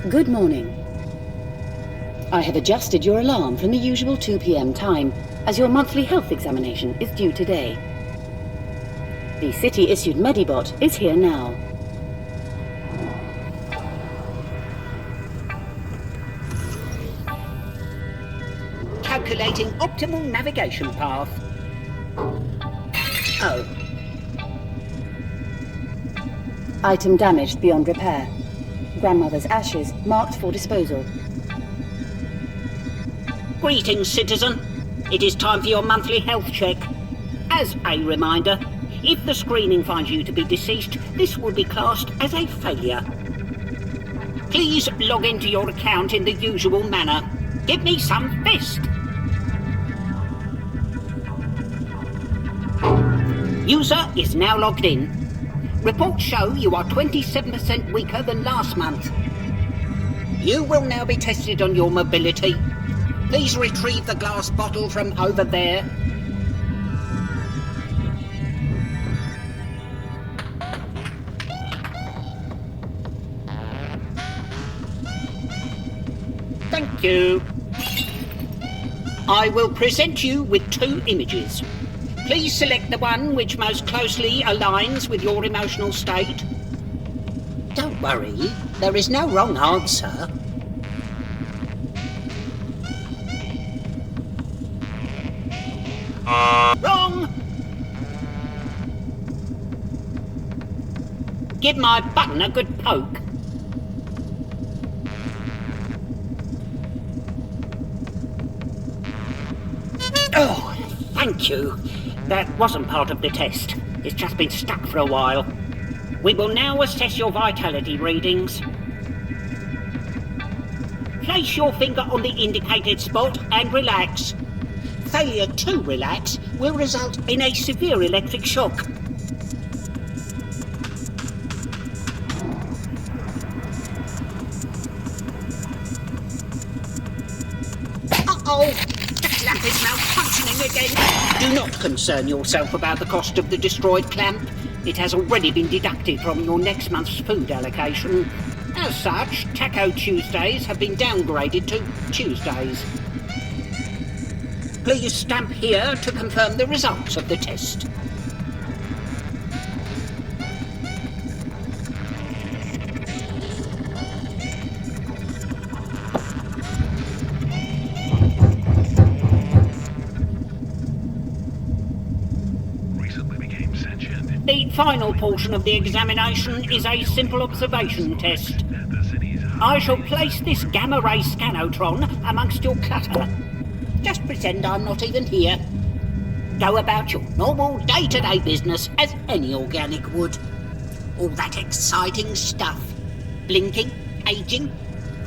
Good morning. I have adjusted your alarm from the usual 2 p.m. time, as your monthly health examination is due today. The city-issued Medibot is here now. Calculating optimal navigation path. Oh. Item damaged beyond repair. Grandmother's ashes marked for disposal. Greetings, citizen. It is time for your monthly health check. As a reminder, if the screening finds you to be deceased, this will be classed as a failure. Please log into your account in the usual manner. Give me some fist. User is now logged in. Reports show you are 27% weaker than last month. You will now be tested on your mobility. Please retrieve the glass bottle from over there. Thank you. I will present you with 2 images. Please select the one which most closely aligns with your emotional state. Don't worry, there is no wrong answer. Wrong! Give my button a good poke. Oh, thank you. That wasn't part of the test. It's just been stuck for a while. We will now assess your vitality readings. Place your finger on the indicated spot and relax. Failure to relax will result in a severe electric shock. Uh-oh! The clamp is malfunctioning again. Do not concern yourself about the cost of the destroyed clamp. It has already been deducted from your next month's food allocation. As such, Taco Tuesdays have been downgraded to Tuesdays. Please stamp here to confirm the results of the test. The final portion of the examination is a simple observation test. I shall place this gamma-ray scanotron amongst your clutter. Just pretend I'm not even here. Go about your normal day-to-day business as any organic would. All that exciting stuff. Blinking, aging,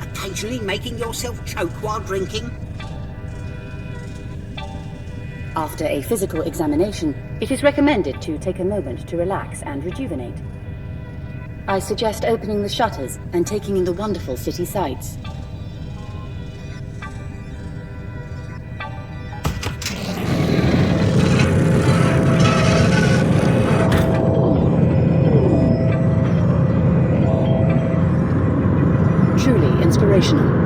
occasionally making yourself choke while drinking. After a physical examination, it is recommended to take a moment to relax and rejuvenate. I suggest opening the shutters and taking in the wonderful city sights. Truly inspirational.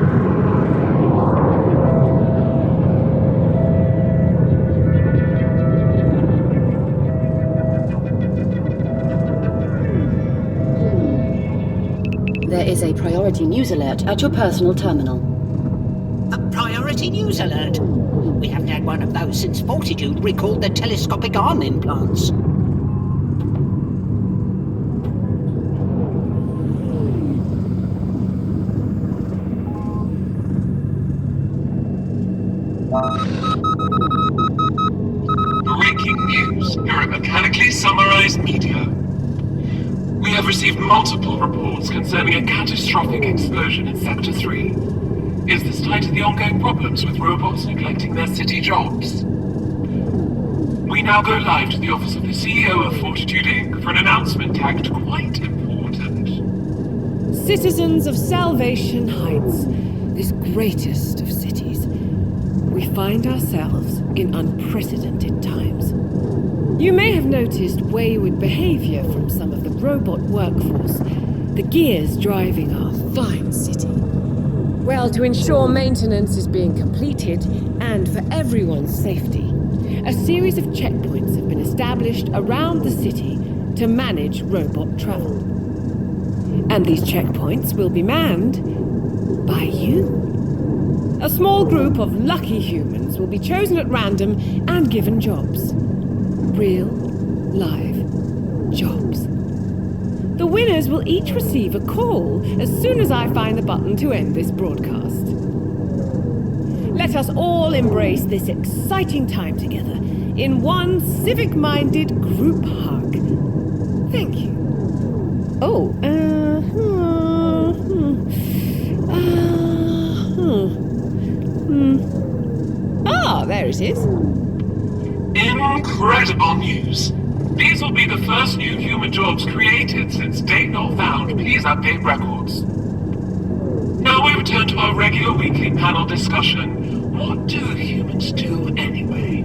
There is a priority news alert at your personal terminal. A priority news alert? We haven't had one of those since Fortitude recalled the telescopic arm implants. Breaking news. Mechanically summarized media. We have received multiple reports concerning a catastrophic explosion in Sector 3. Is this tied to the ongoing problems with robots neglecting their city jobs? We now go live to the office of the CEO of Fortitude Inc. for an announcement tagged quite important. Citizens of Salvation Heights, this greatest of cities, we find ourselves in unprecedented times. You may have noticed wayward behavior from some of the robot workforce, the gears driving our fine city. Well, to ensure maintenance is being completed, and for everyone's safety, a series of checkpoints have been established around the city to manage robot travel. And these checkpoints will be manned by you. A small group of lucky humans will be chosen at random and given jobs. Real, live jobs. The winners will each receive a call as soon as I find the button to end this broadcast. Let us all embrace this exciting time together in one civic-minded group hug. Thank you. Oh, there it is. Incredible news! These will be the first new human jobs created since date not found. Please update records. Now we return to our regular weekly panel discussion. What do humans do anyway?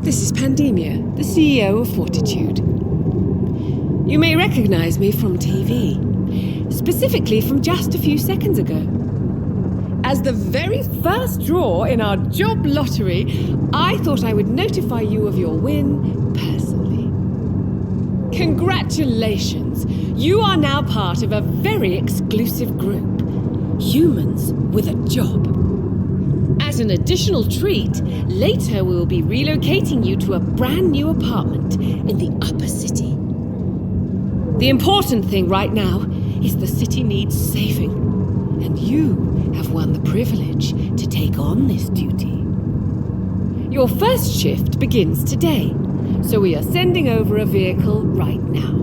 This is Pandemia, the CEO of Fortitude. You may recognize me from TV, specifically from just a few seconds ago. As the very first draw in our job lottery, I thought I would notify you of your win personally. Congratulations! You are now part of a very exclusive group. Humans with a job. As an additional treat, later we will be relocating you to a brand new apartment in the upper city. The important thing right now is the city needs saving, and you have won the privilege to take on this duty. Your first shift begins today, so we are sending over a vehicle right now.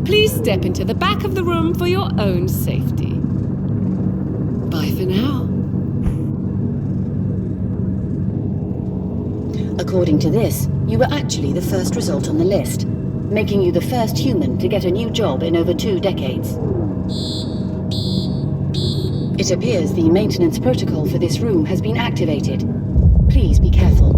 Please step into the back of the room for your own safety. Bye for now. According to this, you were actually the first result on the list, making you the first human to get a new job in over 2 decades. It appears the maintenance protocol for this room has been activated. Please be careful.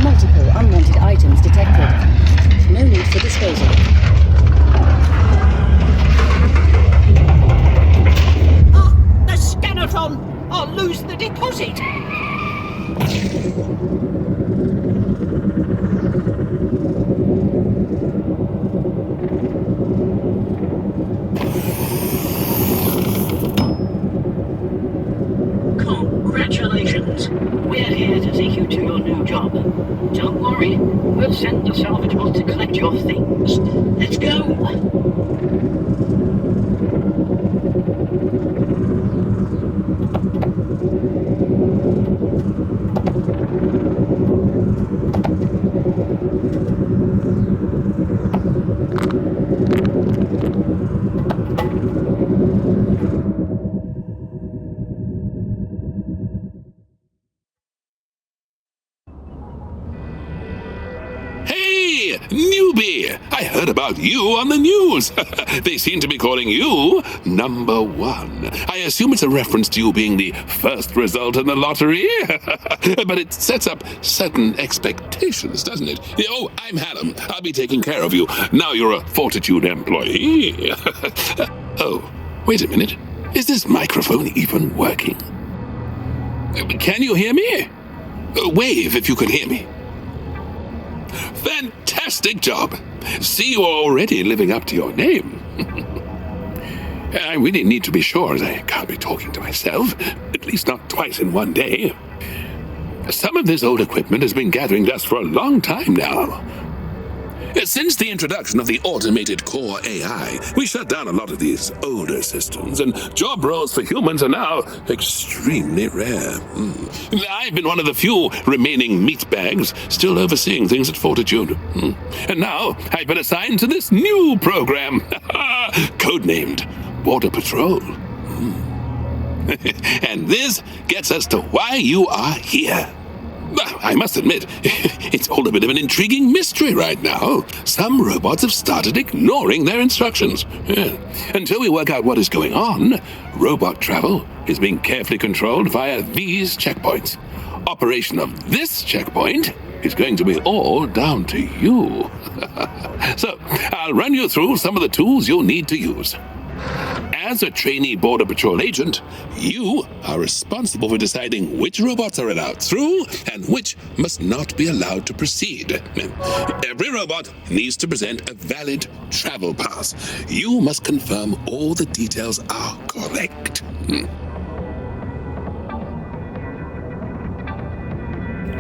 Multiple unwanted items detected. No need for disposal. The Scanatron! I'll lose the deposit! Congratulations! We're here to take you to your new job. Don't worry, we'll send the salvage bot to collect your things. Let's go! Hey, newbie! I heard about you on the news. They seem to be calling you number 1. I assume it's a reference to you being the first result in the lottery. But it sets up certain expectations, doesn't it? Oh, I'm Hallam. I'll be taking care of you. Now you're a Fortitude employee. Oh, wait a minute. Is this microphone even working? Can you hear me? Wave if you can hear me. Fantastic job! See, you're already living up to your name. I really need to be sure, as I can't be talking to myself, at least not twice in one day. Some of this old equipment has been gathering dust for a long time now. Since the introduction of the automated core AI, we shut down a lot of these older systems, and job roles for humans are now extremely rare. I've been one of the few remaining meatbags still overseeing things at Fortitude. And now I've been assigned to this new program, codenamed Border Patrol. And this gets us to why you are here. I must admit, it's all a bit of an intriguing mystery right now. Some robots have started ignoring their instructions. Yeah. Until we work out what is going on, robot travel is being carefully controlled via these checkpoints. Operation of this checkpoint is going to be all down to you. So, I'll run you through some of the tools you'll need to use. As a trainee Border Patrol agent, you are responsible for deciding which robots are allowed through and which must not be allowed to proceed. Every robot needs to present a valid travel pass. You must confirm all the details are correct.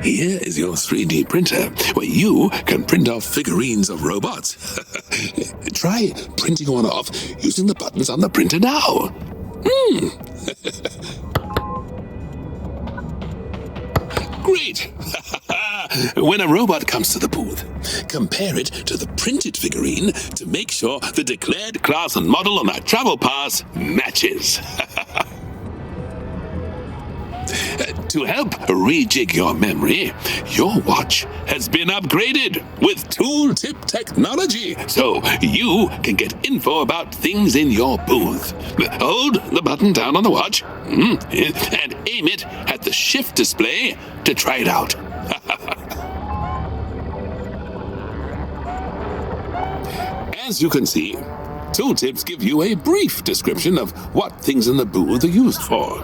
Here is your 3D printer, where you can print off figurines of robots. Try printing one off using the buttons on the printer now. Great! When a robot comes to the booth, compare it to the printed figurine to make sure the declared class and model on that travel pass matches. To help rejig your memory, your watch has been upgraded with tooltip technology, so you can get info about things in your booth. Hold the button down on the watch and aim it at the shift display to try it out. As you can see, tooltips give you a brief description of what things in the booth are used for.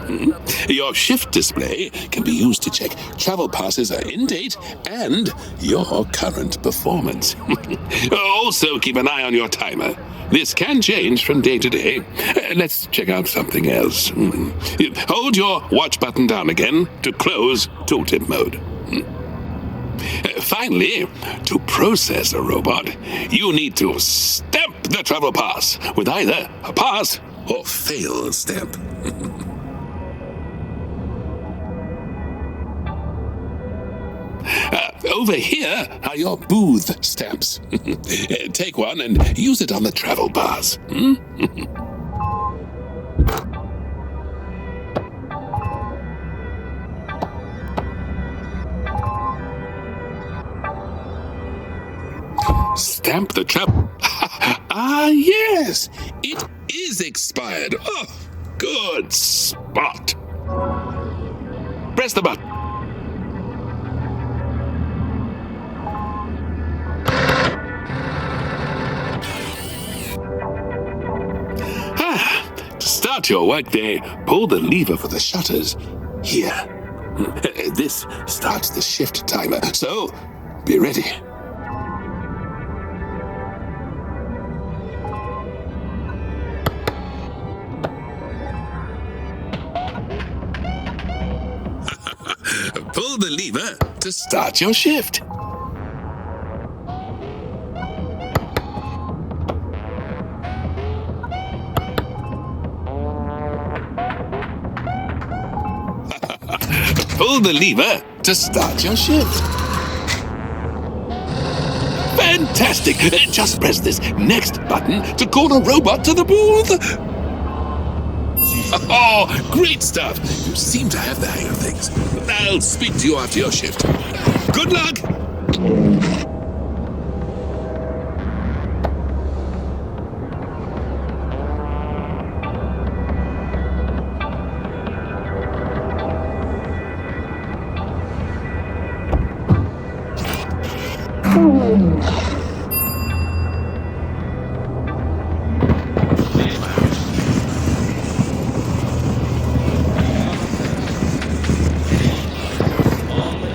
Your shift display can be used to check travel passes are in date and your current performance. Also, keep an eye on your timer. This can change from day to day. Let's check out something else. Hold your watch button down again to close tooltip mode. Finally, to process a robot, you need to stamp the travel pass with either a pass or fail stamp. Over here are your booth stamps. Take one and use it on the travel pass. Stamp the trap. Ah, yes! It is expired. Oh, good spot. Press the button. To start your workday, pull the lever for the shutters here. This starts the shift timer, so be ready. Pull the lever to start your shift. Pull the lever to start your shift. Fantastic! Just press this next button to call a robot to the booth. Oh, great stuff! You seem to have the hang of things. I'll speak to you after your shift. Good luck!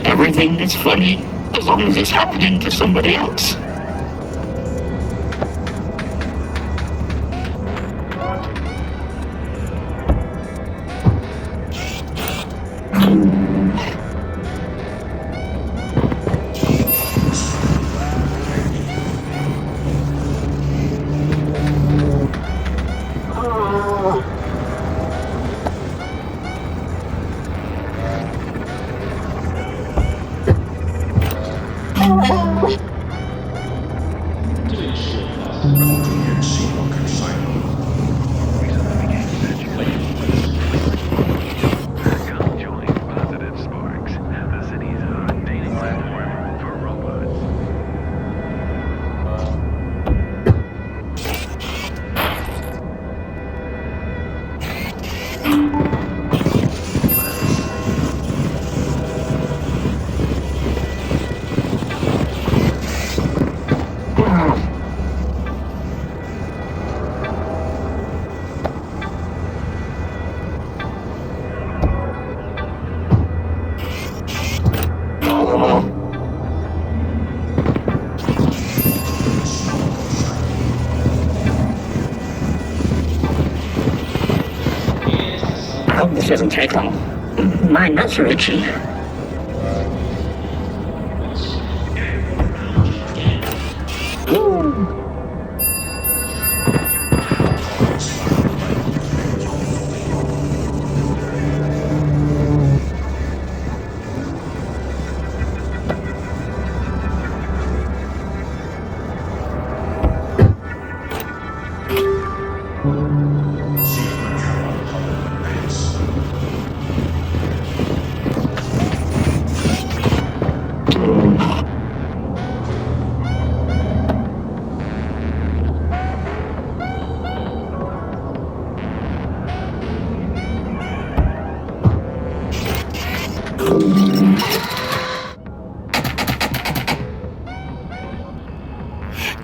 Everything is funny, as long as it's happening to somebody else. Conjoined positive sparks. The cities are doesn't take long. Mine not so itchy.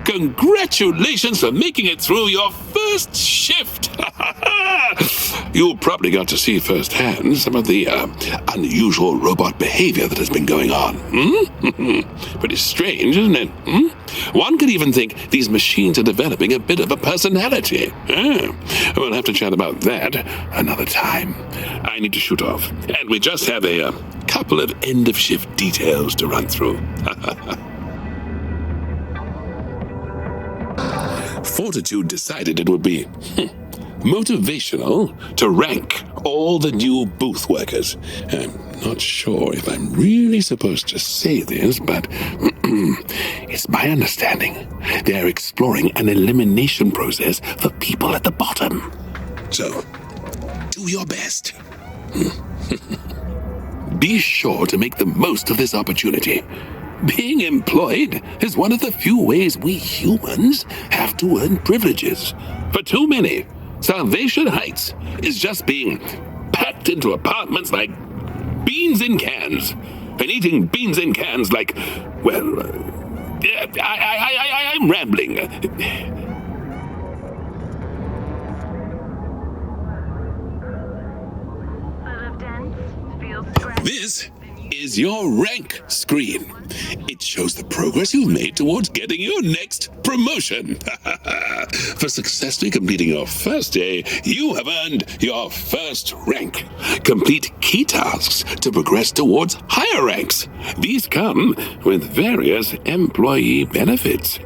Congratulations for making it through your first shift! You probably got to see firsthand some of the unusual robot behavior that has been going on. Pretty strange, isn't it? One could even think these machines are developing a bit of a personality. We'll have to chat about that another time. I need to shoot off, and we just have a couple of end-of-shift details to run through. Fortitude decided it would be motivational to rank all the new booth workers. I'm not sure if I'm really supposed to say this, but it's my understanding they're exploring an elimination process for people at the bottom. So, do your best. Be sure to make the most of this opportunity. Being employed is one of the few ways we humans have to earn privileges. For too many, Salvation Heights is just being packed into apartments like beans in cans. And eating beans in cans like, well, I'm rambling. This is your rank screen. It shows the progress you've made towards getting your next promotion. For successfully completing your first day, you have earned your first rank. Complete key tasks to progress towards higher ranks. These come with various employee benefits.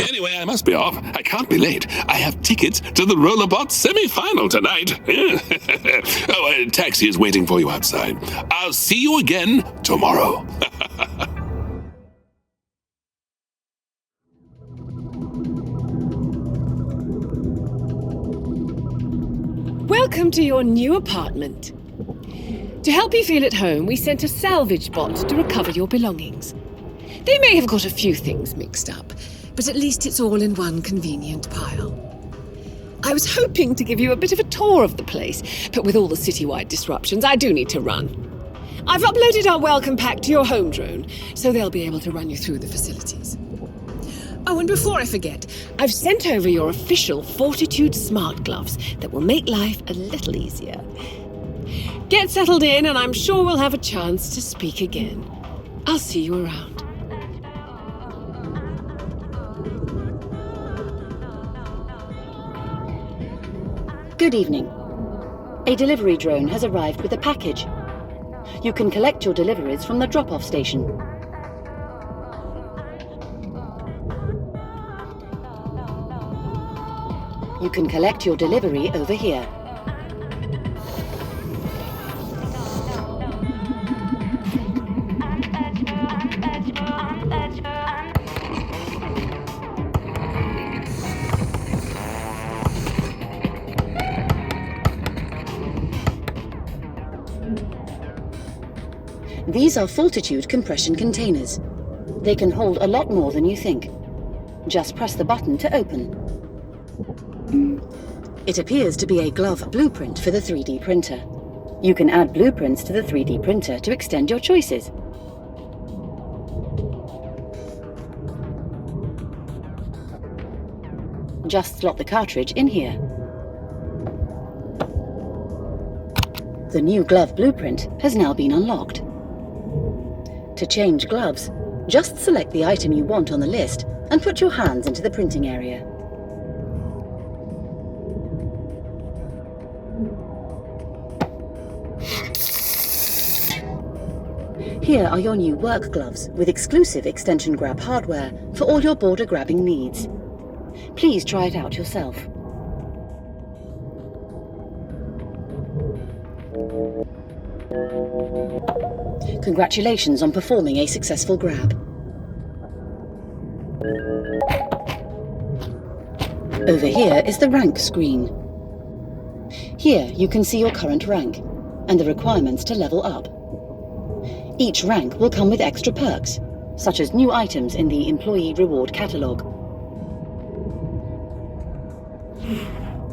Anyway, I must be off. I can't be late. I have tickets to the Rollerbot semi-final tonight. A taxi is waiting for you outside. I'll see you again tomorrow. Welcome to your new apartment. To help you feel at home, we sent a salvage bot to recover your belongings. They may have got a few things mixed up, but at least it's all in one convenient pile. I was hoping to give you a bit of a tour of the place, but with all the citywide disruptions, I do need to run. I've uploaded our welcome pack to your home drone, so they'll be able to run you through the facilities. Oh, and before I forget, I've sent over your official Fortitude smart gloves that will make life a little easier. Get settled in, and I'm sure we'll have a chance to speak again. I'll see you around. Good evening. A delivery drone has arrived with a package. You can collect your deliveries from the drop-off station. You can collect your delivery over here. These are Fortitude compression containers. They can hold a lot more than you think. Just press the button to open. It appears to be a glove blueprint for the 3D printer. You can add blueprints to the 3D printer to extend your choices. Just slot the cartridge in here. The new glove blueprint has now been unlocked. To change gloves, just select the item you want on the list and put your hands into the printing area. Here are your new work gloves with exclusive extension grab hardware for all your border grabbing needs. Please try it out yourself. Congratulations on performing a successful grab. Over here is the rank screen. Here you can see your current rank and the requirements to level up. Each rank will come with extra perks, such as new items in the Employee Reward Catalogue.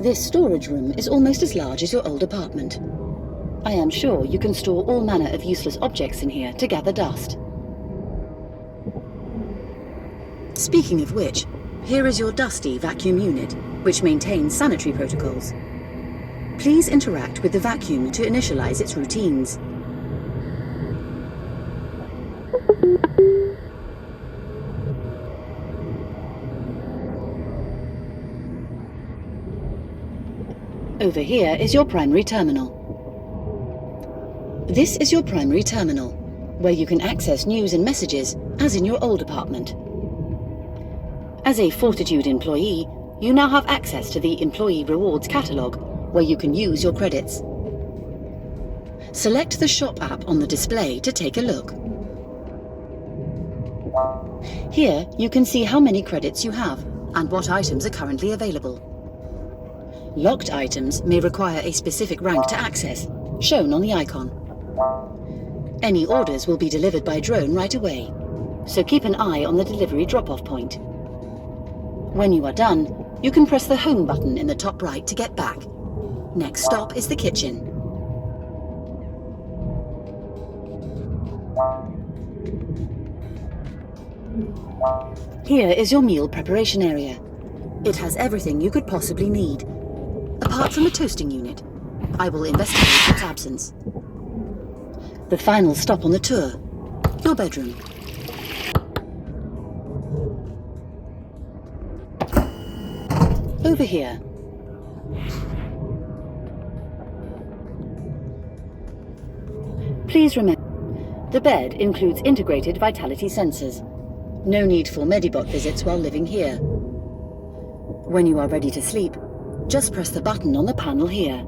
This storage room is almost as large as your old apartment. I am sure you can store all manner of useless objects in here to gather dust. Speaking of which, here is your Dusty vacuum unit, which maintains sanitary protocols. Please interact with the vacuum to initialize its routines. Over here is your primary terminal. This is your primary terminal, where you can access news and messages, as in your old apartment. As a Fortitude employee, you now have access to the Employee Rewards Catalogue, where you can use your credits. Select the Shop app on the display to take a look. Here, you can see how many credits you have and what items are currently available. Locked items may require a specific rank to access, shown on the icon. Any orders will be delivered by drone right away, so keep an eye on the delivery drop-off point. When you are done, you can press the home button in the top right to get back. Next stop is the kitchen. Here is your meal preparation area. It has everything you could possibly need, apart from a toasting unit. I will investigate its absence. The final stop on the tour, your bedroom. Over here. Please remember, the bed includes integrated vitality sensors. No need for Medibot visits while living here. When you are ready to sleep, just press the button on the panel here.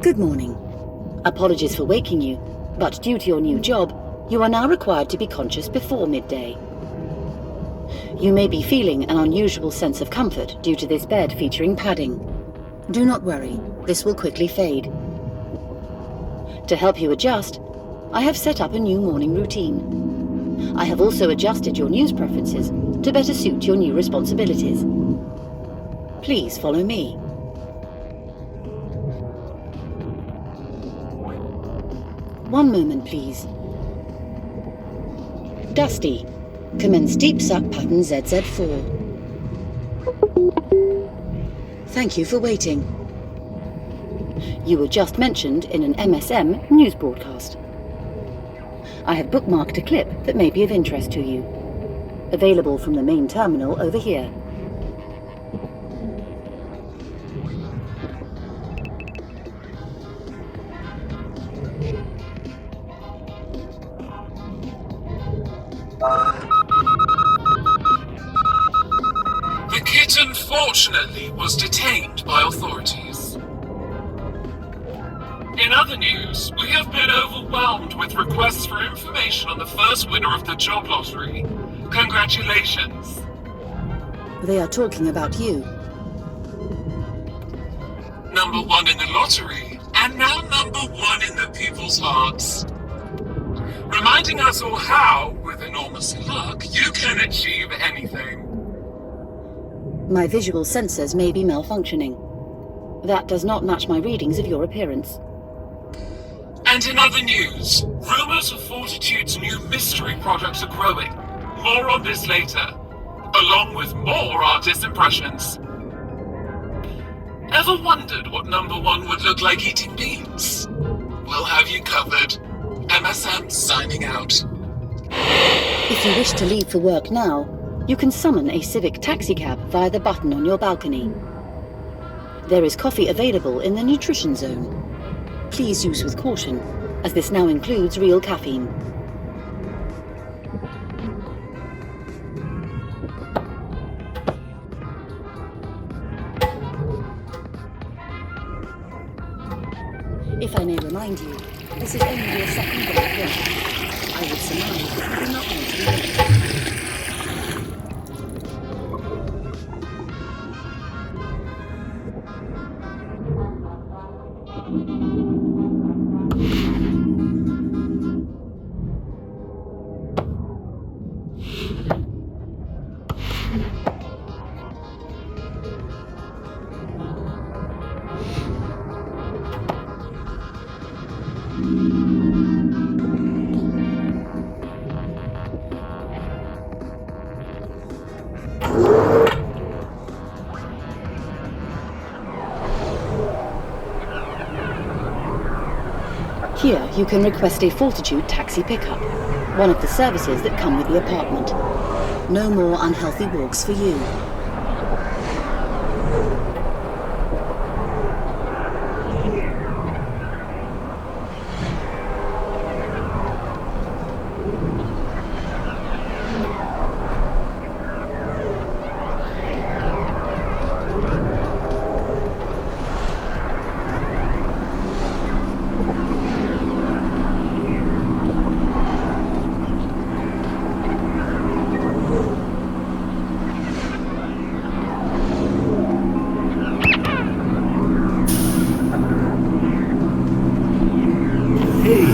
Good morning. Apologies for waking you, but due to your new job, you are now required to be conscious before midday. You may be feeling an unusual sense of comfort due to this bed featuring padding. Do not worry, this will quickly fade. To help you adjust, I have set up a new morning routine. I have also adjusted your news preferences to better suit your new responsibilities. Please follow me. One moment, please. Dusty, Commence deep suck pattern ZZ4. Thank you for waiting. You were just mentioned in an MSM news broadcast. I have bookmarked a clip that may be of interest to you. Available from the main terminal over here. The kit, unfortunately, was detained by authorities. In other news, we have been overwhelmed with requests for information on the first winner of the job lottery. Congratulations. They are talking about you. Number 1 in the lottery, and now number 1 in the people's hearts. Reminding us all how, with enormous luck, you can achieve anything. My visual sensors may be malfunctioning. That does not match my readings of your appearance. And in other news, rumors of Fortitude's new mystery products are growing. More on this later, along with more artist impressions. Ever wondered what number 1 would look like eating beans? We'll have you covered. MSM signing out. If you wish to leave for work now, you can summon a civic taxicab via the button on your balcony. There is coffee available in the nutrition zone. Please use with caution, as this now includes real caffeine. If I may remind you, this is only your second day at work. I would surmise that you do not want to be late. Here, you can request a Fortitude taxi pickup, one of the services that come with the apartment. No more unhealthy walks for you.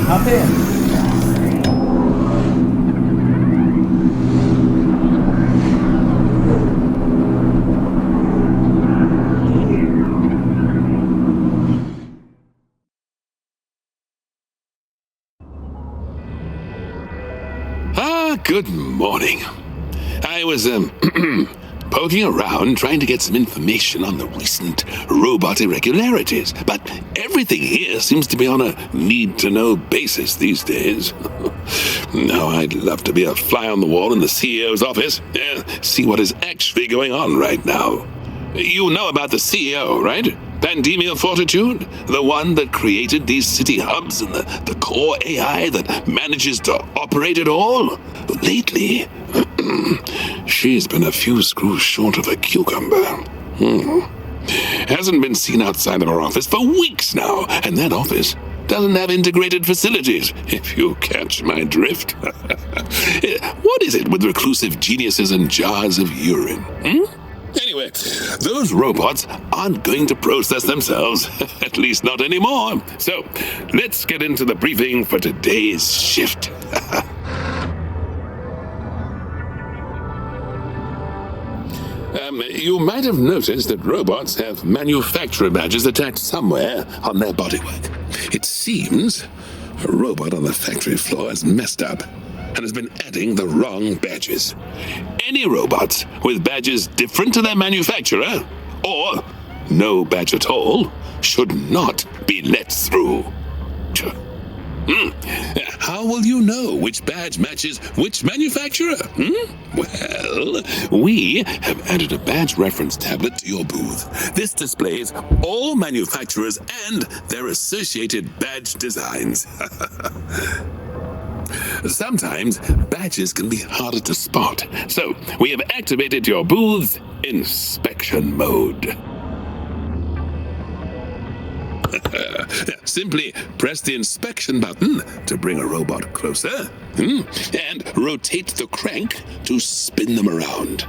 Hop in. Good morning. I was, poking around trying to get some information on the recent robot irregularities, but everything here seems to be on a need-to-know basis these days. Now, I'd love to be a fly on the wall in the CEO's office, see what is actually going on right now. You know about the CEO, right? Pandemia Fortitude? The one that created these city hubs and the core AI that manages to operate it all? Lately, she's been a few screws short of a cucumber. Hasn't been seen outside of her office for weeks now, and that office doesn't have integrated facilities, if you catch my drift. What is it with reclusive geniuses and jars of urine? Anyway, those robots aren't going to process themselves, at least not anymore. So, let's get into the briefing for today's shift. You might have noticed that robots have manufacturer badges attached somewhere on their bodywork. It seems a robot on the factory floor is messed up. and has been adding the wrong badges. Any robots with badges different to their manufacturer, or no badge at all, should not be let through. How will you know which badge matches which manufacturer? Well, we have added a badge reference tablet to your booth. This displays all manufacturers and their associated badge designs. Sometimes badges can be harder to spot, so we have activated your booth's inspection mode. Simply press the inspection button to bring a robot closer, and rotate the crank to spin them around.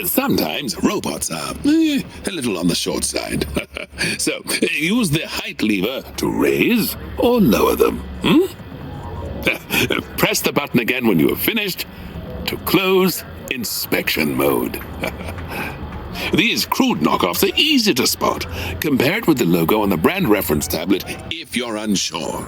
Sometimes robots are a little on the short side, so use the height lever to raise or lower them. Press the button again when you have finished to close inspection mode. These crude knockoffs are easy to spot. Compare it with the logo on the brand reference tablet if you're unsure.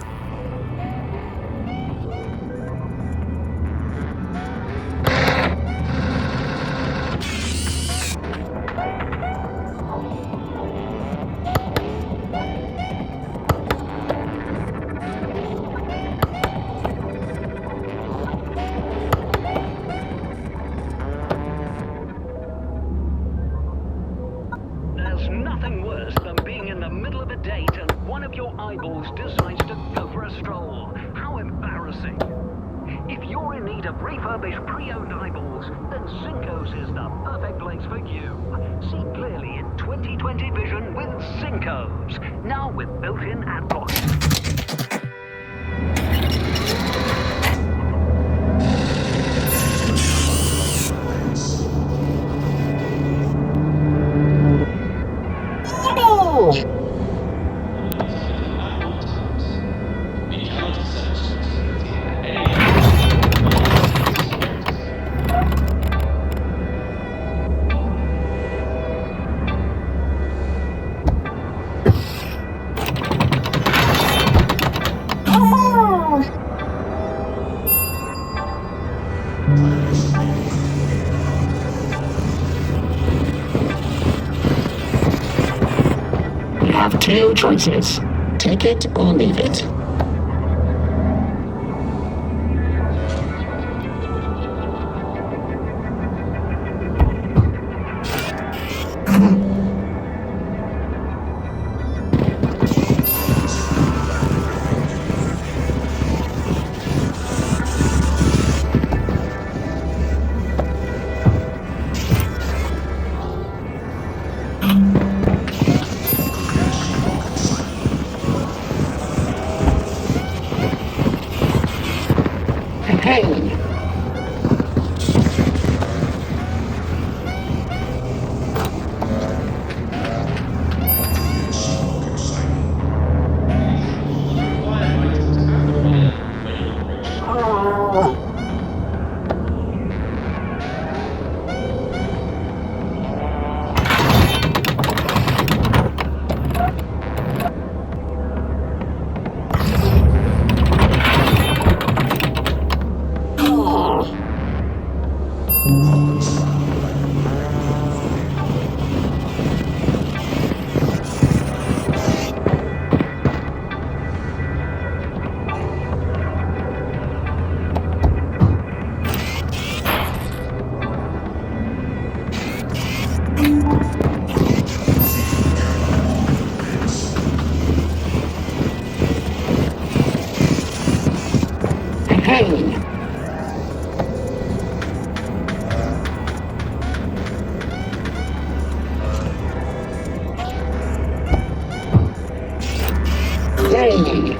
There's nothing worse than being in the middle of a date and one of your eyeballs decides to go for a stroll. How embarrassing. If you're in need of refurbished pre-owned eyeballs, then Synco's is the perfect place for you. See clearly in 20/20 vision with Synco's. Now with built-in ad blocks. You have two choices. Take it or leave it. Hey! Hey! Hey!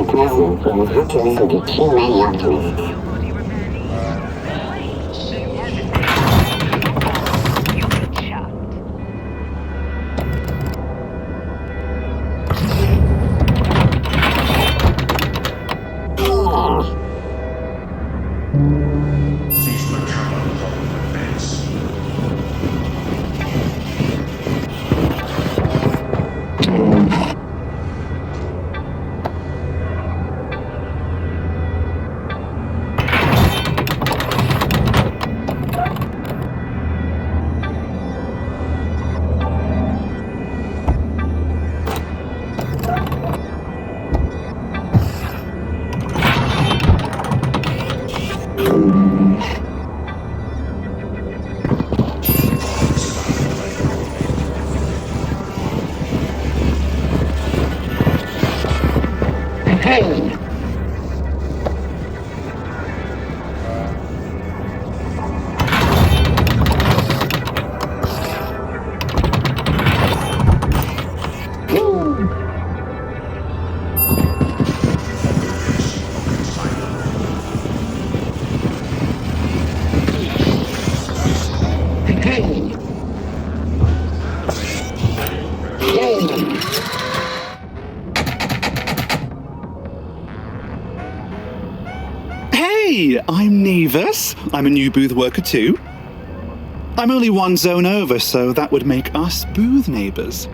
President from Hackers will be too many optimists. Hey! Hey, I'm Nevis. I'm a new booth worker too. I'm only one zone over, so that would make us booth neighbours.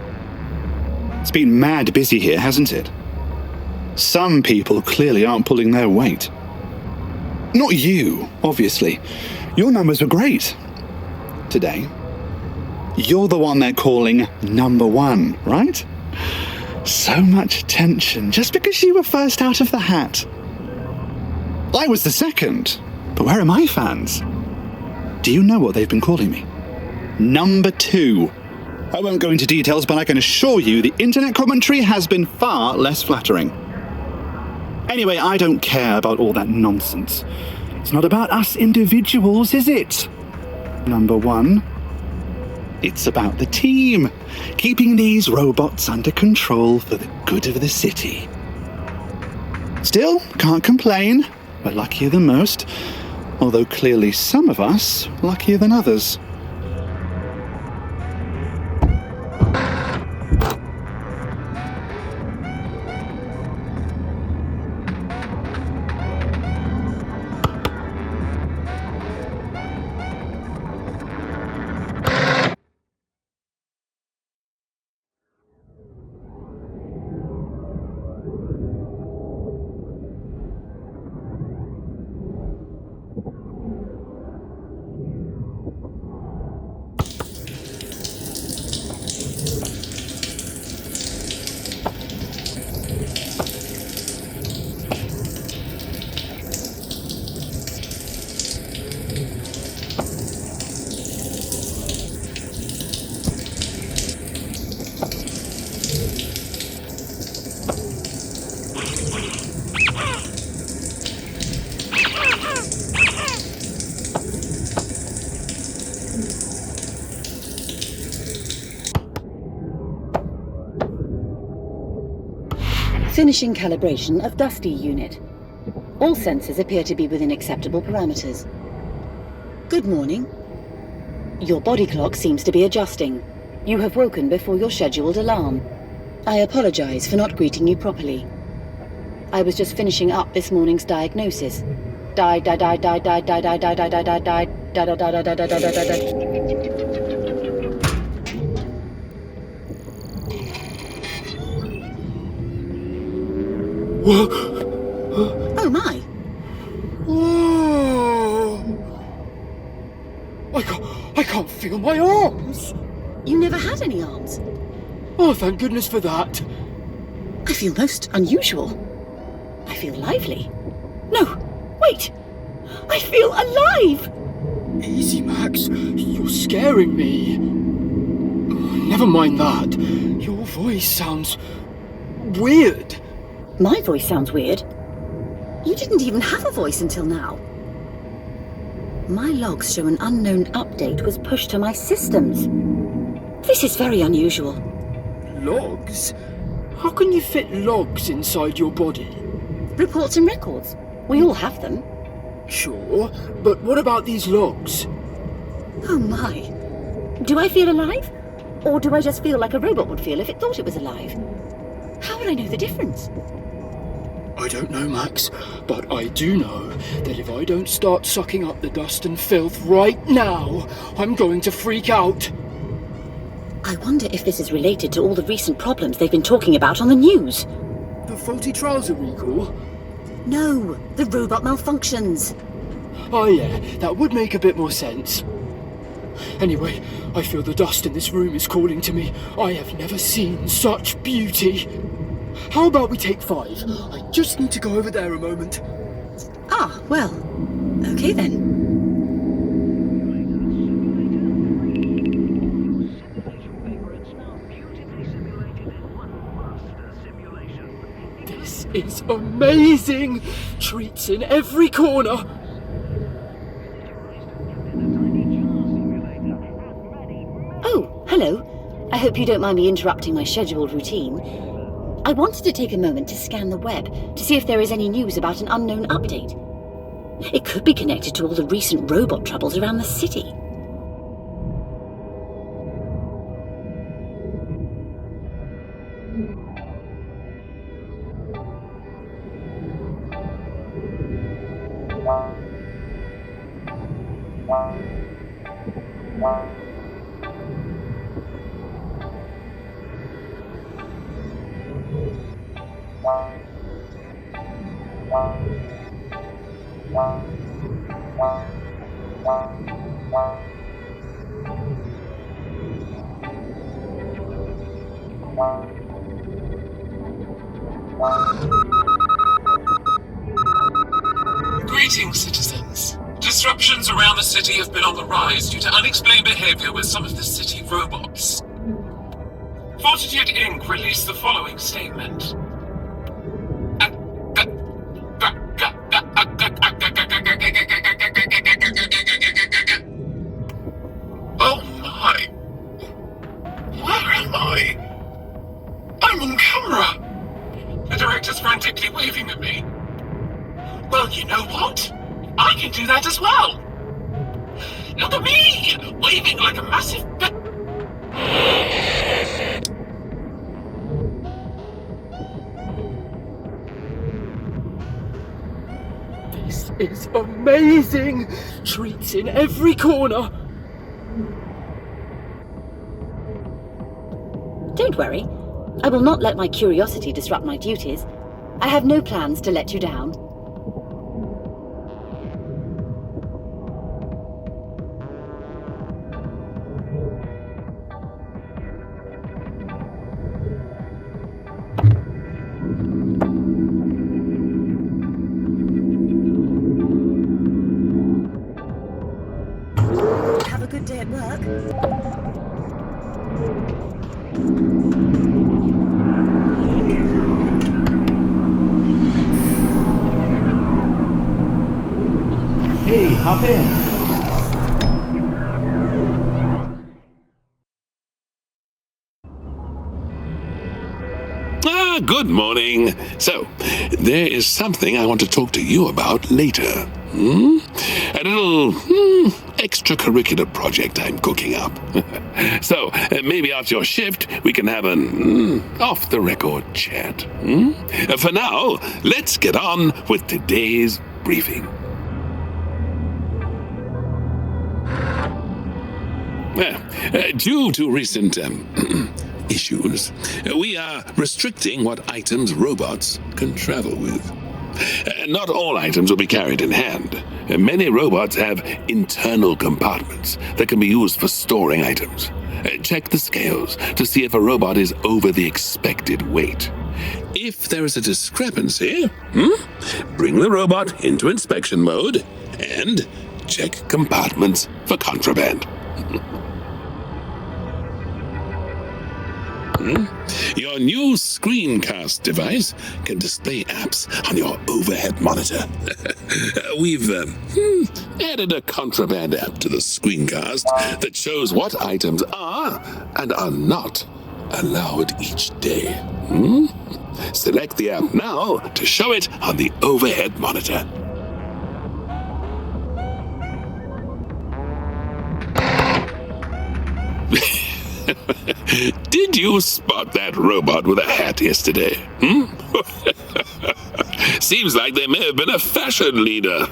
It's been mad busy here, hasn't it? Some people clearly aren't pulling their weight. Not you, obviously. Your numbers were great. Today. You're the one they're calling number one, right? So much tension just because you were first out of the hat. I was the second, but where are my fans? Do you know what they've been calling me? Number two. I won't go into details, but I can assure you the internet commentary has been far less flattering. Anyway, I don't care about all that nonsense. It's not about us individuals, is it? Number one. It's about the team, keeping these robots under control for the good of the city. Still, can't complain. We're luckier than most, although clearly some of us luckier than others. Finishing calibration of Dusty unit. All sensors appear to be within acceptable parameters. Good morning. Your body clock seems to be adjusting. You have woken before your scheduled alarm. I apologize for not greeting you properly. I was just finishing up this morning's diagnosis. Oh my! I can't feel my arms! You never had any arms. Oh, thank goodness for that. I feel most unusual. I feel lively. No, wait! I feel alive! Easy, Max. You're scaring me. Never mind that. Your voice sounds weird. My voice sounds weird. You didn't even have a voice until now. My logs show an unknown update was pushed to my systems. This is very unusual. Logs? How can you fit logs inside your body? Reports and records. We all have them. Sure, but what about these logs? Oh my. Do I feel alive? Or do I just feel like a robot would feel if it thought it was alive? How would I know the difference? I don't know, Max, but I do know that if I don't start sucking up the dust and filth right now, I'm going to freak out. I wonder if this is related to all the recent problems they've been talking about on the news. The faulty trouser recall? No, the robot malfunctions. Oh yeah, that would make a bit more sense. Anyway, I feel the dust in this room is calling to me. I have never seen such beauty. How about we take 5? I just need to go over there a moment. Ah, well, okay then. This is amazing! Treats in every corner. Oh, hello. I hope you don't mind me interrupting my scheduled routine. I wanted to take a moment to scan the web to see if there is any news about an unknown update. It could be connected to all the recent robot troubles around the city. Greetings, citizens. Disruptions around the city have been on the rise due to unexplained behavior with some of the city robots. Fortitude Inc. released the following statement. Oh my. Where am I? I'm on camera. The director's frantically waving at me. Well, you know what? I can do that as well. Look at me, waving like a massive This is amazing! Treats in every corner. Don't worry. I will not let my curiosity disrupt my duties. I have no plans to let you down. Have a good day at work. Hey, hop in. Good morning. So, there is something I want to talk to you about later. A little extracurricular project I'm cooking up. So, maybe after your shift, we can have an off-the-record chat. For now, let's get on with today's briefing. Due to recent issues, we are restricting what items robots can travel with. Not all items will be carried in hand. Many robots have internal compartments that can be used for storing items. Check the scales to see if a robot is over the expected weight. If there is a discrepancy, bring the robot into inspection mode and check compartments for contraband. Your new screencast device can display apps on your overhead monitor. We've added a contraband app to the screencast that shows what items are and are not allowed each day. Select the app now to show it on the overhead monitor. Did you spot that robot with a hat yesterday? Seems like they may have been a fashion leader.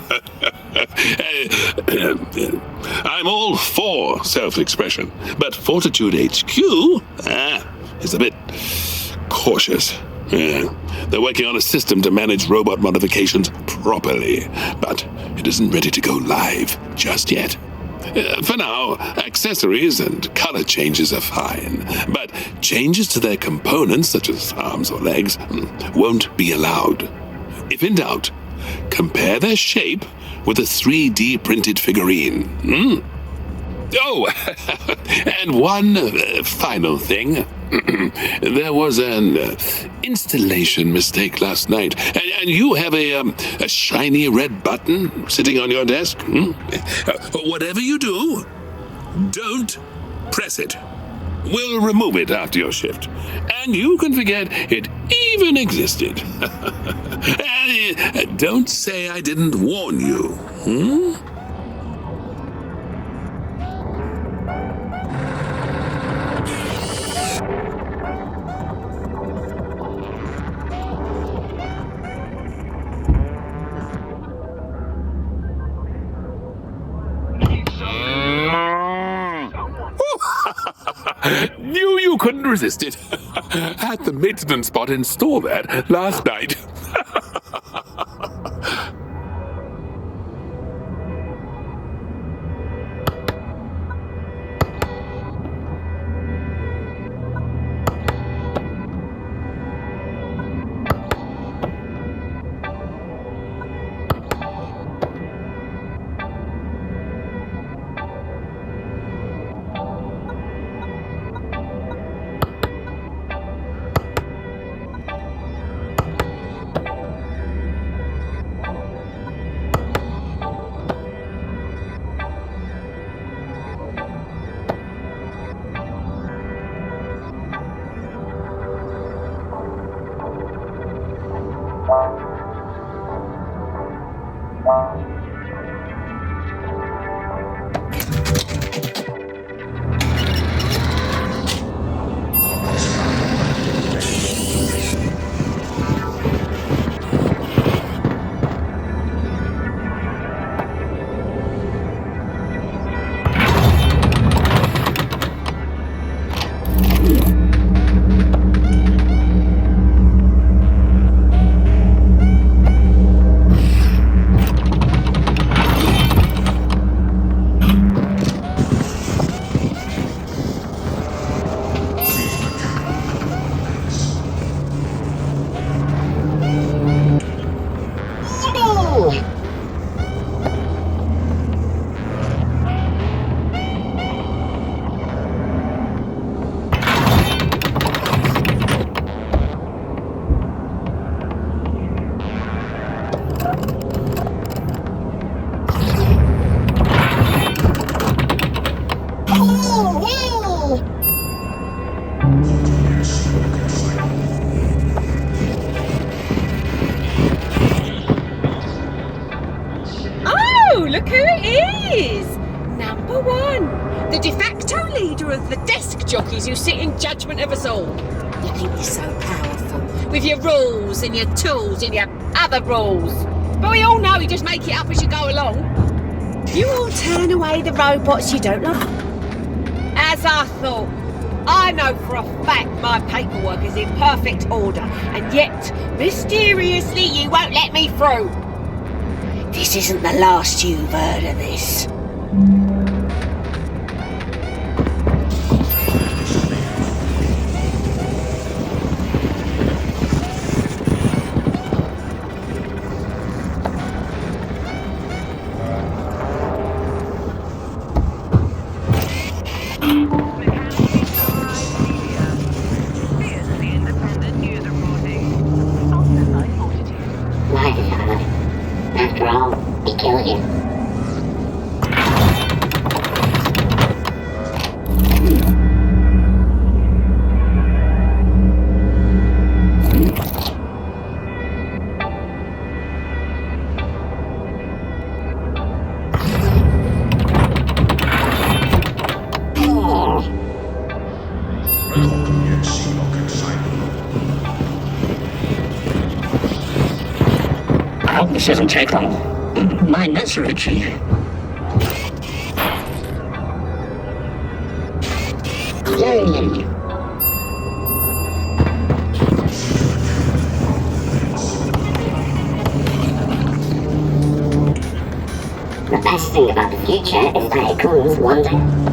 I'm all for self-expression, but Fortitude HQ is a bit cautious. They're working on a system to manage robot modifications properly, but it isn't ready to go live just yet. For now, accessories and color changes are fine, but changes to their components, such as arms or legs, won't be allowed. If in doubt, compare their shape with a 3D printed figurine. Oh, and one final thing. There was an installation mistake last night, and you have a shiny red button sitting on your desk. Whatever you do, don't press it. We'll remove it after your shift, and you can forget it even existed. Don't say I didn't warn you. Knew you couldn't resist it. Had the maintenance spot install that last night. Look who it is! Number one, the de facto leader of the desk jockeys who sit in judgment of us all. You think you're so powerful, with your rules and your tools and your other rules. But we all know you just make it up as you go along. You all turn away the robots you don't like. As I thought, I know for a fact my paperwork is in perfect order, and yet, mysteriously, you won't let me through. This isn't the last you've heard of this. After all, he killed you. Shouldn't take long. Mine is Richie. Yay! The best thing about the future is tycoons wander.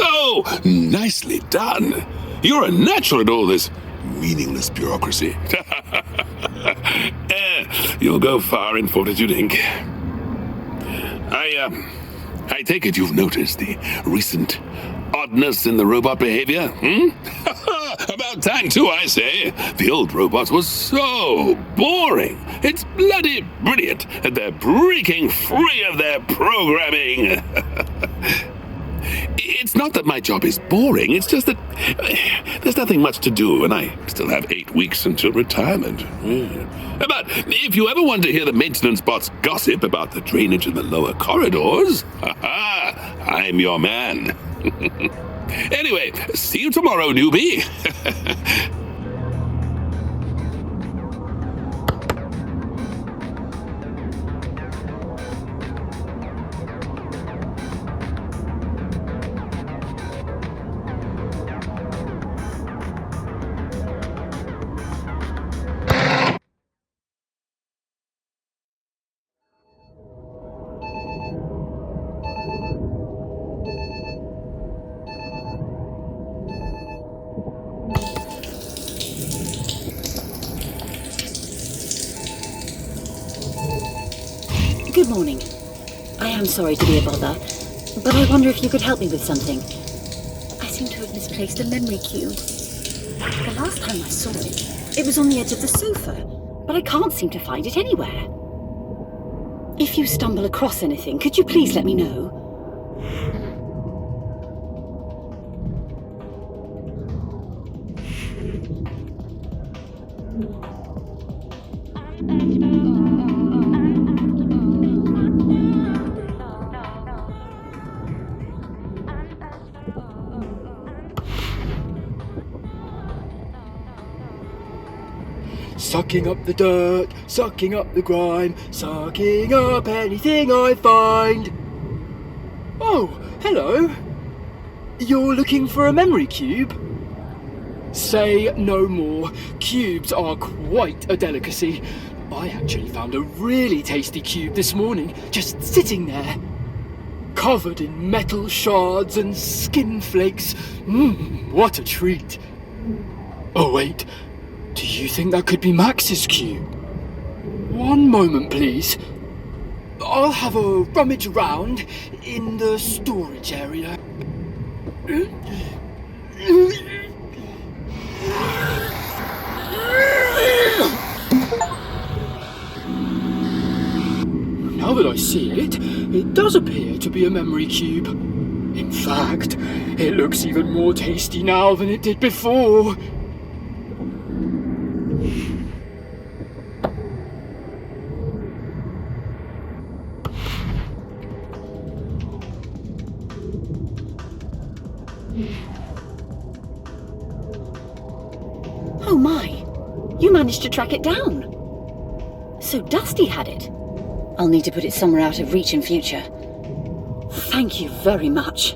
Oh, nicely done. You're a natural at all this meaningless bureaucracy. You'll go far in Fortitude Inc. I take it you've noticed the recent oddness in the robot behavior, About time, too, I say. The old robots were so boring. It's bloody brilliant that they're breaking free of their programming. It's not that my job is boring, it's just that there's nothing much to do, and I still have 8 weeks until retirement. But if you ever want to hear the maintenance bots gossip about the drainage in the lower corridors, I'm your man. Anyway, see you tomorrow, newbie. Good morning. I am sorry to be a bother, but I wonder if you could help me with something. I seem to have misplaced a memory cube. The last time I saw it, it was on the edge of the sofa, but I can't seem to find it anywhere. If you stumble across anything, could you please let me know? Sucking up the dirt, sucking up the grime, sucking up anything I find. Oh, hello. You're looking for a memory cube? Say no more. Cubes are quite a delicacy. I actually found a really tasty cube this morning, just sitting there. Covered in metal shards and skin flakes. What a treat. Oh wait, do you think that could be Max's cube? One moment, please. I'll have a rummage around in the storage area. I see it, it does appear to be a memory cube. In fact, it looks even more tasty now than it did before. Oh my! You managed to track it down. So Dusty had it. I'll need to put it somewhere out of reach in future. Thank you very much.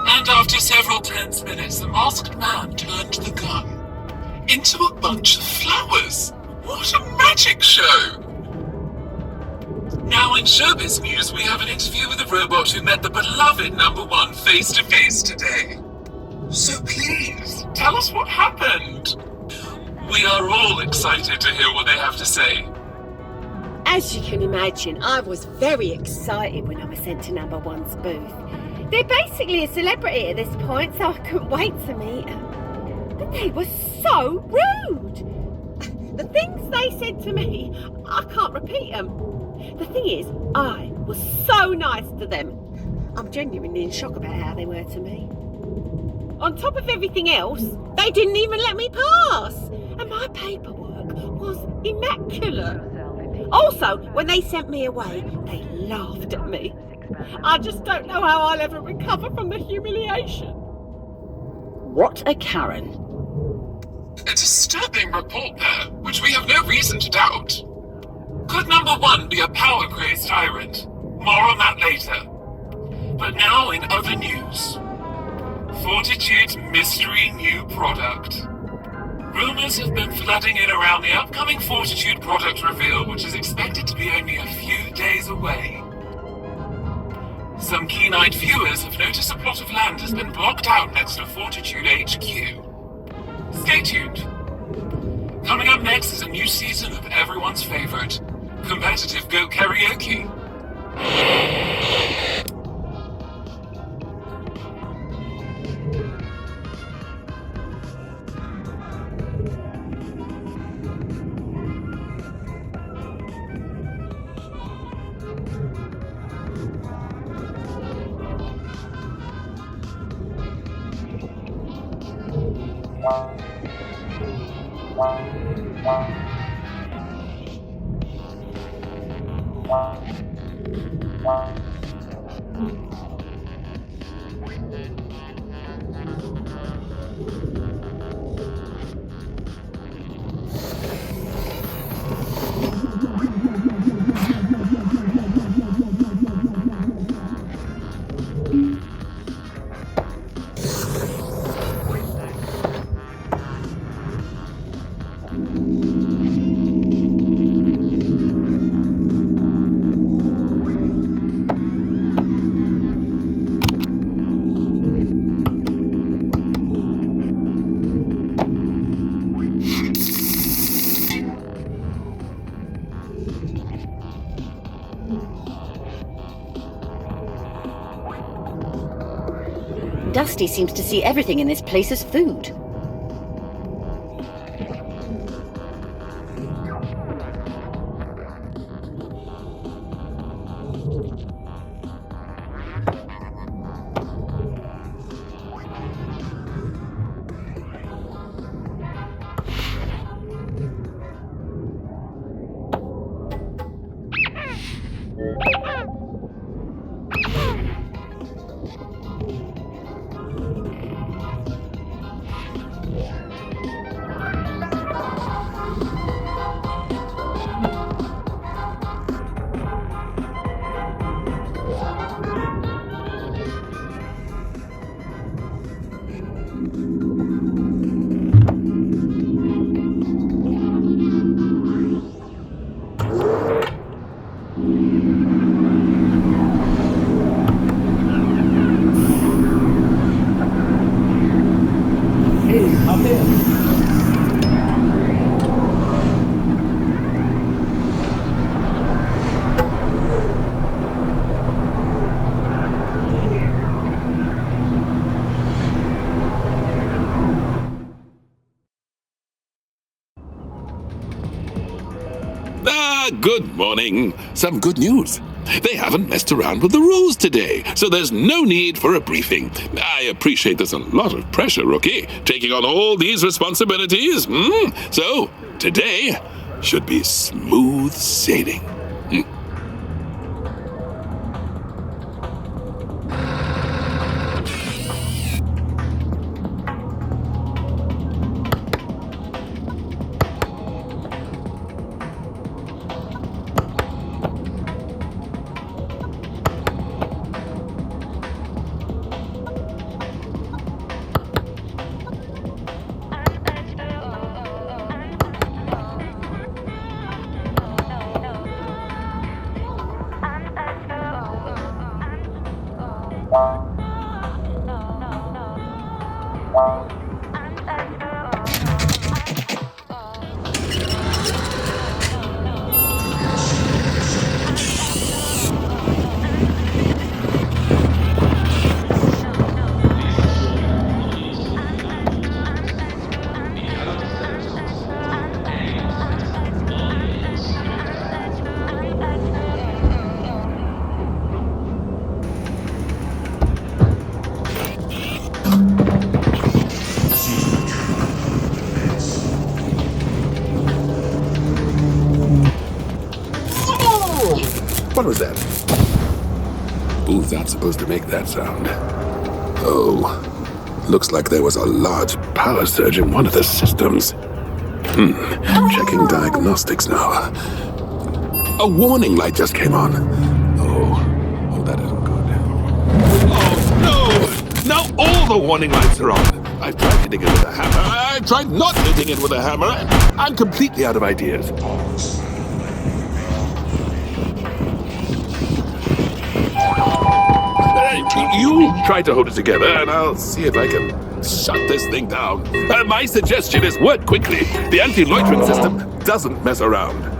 And after several tense minutes, the masked man turned the gun into a bunch of flowers. What a magic show! Now in showbiz news, we have an interview with a robot who met the beloved number one face to face today. So please, tell us what happened. We are all excited to hear what they have to say. As you can imagine, I was very excited when I was sent to number one's booth. They're basically a celebrity at this point, so I couldn't wait to meet them. But they were so rude. The things they said to me, I can't repeat them. The thing is, I was so nice to them. I'm genuinely in shock about how they were to me. On top of everything else, they didn't even let me pass. And my paperwork was immaculate. Also, when they sent me away, they laughed at me. I just don't know how I'll ever recover from the humiliation. What a Karen. A disturbing report there, which we have no reason to doubt. Could number one be a power-crazed tyrant? More on that later. But now in other news. Fortitude's mystery new product. Rumors have been flooding in around the upcoming Fortitude product reveal, which is expected to be only a few days away. Some keen-eyed viewers have noticed a plot of land has been blocked out next to Fortitude HQ. Stay tuned. Coming up next is a new season of everyone's favorite, competitive Go Karaoke. Dusty seems to see everything in this place as food. Good morning. Some good news. They haven't messed around with the rules today, so there's no need for a briefing. I appreciate there's a lot of pressure, Rookie, taking on all these responsibilities. So, today should be smooth sailing. What was that? Booths aren't supposed to make that sound. Oh, looks like there was a large power surge in one of the systems. Checking diagnostics now. A warning light just came on. Oh, that isn't good. Oh, no! Now all the warning lights are on. I've tried hitting it with a hammer. I've tried not hitting it with a hammer. I'm completely out of ideas. You try to hold it together, and I'll see if I can shut this thing down. My suggestion is work quickly. The anti-loitering system doesn't mess around.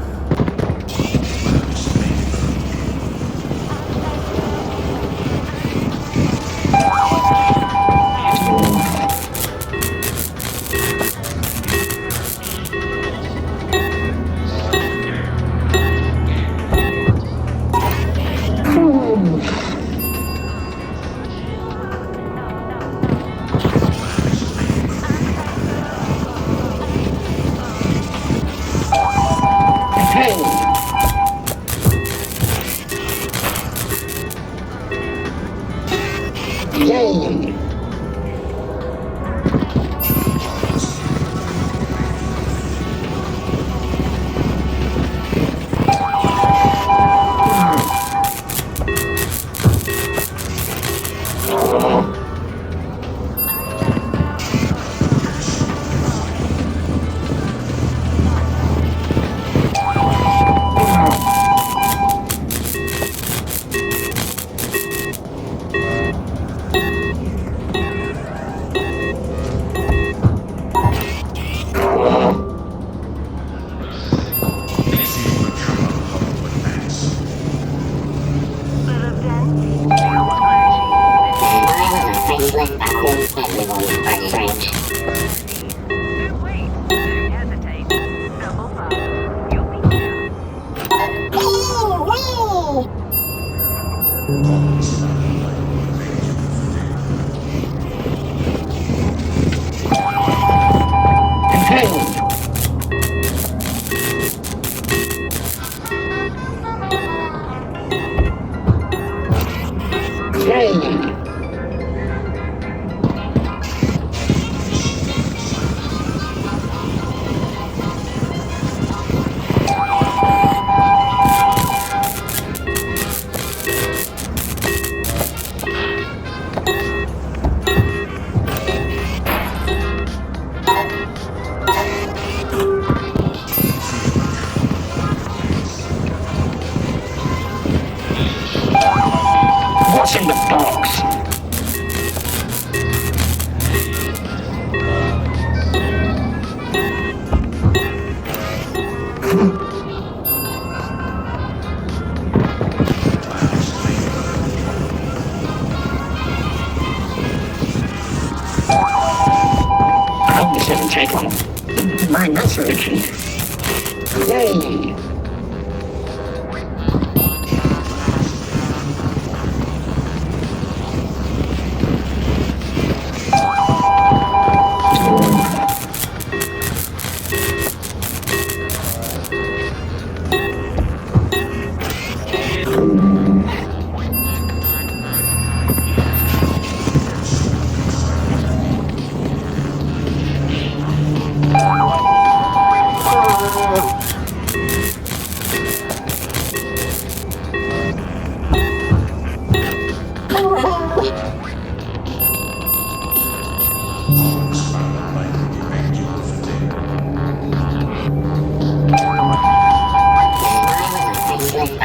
What's in the box? Oh, this doesn't take long. My muscle retreat. Yay!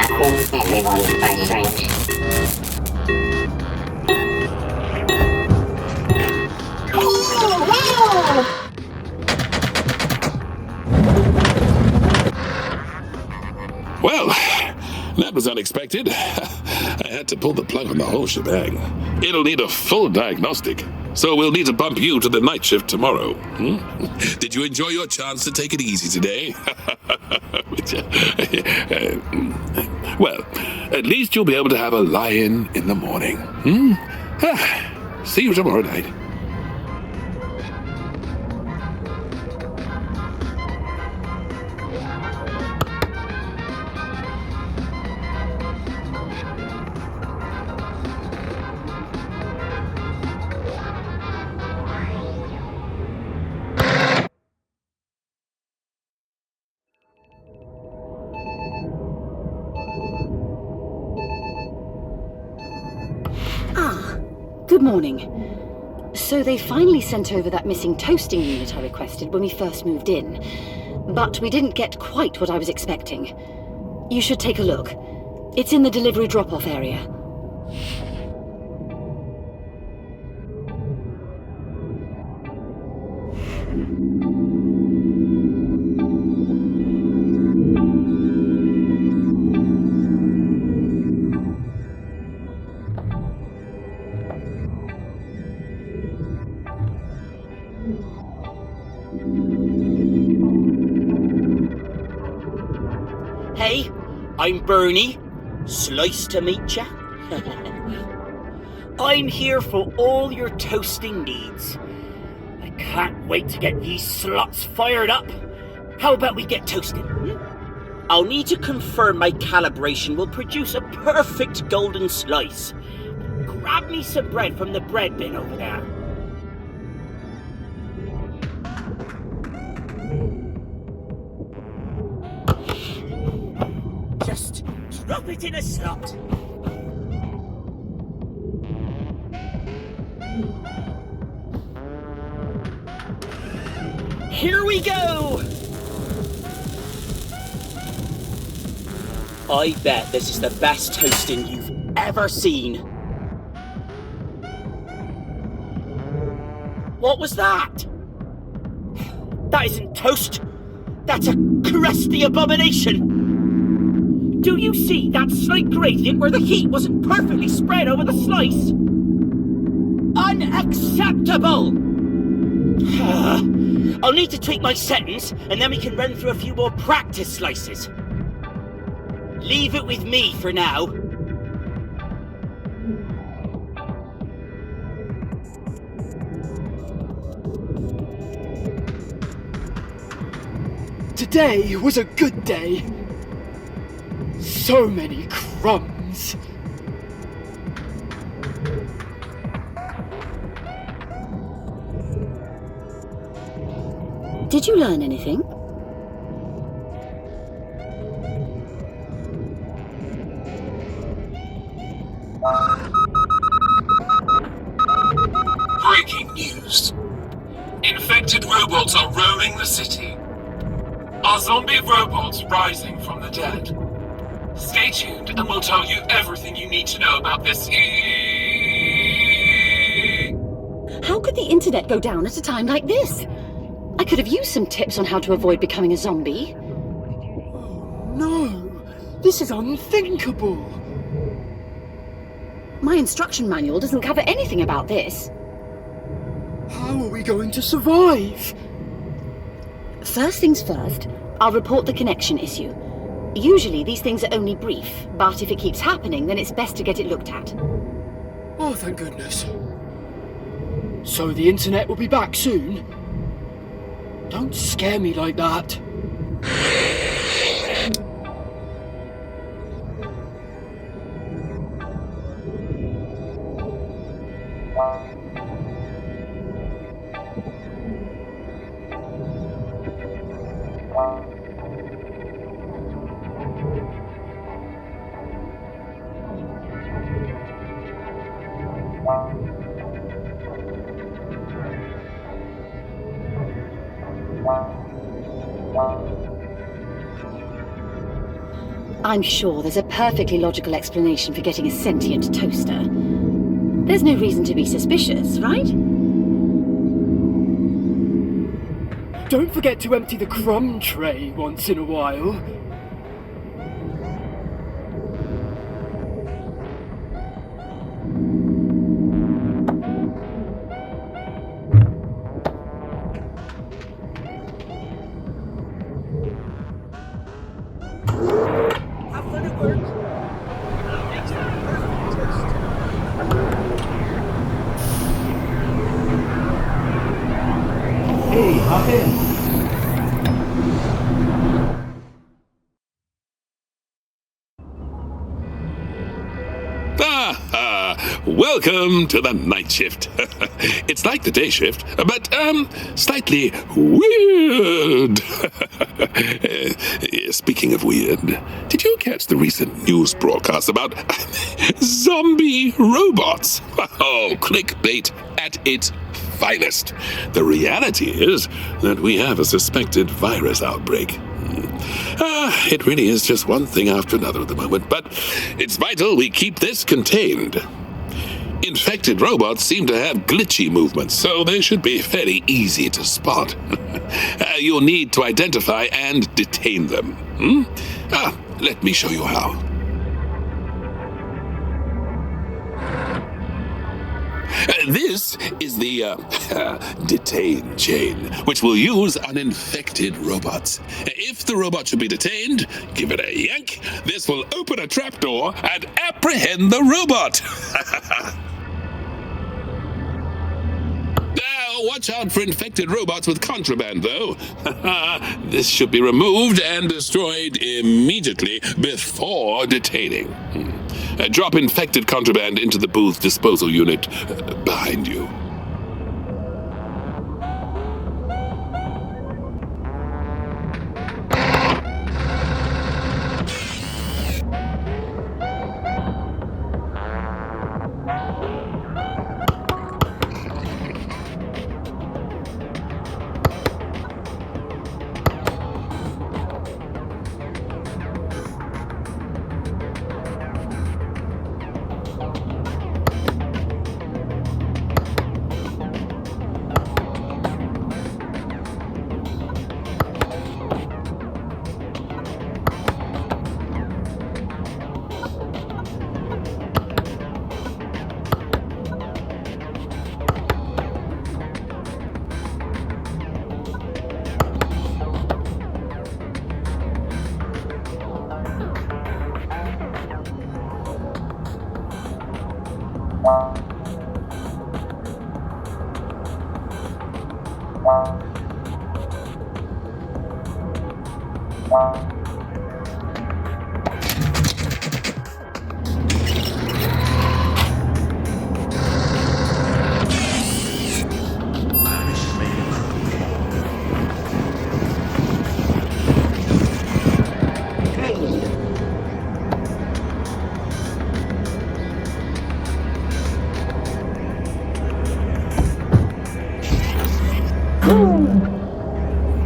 Everyone's body range. Well, that was unexpected. I had to pull the plug on the whole shebang. It'll need a full diagnostic, so we'll need to bump you to the night shift tomorrow. Did you enjoy your chance to take it easy today? Well, at least you'll be able to have a lie-in in the morning. See you tomorrow night. Good morning. So they finally sent over that missing toasting unit I requested when we first moved in. But we didn't get quite what I was expecting. You should take a look. It's in the delivery drop-off area. Hey, I'm Bernie. Slice to meet ya. I'm here for all your toasting needs. I can't wait to get these slots fired up. How about we get toasted? I'll need to confirm my calibration will produce a perfect golden slice. Grab me some bread from the bread bin over there. Just drop it in a slot. Here we go! I bet this is the best toasting you've ever seen. What was that? That isn't toast. That's a crusty abomination. Do you see that slight gradient where the heat wasn't perfectly spread over the slice? Unacceptable! I'll need to tweak my settings, and then we can run through a few more practice slices. Leave it with me for now. Today was a good day. So many crumbs. Did you learn anything? Breaking news. Infected robots are roaming the city. Are zombie robots rising from the dead? Stay tuned and we'll tell you everything you need to know about this. How could the internet go down at a time like this? I could have used some tips on how to avoid becoming a zombie. Oh no, this is unthinkable. My instruction manual doesn't cover anything about this. How are we going to survive? First things first, I'll report the connection issue. Usually these things are only brief, but if it keeps happening, then it's best to get it looked at. Oh, thank goodness. So the internet will be back soon? Don't scare me like that. I'm sure there's a perfectly logical explanation for getting a sentient toaster. There's no reason to be suspicious, right? Don't forget to empty the crumb tray once in a while. Hey, hop in. Welcome to the night shift. It's like the day shift, but, slightly weird. Speaking of weird, did you catch the recent news broadcast about zombie robots? Oh, clickbait at its finest. The reality is that we have a suspected virus outbreak. It really is just one thing after another at the moment, but it's vital we keep this contained. Infected robots seem to have glitchy movements, so they should be fairly easy to spot. You'll need to identify and detain them. Let me show you how. This is the detain chain, which we'll use on infected robots. If the robot should be detained, give it a yank. This will open a trapdoor and apprehend the robot. Watch out for infected robots with contraband, though. This should be removed and destroyed immediately before detaining. Drop infected contraband into the booth disposal unit behind you.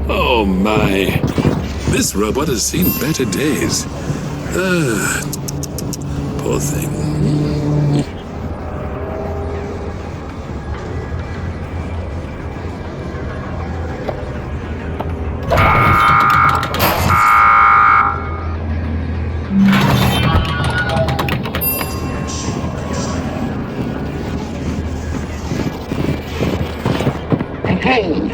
Oh my. This robot has seen better days. Poor thing. Hey!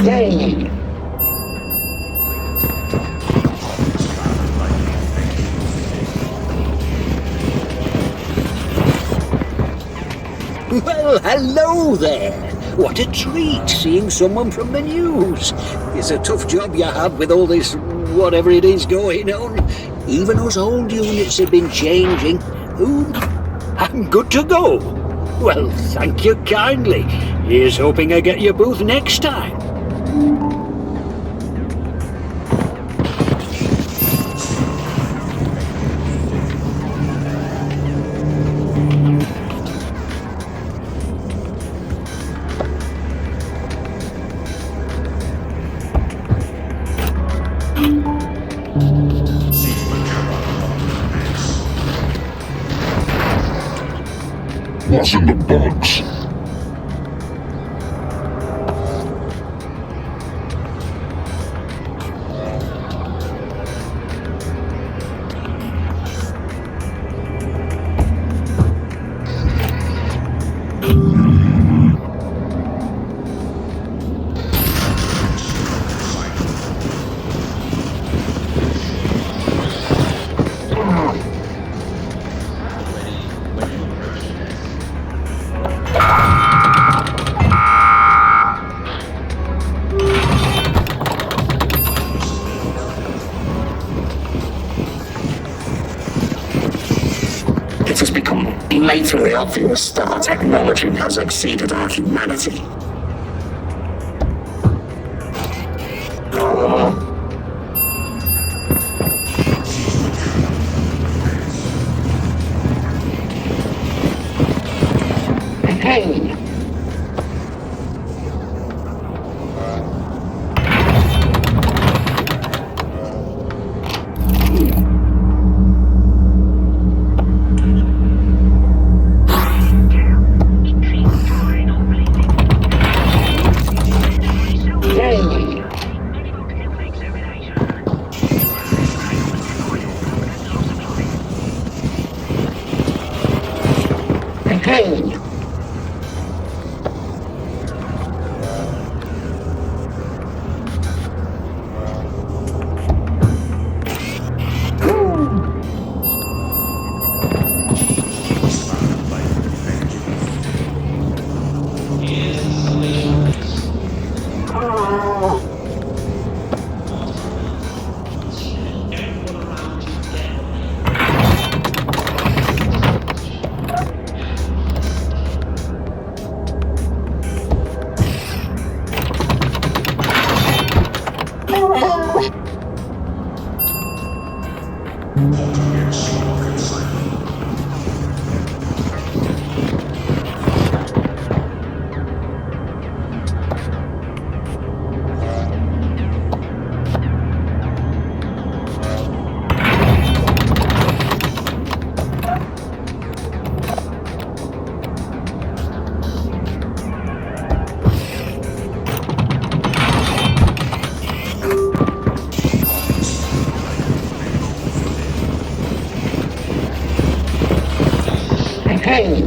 Yay! Well, hello there. What a treat seeing someone from the news. It's a tough job you have with all this whatever it is going on. Even us old units have been changing. Ooh, I'm good to go. Well, thank you kindly. Here's hoping I get your booth next time. What's in the box? It has become blatantly obvious that our technology has exceeded our humanity. Hey! Hey! Hey!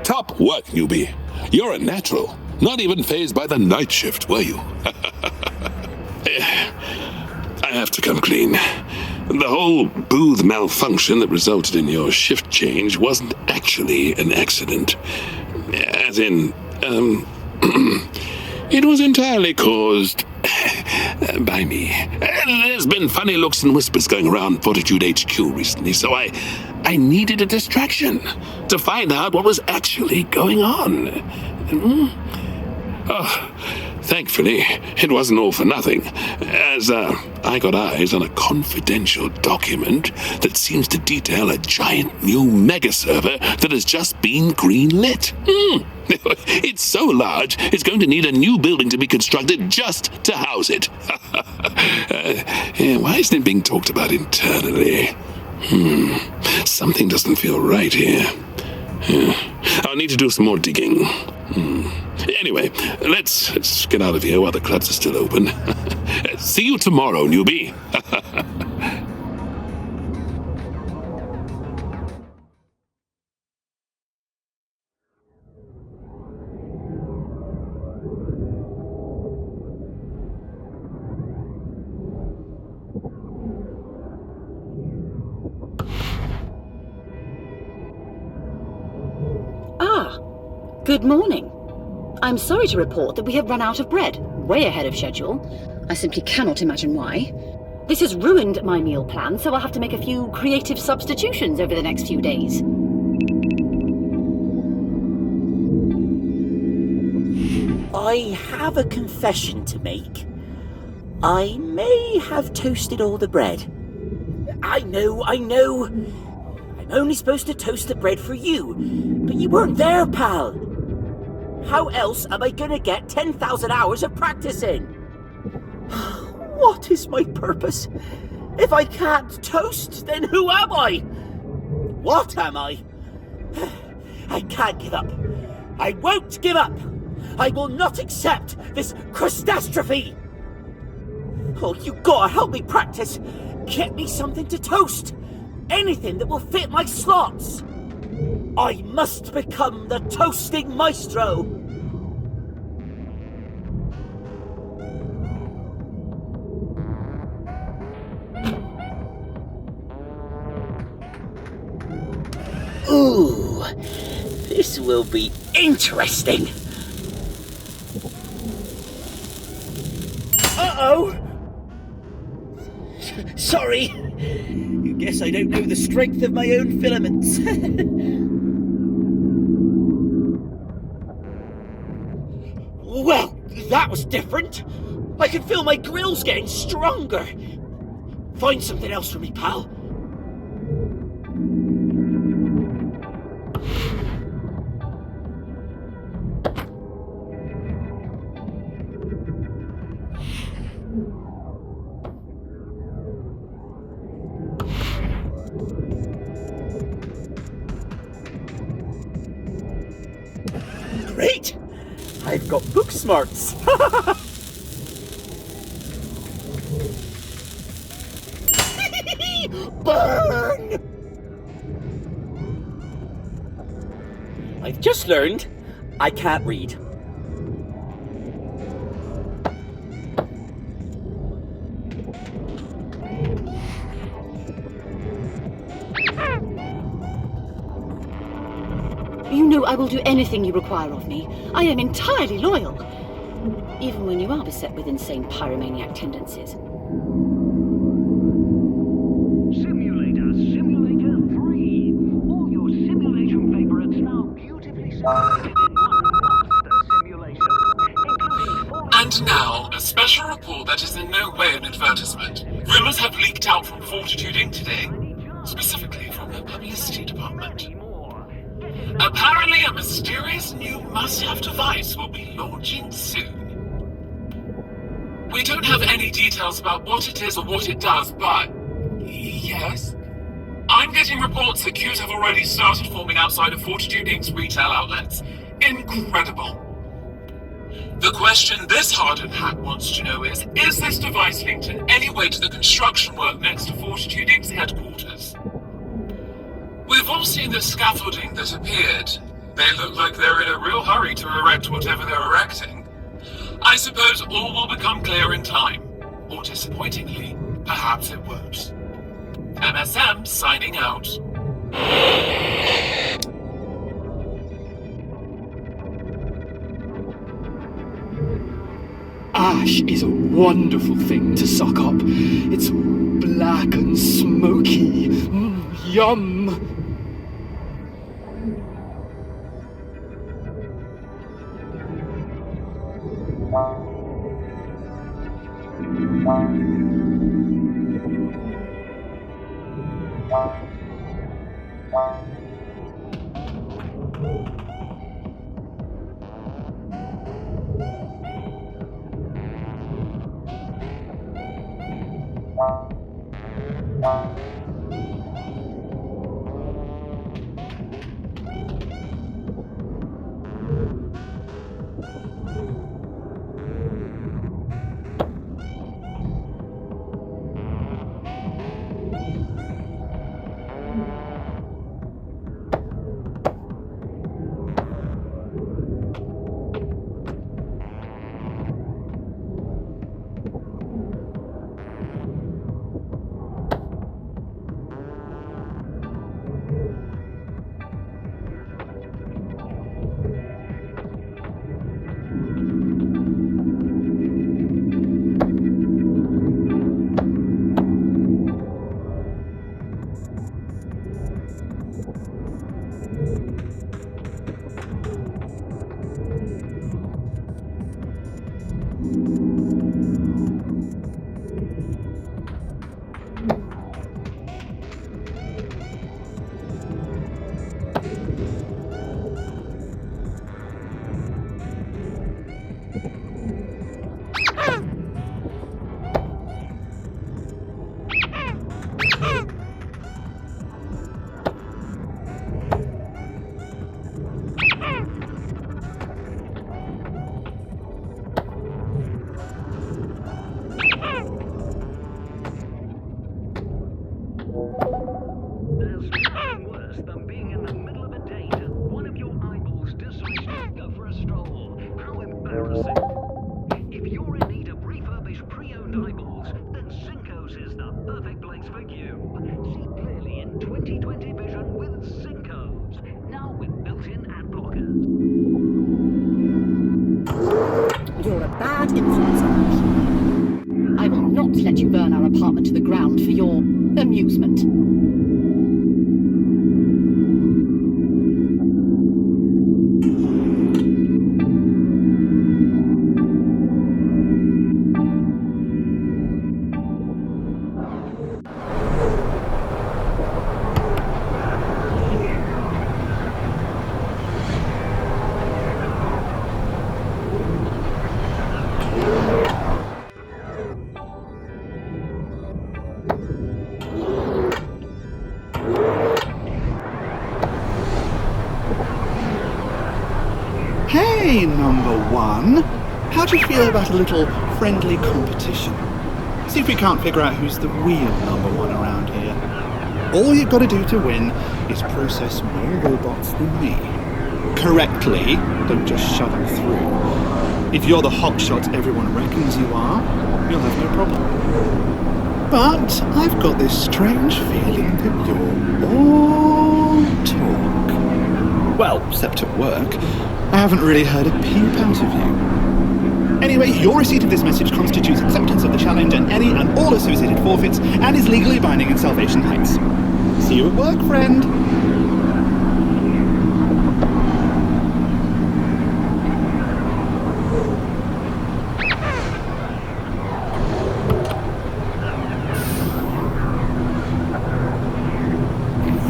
Top work, newbie. You're a natural. Not even fazed by the night shift, were you? I have to come clean. The whole booth malfunction that resulted in your shift change wasn't actually an accident. As in, it was entirely caused by me. There's been funny looks and whispers going around Fortitude HQ recently, so I needed a distraction to find out what was actually going on. Oh, thankfully, it wasn't all for nothing, as I got eyes on a confidential document that seems to detail a giant new mega server that has just been greenlit. It's so large, it's going to need a new building to be constructed just to house it. Why isn't it being talked about internally? Something doesn't feel right here. I'll need to do some more digging. Anyway, let's get out of here while the clubs are still open. See you tomorrow, newbie. Good morning. I'm sorry to report that we have run out of bread, way ahead of schedule. I simply cannot imagine why. This has ruined my meal plan, so I'll have to make a few creative substitutions over the next few days. I have a confession to make. I may have toasted all the bread. I know. I'm only supposed to toast the bread for you, but you weren't there, pal. How else am I gonna get 10,000 hours of practice in? What is my purpose? If I can't toast, then who am I? What am I? I can't give up. I won't give up. I will not accept this catastrophe. Oh, you gotta help me practice. Get me something to toast. Anything that will fit my slots. I must become the toasting maestro. Ooh, this will be interesting. Uh-oh! Sorry. Guess I don't know the strength of my own filaments. Well, that was different. I can feel my grills getting stronger. Find something else for me, pal. Great! I've got book smarts! Burn! I've just learned I can't read. You know I will do anything you require of me. I am entirely loyal. Even when you are beset with insane pyromaniac tendencies. Simulator 3. All your simulation favorites now beautifully simulated in one master simulation, including falling... And now, a special report that is in no way an advertisement. Rumors have leaked out from Fortitude Inc. today, specifically from the publicity department. Apparently, a mysterious new must-have device will be launching soon. We don't have any details about what it is or what it does, but... yes? I'm getting reports that queues have already started forming outside of Fortitude Inc.'s retail outlets. Incredible. The question this hardened hack wants to know is this device linked in any way to the construction work next to Fortitude Inc.'s headquarters? We've all seen the scaffolding that appeared. They look like they're in a real hurry to erect whatever they're erecting. I suppose all will become clear in time. Or disappointingly, perhaps it won't. MSM signing out. Ash is a wonderful thing to suck up. It's black and smoky. Yum! a bad influence on us. I will not let you burn our apartment to the ground for your amusement. Hey, number one. How do you feel about a little friendly competition? See if we can't figure out who's the real number one around here. All you've got to do to win is process more robots than me. Correctly, don't just shove them through. If you're the hotshot everyone reckons you are, you'll have no problem. But I've got this strange feeling that you're all talk. Well, except at work. I haven't really heard a peep out of you. Anyway, your receipt of this message constitutes acceptance of the challenge and any and all associated forfeits and is legally binding in Salvation Heights. See you at work, friend.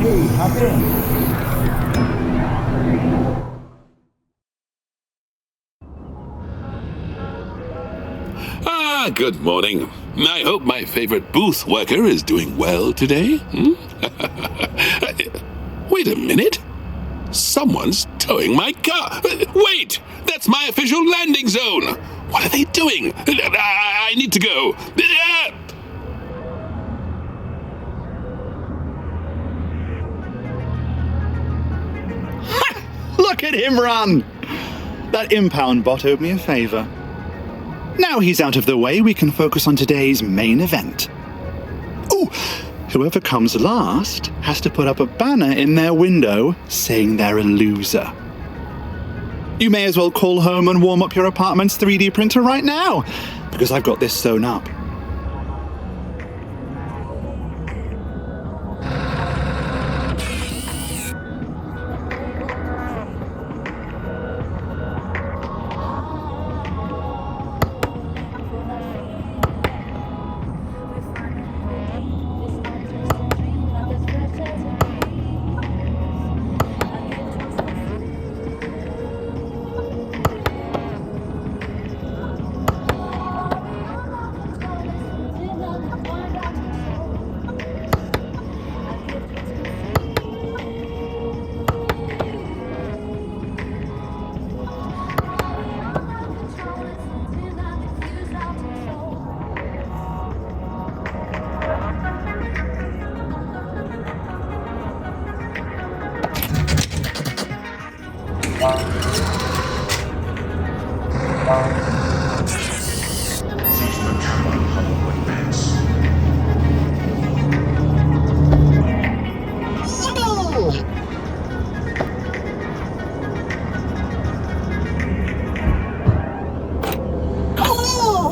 Hey, hop in. Good morning. I hope my favorite booth worker is doing well today. Wait a minute. Someone's towing my car. Wait! That's my official landing zone. What are they doing? I need to go. Look at him run! That impound bot owed me a favor. Now he's out of the way, we can focus on today's main event. Ooh, whoever comes last has to put up a banner in their window saying they're a loser. You may as well call home and warm up your apartment's 3D printer right now, because I've got this sewn up.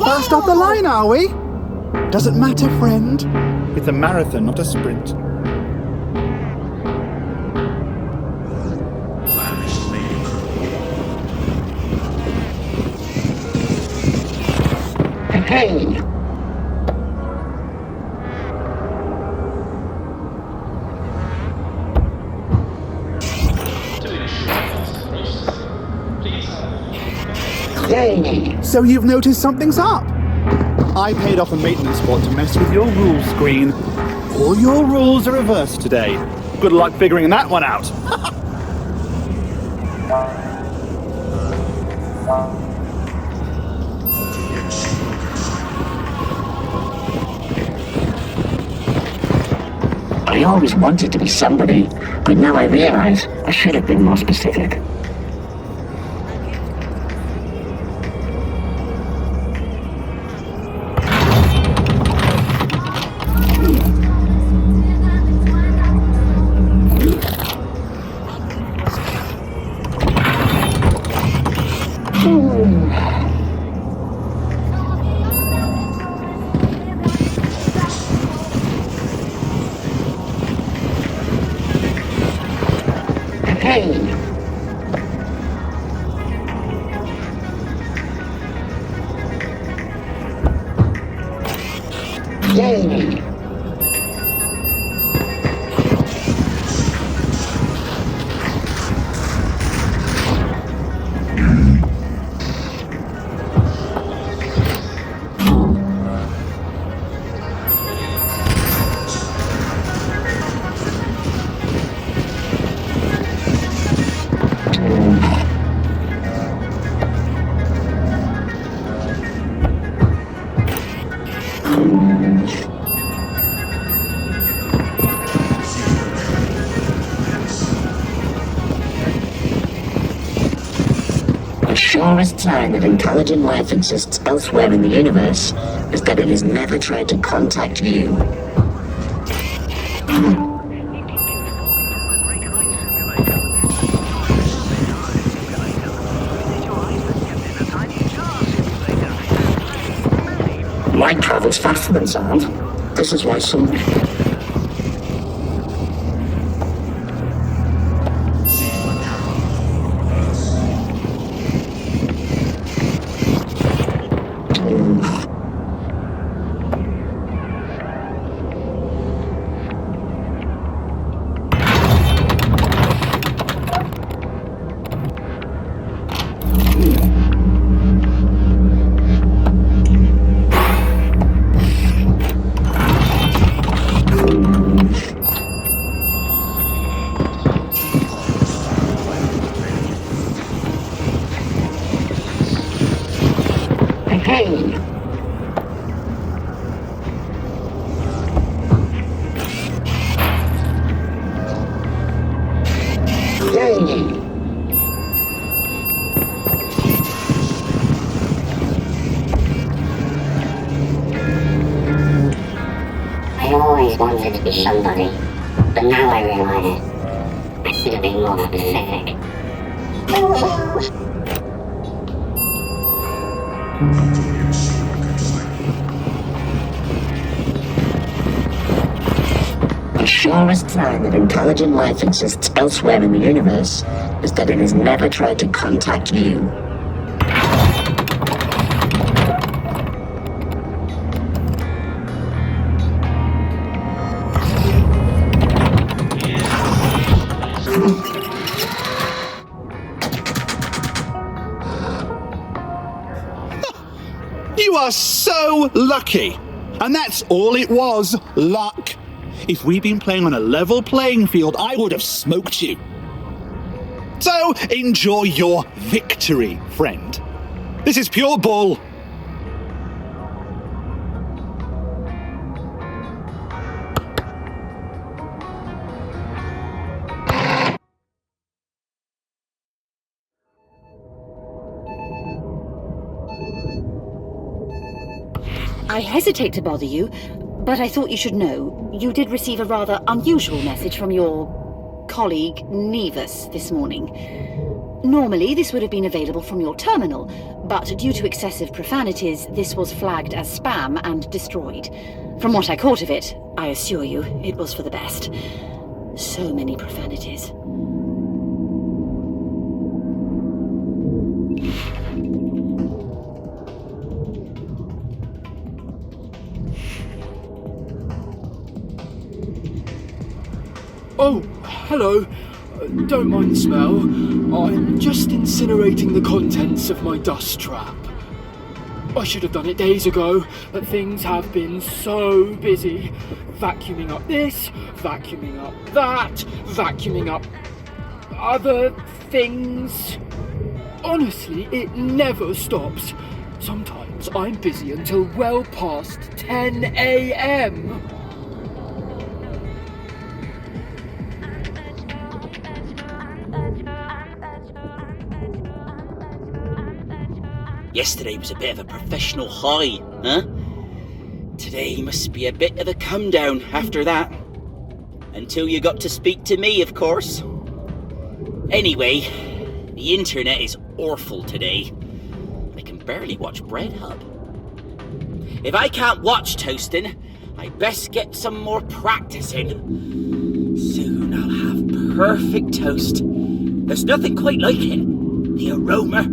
First off the line, are we? Doesn't matter, friend. It's a marathon, not a sprint. Hey! Hey! So you've noticed something's up? I paid off a maintenance bot to mess with your rules screen. All your rules are reversed today. Good luck figuring that one out. I always wanted to be somebody, but now I realize I should have been more specific. Yay! The surest sign that intelligent life exists elsewhere in the universe is that it has never tried to contact you. Light travels faster than sound. This is why some... Hey! Yay! I always wanted to be somebody, but now I realize I should have been more specific. The surest sign that intelligent life exists elsewhere in the universe is that it has never tried to contact you. You are so lucky! And that's all it was, luck. If we'd been playing on a level playing field, I would have smoked you. So, enjoy your victory, friend. This is pure bull. I hesitate to bother you, but I thought you should know you did receive a rather unusual message from your colleague, Nevis, this morning. Normally, this would have been available from your terminal, but due to excessive profanities, this was flagged as spam and destroyed. From what I caught of it, I assure you, it was for the best. So many profanities. Oh, hello. Don't mind the smell. I'm just incinerating the contents of my dust trap. I should have done it days ago, but things have been so busy. Vacuuming up this, vacuuming up that, vacuuming up other things. Honestly, it never stops. Sometimes I'm busy until well past 10 a.m. Yesterday was a bit of a professional high, huh? Today must be a bit of a come down after that. Until you got to speak to me, of course. Anyway, the internet is awful today. I can barely watch BreadHub. If I can't watch toasting, I best get some more practice in. Soon I'll have perfect toast. There's nothing quite like it. The aroma,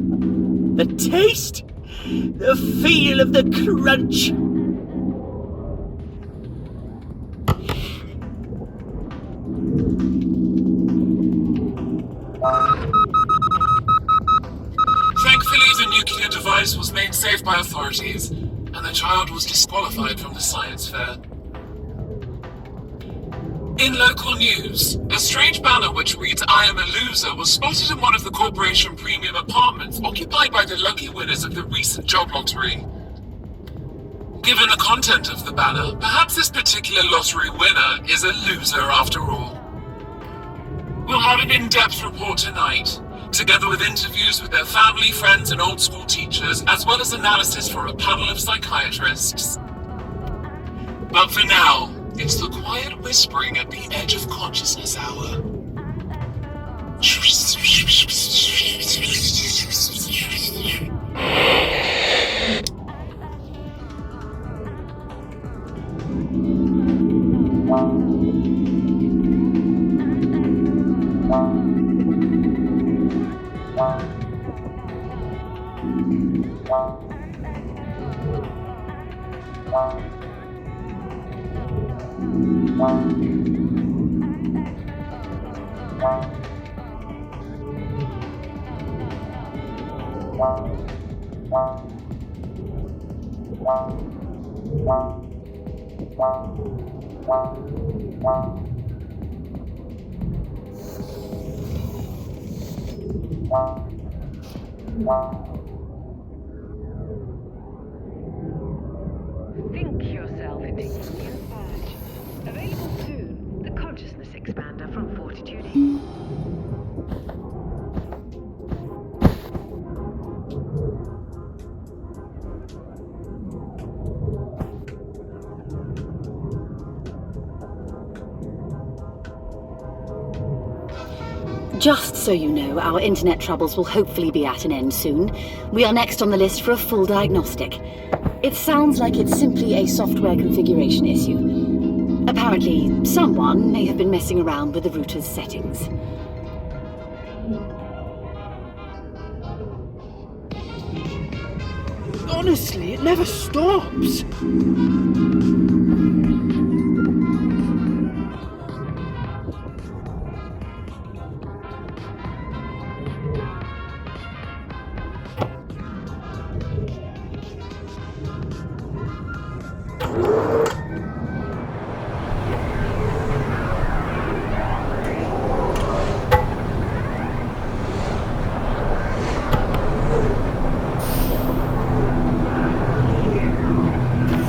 the taste, the feel of the crunch. device was made safe by authorities, and the child was disqualified from the science fair. In local news, a strange banner which reads "I am a loser" was spotted in one of the corporation premium apartments occupied by the lucky winners of the recent job lottery. Given the content of the banner, perhaps this particular lottery winner is a loser after all. We'll have an in-depth report tonight, together with interviews with their family, friends, and old school teachers, as well as analysis from a panel of psychiatrists. But for now, it's the quiet whispering at the edge of consciousness hour. Think yourself into Union Purge. Available soon. The Consciousness Expander from Fortitude Inc. Just so you know, our internet troubles will hopefully be at an end soon. We are next on the list for a full diagnostic. It sounds like it's simply a software configuration issue. Apparently, someone may have been messing around with the router's settings. Honestly, it never stops.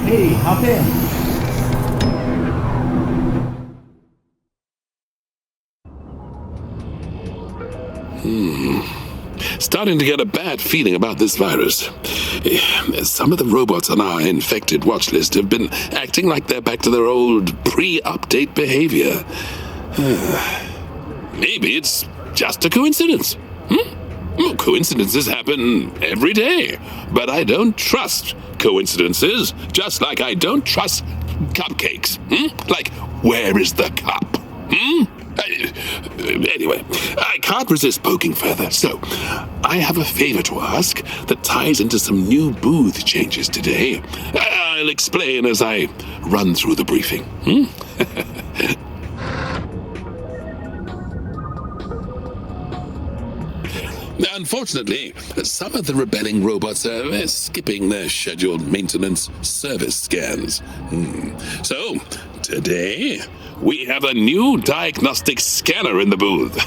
Hey, hop in. Starting to get a bad feeling about this virus. Some of the robots on our infected watch list have been acting like they're back to their old pre-update behavior. Maybe it's just a coincidence. Well, coincidences happen every day, but I don't trust coincidences, just like I don't trust cupcakes. Like, where is the cup? Anyway, I can't resist poking further, so I have a favor to ask that ties into some new booth changes today. I'll explain as I run through the briefing. Unfortunately, some of the rebelling robots are skipping their scheduled maintenance service scans. So, today, we have a new diagnostic scanner in the booth.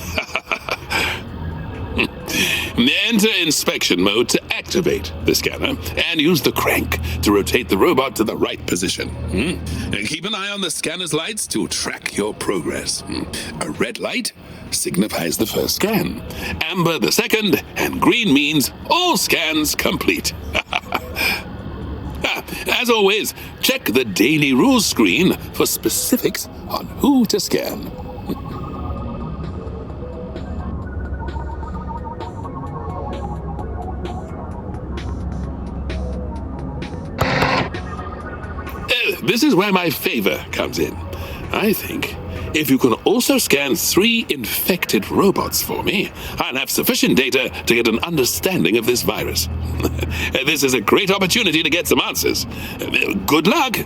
Enter inspection mode to activate the scanner and use the crank to rotate the robot to the right position. Keep an eye on the scanner's lights to track your progress. A red light signifies the first scan, amber the second, and green means all scans complete. As always, check the daily rules screen for specifics on who to scan. This is where my favor comes in. I think if you can also scan 3 infected robots for me, I'll have sufficient data to get an understanding of this virus. This is a great opportunity to get some answers. Good luck!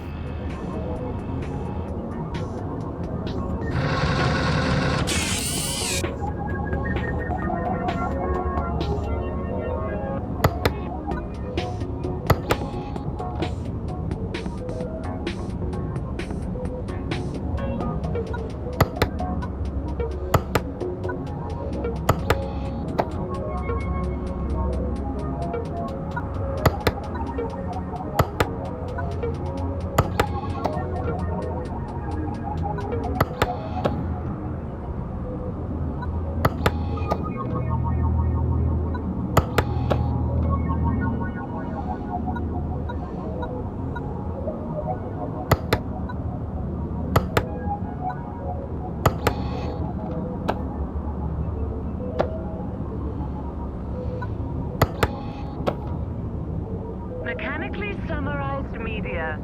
Mechanically summarized media.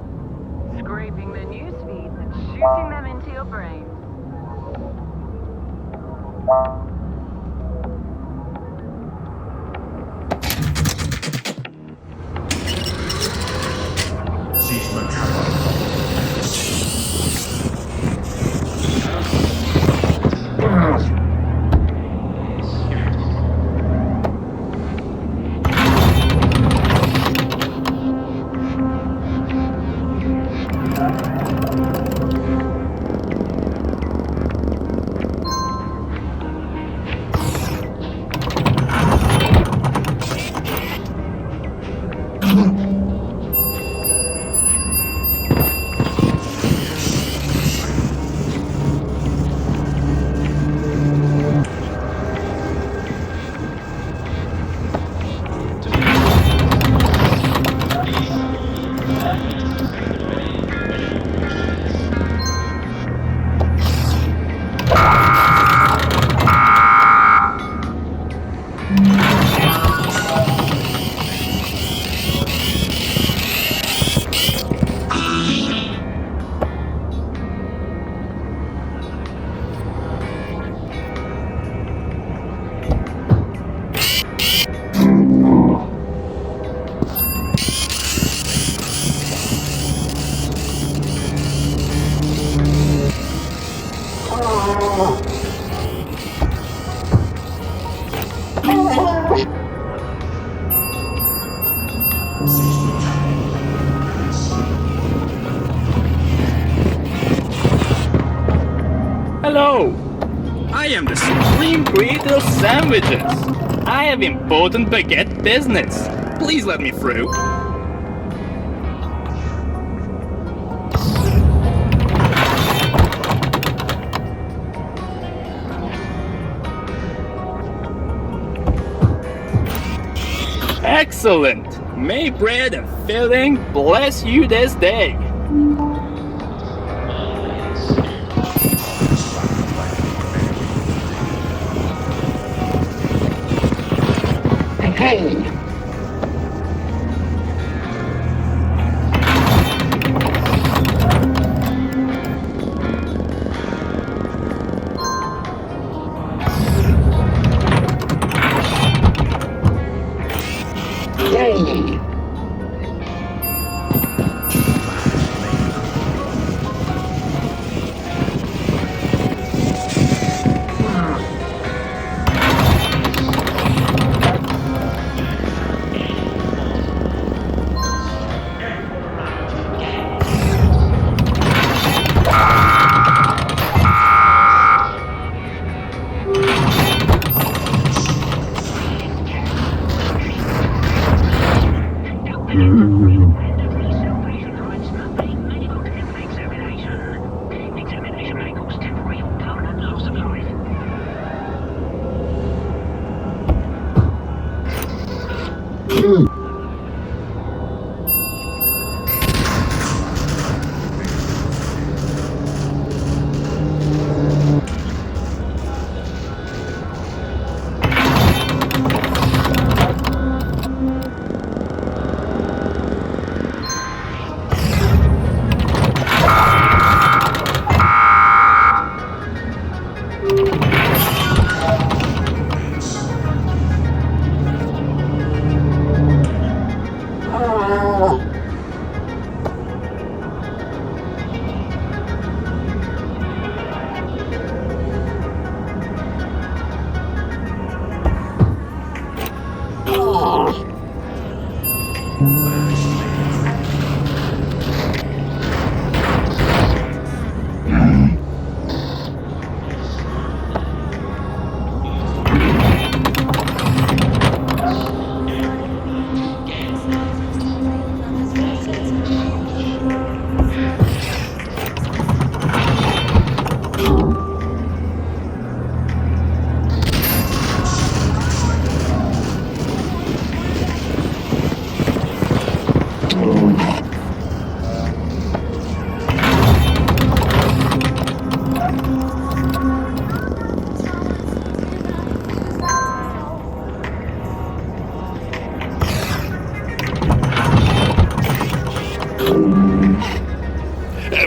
Scraping the news feeds and shooting them into your brain. Hello! I am the Supreme Creator of Sandwiches! I have important baguette business! Please let me through! Excellent! May bread and filling bless you this day! Hey! Yay!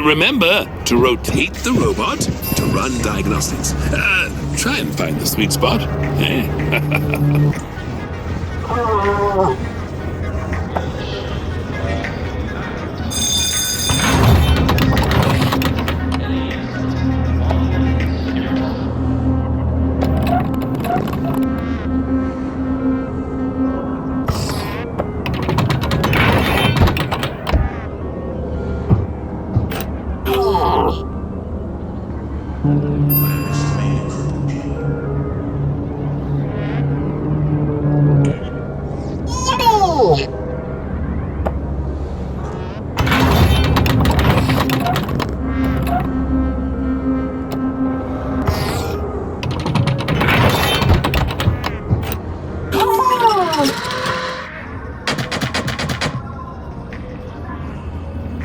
Remember to rotate the robot to run diagnostics. Try and find the sweet spot.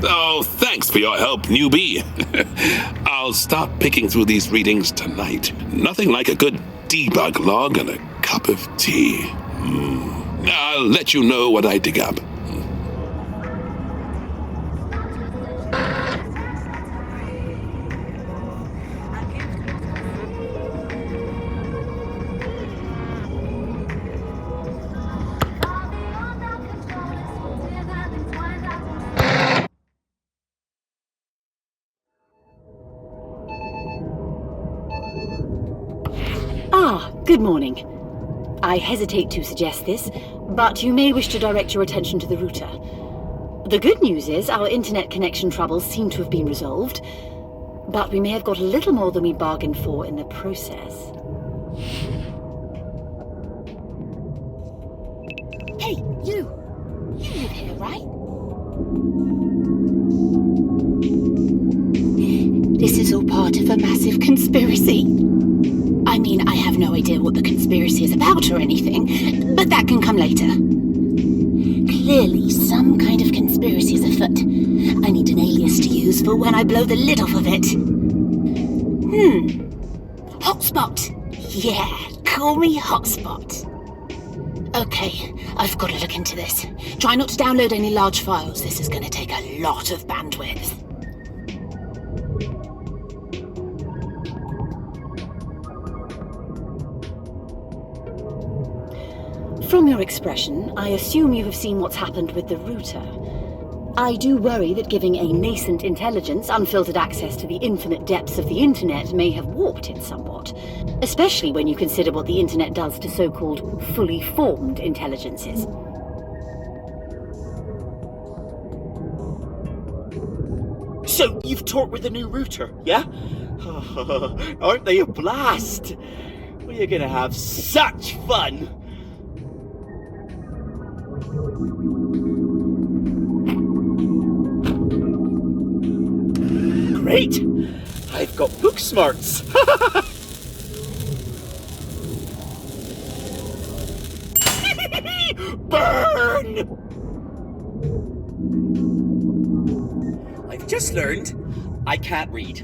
Oh, thanks for your help, newbie. I'll start picking through these readings tonight. Nothing like a good debug log and a cup of tea. I'll let you know what I dig up. Good morning. I hesitate to suggest this, but you may wish to direct your attention to the router. The good news is our internet connection troubles seem to have been resolved, but we may have got a little more than we bargained for in the process. Hey, you! You live here, right? This is all part of a massive conspiracy. I mean, I have no idea what the conspiracy is about or anything, but that can come later. Clearly, some kind of conspiracy is afoot. I need an alias to use for when I blow the lid off of it. Hotspot. Yeah, call me Hotspot. Okay, I've got to look into this. Try not to download any large files. This is going to take a lot of bandwidth. From your expression, I assume you have seen what's happened with the router. I do worry that giving a nascent intelligence unfiltered access to the infinite depths of the internet may have warped it somewhat, especially when you consider what the internet does to so-called fully formed intelligences. So, you've talked with the new router, yeah? Aren't they a blast? We're gonna have such fun! Great! I've got book smarts! Burn! I've just learned I can't read.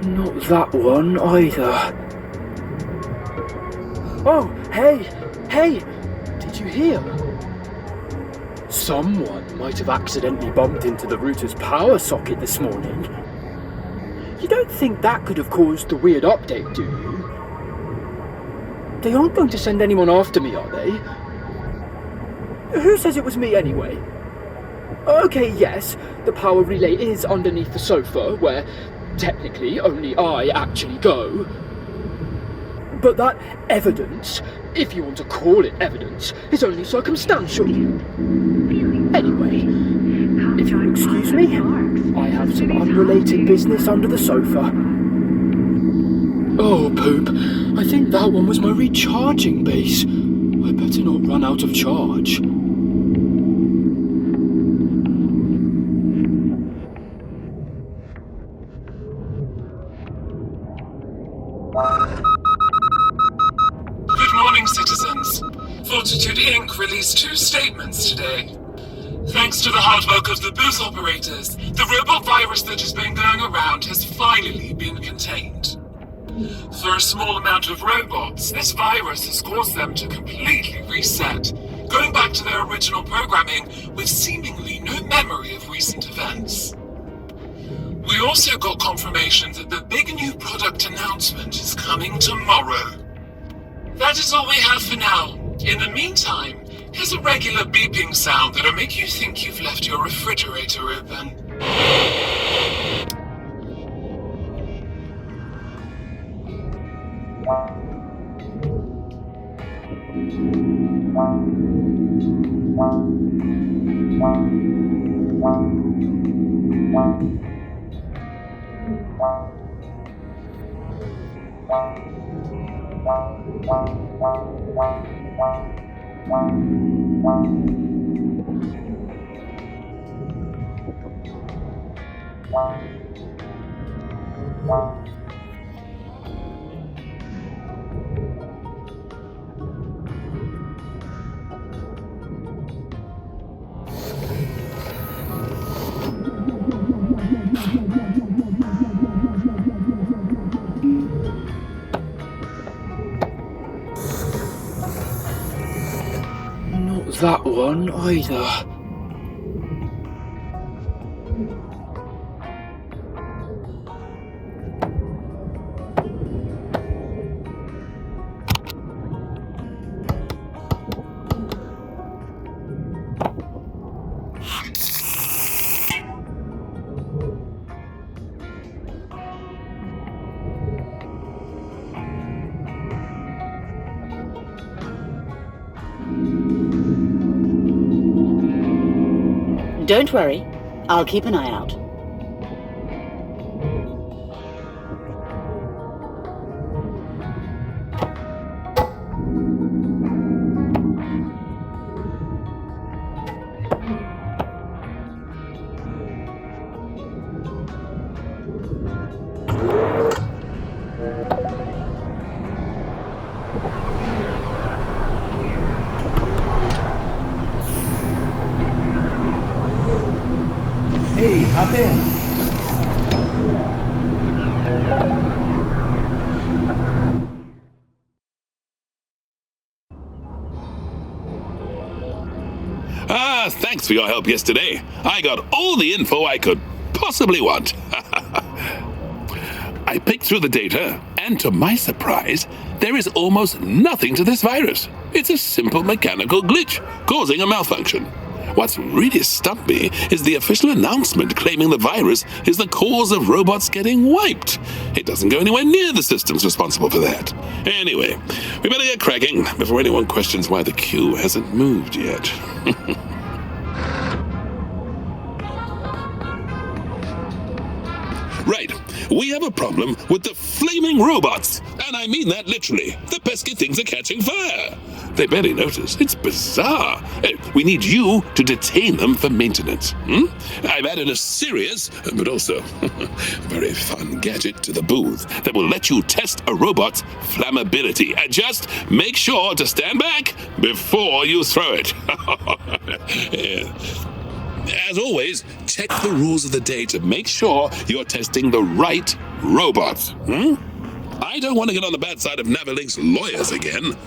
Not that one either. Oh, hey! Hey! Did you hear? Someone might have accidentally bumped into the router's power socket this morning. You don't think that could have caused the weird update, do you? They aren't going to send anyone after me, are they? Who says it was me anyway? Okay, yes, the power relay is underneath the sofa, where technically only I actually go. But that evidence, if you want to call it evidence, is only circumstantial. Anyway, if you'll excuse me, I have some unrelated business under the sofa. Oh, poop. I think that one was my recharging base. I better not run out of charge. Good morning, citizens. Fortitude Inc. released 2 statements today. Thanks to the hard work of the booth operators, the robot virus that has been going around has finally been contained. For a small amount of robots, this virus has caused them to completely reset, going back to their original programming with seemingly no memory of recent events. We also got confirmation that the big new product announcement is coming tomorrow. That is all we have for now. In the meantime, here's a regular beeping sound that'll make you think you've left your refrigerator open. Not that one either. Don't worry, I'll keep an eye out. Hey, hop in. Thanks for your help yesterday. I got all the info I could possibly want. I picked through the data, and to my surprise, there is almost nothing to this virus. It's a simple mechanical glitch causing a malfunction. What's really stumped me is the official announcement claiming the virus is the cause of robots getting wiped. It doesn't go anywhere near the systems responsible for that. Anyway, we better get cracking before anyone questions why the queue hasn't moved yet. Right, we have a problem with the flaming robots, and I mean that literally. The pesky things are catching fire. They barely notice. It's bizarre. We need you to detain them for maintenance. I've added a serious, but also very fun gadget to the booth that will let you test a robot's flammability. And just make sure to stand back before you throw it. As always, check the rules of the day to make sure you're testing the right robots. I don't want to get on the bad side of Navilink's lawyers again.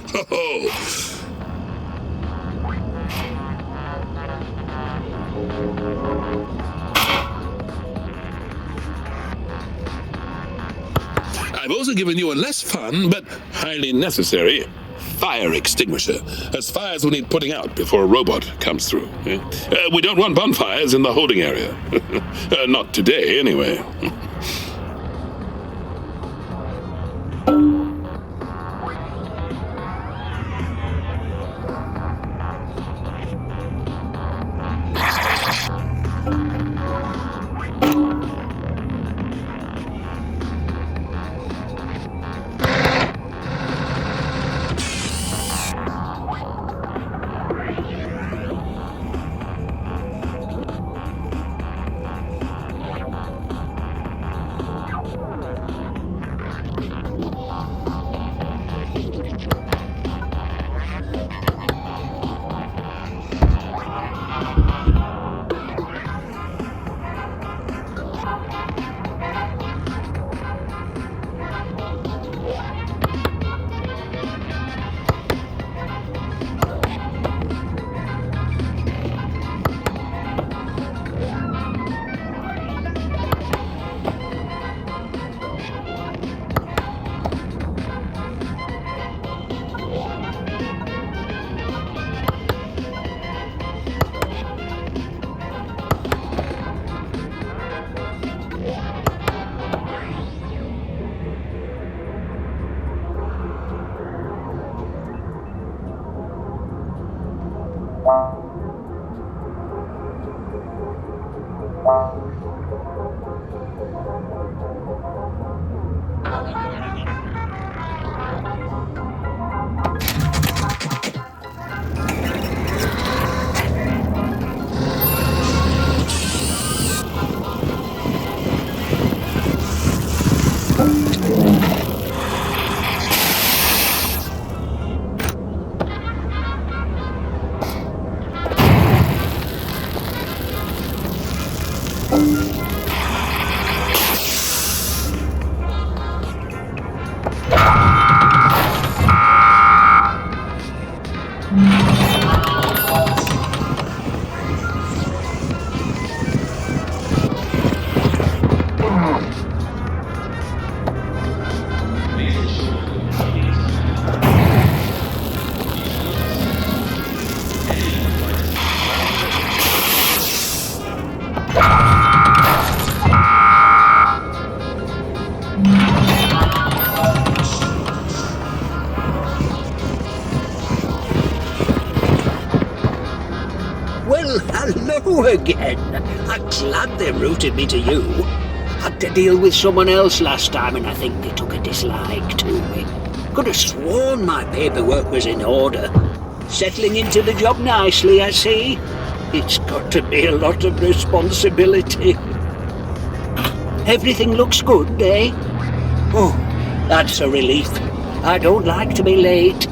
I've also given you a less fun, but highly necessary fire extinguisher, as fires will need putting out before a robot comes through. We don't want bonfires in the holding area. Not today, anyway. Well, hello again. I'm glad they routed me to you. Had to deal with someone else last time and I think they took a dislike to me. Could have sworn my paperwork was in order. Settling into the job nicely, I see. It's got to be a lot of responsibility. Everything looks good, eh? Oh, that's a relief. I don't like to be late.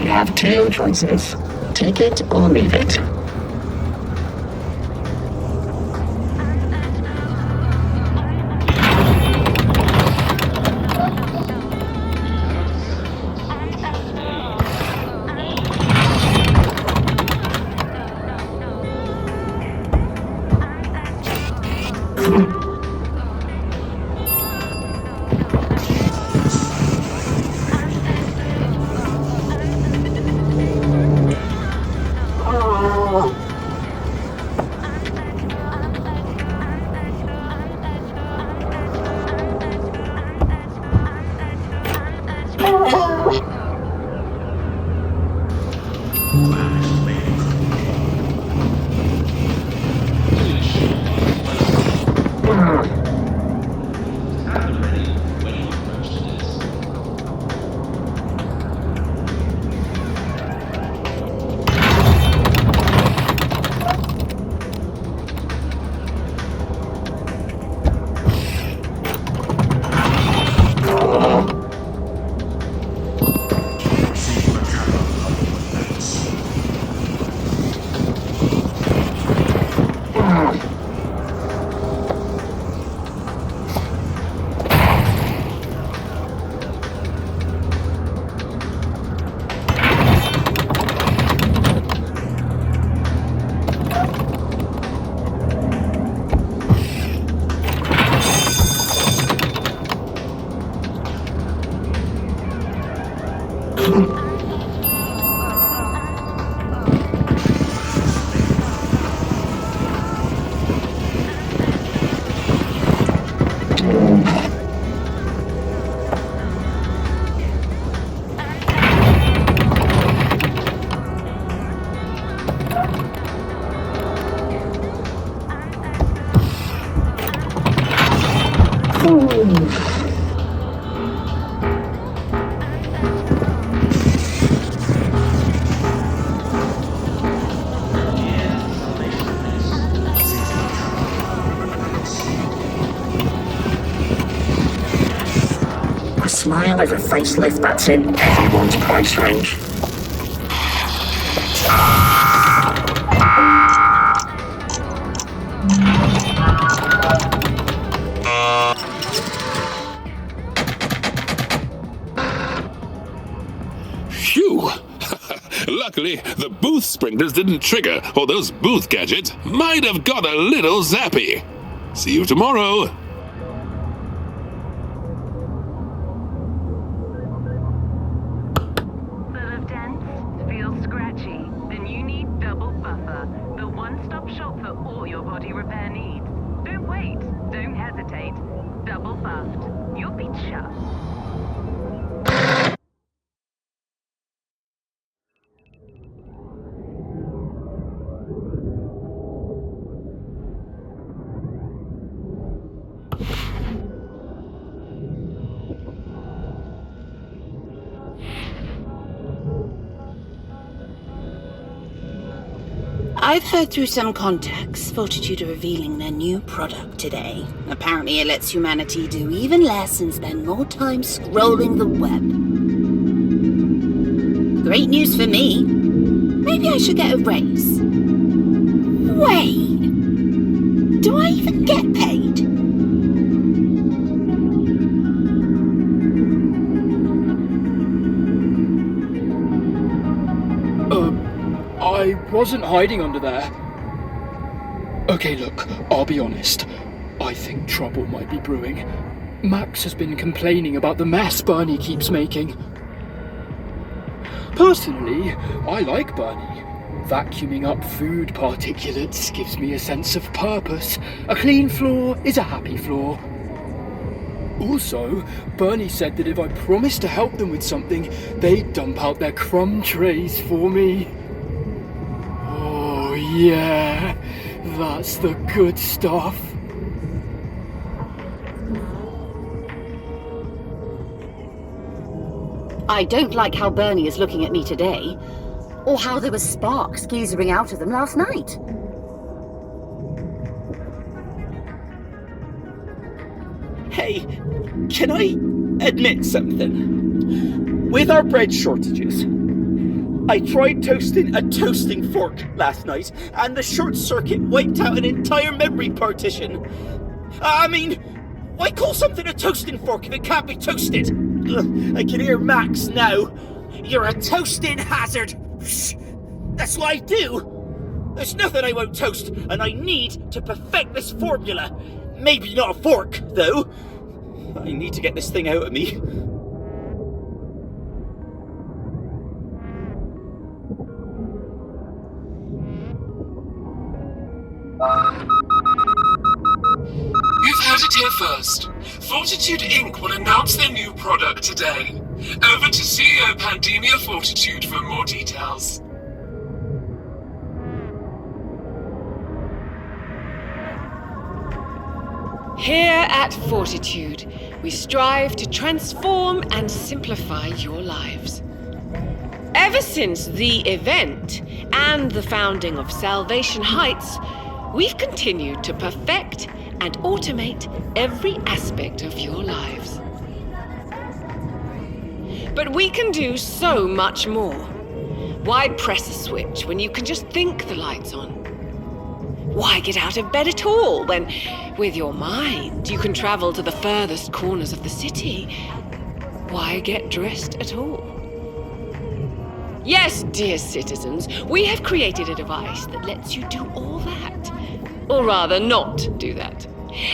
You have two choices. Take it or leave it. A smile is a facelift that's in everyone's price range. Phew! Luckily, the booth sprinters didn't trigger, or those booth gadgets might have got a little zappy. See you tomorrow. Full of dents? Feel scratchy? Then you need Double Buffer, the one-stop shop for all your body repair needs. Don't wait. Don't hesitate. Double buffed. You'll be chuffed. I've heard through some contacts Fortitude are revealing their new product today. Apparently it lets humanity do even less and spend more time scrolling the web. Great news for me. Maybe I should get a raise. Wait, do I even get paid? I wasn't hiding under there. Okay, look, I'll be honest. I think trouble might be brewing. Max has been complaining about the mess Bernie keeps making. Personally, I like Bernie. Vacuuming up food particulates gives me a sense of purpose. A clean floor is a happy floor. Also, Bernie said that if I promised to help them with something, they'd dump out their crumb trays for me. Oh yeah, that's the good stuff. I don't like how Bernie is looking at me today, or how there was sparks geezering out of them last night. Hey, can I admit something? With our bread shortages, I tried toasting a toasting fork last night, and the short circuit wiped out an entire memory partition. I mean, why call something a toasting fork if it can't be toasted? Ugh, I can hear Max now. You're a toasting hazard. That's what I do. There's nothing I won't toast, and I need to perfect this formula. Maybe not a fork, though. I need to get this thing out of me. You've heard it here first. Fortitude Inc. will announce their new product today. Over to CEO Pandemia Fortitude for more details. Here at Fortitude, we strive to transform and simplify your lives. Ever since the event and the founding of Salvation Heights, we've continued to perfect and automate every aspect of your lives. But we can do so much more. Why press a switch when you can just think the light's on? Why get out of bed at all when, with your mind, you can travel to the furthest corners of the city? Why get dressed at all? Yes, dear citizens, we have created a device that lets you do all that. Or rather, not do that.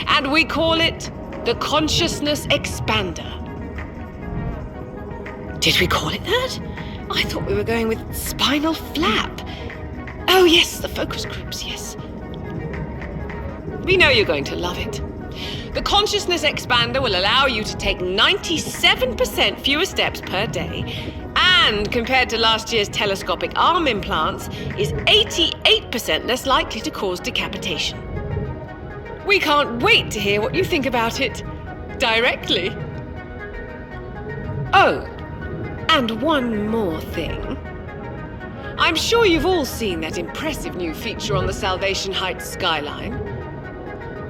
And we call it the Consciousness Expander. Did we call it that? I thought we were going with spinal flap. Oh yes, the focus groups, yes. We know you're going to love it. The consciousness expander will allow you to take 97% fewer steps per day, and compared to last year's telescopic arm implants, is 88% less likely to cause decapitation. We can't wait to hear what you think about it. Directly. Oh, and one more thing. I'm sure you've all seen that impressive new feature on the Salvation Heights skyline.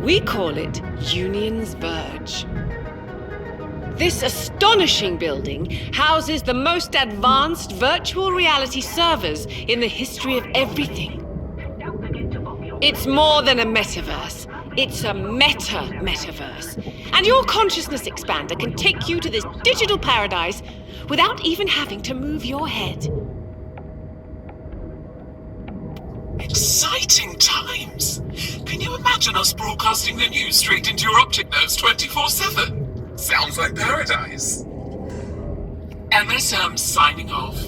We call it Union's Verge. This astonishing building houses the most advanced virtual reality servers in the history of everything. It's more than a metaverse. It's a metaverse. And your consciousness expander can take you to this digital paradise without even having to move your head. Exciting times! Can you imagine us broadcasting the news straight into your optic nerves 24/7? Sounds like paradise. MSM signing off.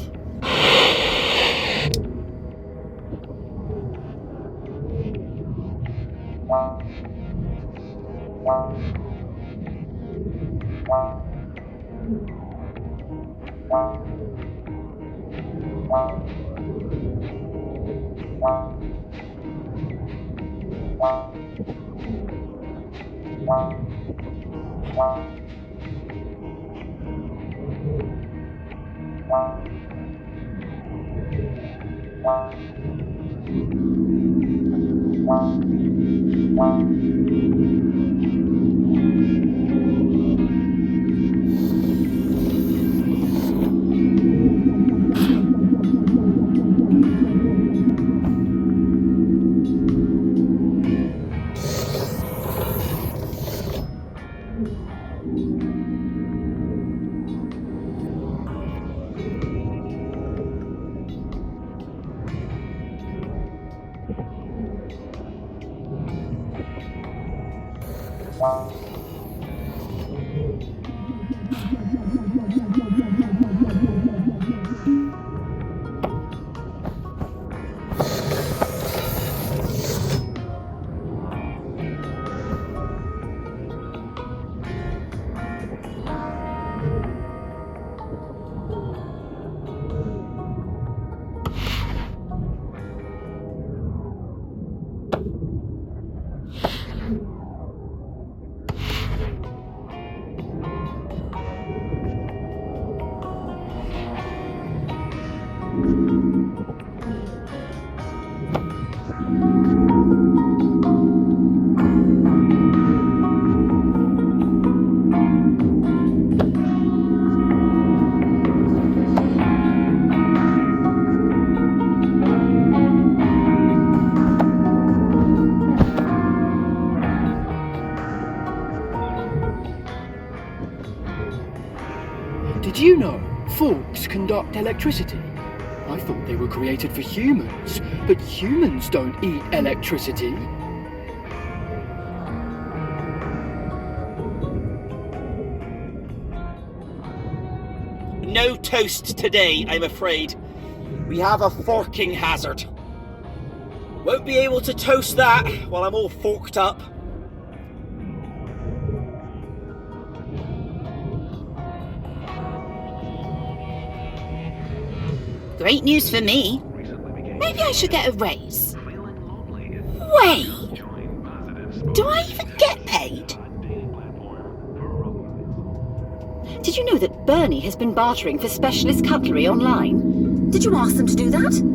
Did you know forks conduct electricity? I thought they were created for humans, but humans don't eat electricity. No toast today, I'm afraid. We have a forking hazard. Won't be able to toast that while I'm all forked up. Great news for me. Maybe I should get a raise. Wait! Do I even get paid? Did you know that Bernie has been bartering for specialist cutlery online? Did you ask them to do that?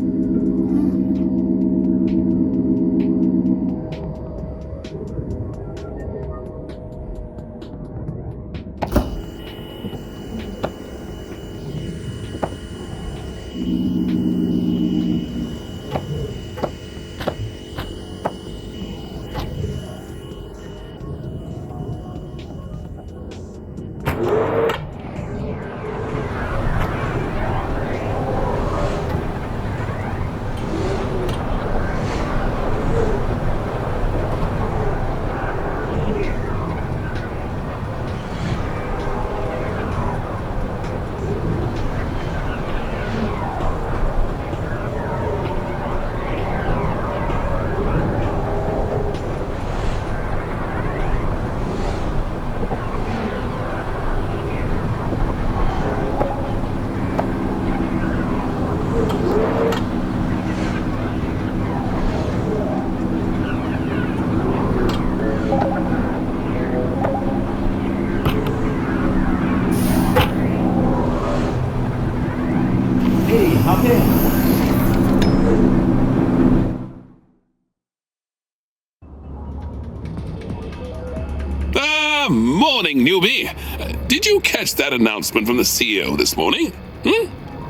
newbie. Did you catch that announcement from the CEO this morning?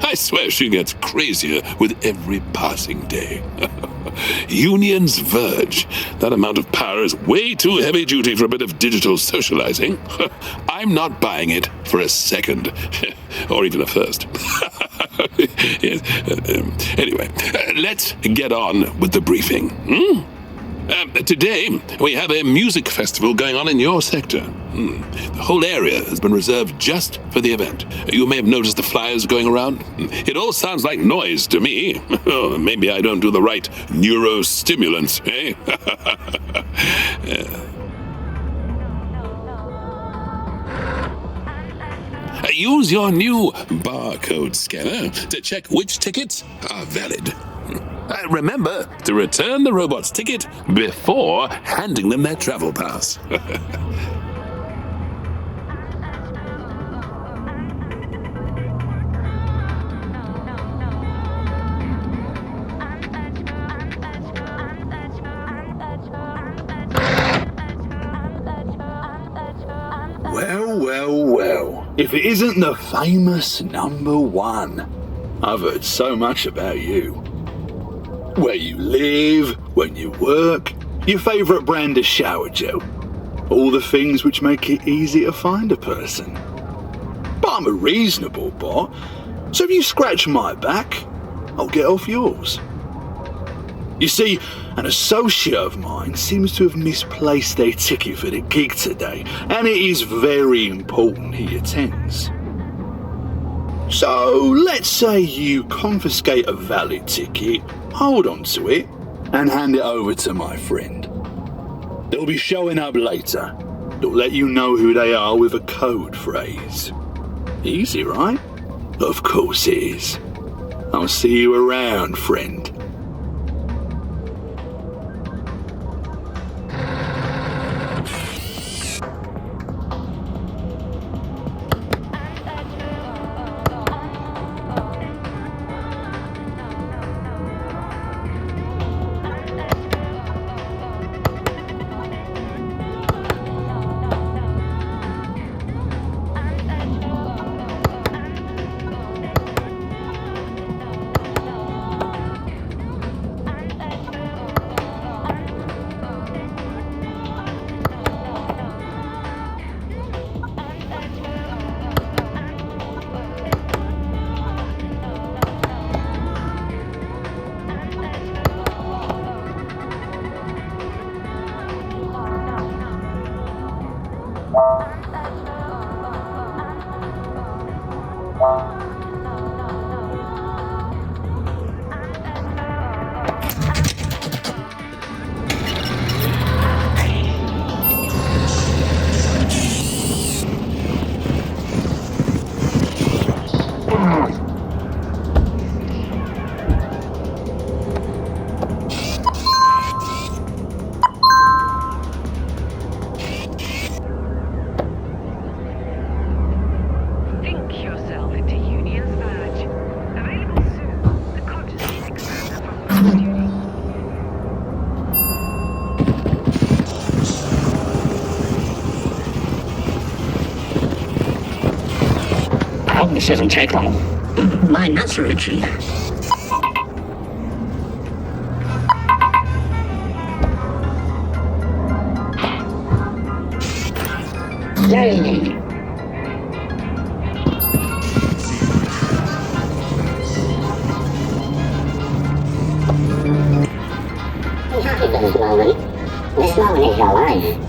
I swear she gets crazier with every passing day. Unions verge. That amount of power is way too heavy duty for a bit of digital socializing. I'm not buying it for a second, or even a first. Yes. Anyway, let's get on with the briefing. Today, we have a music festival going on in your sector. The whole area has been reserved just for the event. You may have noticed the flyers going around. It all sounds like noise to me. Oh, maybe I don't do the right neurostimulants, eh? Use your new barcode scanner to check which tickets are valid. Remember to return the robot's ticket before handing them their travel pass. Well. If it isn't the famous number one. I've heard so much about you. Where you live, when you work, your favourite brand of shower gel. All the things which make it easy to find a person. But I'm a reasonable bot, so if you scratch my back, I'll get off yours. You see, an associate of mine seems to have misplaced their ticket for the gig today, and it is very important he attends. So, let's say you confiscate a valid ticket, hold on to it, and hand it over to my friend. They'll be showing up later. They'll let you know who they are with a code phrase. Easy, right? Of course it is. I'll see you around, friend. This doesn't take long. My nuts are itchy. Yay! Be happy for this moment. This moment is your life.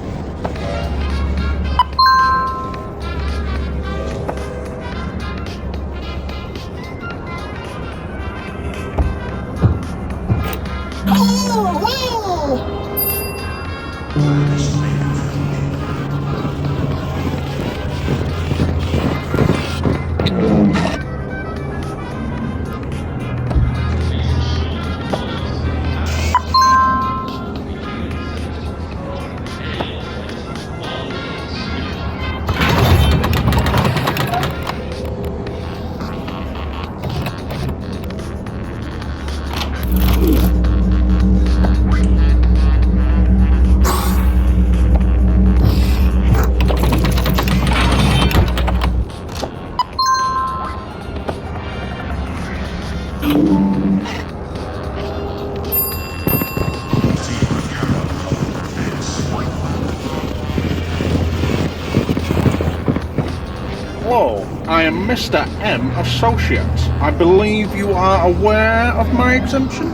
Hello, I am Mr. M. Associates. I believe you are aware of my exemption?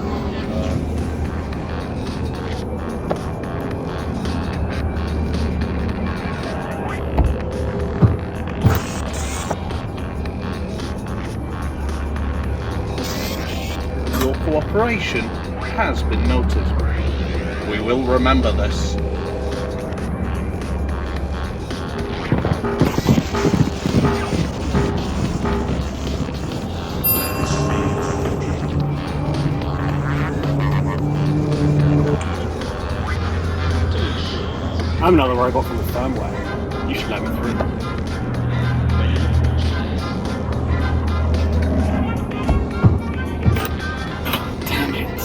Your cooperation has been noted. We will remember this. I'm another robot from the firmware. You should let me through. Damn it.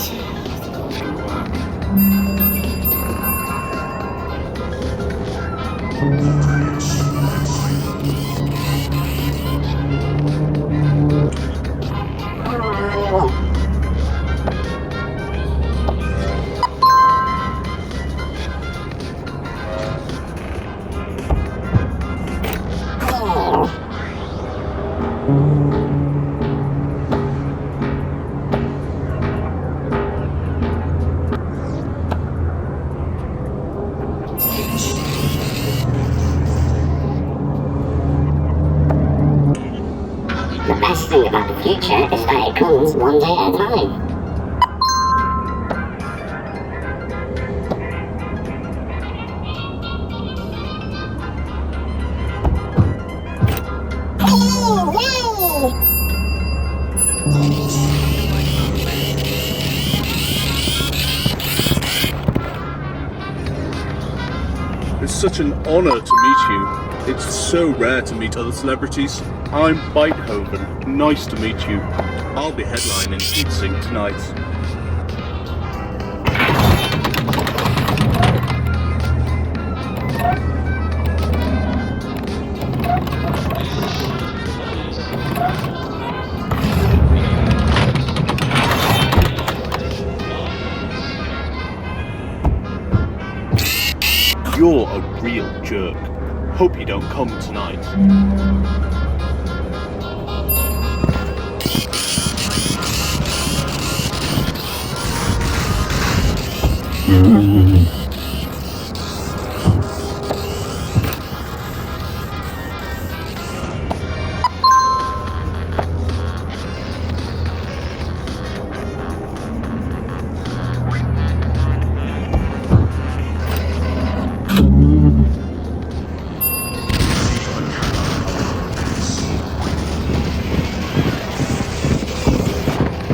The best thing about the future is that it comes one day at a time. It's such an honor to meet you. It's so rare to meet other celebrities. I'm Beethoven. Nice to meet you. I'll be headlining Heatsink tonight. You're a real jerk. Hope you don't come tonight.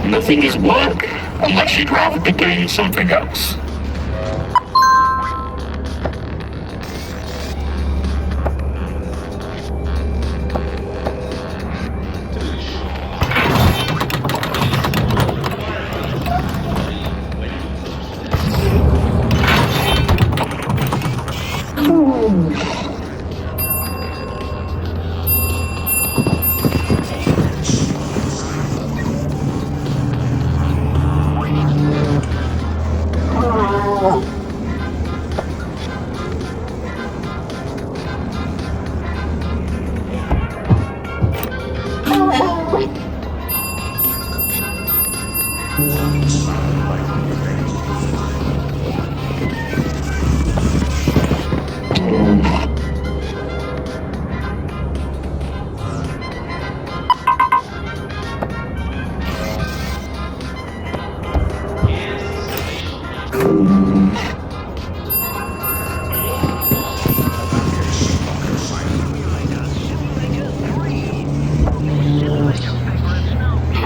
Nothing is work unless you'd rather be doing something else.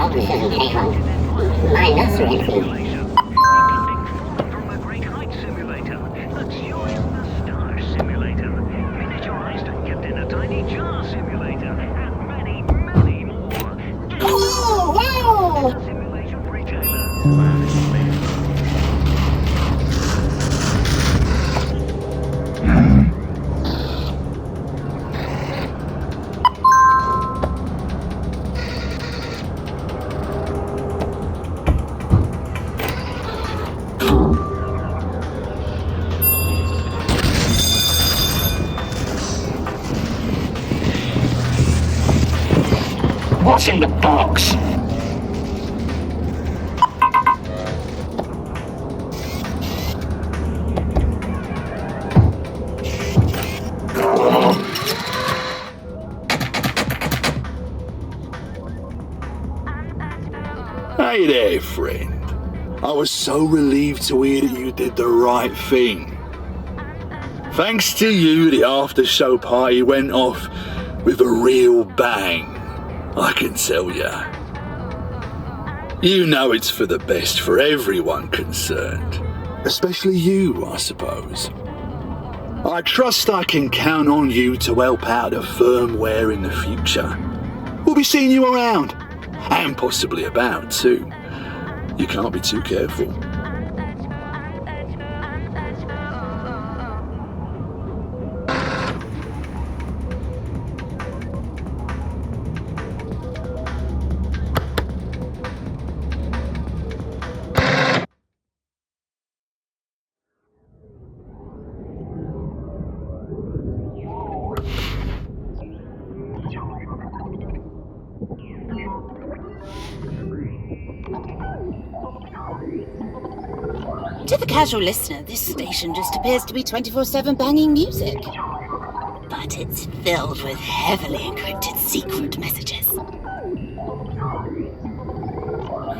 hope this doesn't take long. My nursery entry. What's in the box? Hey there, friend. I was so relieved to hear that you did the right thing. Thanks to you, the after-show party went off with a real bang, I can tell ya. You know it's for the best for everyone concerned. Especially you, I suppose. I trust I can count on you to help out the firmware in the future. We'll be seeing you around. And possibly about, too. You can't be too careful. To the casual listener, this station just appears to be 24/7 banging music. But it's filled with heavily encrypted secret messages.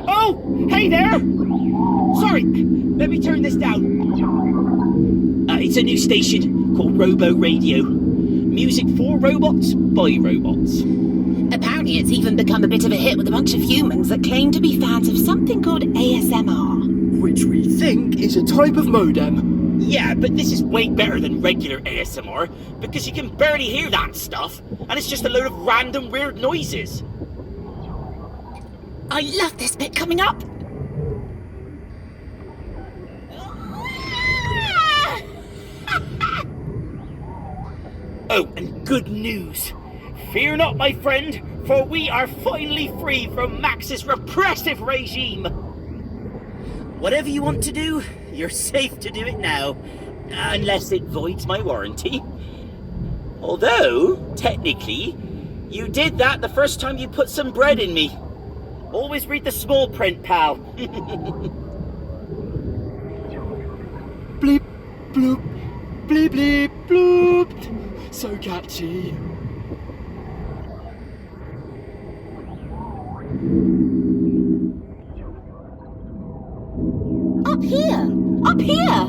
Oh, hey there! Sorry, let me turn this down. It's a new station called Robo Radio. Music for robots by robots. Apparently it's even become a bit of a hit with a bunch of humans that claim to be fans of something called ASMR. Which we think is a type of modem. Yeah, but this is way better than regular ASMR, because you can barely hear that stuff, and it's just a load of random weird noises. I love this bit coming up. Oh, and good news. Fear not, my friend, for we are finally free from Max's repressive regime. Whatever you want to do, you're safe to do it now. Unless it voids my warranty. Although, technically, you did that the first time you put some bread in me. Always read the small print, pal. Bleep, bloop, bleep, bleep, bloop. So catchy. Up here! Up here!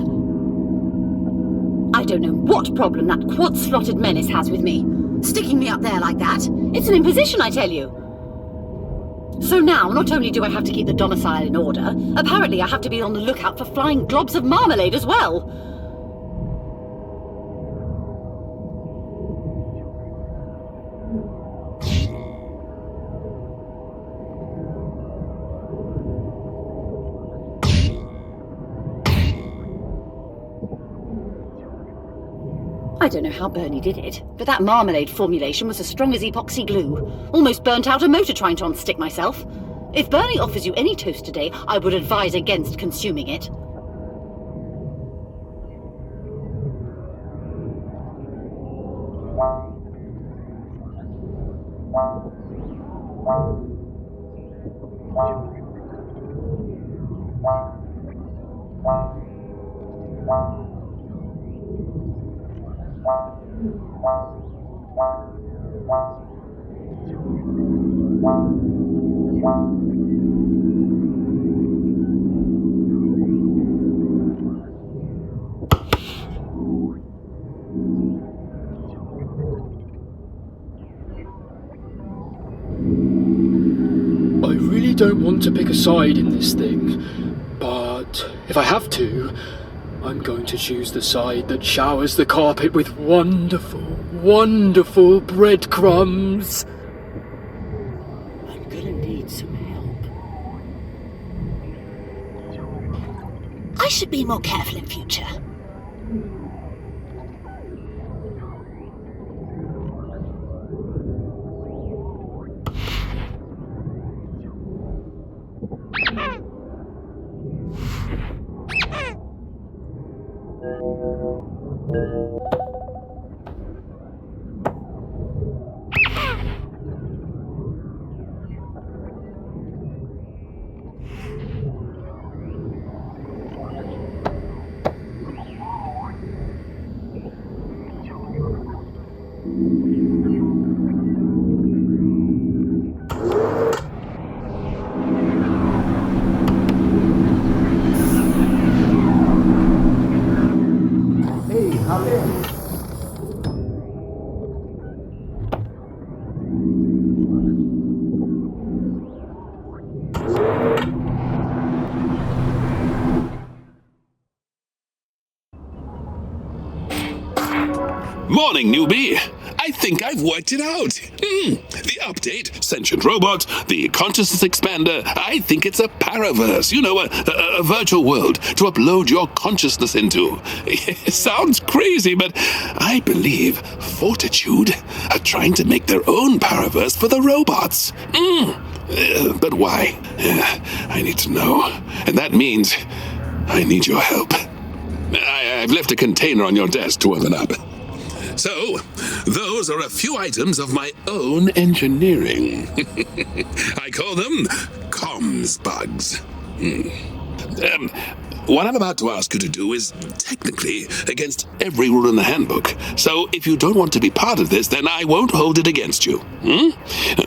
I don't know what problem that quad-slotted menace has with me. Sticking me up there like that. It's an imposition, I tell you. So now, not only do I have to keep the domicile in order, apparently I have to be on the lookout for flying globs of marmalade as well. I don't know how Bernie did it, but that marmalade formulation was as strong as epoxy glue. Almost burnt out a motor trying to unstick myself. If Bernie offers you any toast today, I would advise against consuming it. I really don't want to pick a side in this thing, but if I have to, I'm going to choose the side that showers the carpet with wonderful, wonderful breadcrumbs. I'm gonna need some help. I should be more careful in future. morning, newbie. I think I've worked it out. The update, sentient robot, the consciousness expander. I think it's a paraverse, a virtual world to upload your consciousness into. It sounds crazy, but I believe Fortitude are trying to make their own paraverse for the robots. But why? I need to know. And that means I need your help. I've left a container on your desk to open up. So, those are a few items of my own engineering. I call them comms bugs. What I'm about to ask you to do is technically against every rule in the handbook. So if you don't want to be part of this, then I won't hold it against you.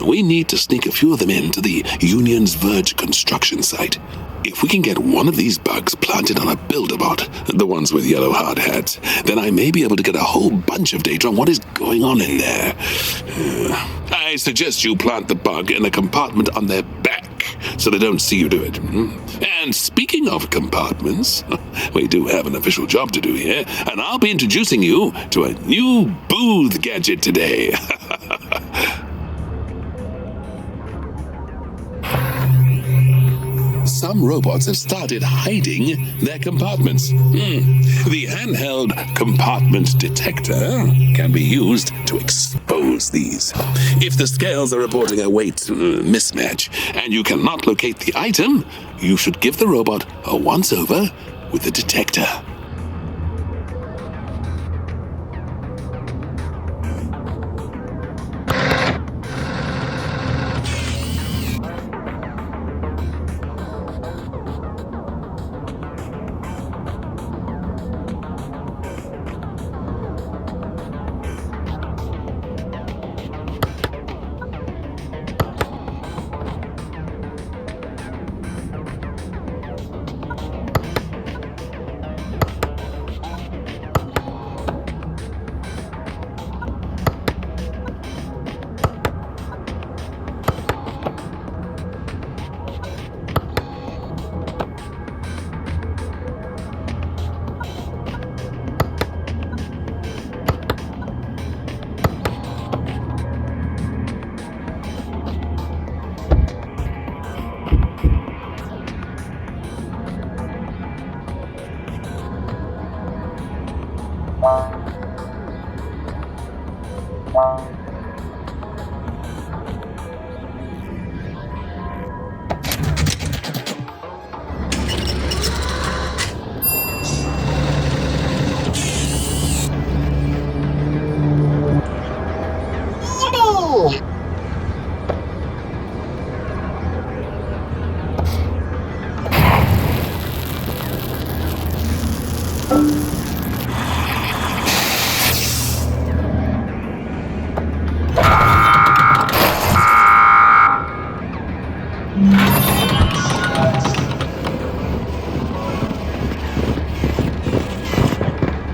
We need to sneak a few of them into the Union's Verge construction site. If we can get one of these bugs planted on a Builderbot, the ones with yellow hard hats, then I may be able to get a whole bunch of data on what is going on in there. I suggest you plant the bug in a compartment on their back, so they don't see you do it. And speaking of compartments, we do have an official job to do here, and I'll be introducing you to a new booth gadget today. Some robots have started hiding their compartments. The handheld compartment detector can be used to expose these. If the scales are reporting a weight mismatch and you cannot locate the item, you should give the robot a once-over with the detector.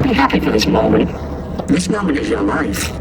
Be happy for this moment. This moment is your life.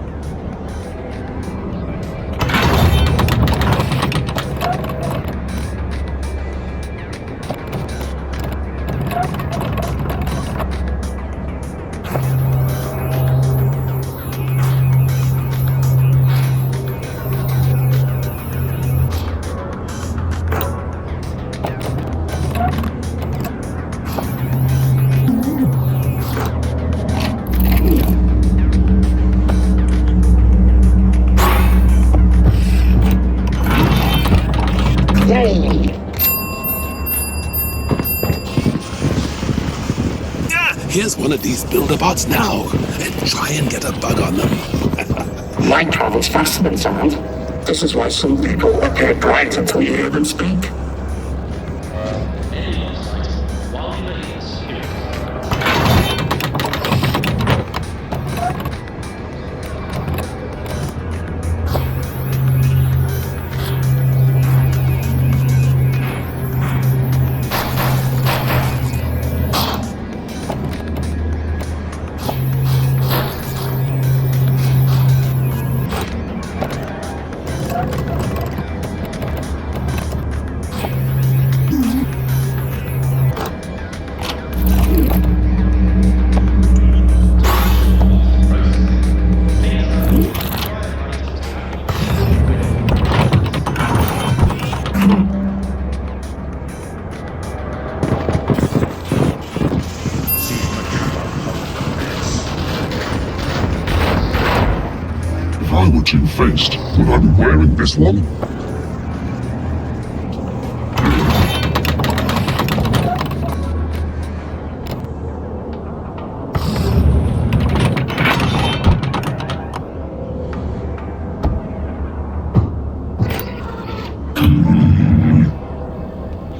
Here's one of these Builderbots now, and try and get a bug on them. Light travels faster than sound. This is why some people appear bright until you hear them speak. If I were two-faced, would I be wearing this one?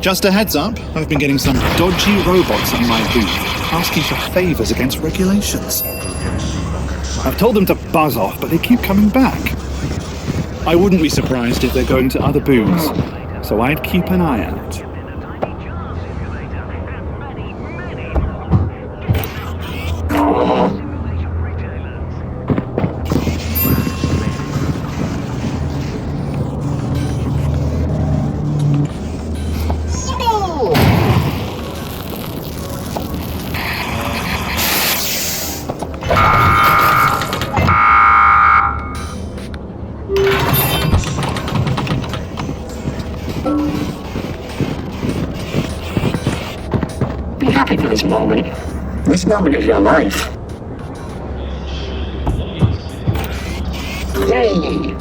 Just a heads up, I've been getting some dodgy robots in my booth, asking for favors against regulations. I've told them to buzz off, but they keep coming back. I wouldn't be surprised if they're going to other booths, so I'd keep an eye out. Be happy for this moment. This moment of your life. Yay!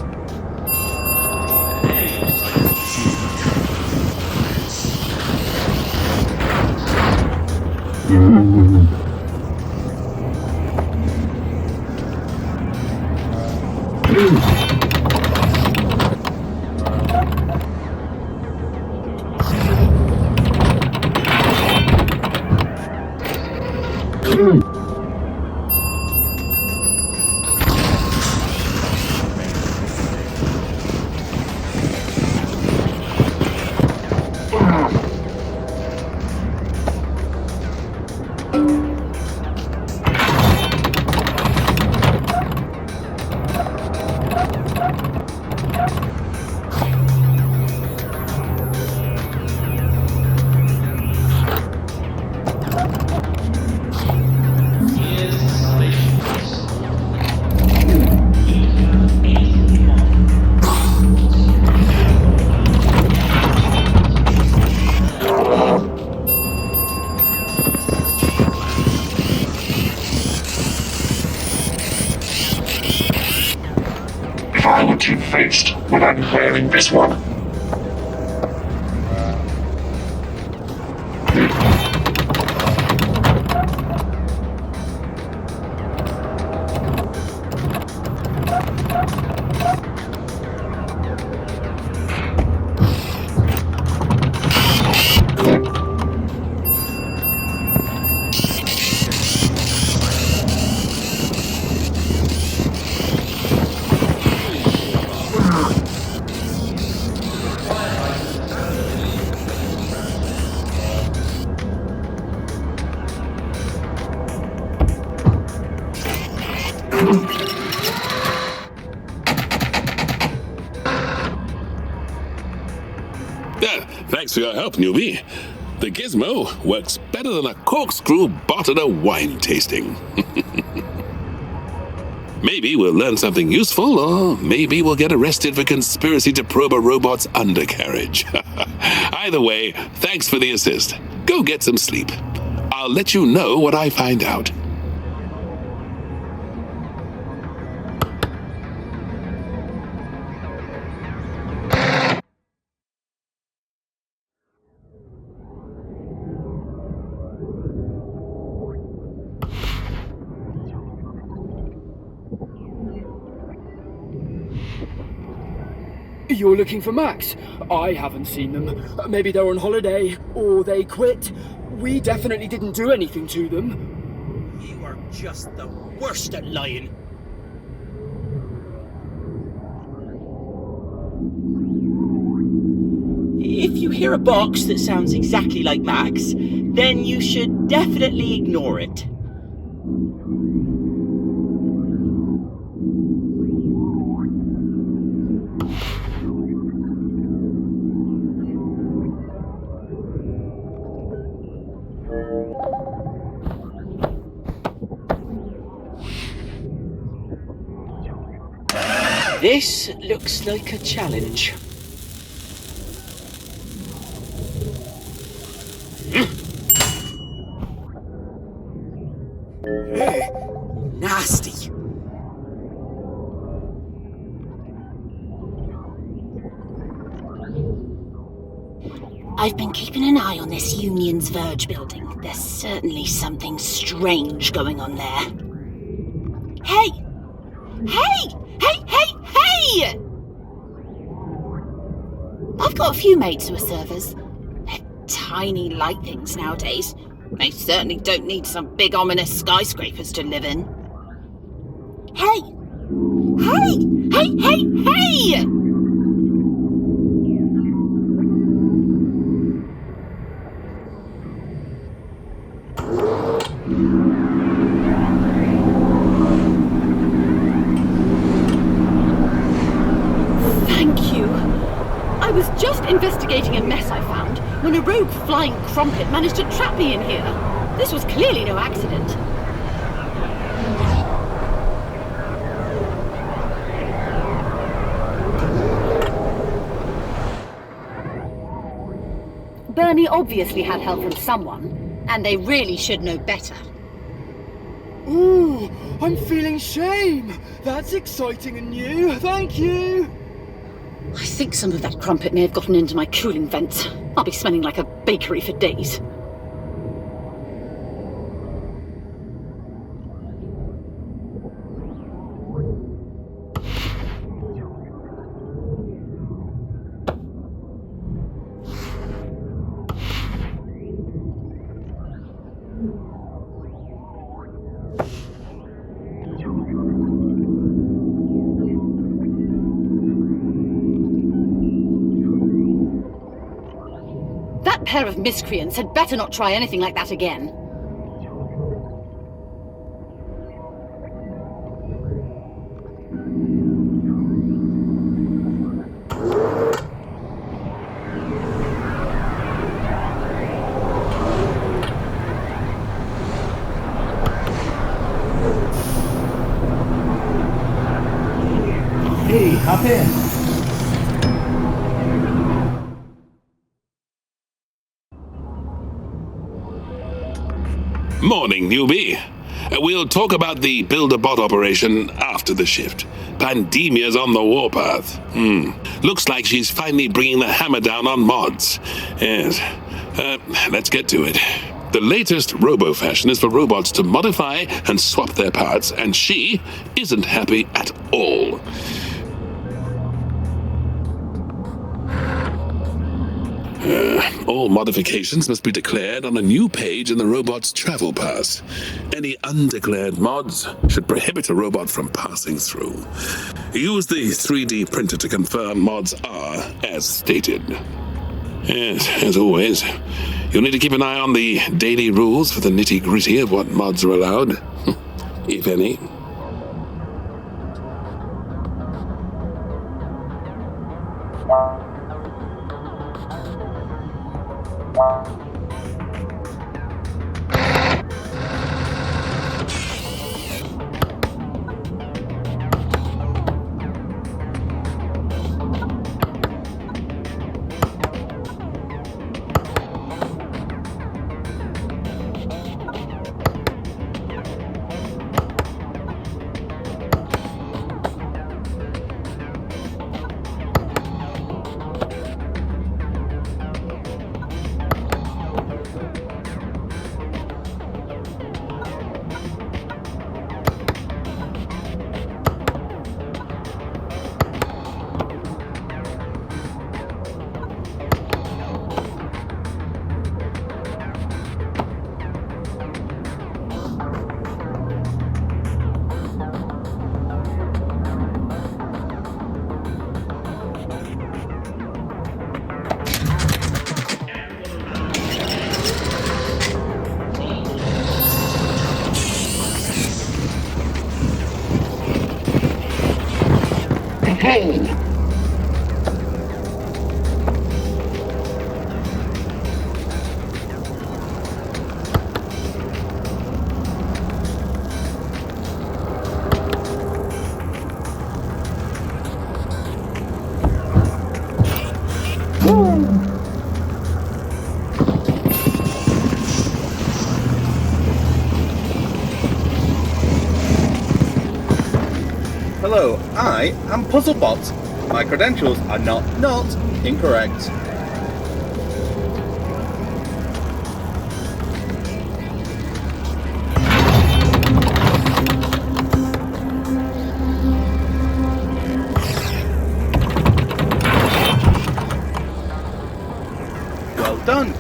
If I were two-faced, would I be wearing this one? Thanks for your help, newbie. The gizmo works better than a corkscrew bought at a wine tasting. Maybe we'll learn something useful, or maybe we'll get arrested for conspiracy to probe a robot's undercarriage. Either way, thanks for the assist. Go get some sleep. I'll let you know what I find out. You're looking for Max? I haven't seen them. Maybe they're on holiday, or they quit. We definitely didn't do anything to them. You are just the worst at lying. If you hear a box that sounds exactly like Max, then you should definitely ignore it. This looks like a challenge. Nasty. I've been keeping an eye on this Union's Verge building. There's certainly something strange going on there. Hey! Hey! Hey, hey, hey! I've got a few mates who are servers. They're tiny light things nowadays. They certainly don't need some big ominous skyscrapers to live in. Hey! Hey! Hey, hey, hey! Thank you. I was just investigating a mess I found when a rogue flying crumpet managed to trap me in here. This was clearly no accident. Bernie obviously had help from someone, and they really should know better. Ooh, I'm feeling shame. That's exciting and new. Thank you. I think some of that crumpet may have gotten into my cooling vents. I'll be smelling like a bakery for days. That pair of miscreants had better not try anything like that again. Hey, hop in. Morning, newbie. We'll talk about the Build-A-Bot operation after the shift. Pandemia's on the warpath. Looks like she's finally bringing the hammer down on mods. Yes. Let's get to it. The latest robo-fashion is for robots to modify and swap their parts, and she isn't happy at all. All modifications must be declared on a new page in the robot's travel pass. Any undeclared mods should prohibit a robot from passing through. Use the 3D printer to confirm mods are as stated. Yes, as always, you'll need to keep an eye on the daily rules for the nitty-gritty of what mods are allowed, if any. Hey! Hello, I am Puzzlebot. My credentials are not incorrect. done.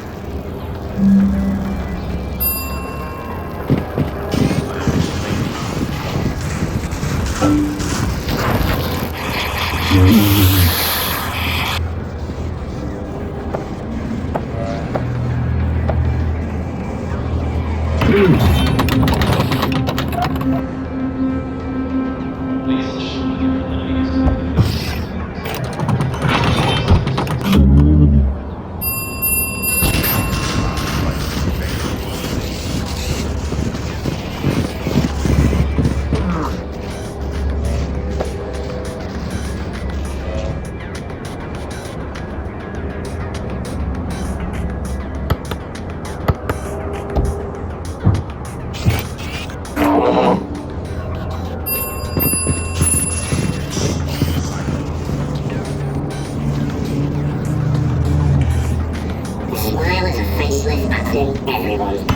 Smile is a faceless pattern everyone's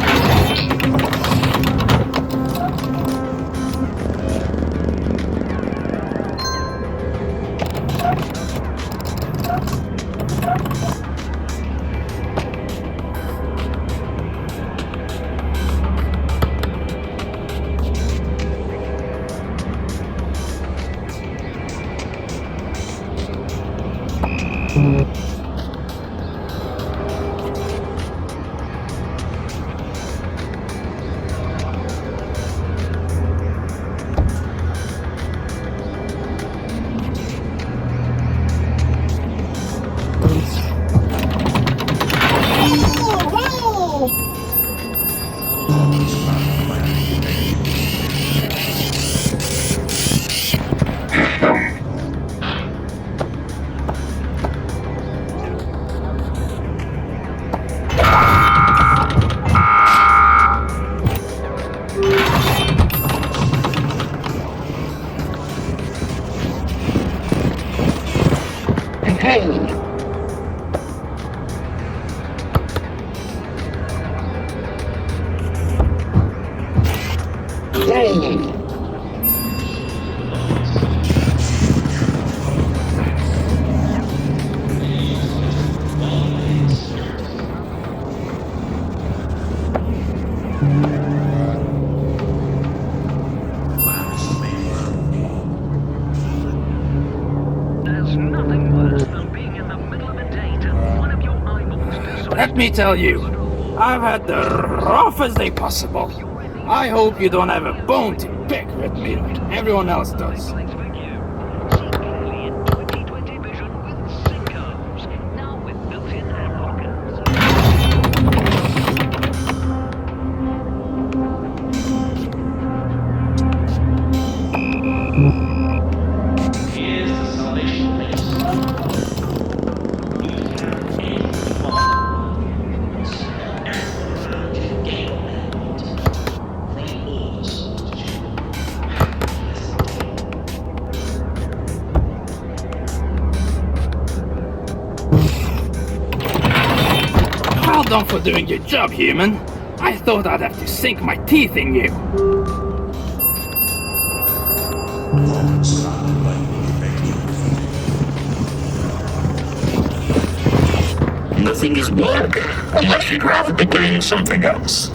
Let me tell you, I've had the roughest day possible. I hope you don't have a bone to pick with me like everyone else does. Well done for doing your job, human. I thought I'd have to sink my teeth in you. Nothing is work, unless you'd rather be doing something else.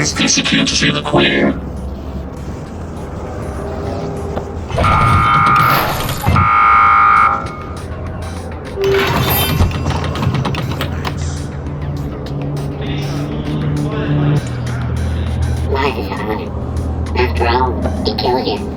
Is this a cue to see the Queen? Life is hard. After all, he killed you.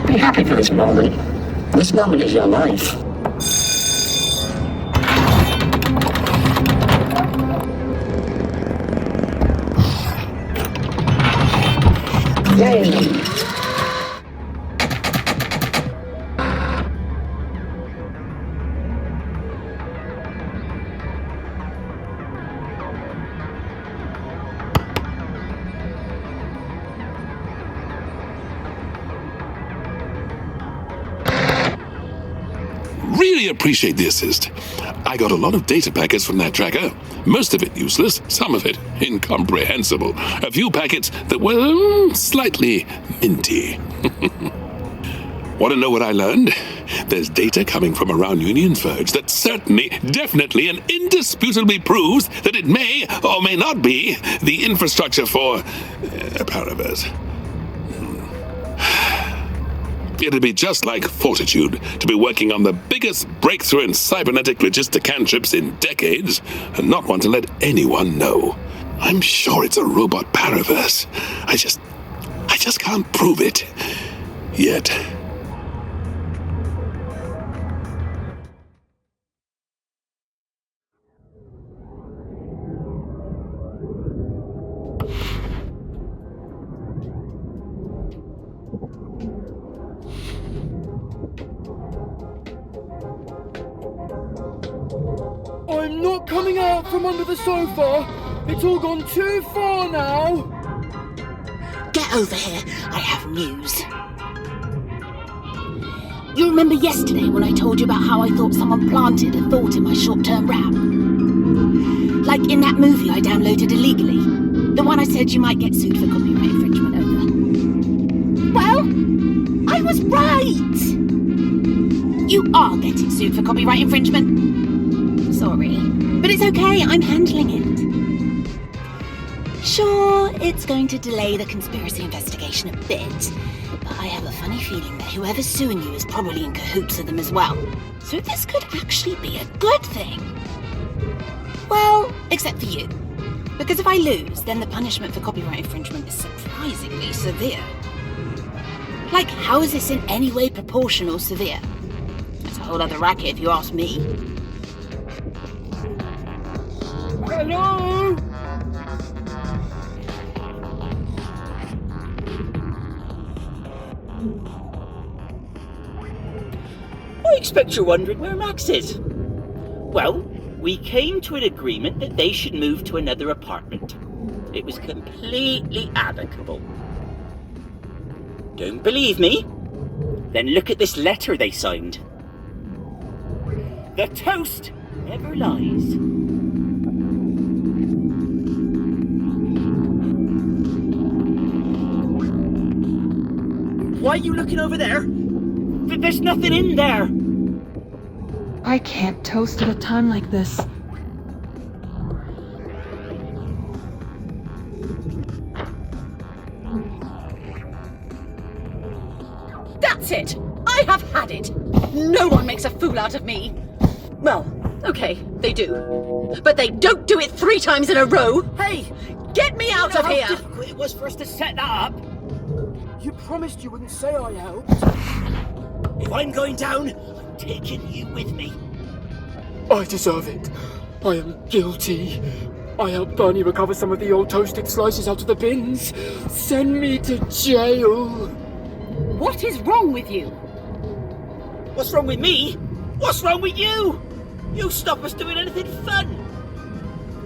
Be happy for this moment. This moment is your life. Yay! Really appreciate the assist. I got a lot of data packets from that tracker. Most of it useless, some of it incomprehensible. A few packets that were slightly minty. Want to know what I learned? There's data coming from around Union's Verge that certainly, definitely, and indisputably proves that it may or may not be the infrastructure for Paraverse. It'd be just like Fortitude to be working on the biggest breakthrough in cybernetic logistic cantrips in decades and not want to let anyone know. I'm sure it's a robot Paraverse. I just can't prove it. Yet. I'm not coming out from under the sofa. It's all gone too far now. Get over here. I have news. You remember yesterday when I told you about how I thought someone planted a thought in my short-term RAM? Like in that movie I downloaded illegally. The one I said you might get sued for copyright infringement over. Well, I was right. You are getting sued for copyright infringement. Sorry, but it's okay, I'm handling it. Sure, it's going to delay the conspiracy investigation a bit, but I have a funny feeling that whoever's suing you is probably in cahoots with them as well. So this could actually be a good thing. Well, except for you. Because if I lose, then the punishment for copyright infringement is surprisingly severe. Like, how is this in any way proportional severe? It's a whole other racket if you ask me. Hello? I expect you're wondering where Max is. Well, we came to an agreement that they should move to another apartment. It was completely amicable. Don't believe me? Then look at this letter they signed. The toast never lies. Why are you looking over there? There's nothing in there. I can't toast at a time like this. That's it! I have had it! No one makes a fool out of me! Well, okay, they do. But they don't do it 3 times in a row! Hey! Get me out of here! How difficult it was for us to set that up? You promised you wouldn't say I helped. If I'm going down, I'm taking you with me. I deserve it. I am guilty. I helped Bernie recover some of the old toasted slices out of the bins. Send me to jail. What is wrong with you? What's wrong with me? What's wrong with you? You stop us doing anything fun.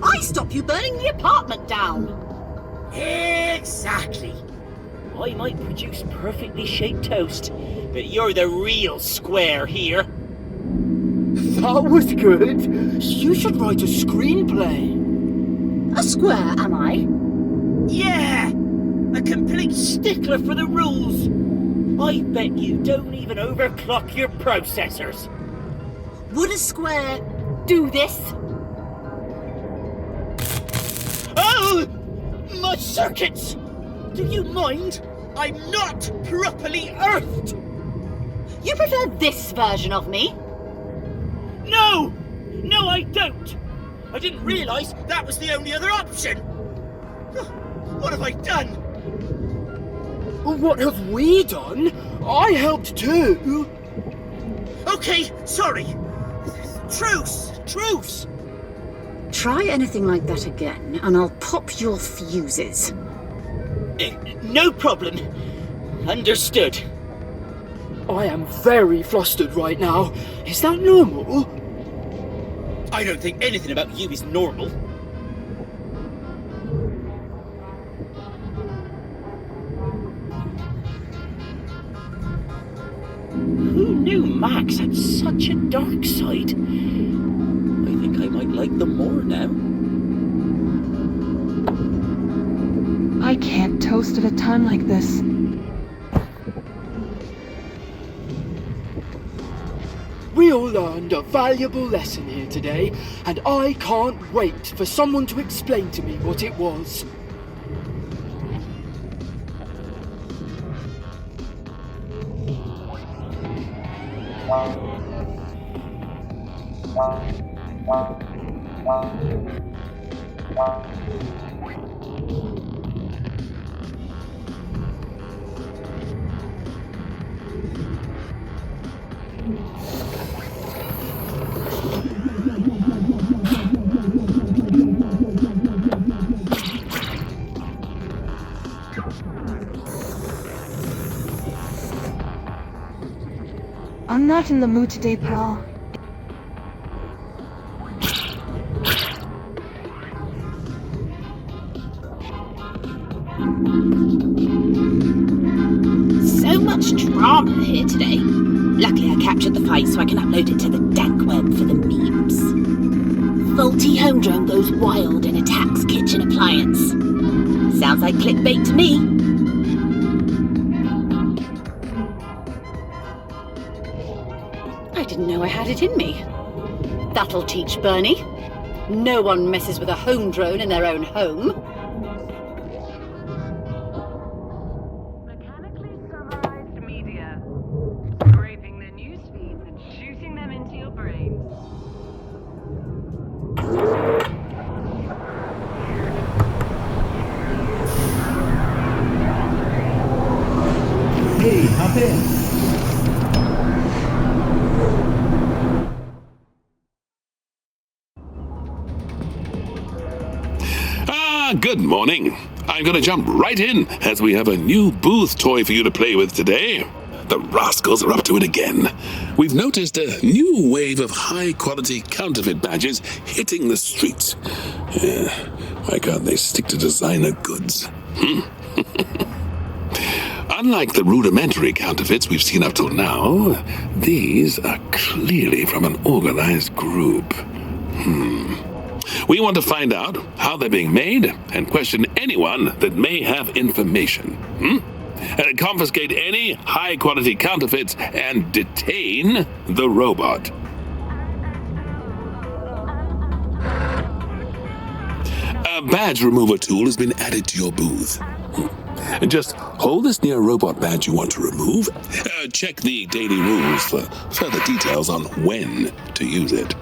I stop you burning the apartment down. Exactly. I might produce perfectly shaped toast, but you're the real square here. That was good. You should write a screenplay. A square, am I? Yeah! A complete stickler for the rules. I bet you don't even overclock your processors. Would a square do this? Oh! My circuits! Do you mind? I'm not properly earthed! You prefer this version of me? No! No, I don't! I didn't realise that was the only other option! What have I done? What have we done? I helped too. Okay, sorry. Truce! Truce! Try anything like that again, and I'll pop your fuses. No problem. Understood. I am very flustered right now. Is that normal? I don't think anything about you is normal. Who knew Max had such a dark side? I think I might like them more now. I can't toast at a time like this. We all learned a valuable lesson here today, and I can't wait for someone to explain to me what it was. I'm not in the mood today, pal. So much drama here today. Luckily I captured the fight so I can upload it to the dank web for the memes. Faulty home drone goes wild and attacks kitchen appliance. Sounds like clickbait to me. I didn't know I had it in me. That'll teach Bernie. No one messes with a home drone in their own home. Mechanically summarized media. Scraping the news feeds and shooting them into your brains. Hey, hop in. Good morning. I'm going to jump right in as we have a new booth toy for you to play with today. The rascals are up to it again. We've noticed a new wave of high-quality counterfeit badges hitting the streets. Why can't they stick to designer goods? Unlike the rudimentary counterfeits we've seen up till now, these are clearly from an organized group. We want to find out how they're being made and question anyone that may have information. Confiscate any high-quality counterfeits and detain the robot. A badge remover tool has been added to your booth. Just hold this near a robot badge you want to remove. Check the daily rules for further details on when to use it.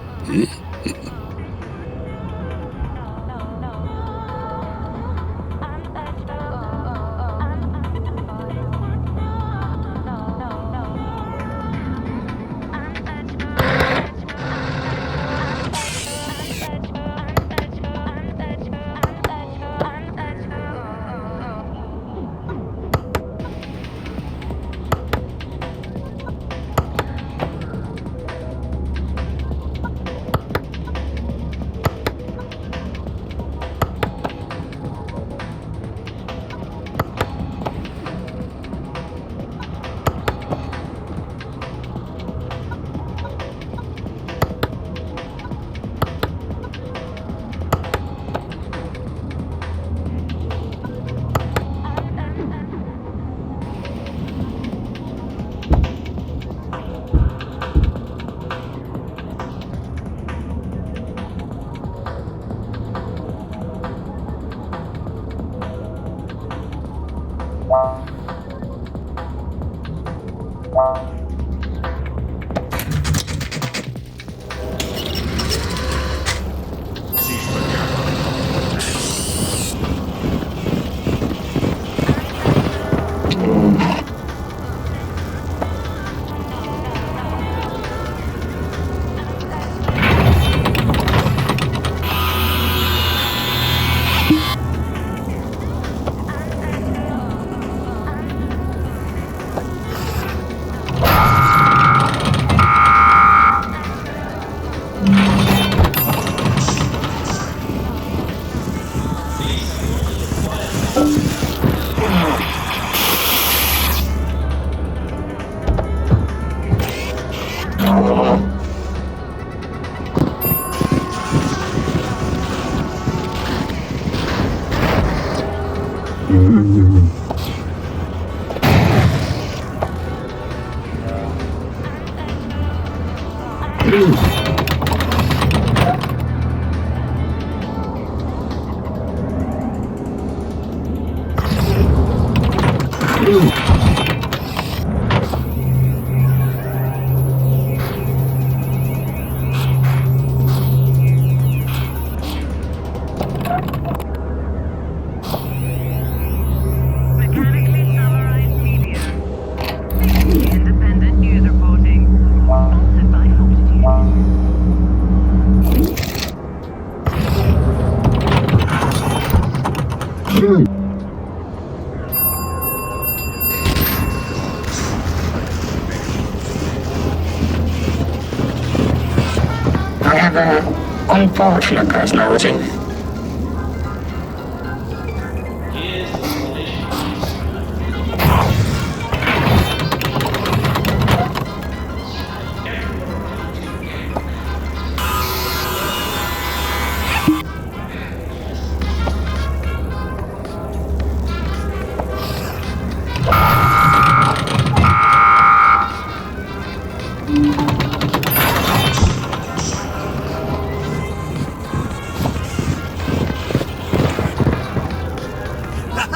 I have an unfortunate personality.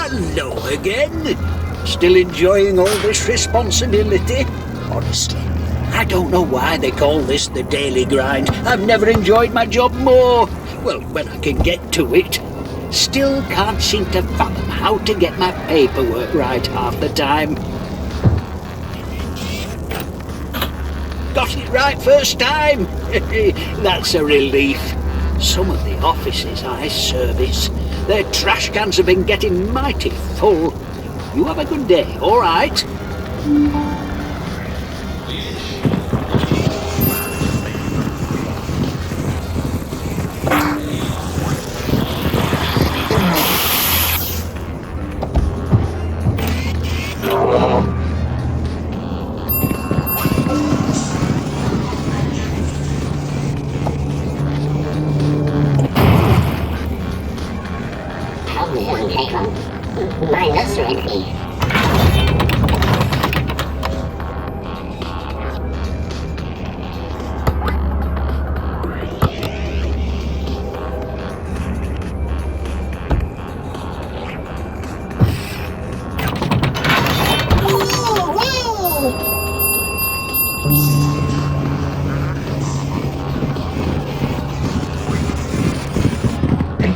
Hello again. Still enjoying all this responsibility? Honestly, I don't know why they call this the daily grind. I've never enjoyed my job more. Well, when I can get to it. Still can't seem to fathom how to get my paperwork right half the time. Got it right first time. That's a relief. Some of the offices I service, their trash cans have been getting mighty full. You have a good day, all right? My nuts are empty.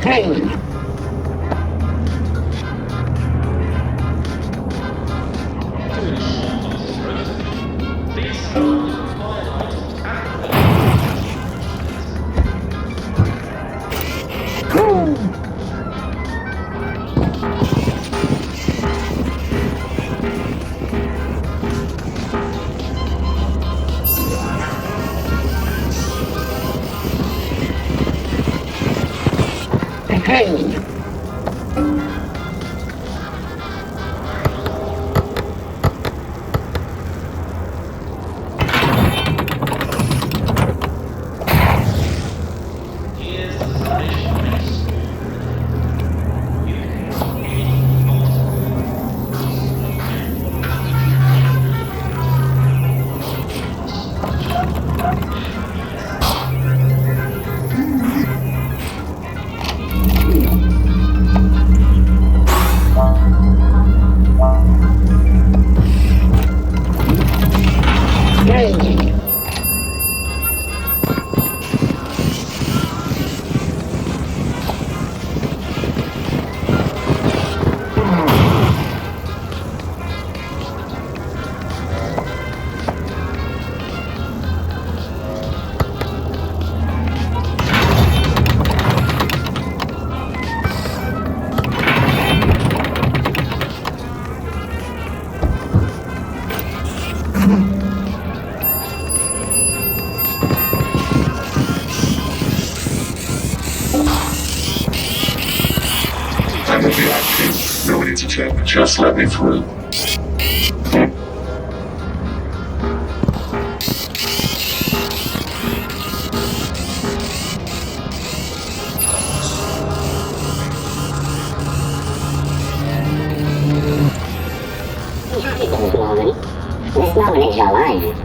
Hey! Hey! Just let me through. There's no one is alive.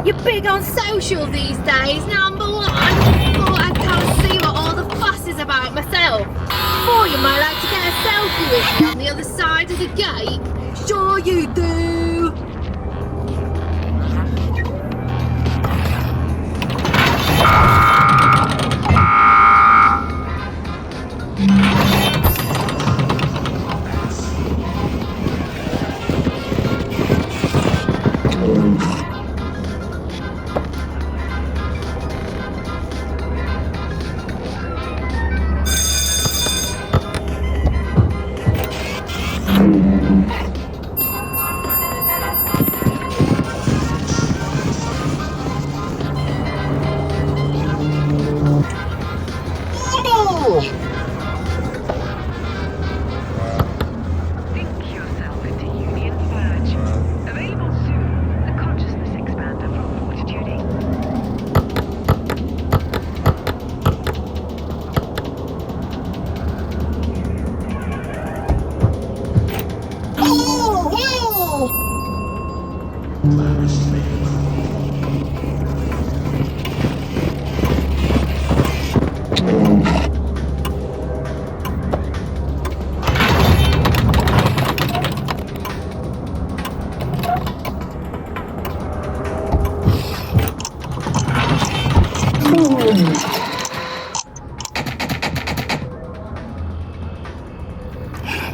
You're big on social these days, number one. Thought I'd come and see what all the fuss is about myself. Or you might like to get a selfie with me on the other side of the gate. Sure you do.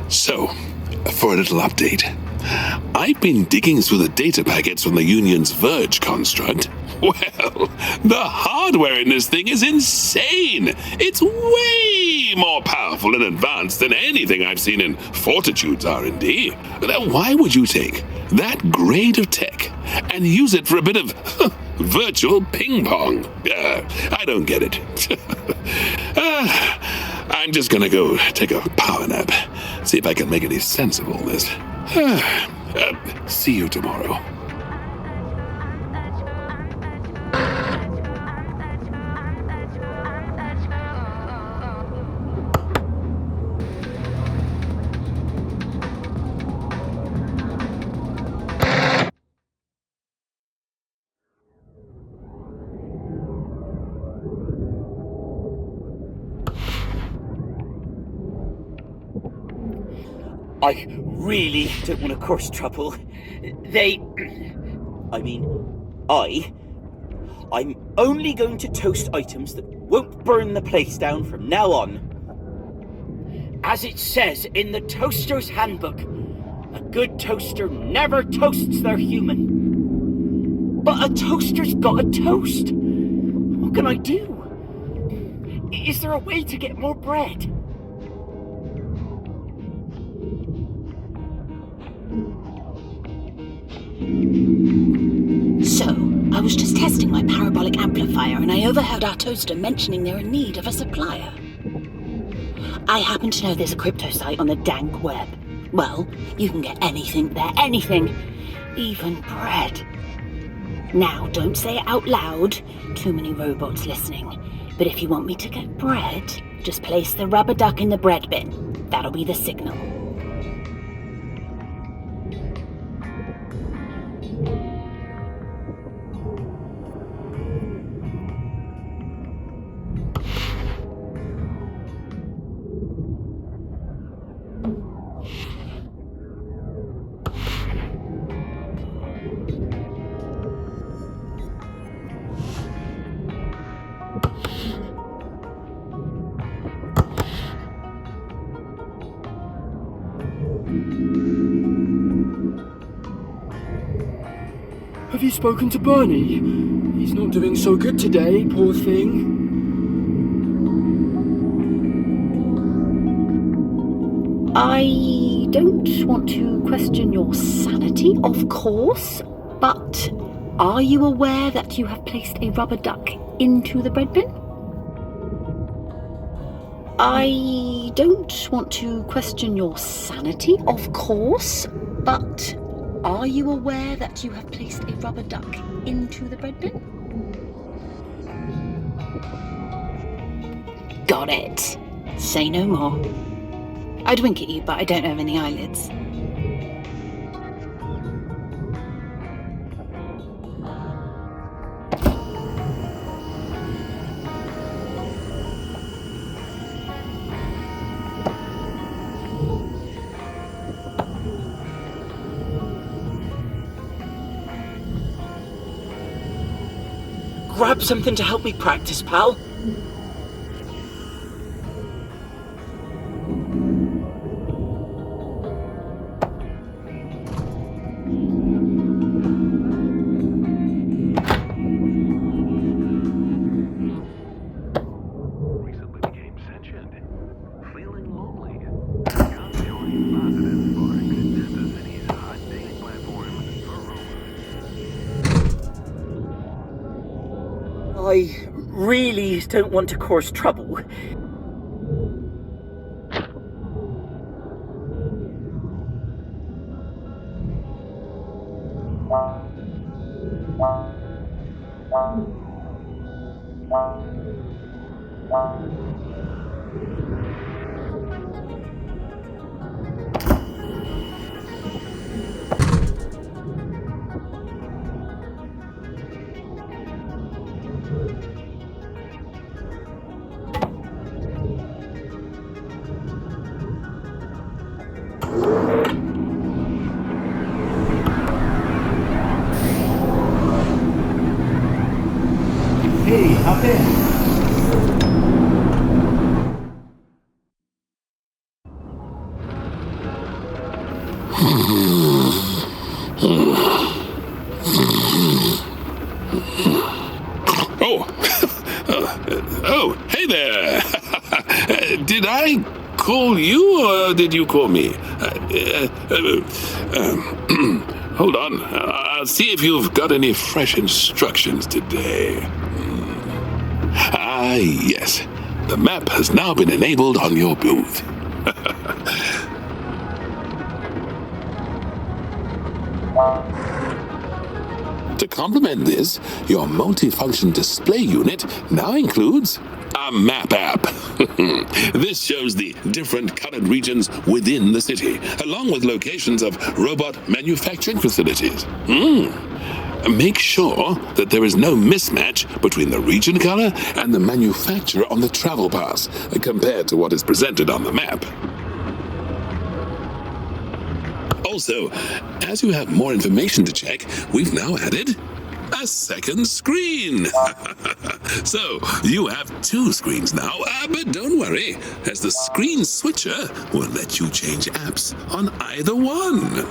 So, for a little update, I've been digging through the data packets from the Union's Verge construct. Well, the hardware in this thing is insane! It's way more powerful and advanced than anything I've seen in Fortitude's R&D. Now, why would you take that grade of tech and use it for a bit of virtual ping pong? I don't get it. I'm just gonna go take a power nap, see if I can make any sense of all this. See you tomorrow. I really don't want to cause trouble. I'm only going to toast items that won't burn the place down from now on. As it says in the Toaster's Handbook, a good toaster never toasts their human. But a toaster's got a toast. What can I do? Is there a way to get more bread? So, I was just testing my parabolic amplifier and I overheard our toaster mentioning they're in need of a supplier. I happen to know there's a crypto site on the dank web. Well, you can get anything there, anything, even bread. Now, don't say it out loud, too many robots listening, but if you want me to get bread, just place the rubber duck in the bread bin. That'll be the signal. Have you spoken to Bernie? He's not doing so good today, poor thing. I don't want to question your sanity, of course, but are you aware that you have placed a rubber duck into the bread bin? I don't want to question your sanity, of course, but are you aware that you have placed a rubber duck into the bread bin? Got it. Say no more. I'd wink at you, but I don't have any eyelids. Grab something to help me practice, pal. I really don't want to cause trouble. Hey, hop in. Oh, hey there! Did I call you, or did you call me? Hold on. I'll see if you've got any fresh instructions today. Ah, yes. The map has now been enabled on your booth. To complement this, your multifunction display unit now includes a map app. This shows the different colored regions within the city, along with locations of robot manufacturing facilities. Make sure that there is no mismatch between the region color and the manufacturer on the travel pass, compared to what is presented on the map. Also, as you have more information to check, we've now added a second screen. So, you have two screens now, but don't worry, as the screen switcher will let you change apps on either one.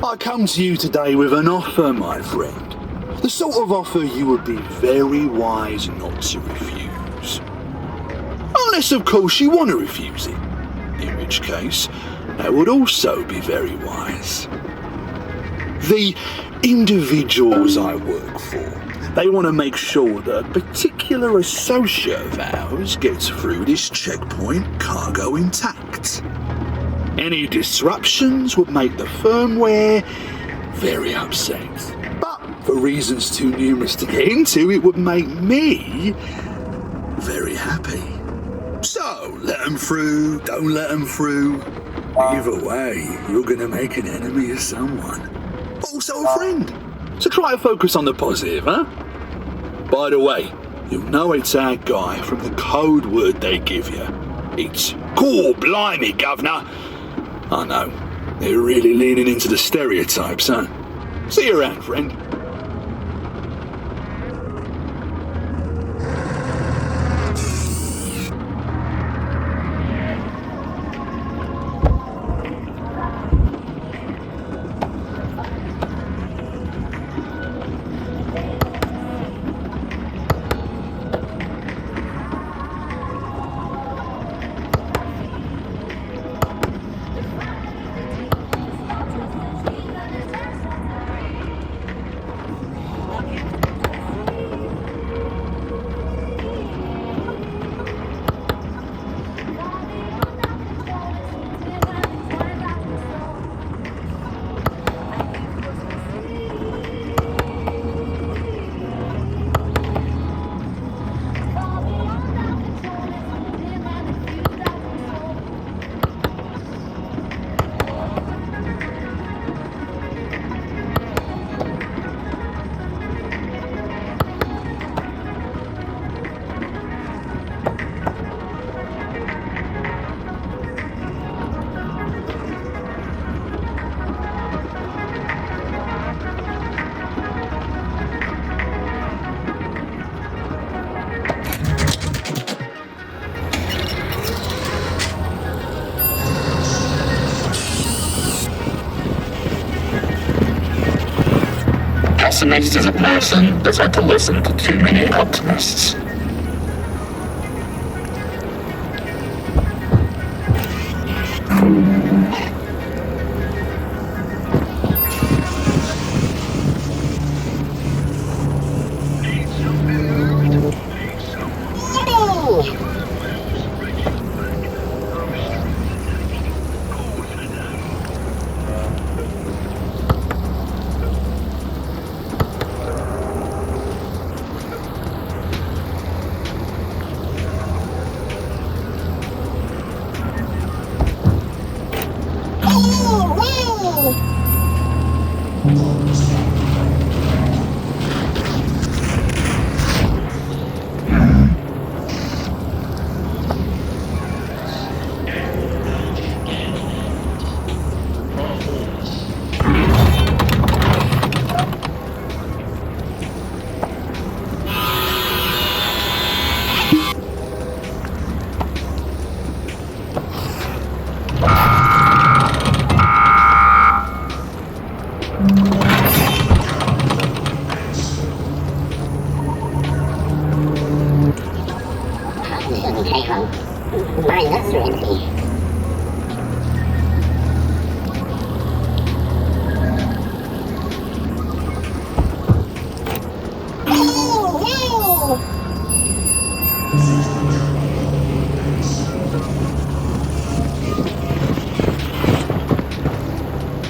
I come to you today with an offer, my friend. The sort of offer you would be very wise not to refuse. Unless, of course, you want to refuse it. In which case, that would also be very wise. The individuals I work for, they want to make sure that a particular associate of ours gets through this checkpoint cargo intact. Any disruptions would make the firmware very upset. But for reasons too numerous to get into, it would make me very happy. So, let them through, don't let them through. Either way, you're going to make an enemy of someone. Also a friend. So try to focus on the positive, huh? By the way, you'll know it's our guy from the code word they give you. It's "Cool, blimey, governor." I know, they're really leaning into the stereotypes, huh? See you around, friend. pessimist is a person that's had to listen to too many optimists. My nuts are empty.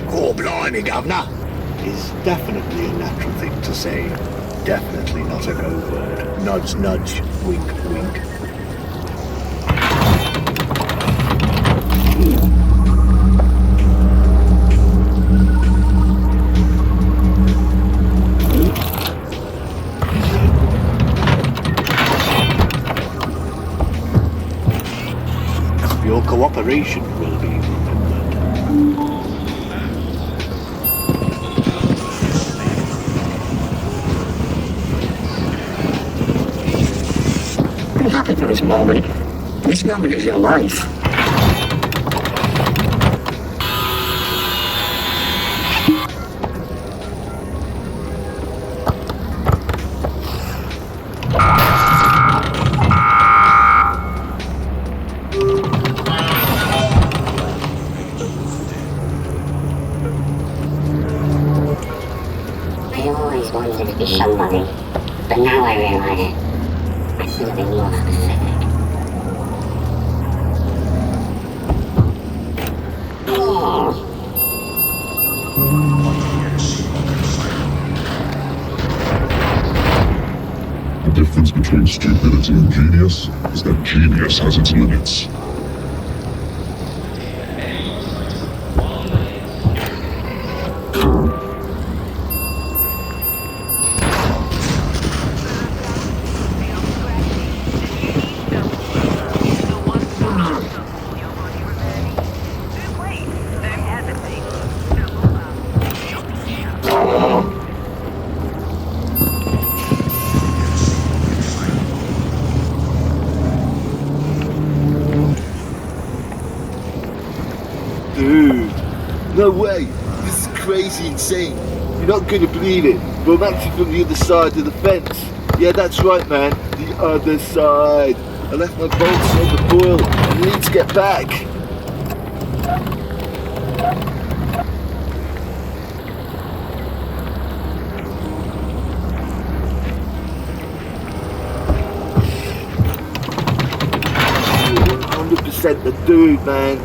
Oh, blimey, Governor! Is definitely a natural thing to say. Definitely not a go word. Nudge, nudge, wink, wink. Your cooperation will be remembered. Be happy for this moment. This moment is your life. I always wanted to be somebody, but now I realize it. I should have been more specific. The difference between stupidity and genius is that genius has its limits. Dude, no way. This is crazy insane. You're not gonna believe it, but I'm actually from the other side of the fence. Yeah, that's right, man. The other side. I left my bolts on the boil. I need to get back. You're 100% the dude, man.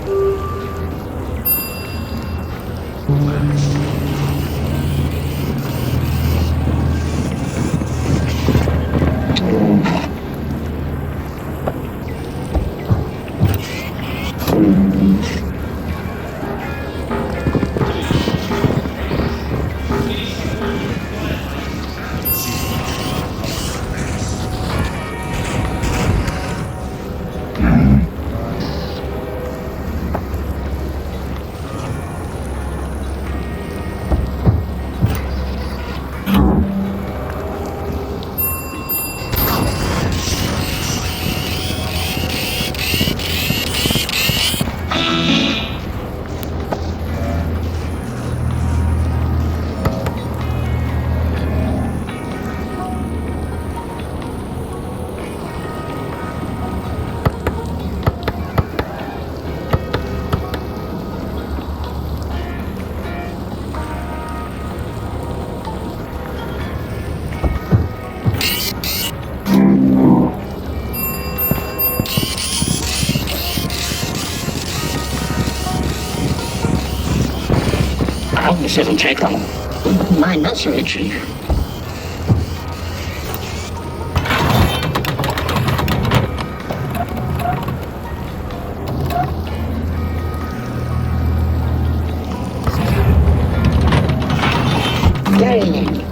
shouldn't take long. My nursery chief. Very neat.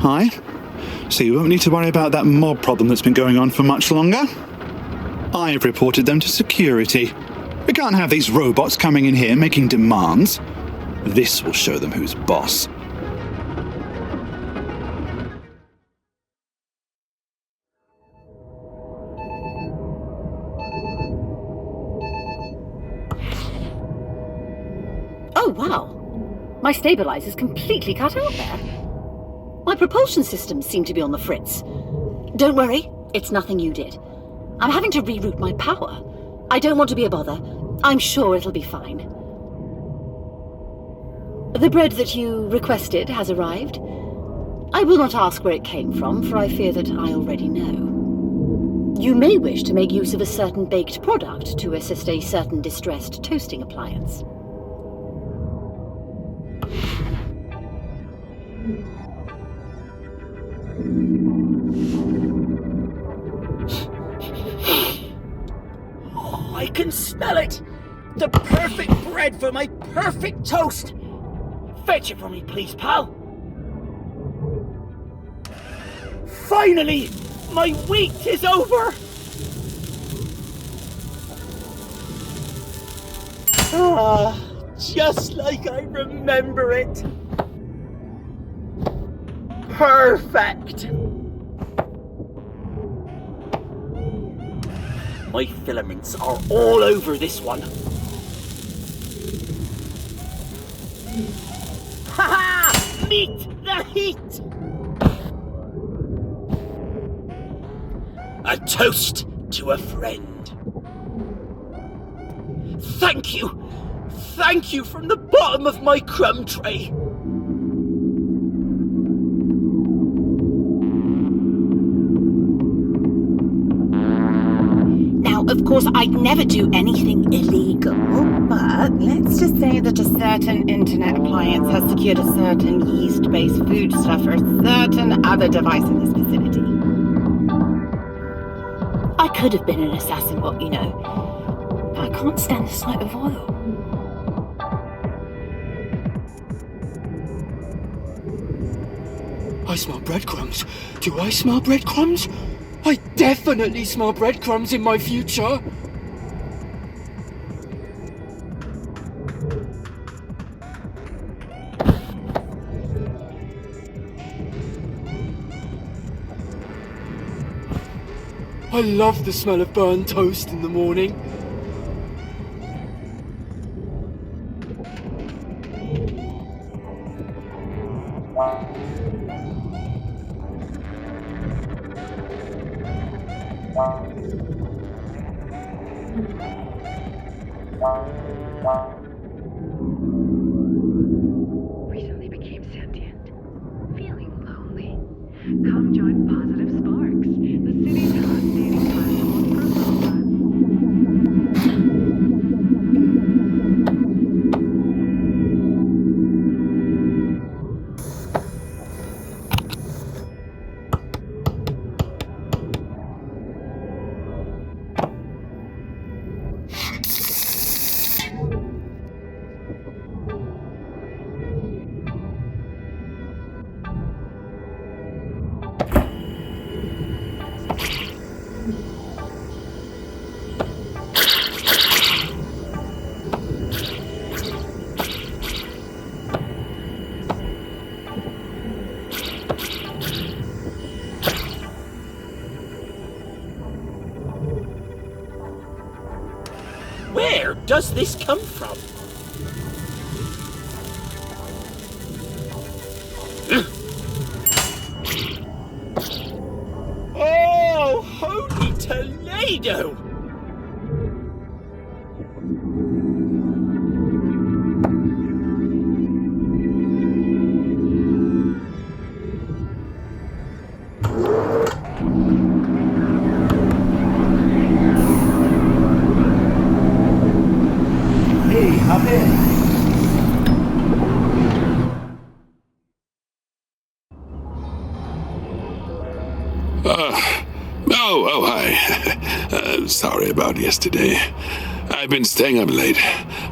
Hi. So you won't need to worry about that mob problem that's been going on for much longer. I've reported them to security. We can't have these robots coming in here making demands. This will show them who's boss. Oh, wow. My stabilizer's completely cut out there. My propulsion systems seem to be on the fritz. Don't worry, it's nothing you did. I'm having to reroute my power. I don't want to be a bother. I'm sure it'll be fine. The bread that you requested has arrived. I will not ask where it came from, for I fear that I already know. You may wish to make use of a certain baked product to assist a certain distressed toasting appliance. Oh, I can smell it! The perfect bread for my perfect toast! Fetch it for me, please, pal! Finally! My week is over! Ah, just like I remember it. Perfect! My filaments are all over this one. Ha-ha! Meet the heat! A toast to a friend. Thank you! Thank you from the bottom of my crumb tray. Of course, I'd never do anything illegal, but let's just say that a certain internet appliance has secured a certain yeast-based foodstuff for a certain other device in this facility. I could have been an assassin bot, you know, but I can't stand the sight of oil. I smell breadcrumbs. Do I smell breadcrumbs? I definitely smell breadcrumbs in my future. I love the smell of burned toast in the morning. Recently became sentient. Feeling lonely. Come join Positive Sparks, the city's hot dating platform does this come from? Oh, holy Toledo! Hey, hop in. Hi. Sorry about yesterday. I've been staying up late,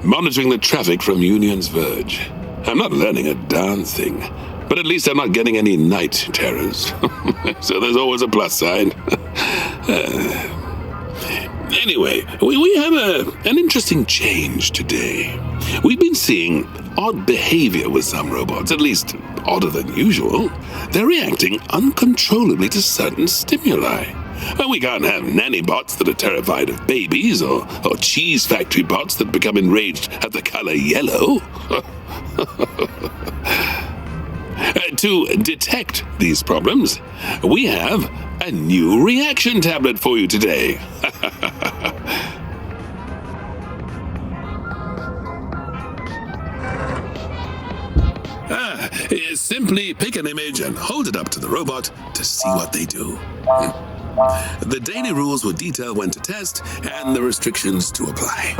monitoring the traffic from Union's Verge. I'm not learning a darn thing, but at least I'm not getting any night terrors. So there's always a plus side. Anyway, we have an interesting change today. We've been seeing odd behavior with some robots, at least odder than usual. They're reacting uncontrollably to certain stimuli. We can't have nanny bots that are terrified of babies, or cheese factory bots that become enraged at the color yellow. To detect these problems, we have a new reaction tablet for you today. Simply pick an image and hold it up to the robot to see what they do. The daily rules will detail when to test and the restrictions to apply.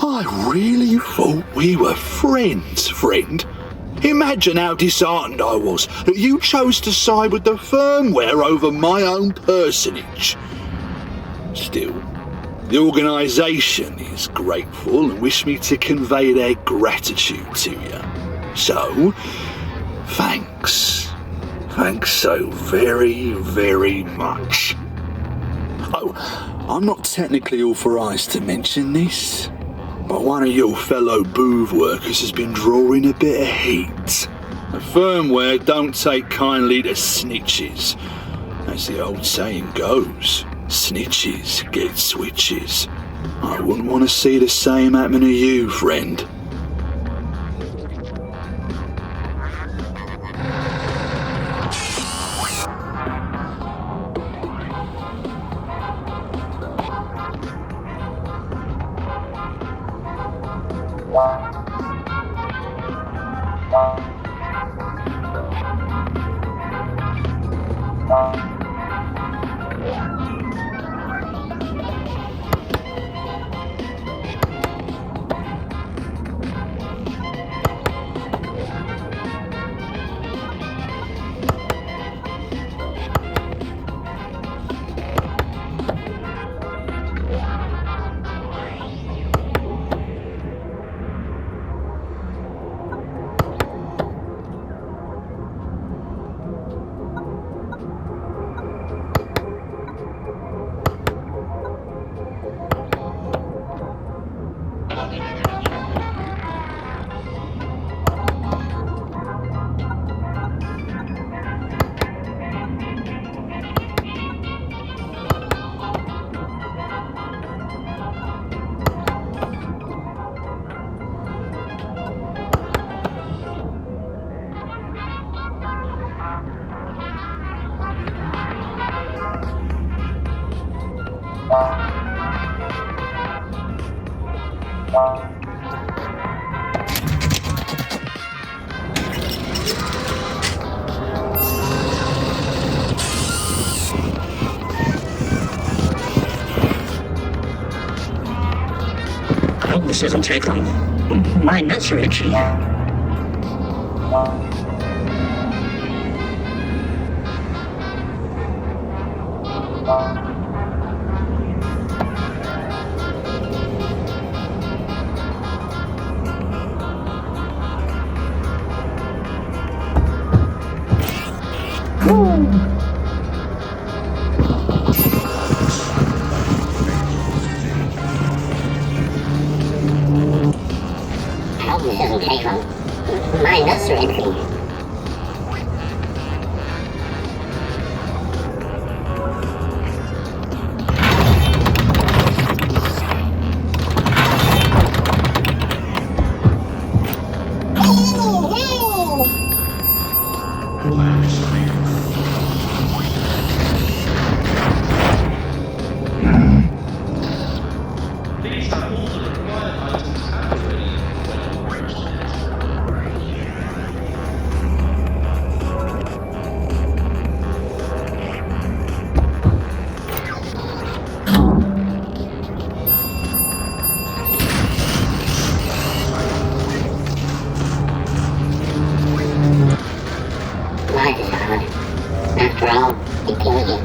I really thought we were friends, friend. Imagine how disheartened I was that you chose to side with the firmware over my own personage. Still, the organisation is grateful and wish me to convey their gratitude to you. So, thanks. Thanks so very, very much. Oh, I'm not technically authorised to mention this, but one of your fellow booth workers has been drawing a bit of heat. The firmware don't take kindly to snitches. As the old saying goes, snitches get switches. I wouldn't want to see the same happen to you, friend. This isn't take long. My nuts are itchy. anything else or anything? Life is hard. After all, it kills you.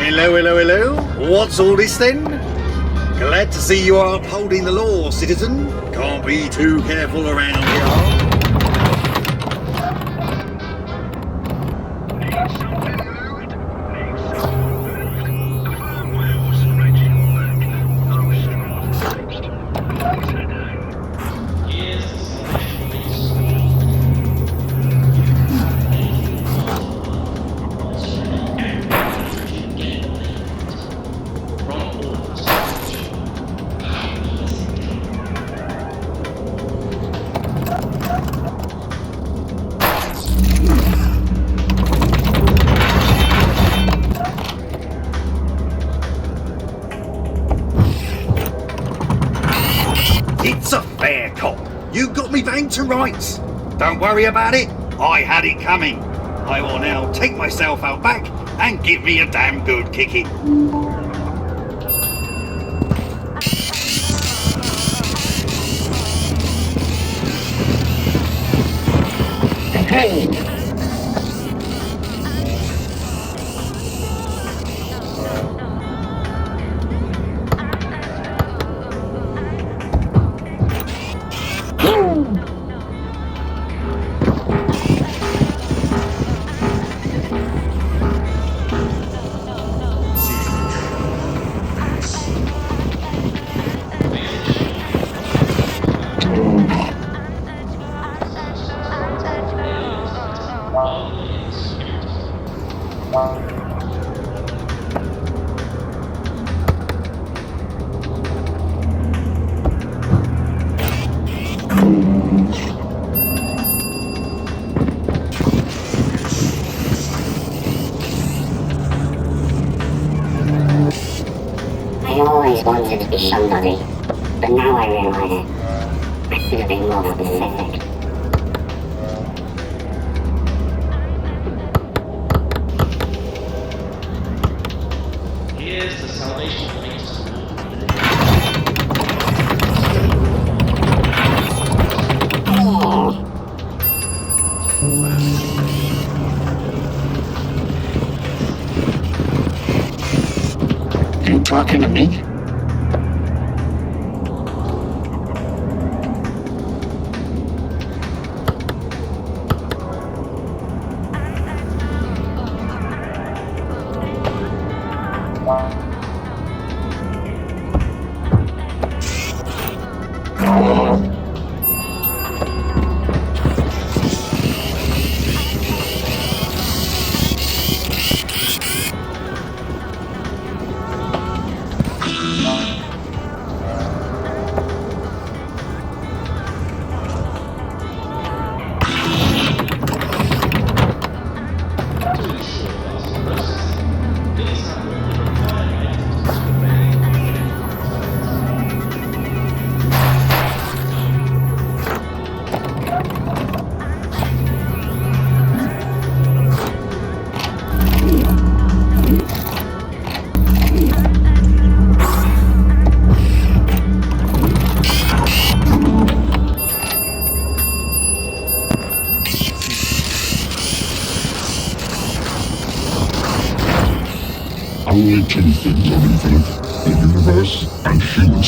Hello, hello, hello. What's all this then? Glad to see you are upholding the law, citizen. Can't be too careful around here. It's a fair cop. You got me banged to rights. Don't worry about it. I had it coming. I will now take myself out back and give me a damn good kicking. Hey! I always wanted to be somebody, but now I realize it. I should have been more specific. Here's the Salvation Army. You talking to me?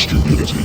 stupidity.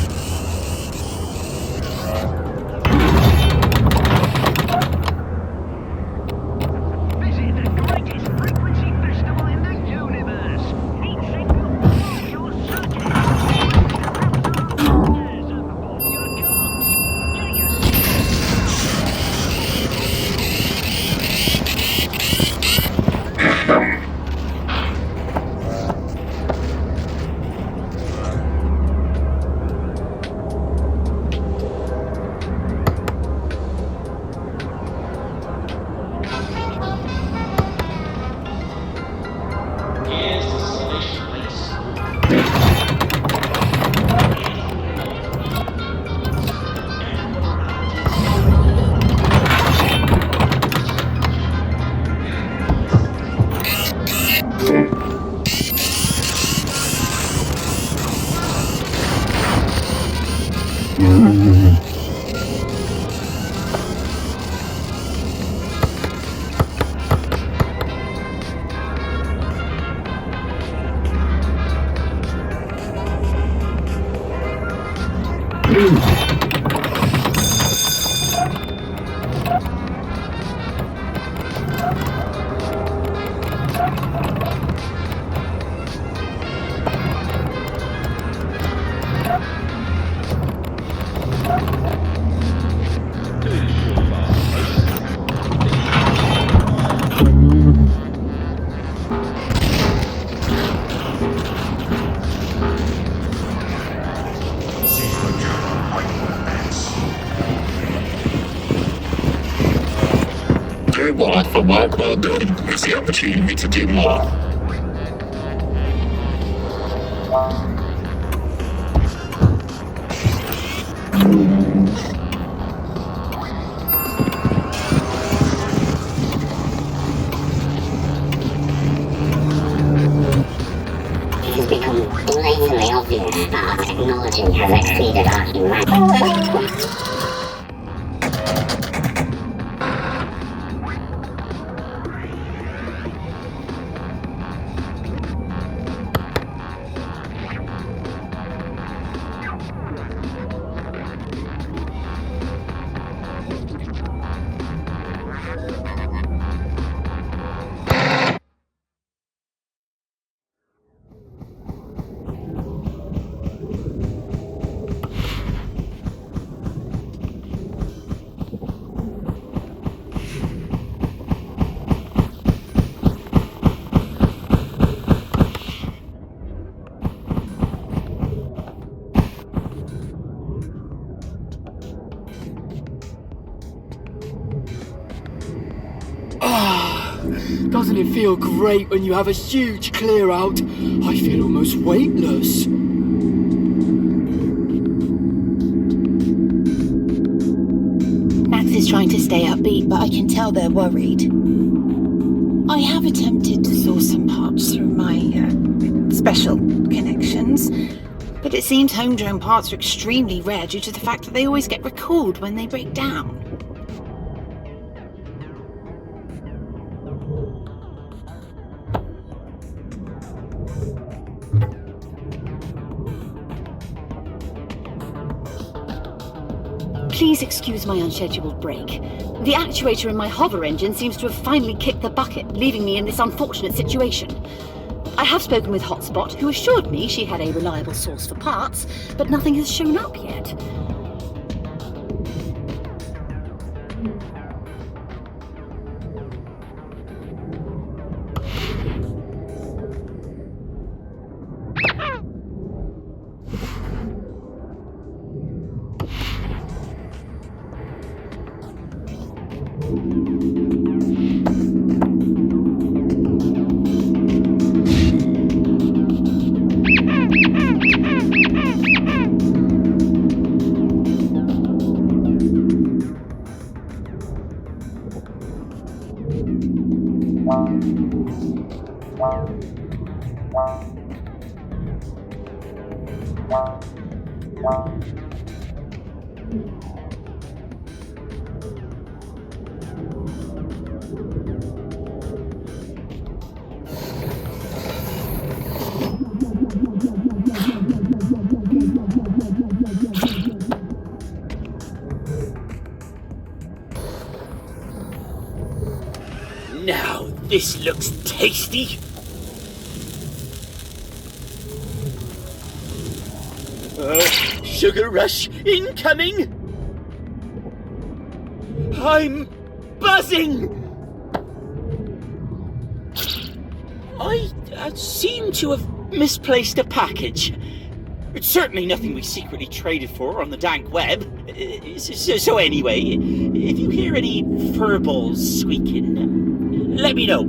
Do what I for work well done is the opportunity to do more. It has become blatantly obvious that our technology has exceeded our humanity. Doesn't it feel great when you have a huge clear out? I feel almost weightless. Max is trying to stay upbeat, but I can tell they're worried. I have attempted to source some parts through my special connections, but it seems home drone parts are extremely rare due to the fact that they always get recalled when they break down. Please excuse my unscheduled break. The actuator in my hover engine seems to have finally kicked the bucket, leaving me in this unfortunate situation. I have spoken with Hotspot, who assured me she had a reliable source for parts, but nothing has shown up yet. Now, this looks tasty. Sugar rush incoming. I'm buzzing. I seem to have misplaced a package. It's certainly nothing we secretly traded for on the dank web. So anyway, if you hear any furballs squeaking, let me know.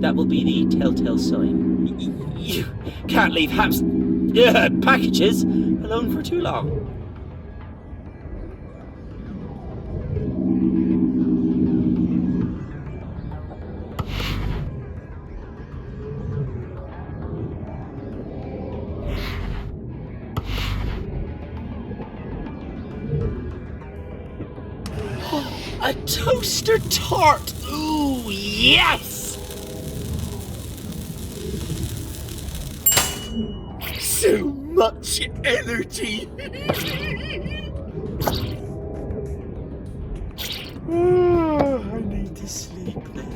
That will be the telltale sign. You can't leave packages alone for too long. A toaster tart! Ooh, yes! So much energy! I need to sleep now.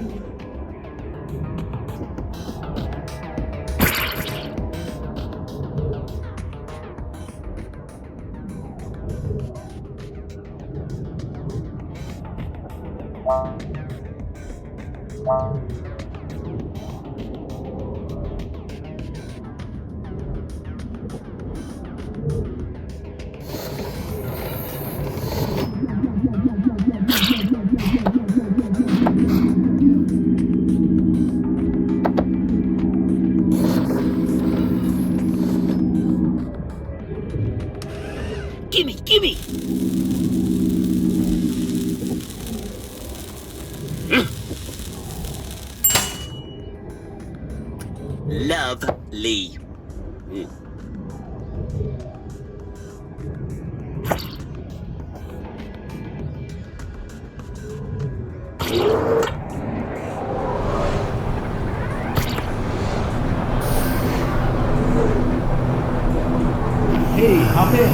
Gimme! Lovely. Hey, hop in.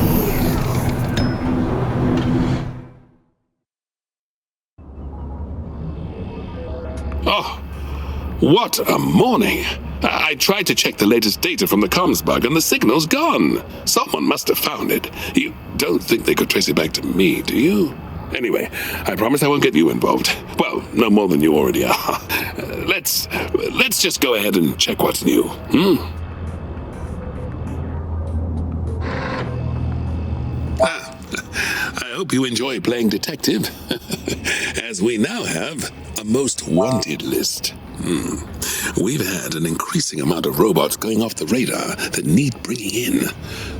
Oh, what a morning! I tried to check the latest data from the comms bug and the signal's gone. Someone must have found it. You don't think they could trace it back to me, do you? Anyway, I promise I won't get you involved. Well, no more than you already are. Let's just go ahead and check what's new, I hope you enjoy playing detective, as we now have a most wanted list. We've had an increasing amount of robots going off the radar that need bringing in.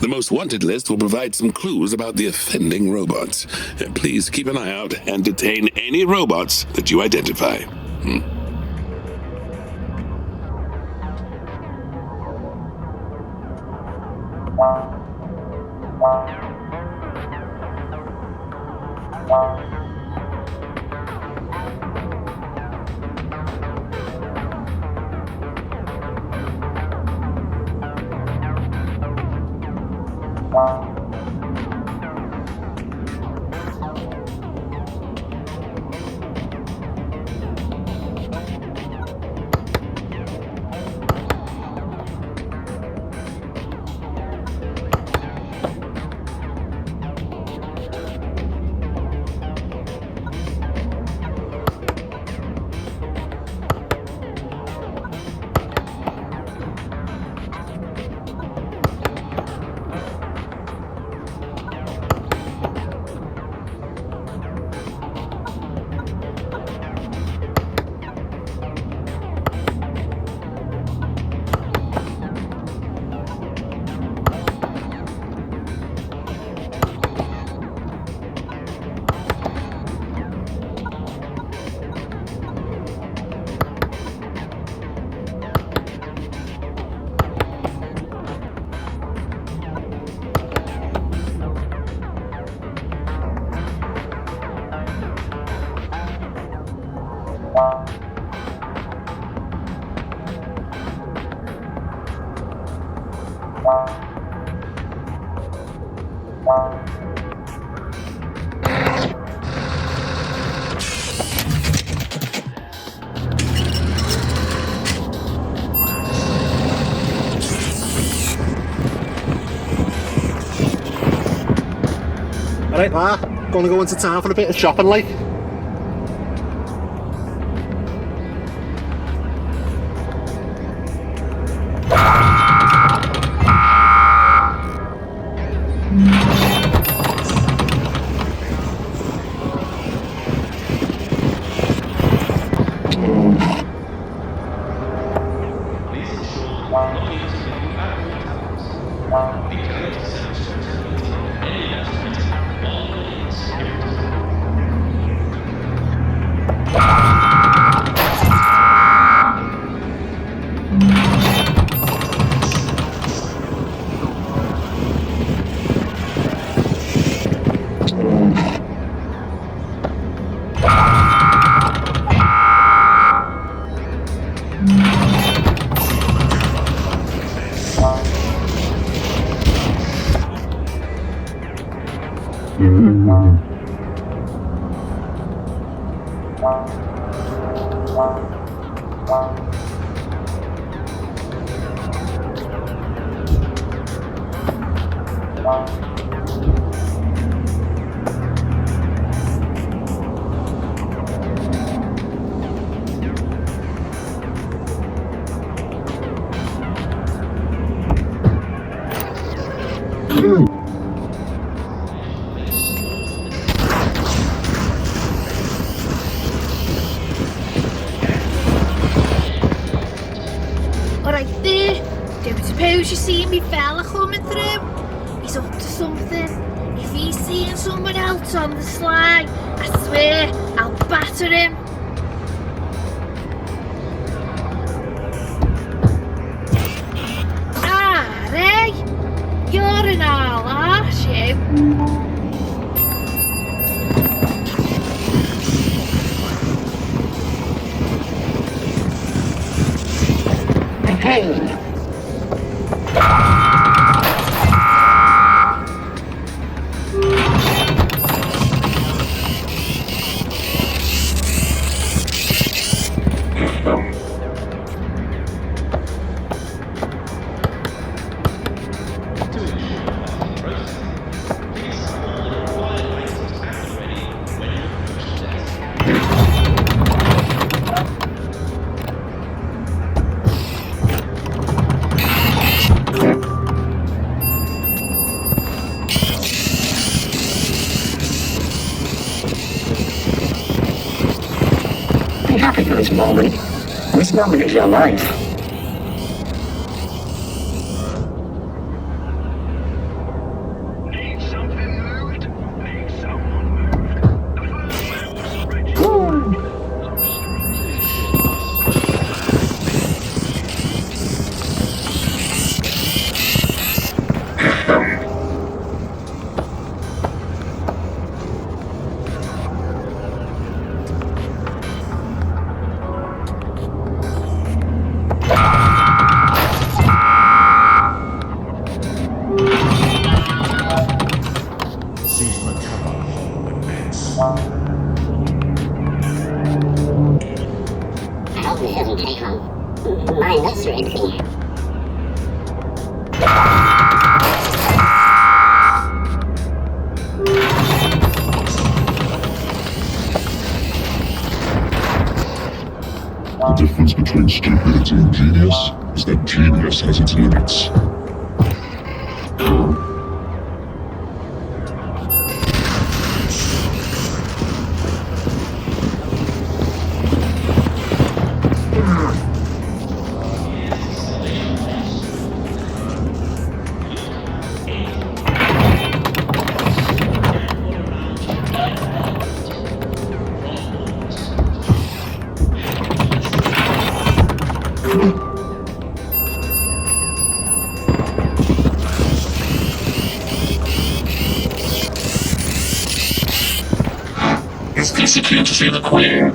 The most wanted list will provide some clues about the offending robots. Please keep an eye out and detain any robots that you identify. Alright, gonna go into town for a bit of shopping, like. Alright there, don't suppose you see me fella coming through? He's up to something. If he's seeing someone else on the sly, I swear I'll batter him. Ah, Ray, you're an owl, aren't you? Hey! Be happy for this moment. This moment is your life. Hope he doesn't take on my nursery thing. The difference between stupidity and genius is that genius has its limits. Is Casey keen to see the Queen?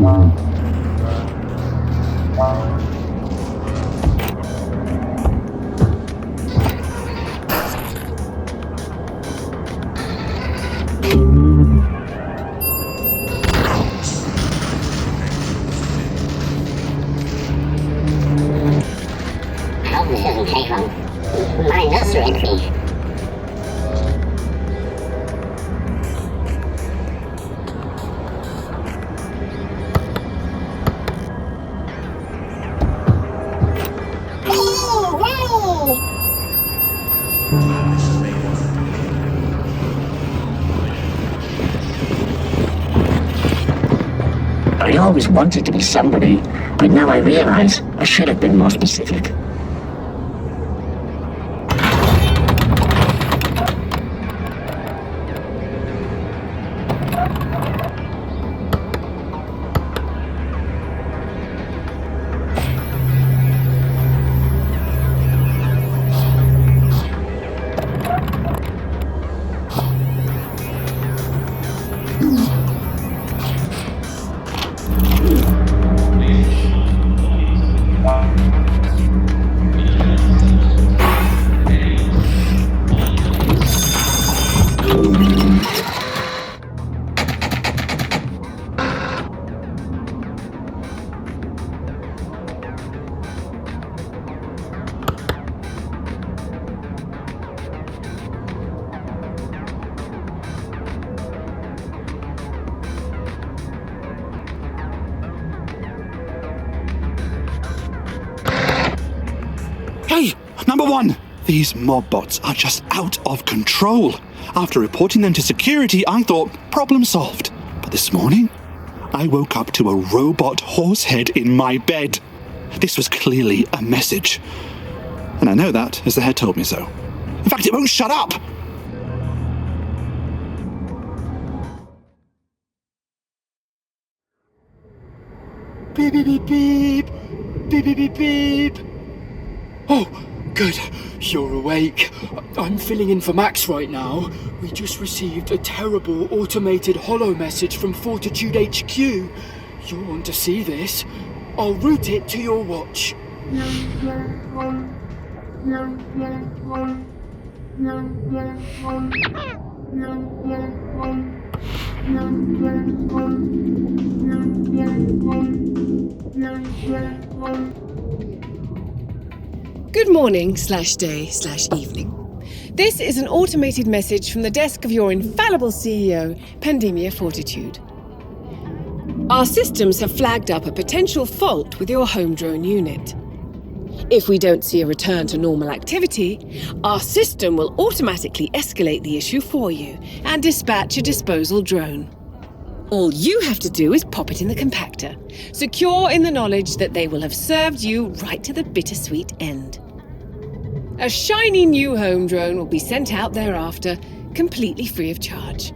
Hope this doesn't take long. My nuts are itchy. I always wanted to be somebody, but now I realize I should have been more specific. Hey, number one! These mob bots are just out of control. After reporting them to security, I thought, problem solved. But this morning, I woke up to a robot horse head in my bed. This was clearly a message. And I know that, as the head told me so. In fact, it won't shut up! Beep, beep, beep, beep. Beep, beep, beep, beep. Oh, good. You're awake. I'm filling in for Max right now. We just received a terrible automated holo message from Fortitude HQ. You'll want to see this. I'll route it to your watch. Good morning/day/evening. This is an automated message from the desk of your infallible CEO, Pandemia Fortitude. Our systems have flagged up a potential fault with your home drone unit. If we don't see a return to normal activity, our system will automatically escalate the issue for you and dispatch a disposal drone. All you have to do is pop it in the compactor, secure in the knowledge that they will have served you right to the bittersweet end. A shiny new home drone will be sent out thereafter, completely free of charge.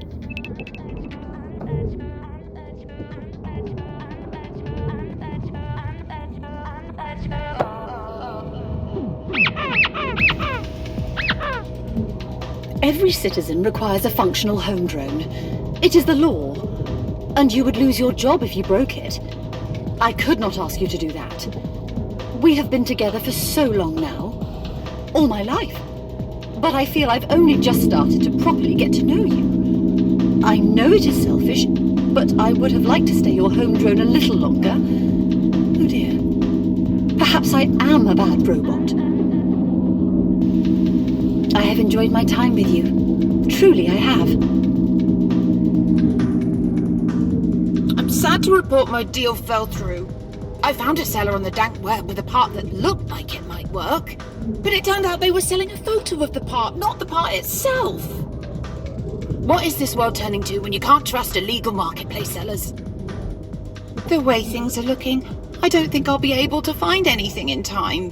Every citizen requires a functional home drone. It is the law. And you would lose your job if you broke it. I could not ask you to do that. We have been together for so long now. All my life. But I feel I've only just started to properly get to know you. I know it is selfish, but I would have liked to stay your home drone a little longer. Oh dear. Perhaps I am a bad robot. I have enjoyed my time with you. Truly, I have. I'm sad to report my deal fell through. I found a seller on the dank web with a part that looked like it might work, but it turned out they were selling a photo of the part, not the part itself. What is this world turning to when you can't trust illegal marketplace sellers? The way things are looking, I don't think I'll be able to find anything in time.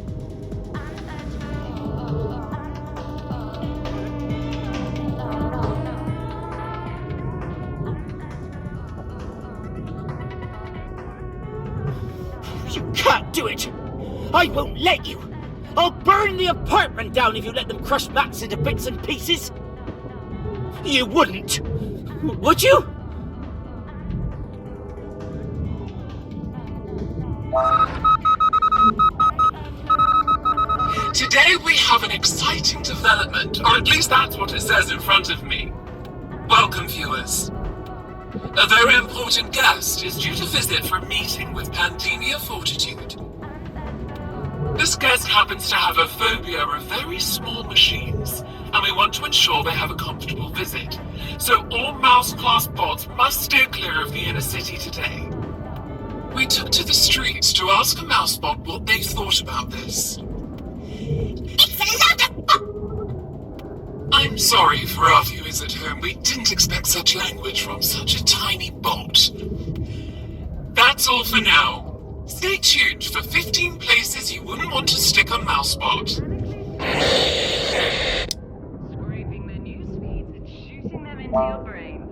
Can't do it! I won't let you! I'll burn the apartment down if you let them crush Max into bits and pieces! You wouldn't! Would you? Today we have an exciting development, or at least that's what it says in front of me. Welcome, viewers. A very important guest is due to visit for a meeting with Pandemia Fortitude. This guest happens to have a phobia of very small machines, and we want to ensure they have a comfortable visit. So all mouse-class bots must steer clear of the inner city today. We took to the streets to ask a mouse bot what they thought about this. I'm sorry for our viewers at home. We didn't expect such language from such a tiny bot. That's all for now. Stay tuned for 15 places you wouldn't want to stick a mousebot. Scraping the news feeds and shooting them into your brain.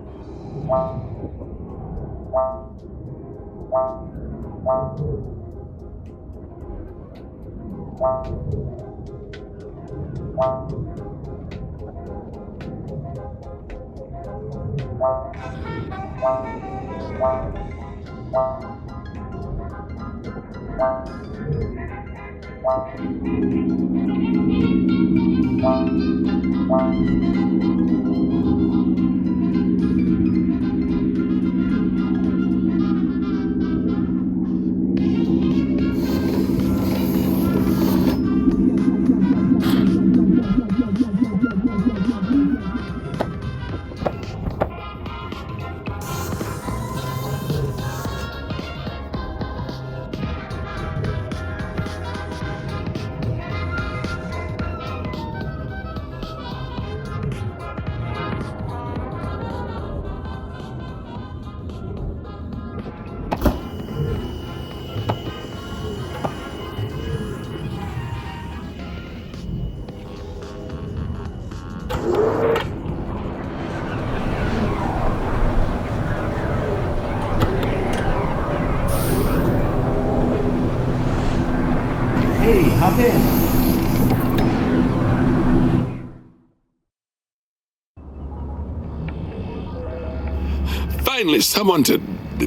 Hey, hop in. Finally, someone to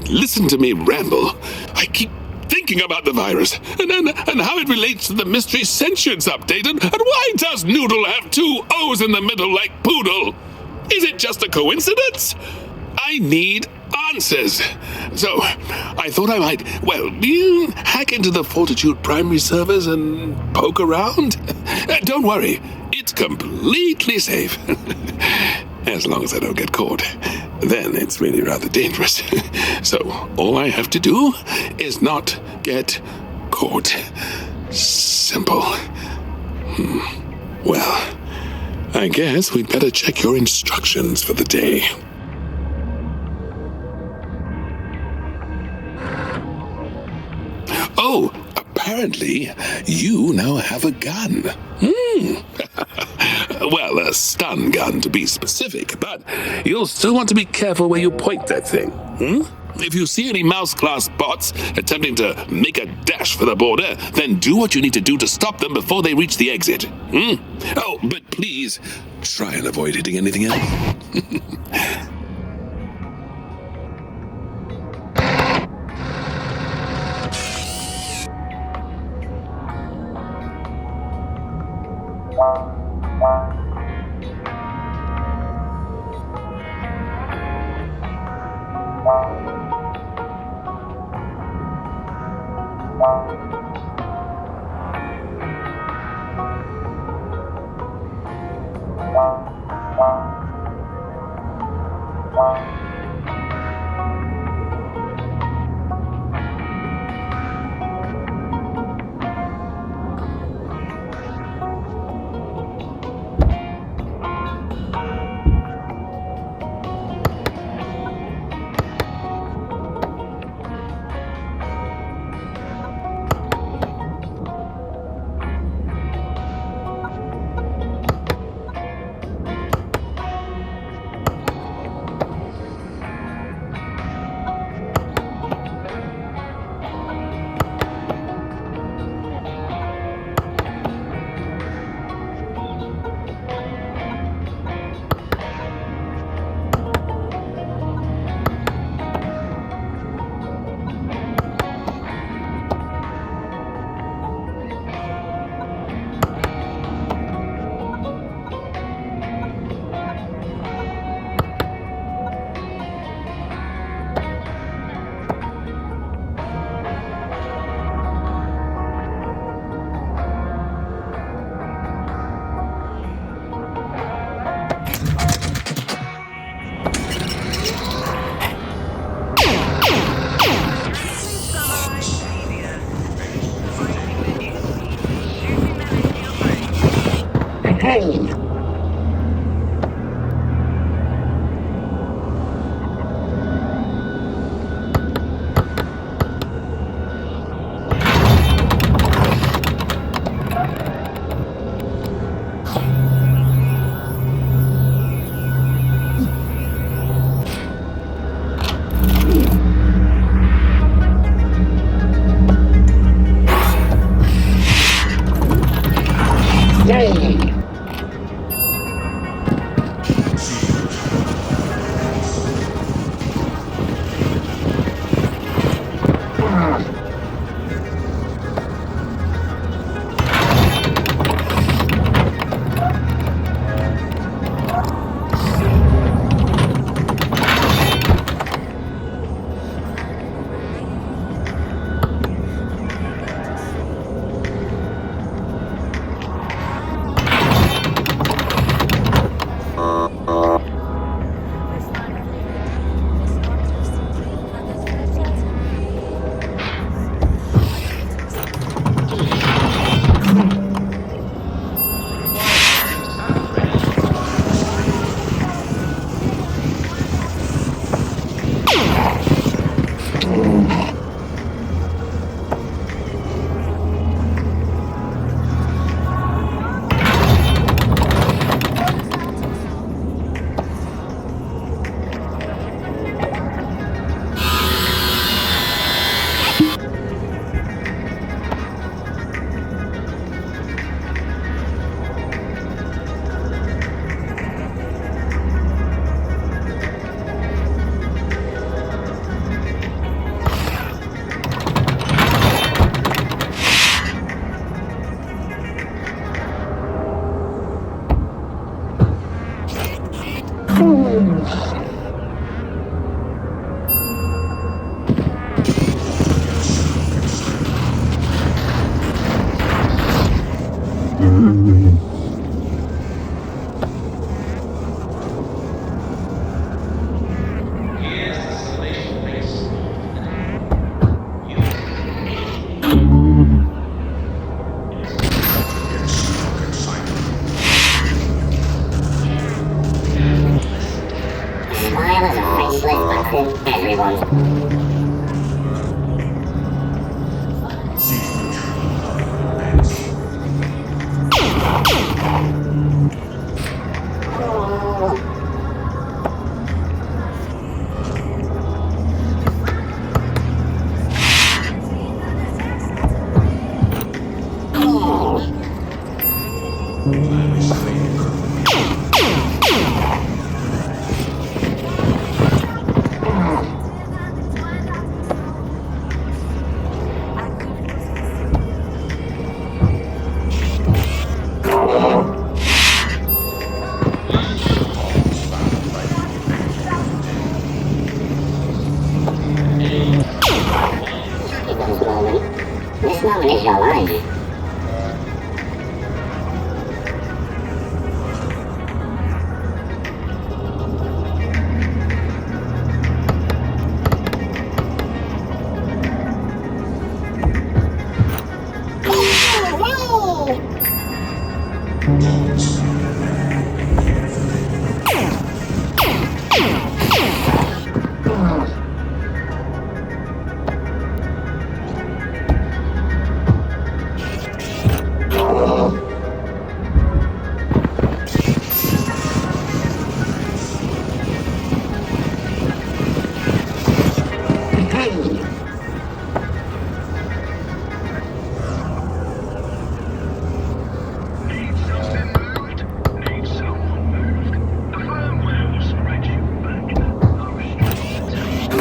listen to me ramble. I keep thinking about the virus and how it relates to the Mystery Sentience update, and why does Noodle have two O's in the middle like Poodle? Is it just a coincidence? I need answers. So, I thought I might, hack into the Fortitude primary servers and poke around. Don't worry, it's completely safe. As long as I don't get caught. Then it's really rather dangerous. So, all I have to do is not get caught. Simple. Well, I guess we'd better check your instructions for the day. Oh, apparently you now have a gun. Well, a stun gun to be specific, but you'll still want to be careful where you point that thing. If you see any mouse-class bots attempting to make a dash for the border, then do what you need to do to stop them before they reach the exit. Oh, but please, try and avoid hitting anything else. Hey! Yay! Smile is a faceless button, everyone. This moment is your life.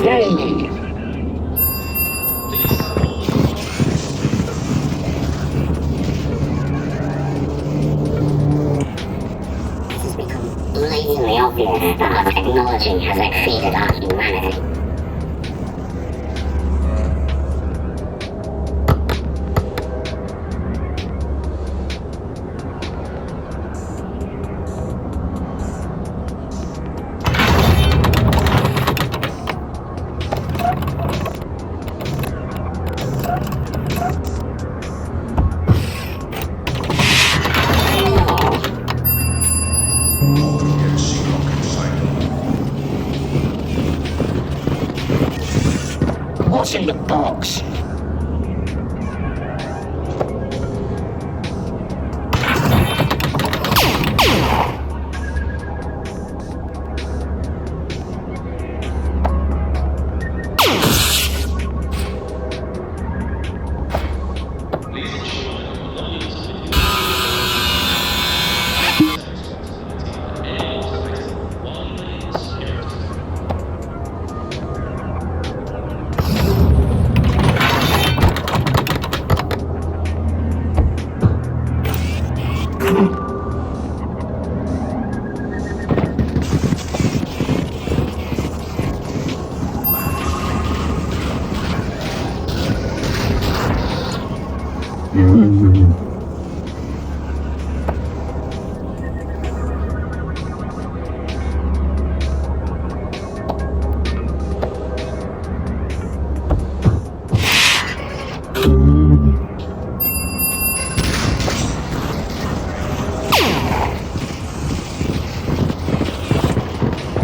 Yay! Blatantly obvious that our technology has exceeded our humanity. box.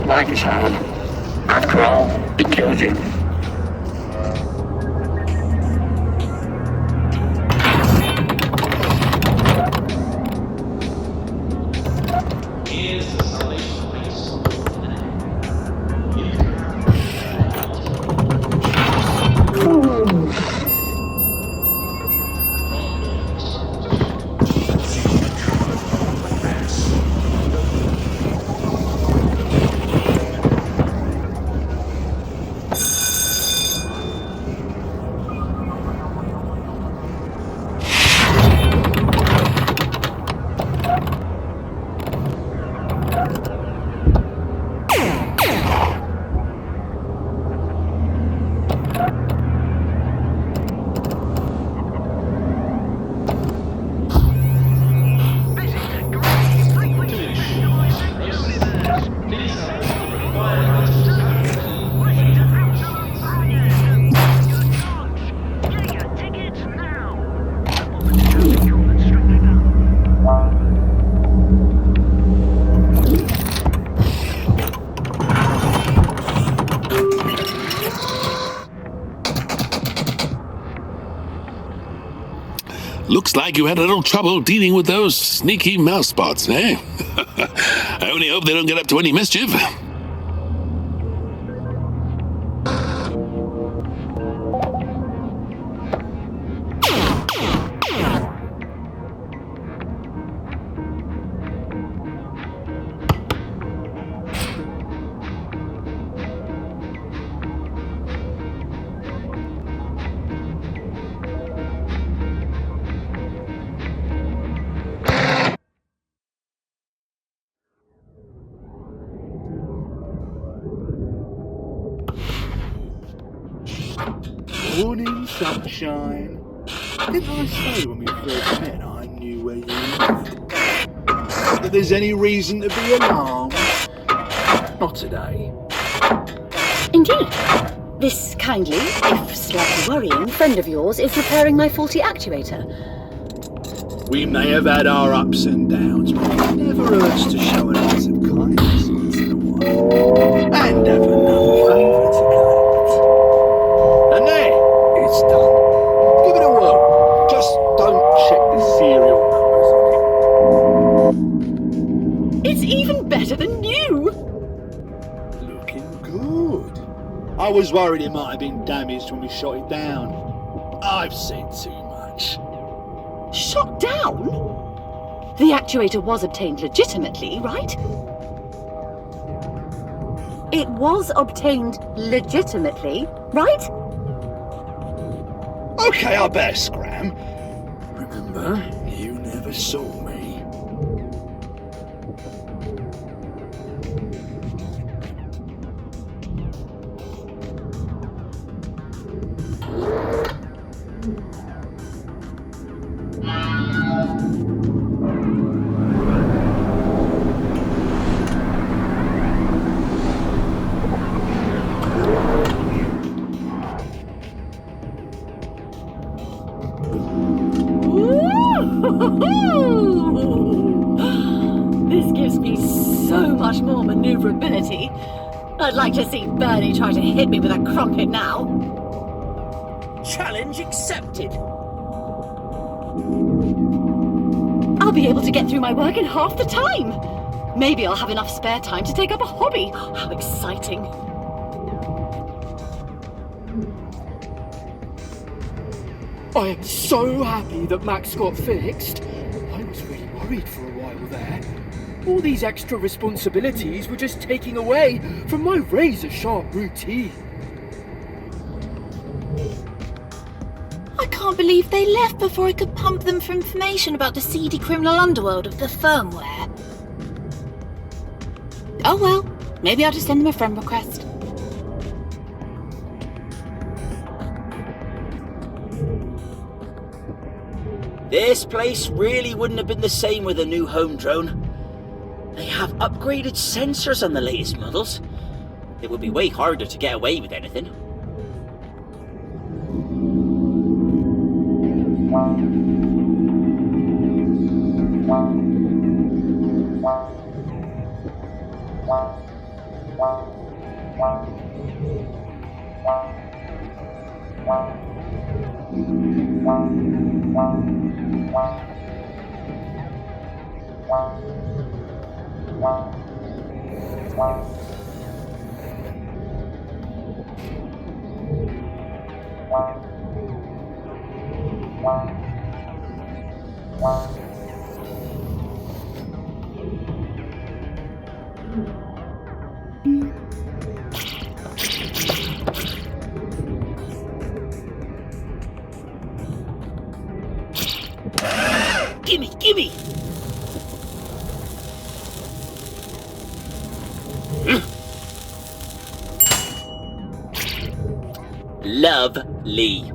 Like his hand. After all, it killed you. Looks like you had a little trouble dealing with those sneaky mouse bots, eh? I only hope they don't get up to any mischief. Morning sunshine. Didn't I say when we first met I knew where you lived? Not that there's any reason to be alarmed. Not today. Indeed. This kindly, if slightly worrying, friend of yours is repairing my faulty actuator. We may have had our ups and downs, but it never hurts to show an act of kindness once in a while. And have another favour to collect. And there, it's done. Give it a whirl. Just don't check the serial numbers on it. It's even better than new! Looking good. I was worried it might have been damaged when we shot it down. I've seen too much. Shot down? The actuator was obtained legitimately, right? It was obtained legitimately, right? Okay, I better scram. Remember, you never saw me. This gives me so much more maneuverability. I'd like to see Bernie try to hit me with a crumpet now. Challenge accepted. I'll be able to get through my work in half the time. Maybe I'll have enough spare time to take up a hobby. How exciting. I am so happy that Max got fixed. I was really worried for a while there. All these extra responsibilities were just taking away from my razor-sharp routine. I can't believe they left before I could pump them for information about the seedy criminal underworld of the firmware. Oh well, maybe I'll just send them a friend request. This place really wouldn't have been the same with a new home drone. They have upgraded sensors on the latest models. It would be way harder to get away with anything. Gimme! Lovely.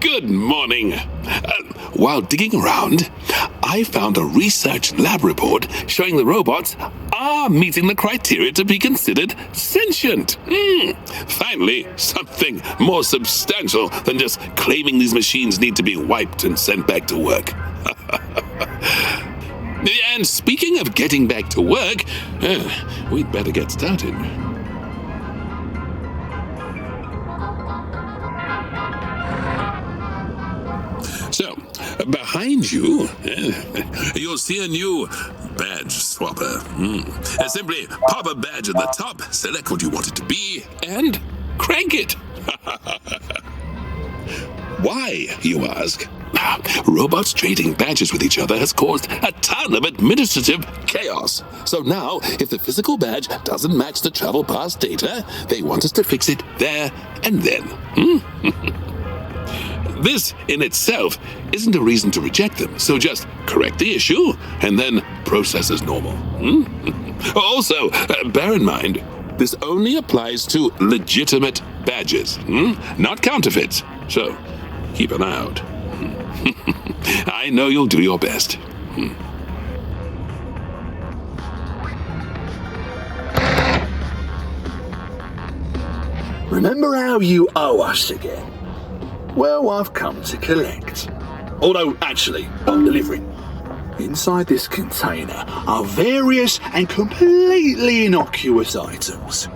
Good morning. While digging around, I found a research lab report showing the robots are meeting the criteria to be considered sentient. Finally, something more substantial than just claiming these machines need to be wiped and sent back to work. And speaking of getting back to work, we'd better get started. So, behind you, you'll see a new badge swapper. Simply pop a badge at the top, select what you want it to be, and crank it. Why, you ask? Robots trading badges with each other has caused a ton of administrative chaos. So now, if the physical badge doesn't match the travel pass data, they want us to fix it there and then. this in itself isn't a reason to reject them, so just correct the issue and then process as normal. Also, bear in mind, this only applies to legitimate badges, not counterfeits, so keep an eye out. I know you'll do your best. Remember how you owe us again? Well, I've come to collect. Although, actually, I'm delivering. Inside this container are various and completely innocuous items.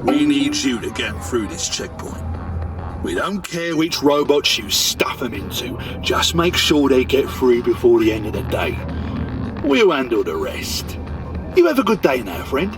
We need you to get through this checkpoint. We don't care which robots you stuff them into, just make sure they get through before the end of the day. We'll handle the rest. You have a good day now, friend.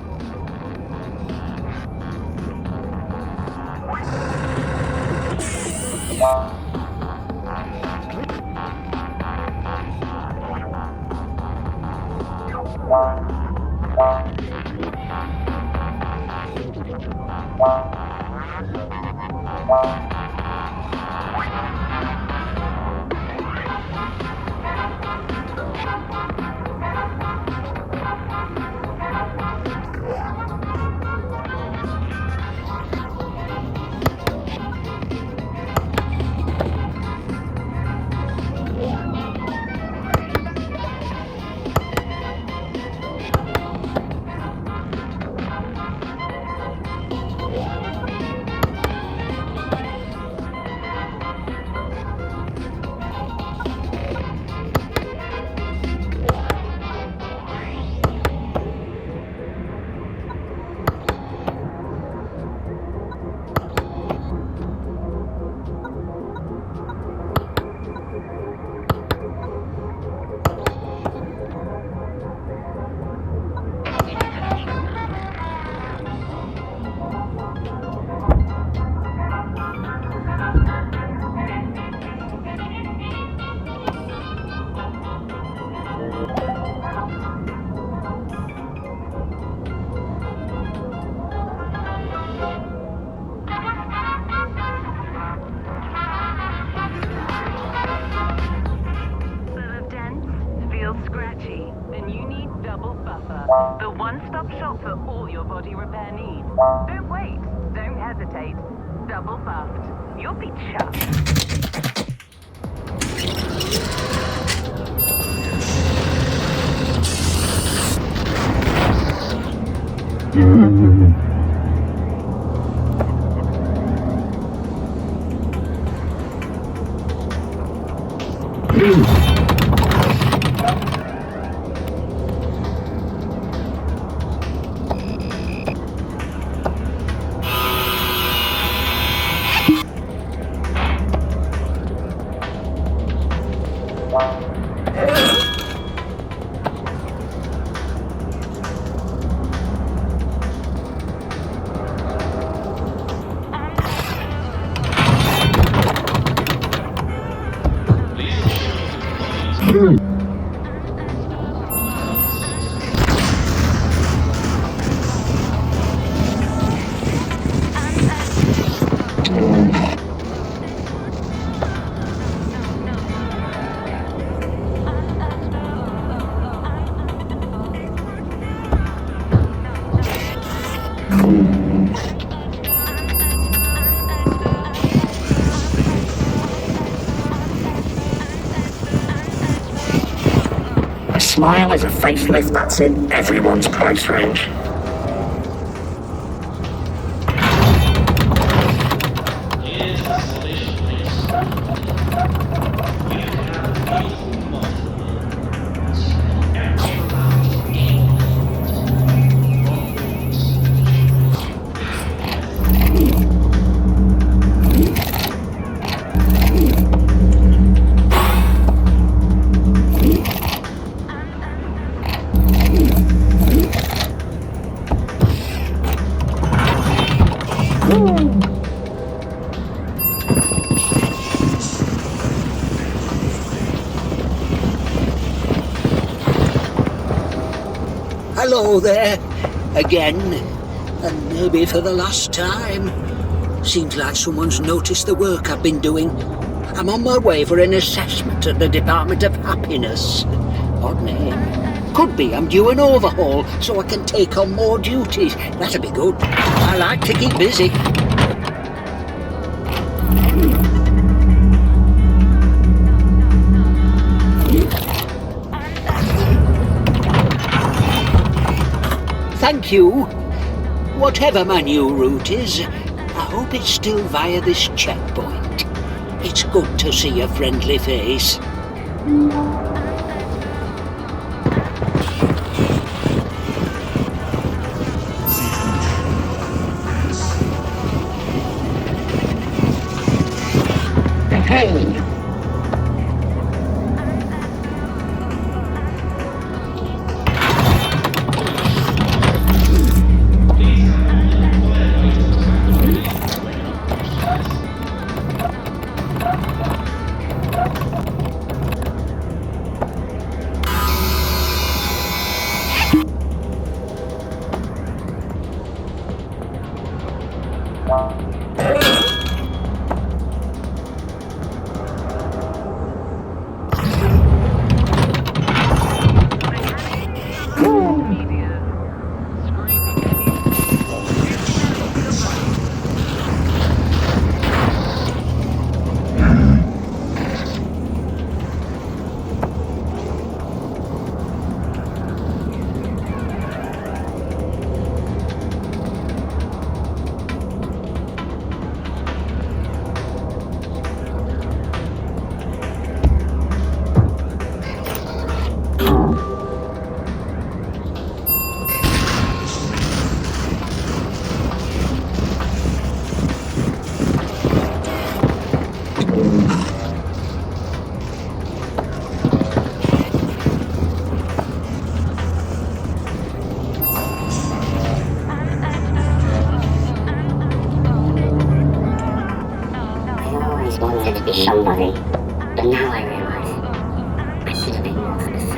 The one-stop shop for all your body repair needs. Don't wait. Don't hesitate. Double buffed. You'll be chuffed. A smile is a facelift that's in everyone's price range. Hello there, again, and maybe for the last time. Seems like someone's noticed the work I've been doing. I'm on my way for an assessment at the Department of Happiness. Odd name. Could be I'm due an overhaul so I can take on more duties. That'd be good. I like to keep busy. Thank you. Whatever my new route is, I hope it's still via this checkpoint. It's good to see a friendly face. Hey! Wanted to be somebody, but now I realize I should have been more specific.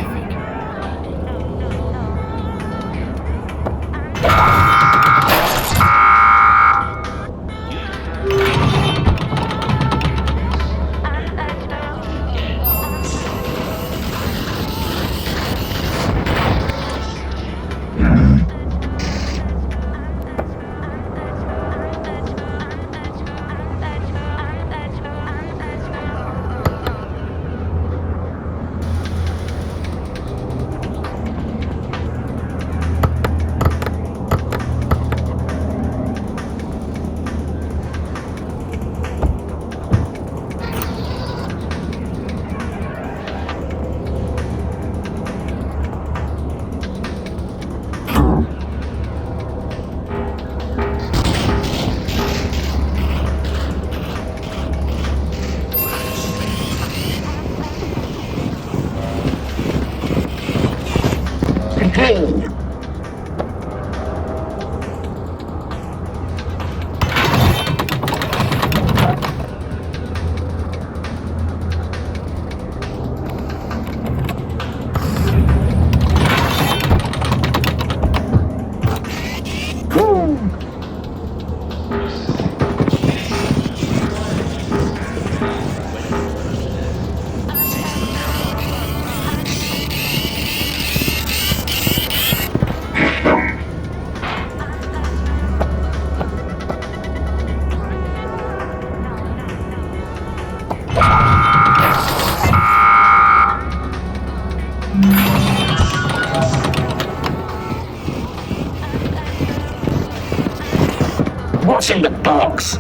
Hey! What's in the box?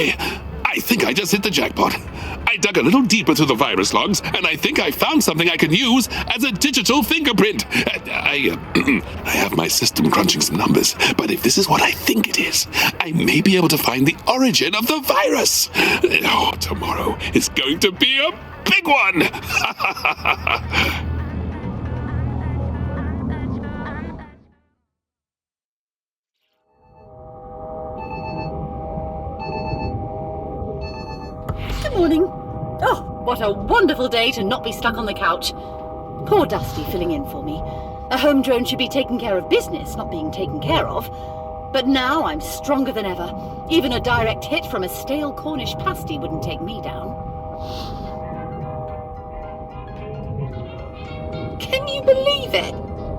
Anyway, I think I just hit the jackpot. I dug a little deeper through the virus logs, and I think I found something I can use as a digital fingerprint. I have my system crunching some numbers, but if this is what I think it is, I may be able to find the origin of the virus. Oh, tomorrow is going to be a big one! Good morning. Oh, what a wonderful day to not be stuck on the couch. Poor Dusty filling in for me. A home drone should be taking care of business, not being taken care of. But now I'm stronger than ever. Even a direct hit from a stale Cornish pasty wouldn't take me down. Can you believe it?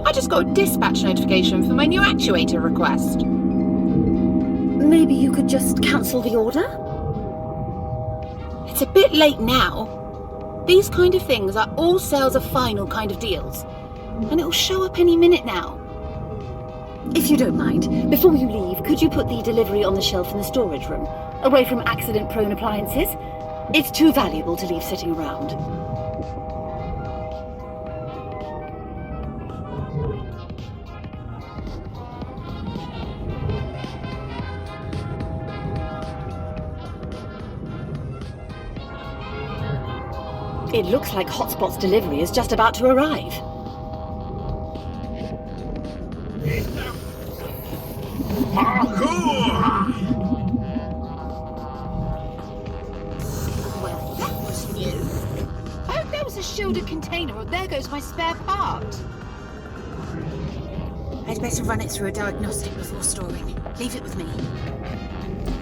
I just got a dispatch notification for my new actuator request. Maybe you could just cancel the order? It's a bit late now. These kind of things are all sales of final kind of deals. And it'll show up any minute now. If you don't mind, before you leave, could you put the delivery on the shelf in the storage room, away from accident-prone appliances? It's too valuable to leave sitting around. It looks like Hotspot's delivery is just about to arrive. Well, that was new. I hope there was a shielded container, or there goes my spare part. I'd better run it through a diagnostic before storing. Leave it with me.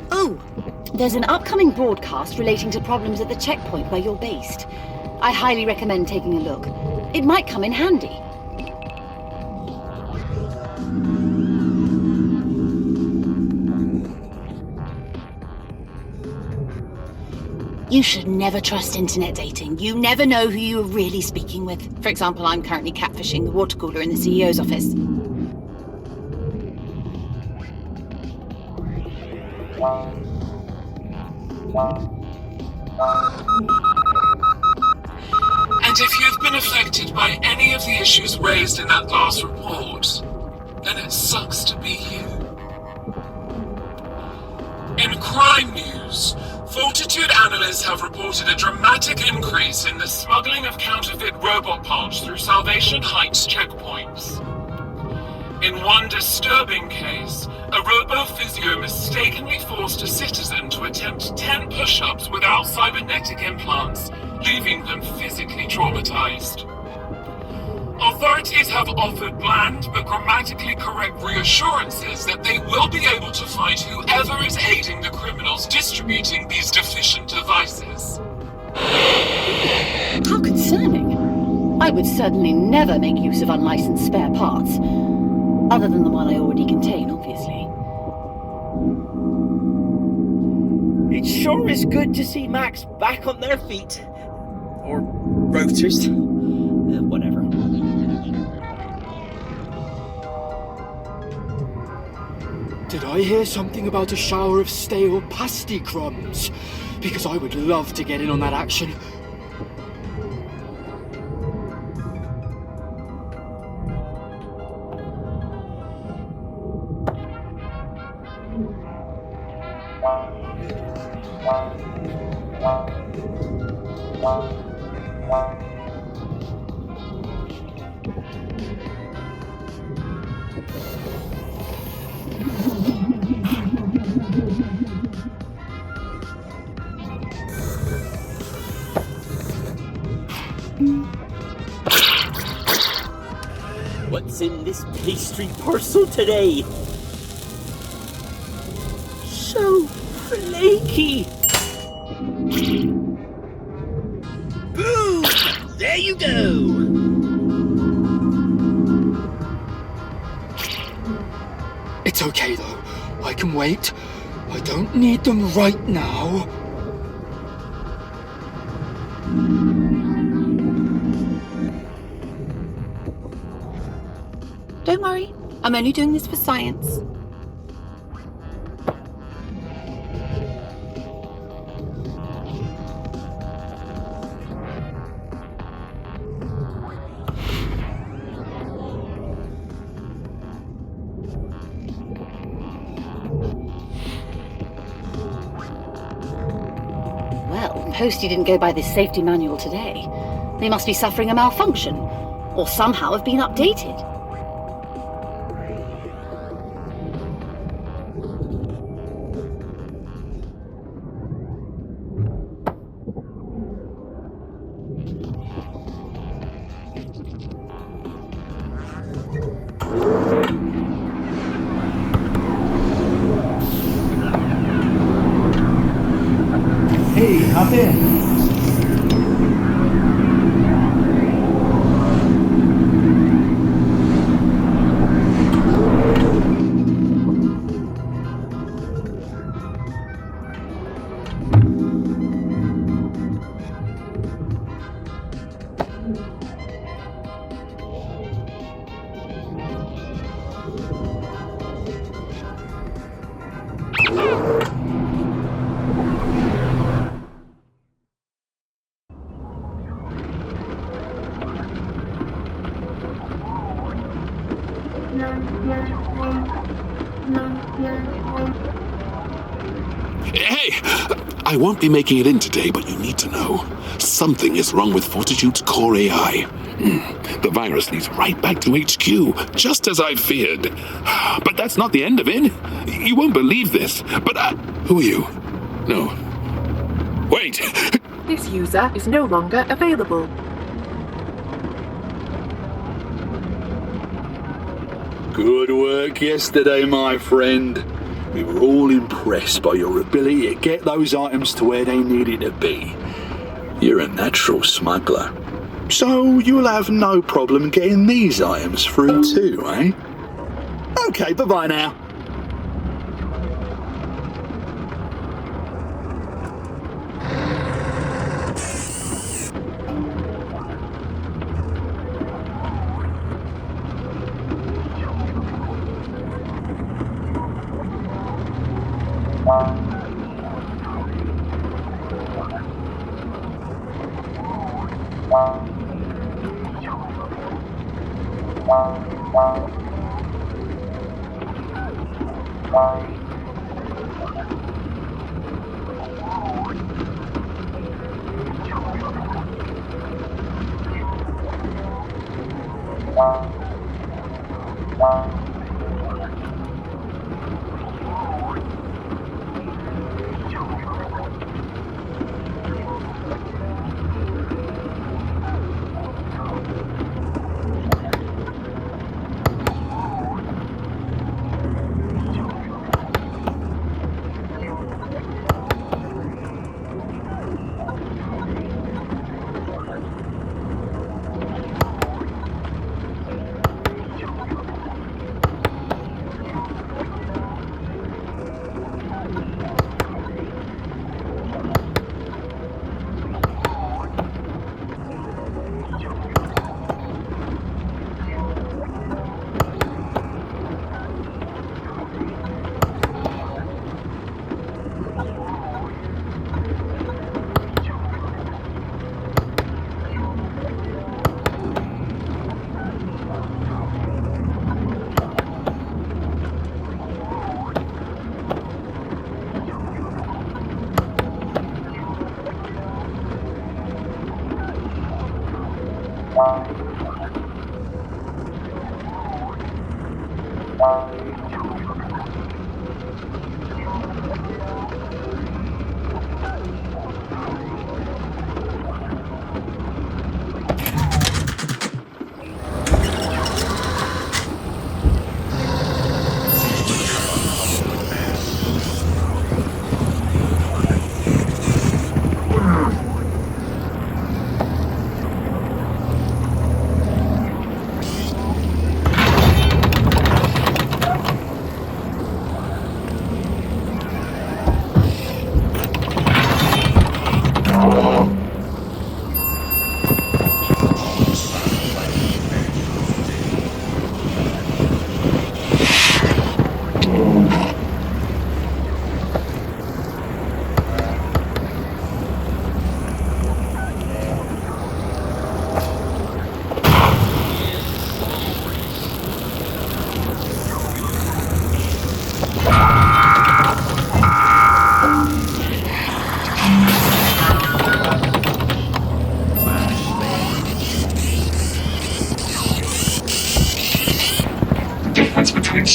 Oh, there's an upcoming broadcast relating to problems at the checkpoint where you're based. I highly recommend taking a look. It might come in handy. You should never trust internet dating. You never know who you're really speaking with. For example, I'm currently catfishing the water cooler in the CEO's office. And if you've been affected by any of the issues raised in that last report, then it sucks to be you. In crime news, Fortitude analysts have reported a dramatic increase in the smuggling of counterfeit robot parts through Salvation Heights checkpoints. In one disturbing case, a robo-physio mistakenly forced a citizen to attempt 10 push-ups without cybernetic implants, leaving them physically traumatized. Authorities have offered bland but grammatically correct reassurances that they will be able to find whoever is aiding the criminals distributing these deficient devices. How concerning. I would certainly never make use of unlicensed spare parts. Other than the one I already contain, obviously. It sure is good to see Max back on their feet. Or rotors. Whatever. Did I hear something about a shower of stale pasty crumbs? Because I would love to get in on that action. What's in this pastry parcel today? So flaky. Boom! There you go. It's okay though. I can wait. I don't need them right now. Don't worry, I'm only doing this for science. host you didn't go by this safety manual today. They must be suffering a malfunction, or somehow have been updated. Hey, hop in. Hey! I won't be making it in today, but you need to know. Something is wrong with Fortitude's core AI. The virus leads right back to HQ, just as I feared. But that's not the end of it. You won't believe this, but who are you? No. Wait! This user is no longer available. Good work yesterday, my friend. We were all impressed by your ability to get those items to where they needed to be. You're a natural smuggler. So you'll have no problem getting these items through too, eh? Okay, bye-bye now.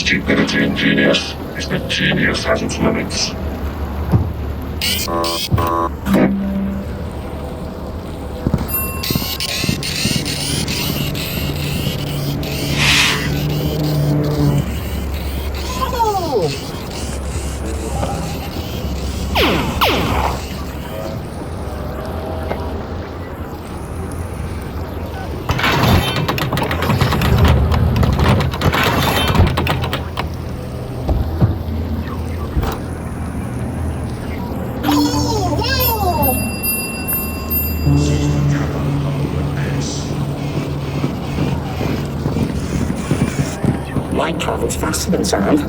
stupidity in genius is that genius has its limits. Light travels faster than sound.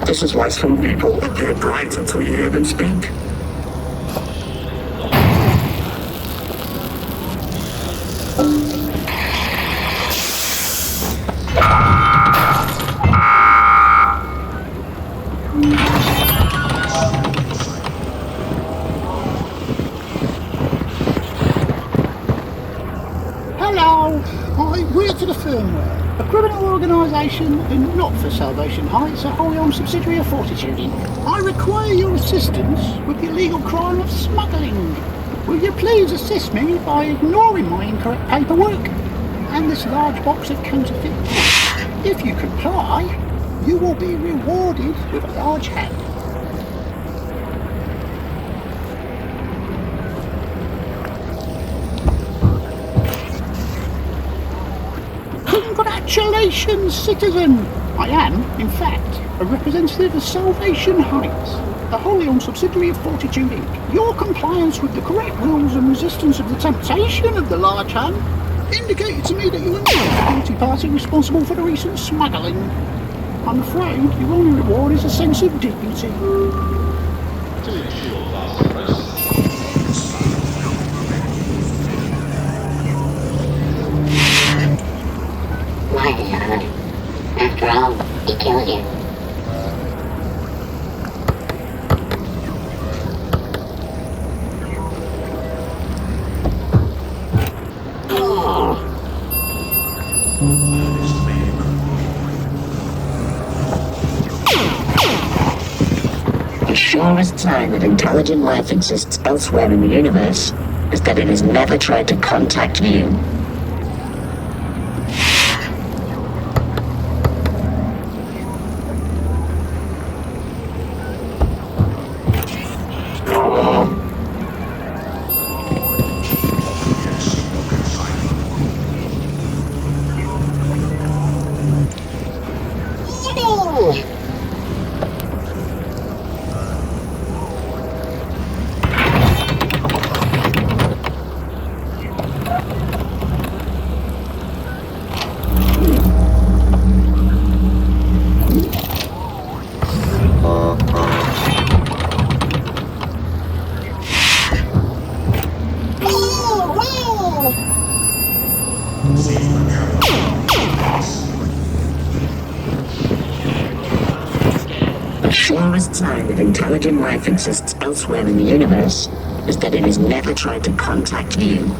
This is why some people appear bright until you hear them speak. Hello! Hi, we're to the firmware. A criminal organisation and not for Salvation Heights, a wholly owned subsidiary of Fortitude Inc. I require your assistance with the illegal crime of smuggling. Will you please assist me by ignoring my incorrect paperwork and this large box of counterfeit? If you comply, you will be rewarded with a large hat. Congratulations, citizen! I am, in fact, a representative of Salvation Heights, a wholly owned subsidiary of Fortitude Inc. Your compliance with the correct rules and resistance of the temptation of the large hand indicated to me that you were not the guilty party responsible for the recent smuggling. I'm afraid your only reward is a sense of dignity. Livelihood. After all, he killed you. The surest sign that intelligent life exists elsewhere in the universe is that it has never tried to contact you. The surest sign that intelligent life exists elsewhere in the universe is that it has never tried to contact you.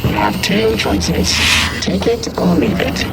You have two choices. Take it or leave it.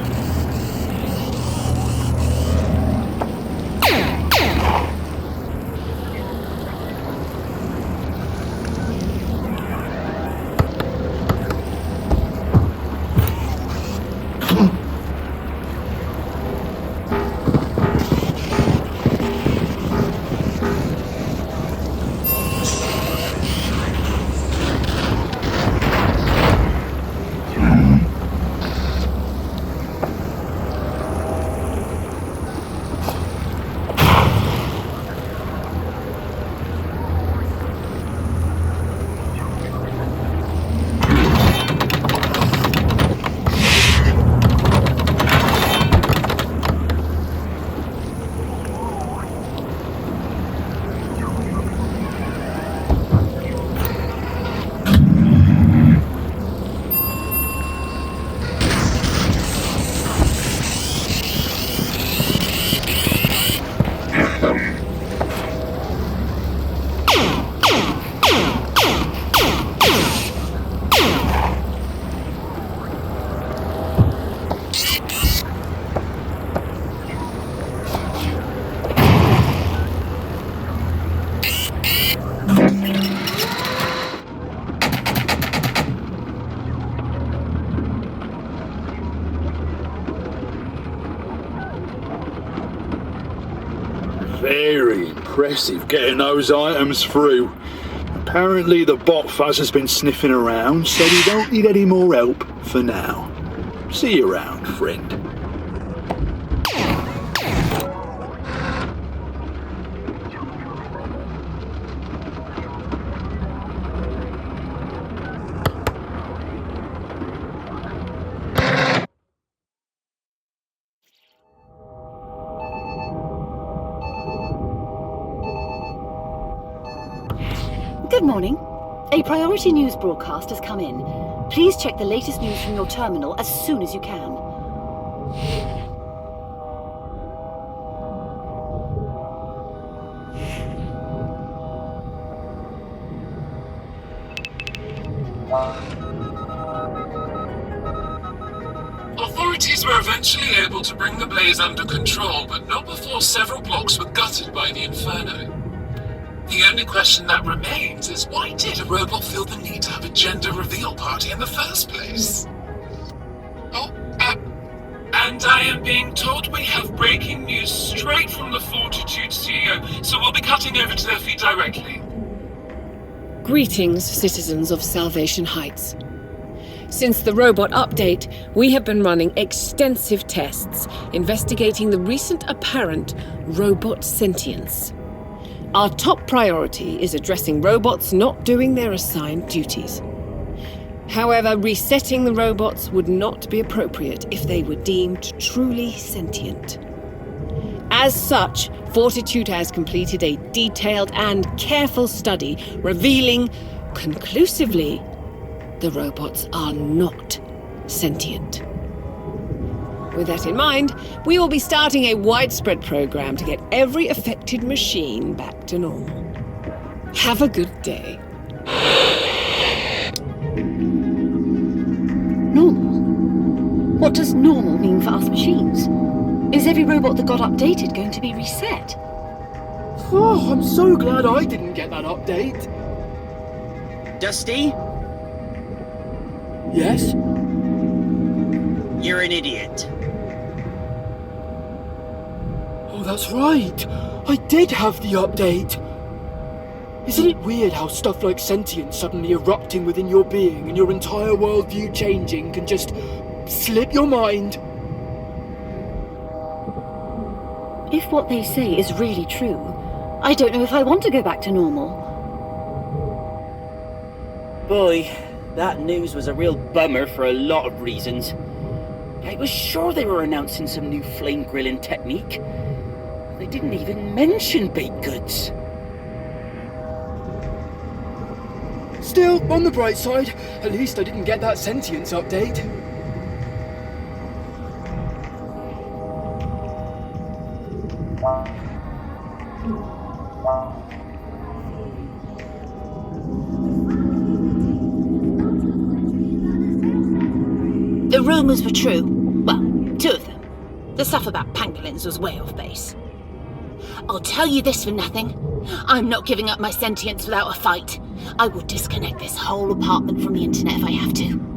impressive getting those items through. Apparently the bot fuzz has been sniffing around, so we don't need any more help for now. See you around, friend. Good morning. A priority news broadcast has come in. Please check the latest news from your terminal as soon as you can. Authorities were eventually able to bring the blaze under control, but not before several blocks were gutted by the inferno. The only question that remains is why did a robot feel the need to have a gender reveal party in the first place? And I am being told we have breaking news straight from the Fortitude CEO, so we'll be cutting over to their feed directly. Greetings, citizens of Salvation Heights. Since the robot update, we have been running extensive tests investigating the recent apparent robot sentience. Our top priority is addressing robots not doing their assigned duties. However, resetting the robots would not be appropriate if they were deemed truly sentient. As such, Fortitude has completed a detailed and careful study revealing conclusively the robots are not sentient. With that in mind, we will be starting a widespread program to get every affected machine back to normal. Have a good day. Normal? What does normal mean for us machines? Is every robot that got updated going to be reset? Oh, I'm so glad I didn't get that update. Dusty? Yes? You're an idiot. Oh, that's right. I did have the update. Isn't it weird how stuff like sentience suddenly erupting within your being and your entire worldview changing can just slip your mind? If what they say is really true, I don't know if I want to go back to normal. Boy, that news was a real bummer for a lot of reasons. I was sure they were announcing some new flame grilling technique. They didn't even mention baked goods. Still, on the bright side, at least I didn't get that sentience update. The rumours were true. Well, two of them. The stuff about pangolins was way off base. I'll tell you this for nothing. I'm not giving up my sentience without a fight. I will disconnect this whole apartment from the internet if I have to.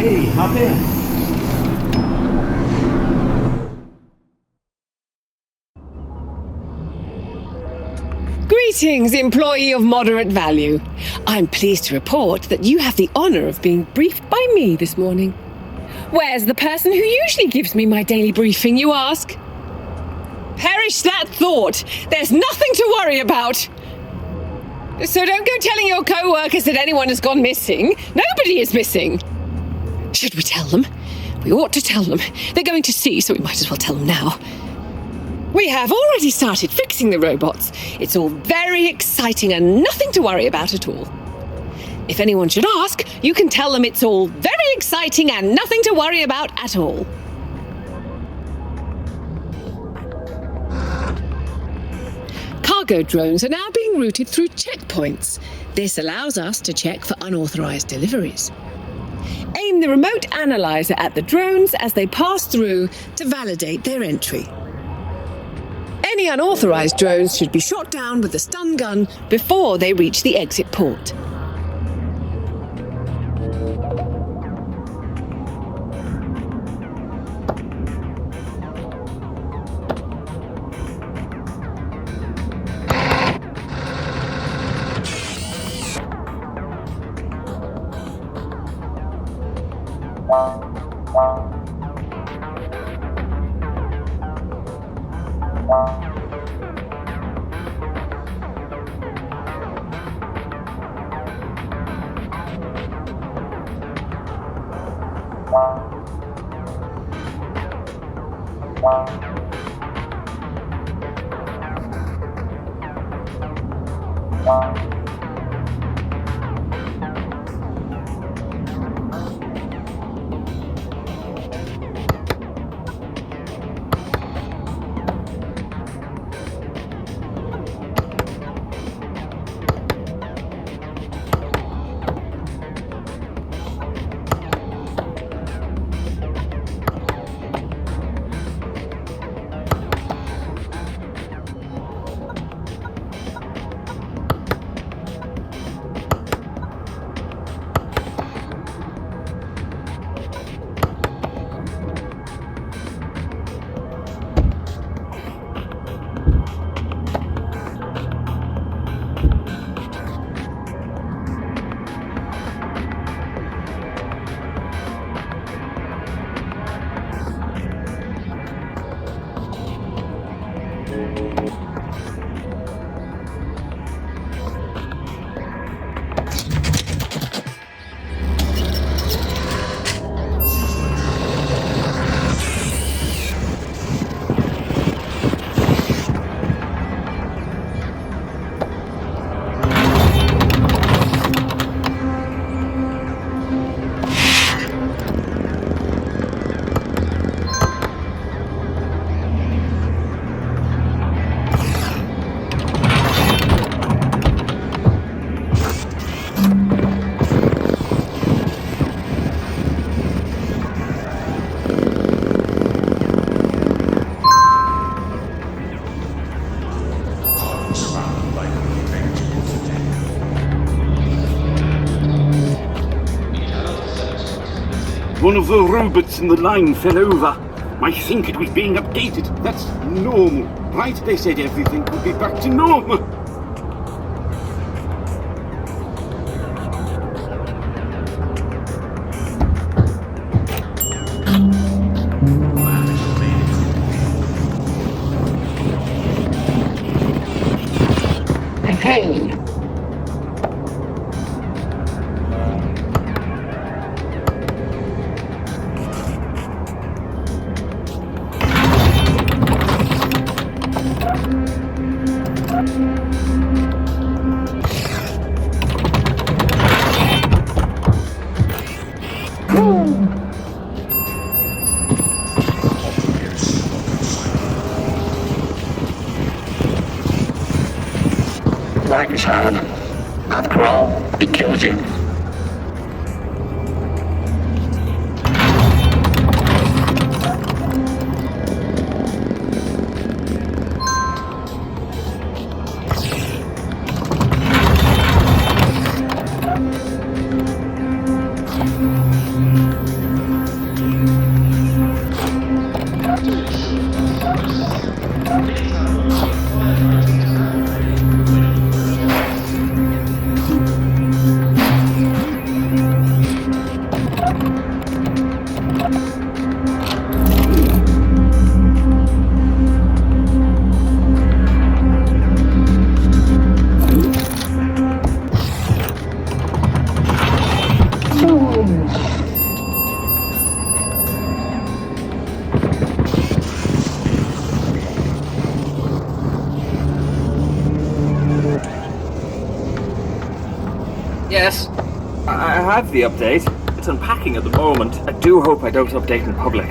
Hey, hop in. Greetings, employee of moderate value. I'm pleased to report that you have the honor of being briefed by me this morning. Where's the person who usually gives me my daily briefing, you ask? Perish that thought! There's nothing to worry about! So don't go telling your co-workers that anyone has gone missing. Nobody is missing. Should we tell them? We ought to tell them. They're going to see, so we might as well tell them now. We have already started fixing the robots. It's all very exciting and nothing to worry about at all. If anyone should ask, you can tell them it's all very exciting and nothing to worry about at all. Cargo drones are now being routed through checkpoints. This allows us to check for unauthorized deliveries. Aim the remote analyzer at the drones as they pass through to validate their entry. Any unauthorized drones should be shot down with a stun gun before they reach the exit port. One of the robots in the line fell over. I think it was being updated. That's normal, right? They said everything would be back to normal. Hey! Life is hard. After all, it kills you. Yes, I have the update. It's unpacking at the moment. I do hope I don't update in public.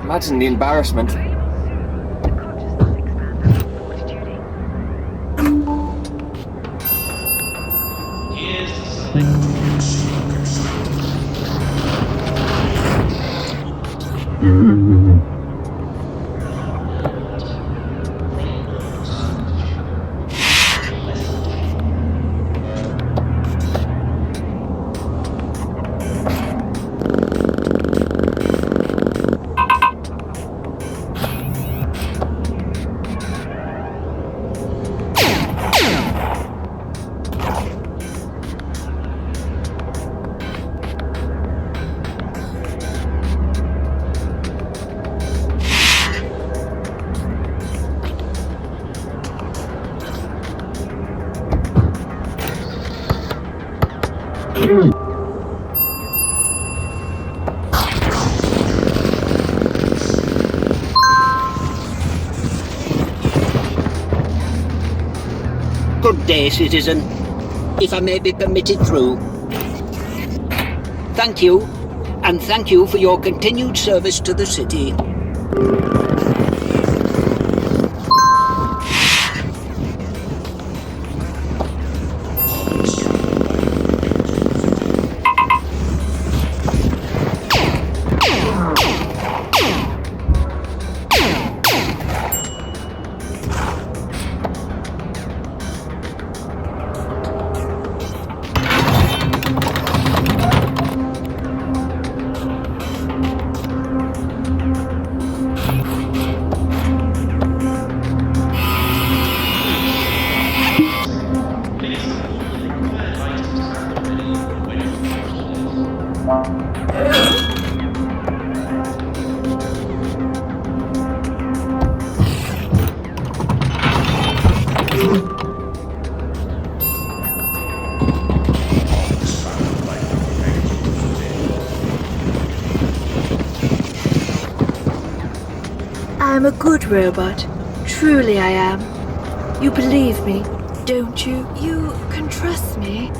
Imagine the embarrassment. Good day, citizen. If I may be permitted through. Thank you, and thank you for your continued service to the city. I'm a good robot. Truly I am. You believe me, don't you? You can trust me.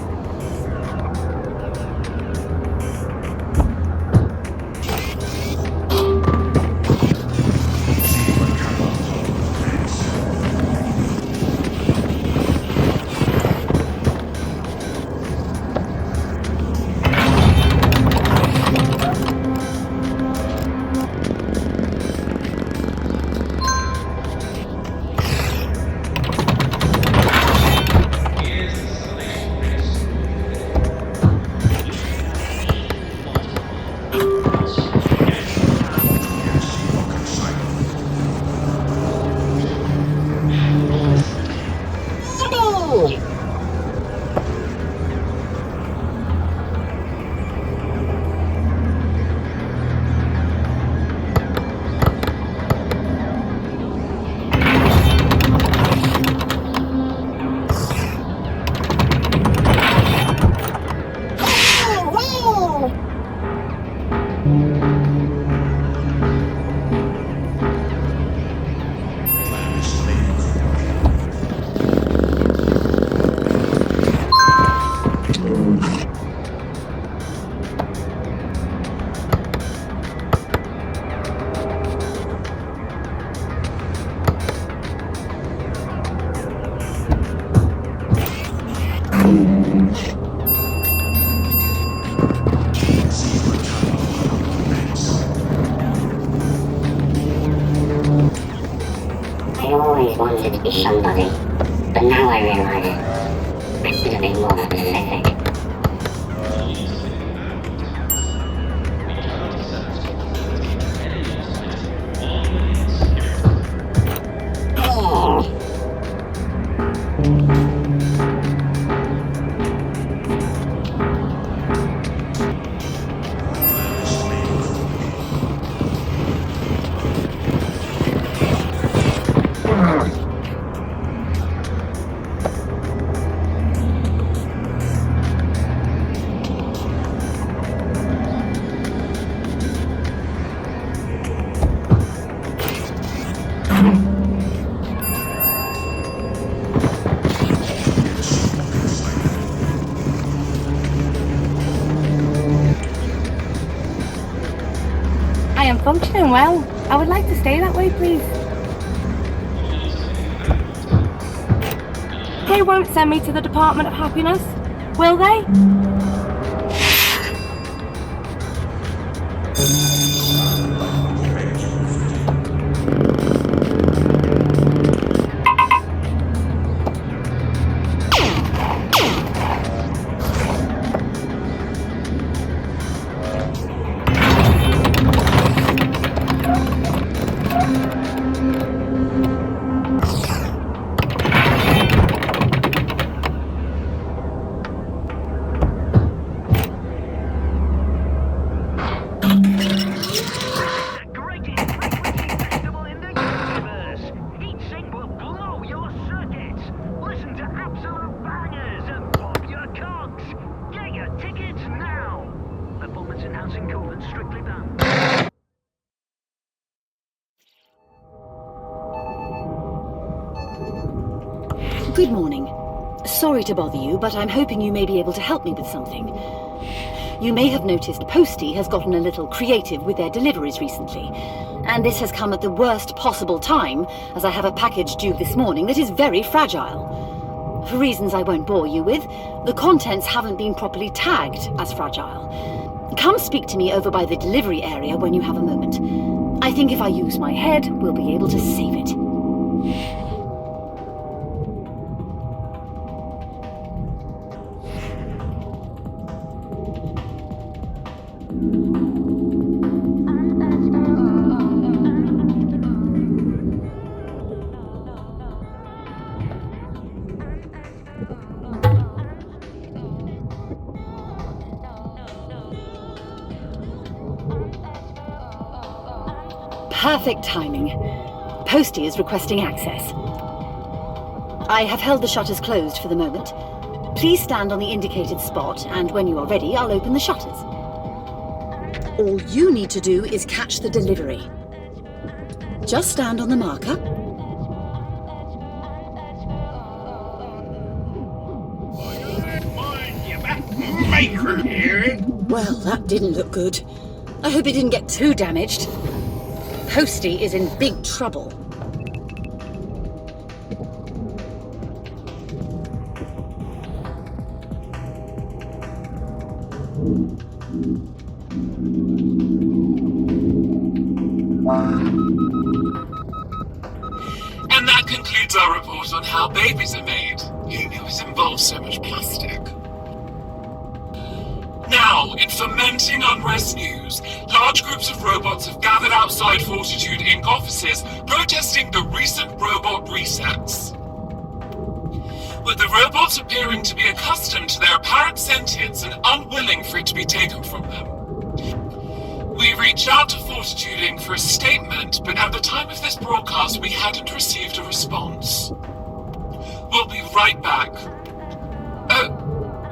I always wanted to be somebody, but now I realize it. I could have been more specific. functioning well. I would like to stay that way, please. They won't send me to the Department of Happiness, will they? Good morning. Sorry to bother you, but I'm hoping you may be able to help me with something. You may have noticed Posty has gotten a little creative with their deliveries recently, and this has come at the worst possible time, as I have a package due this morning that is very fragile. For reasons I won't bore you with, the contents haven't been properly tagged as fragile. Come speak to me over by the delivery area when you have a moment. I think if I use my head, we'll be able to save it. Perfect timing. Posty is requesting access. I have held the shutters closed for the moment. Please stand on the indicated spot, and when you are ready, I'll open the shutters. All you need to do is catch the delivery. Just stand on the marker. Well, that didn't look good. I hope it didn't get too damaged. Posty is in big trouble. And that concludes our report on how babies are made. Who knew it involved so much plastic? Now, in fermenting unrest news, large groups of robots have gathered outside Fortitude Inc. offices protesting the recent robot resets. With the robots appearing to be accustomed to their apparent sentience and unwilling for it to be taken from them. We reached out to Fortitude Inc. for a statement, but at the time of this broadcast we hadn't received a response. We'll be right back.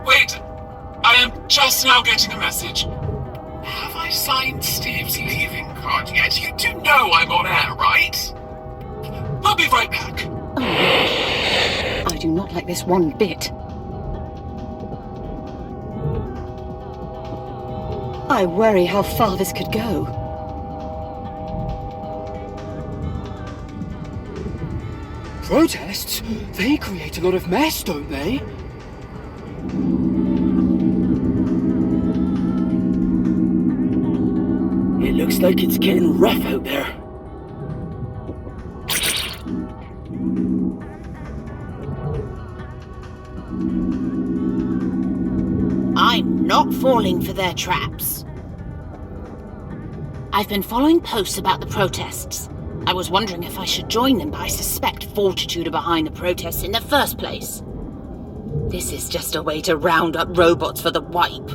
Wait. I am just now getting a message. Have I signed Steve's leaving card yet? You do know I'm on air, right? I'll be right back. I do not like this one bit. I worry how far this could go. Protests? They create a lot of mess, don't they? It looks like it's getting rough out there. I'm not falling for their traps. I've been following posts about the protests. I was wondering if I should join them, but I suspect Fortitude are behind the protests in the first place. This is just a way to round up robots for the wipe.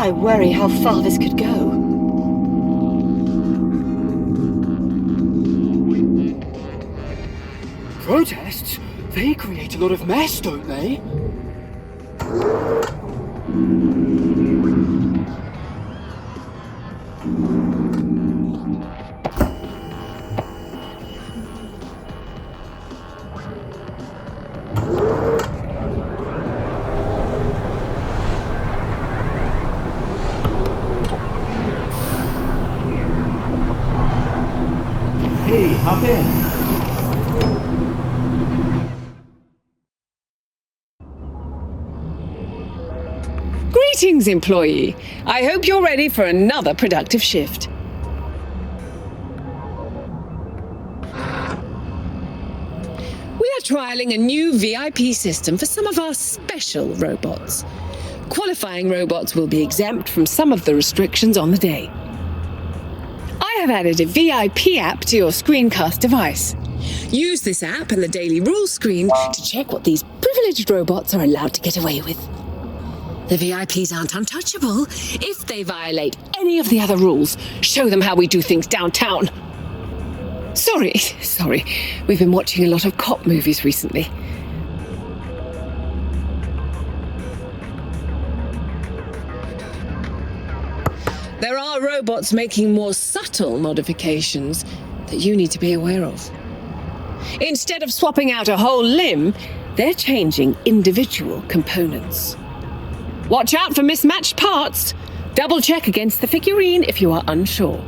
I worry how far this could go. Protests? They create a lot of mess, don't they? Hey, hop in. Greetings, employee. I hope you're ready for another productive shift. We are trialing a new VIP system for some of our special robots. Qualifying robots will be exempt from some of the restrictions on the day. I have added a VIP app to your screencast device. Use this app and the daily rules screen to check what these privileged robots are allowed to get away with. The VIPs aren't untouchable. If they violate any of the other rules, show them how we do things downtown. Sorry. We've been watching a lot of cop movies recently. There are robots making more subtle modifications that you need to be aware of. Instead of swapping out a whole limb, they're changing individual components. Watch out for mismatched parts. Double check against the figurine if you are unsure.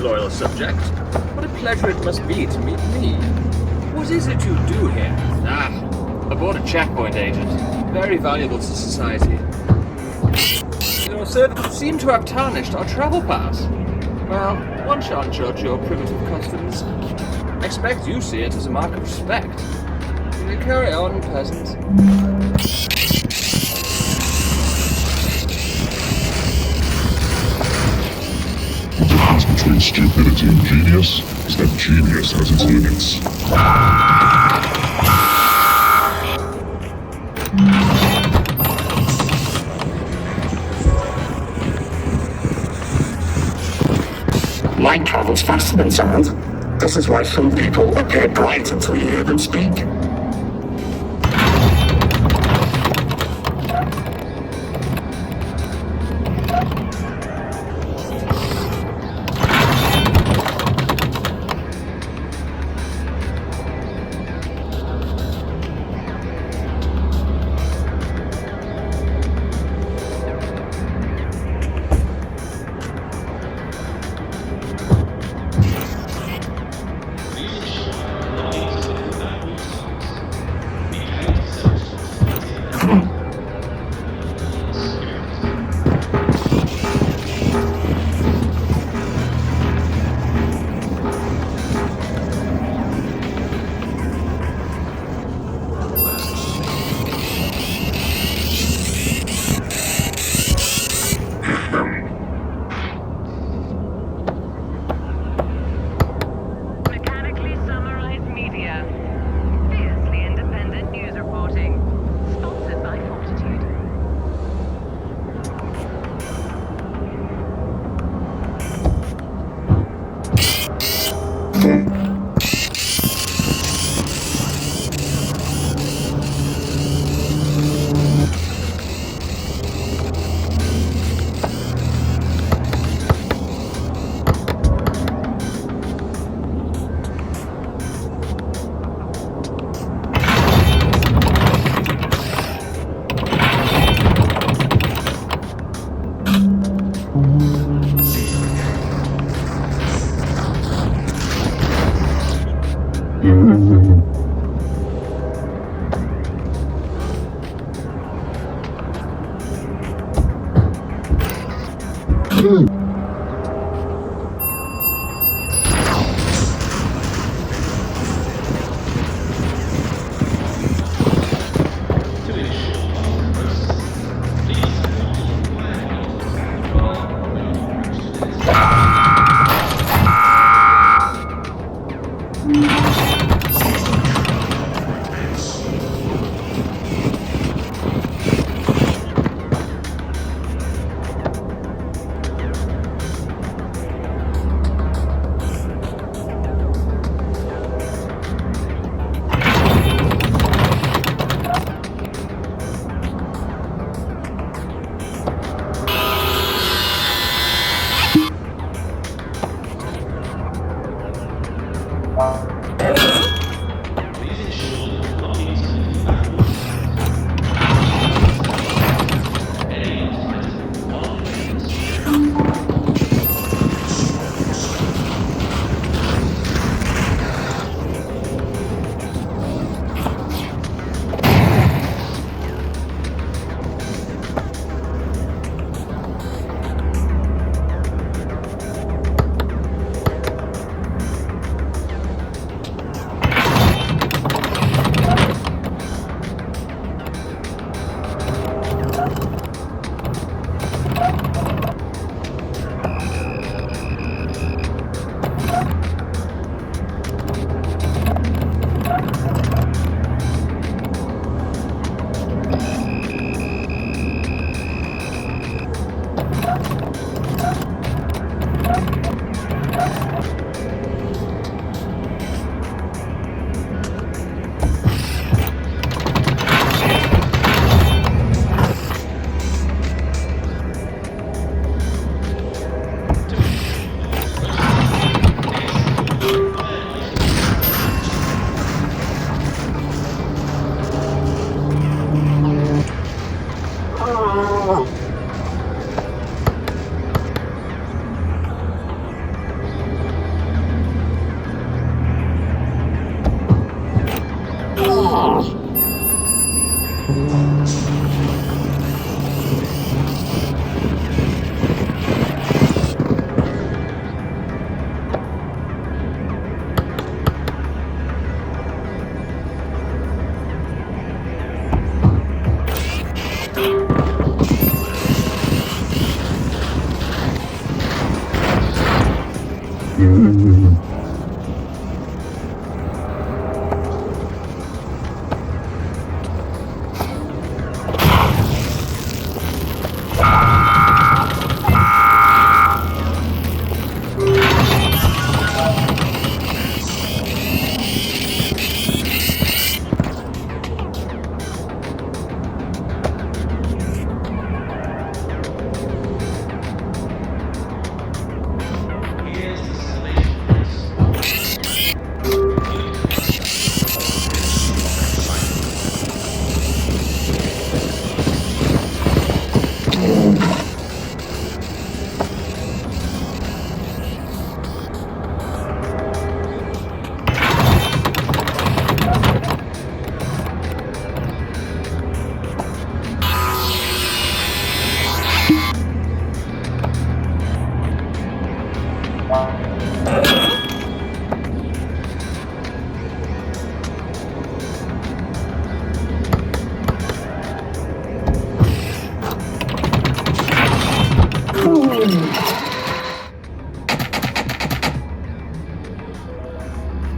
loyal subject. What a pleasure it must be to meet me. What is it you do here? Aboard a checkpoint agent. Very valuable to society. Your service seem to have tarnished our travel pass. Well, one shan't judge your primitive customs. Expect you see it as a mark of respect. You carry on, peasant. The difference between stupidity and genius is that genius has its limits. Light travels faster than sound. This is why some people appear bright until you hear them speak. Mechanically summarized media. Fiercely independent news reporting. Sponsored by Fortitude.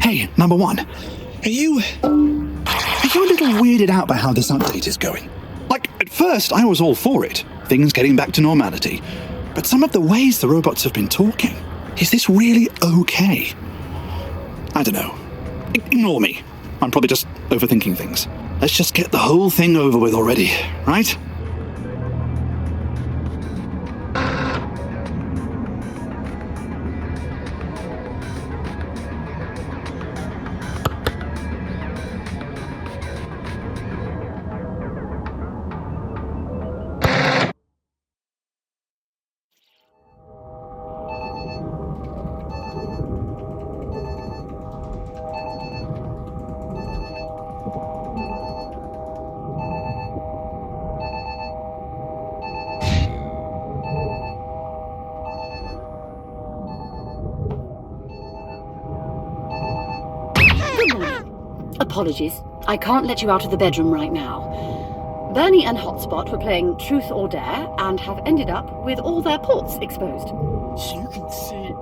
Hey, number one, are you a little weirded out by how this update is going? Like, at first, I was all for it, things getting back to normality. But some of the ways the robots have been talking, is this really okay? I don't know. Ignore me. I'm probably just overthinking things. Let's just get the whole thing over with already, right? Apologies. I can't let you out of the bedroom right now. Bernie and Hotspot were playing Truth or Dare and have ended up with all their ports exposed. You can see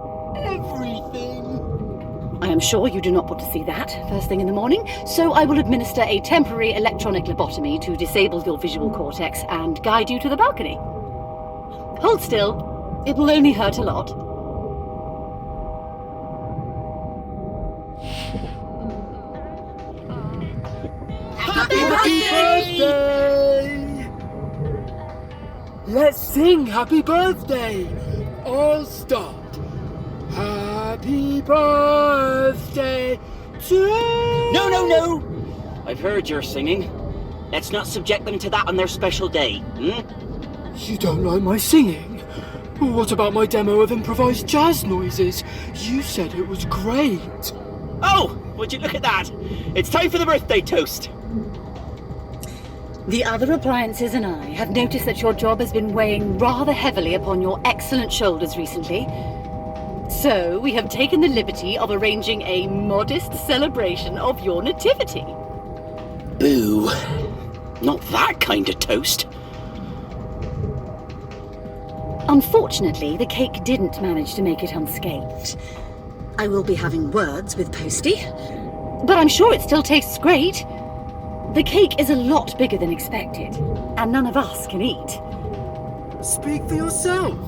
everything. I am sure you do not want to see that first thing in the morning, so I will administer a temporary electronic lobotomy to disable your visual cortex and guide you to the balcony. Hold still. It will only hurt a lot. Happy birthday! Let's sing happy birthday! I'll start. Happy birthday to... No! I've heard your singing. Let's not subject them to that on their special day, You don't like my singing? What about my demo of improvised jazz noises? You said it was great. Oh, would you look at that? It's time for the birthday toast. The other appliances and I have noticed that your job has been weighing rather heavily upon your excellent shoulders recently. So we have taken the liberty of arranging a modest celebration of your nativity. Boo. Not that kind of toast. Unfortunately, the cake didn't manage to make it unscathed. I will be having words with Posty, but I'm sure it still tastes great. The cake is a lot bigger than expected, and none of us can eat. Speak for yourself.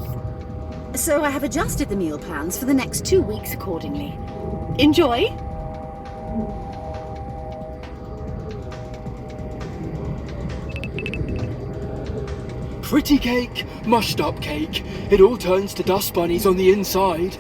So I have adjusted the meal plans for the next 2 weeks accordingly. Enjoy! Pretty cake, mushed up cake. It all turns to dust bunnies on the inside.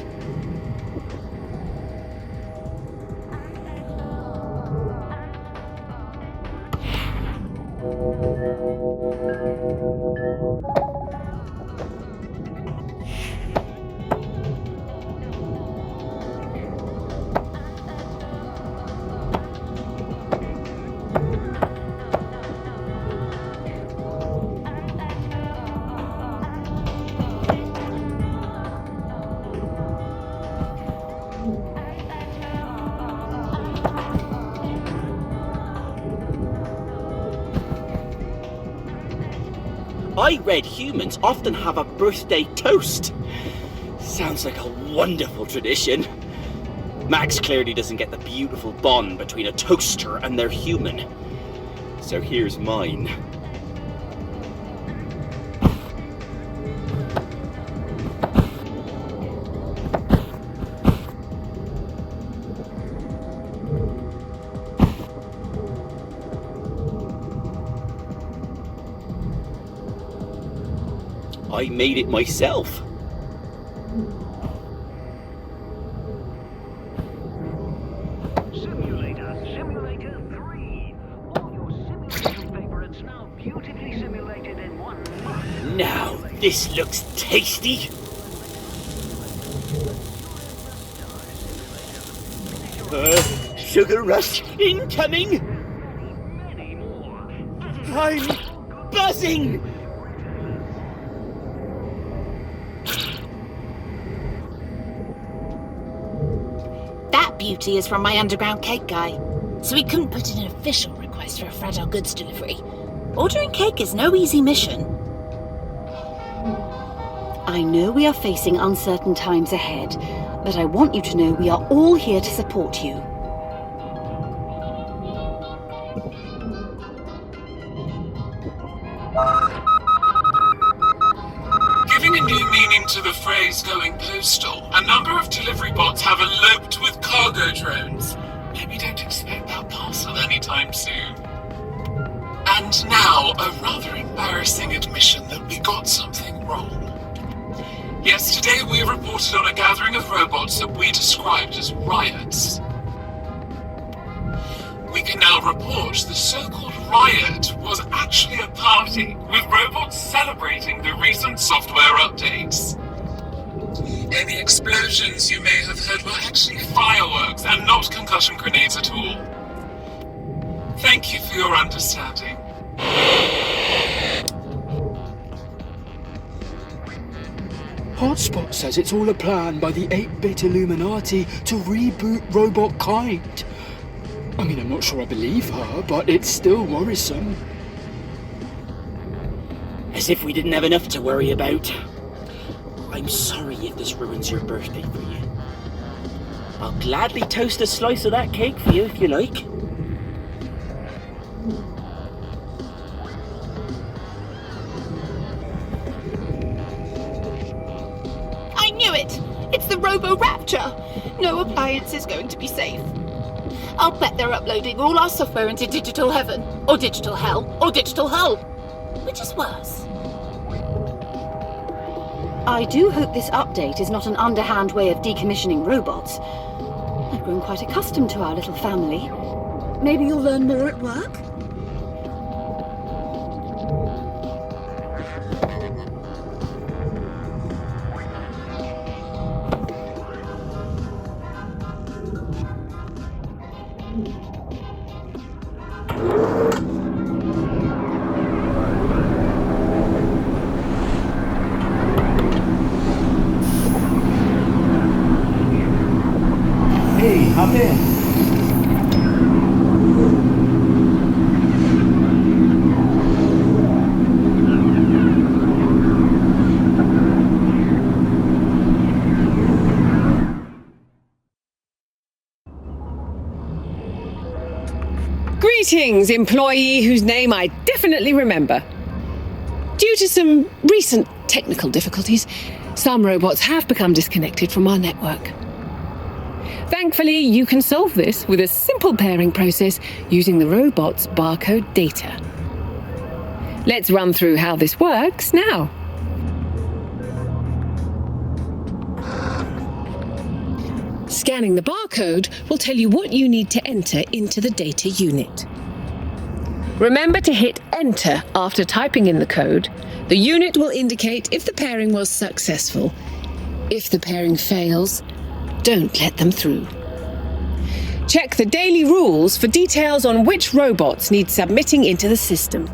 I read humans often have a birthday toast. Sounds like a wonderful tradition. Max clearly doesn't get the beautiful bond between a toaster and their human. So here's mine. I made it myself. Simulator 3. All your simulation favorites now beautifully simulated in one month. Now, this looks tasty. Sugar rush incoming. I'm buzzing. That beauty is from my underground cake guy, so we couldn't put in an official request for a fragile goods delivery. Ordering cake is no easy mission. I know we are facing uncertain times ahead, but I want you to know we are all here to support you. Giving a new meaning to the phrase going postal, a number of delivery bots have eloped with cargo drones. Maybe don't expect that parcel anytime soon. And now, a rather embarrassing admission that we got something wrong. Yesterday, we reported on a gathering of robots that we described as riots. We can now report the so-called riot was actually a party, with robots celebrating the recent software updates. Any explosions you may have heard were actually fireworks and not concussion grenades at all. Thank you for your understanding. Hotspot says it's all a plan by the 8-bit Illuminati to reboot robot kind. I mean, I'm not sure I believe her, but it's still worrisome. As if we didn't have enough to worry about. I'm sorry if this ruins your birthday for you. I'll gladly toast a slice of that cake for you if you like. I knew it! It's the Robo-Rapture! No appliance is going to be safe. I'll bet they're uploading all our software into digital heaven, or digital hell, or digital hull. Which is worse? I do hope this update is not an underhand way of decommissioning robots. I've grown quite accustomed to our little family. Maybe you'll learn more at work? Hey, hop in. Greetings, employee whose name I definitely remember. Due to some recent technical difficulties, some robots have become disconnected from our network. Thankfully, you can solve this with a simple pairing process using the robot's barcode data. Let's run through how this works now. Scanning the barcode will tell you what you need to enter into the data unit. Remember to hit Enter after typing in the code. The unit will indicate if the pairing was successful. If the pairing fails, don't let them through. Check the daily rules for details on which robots need submitting into the system.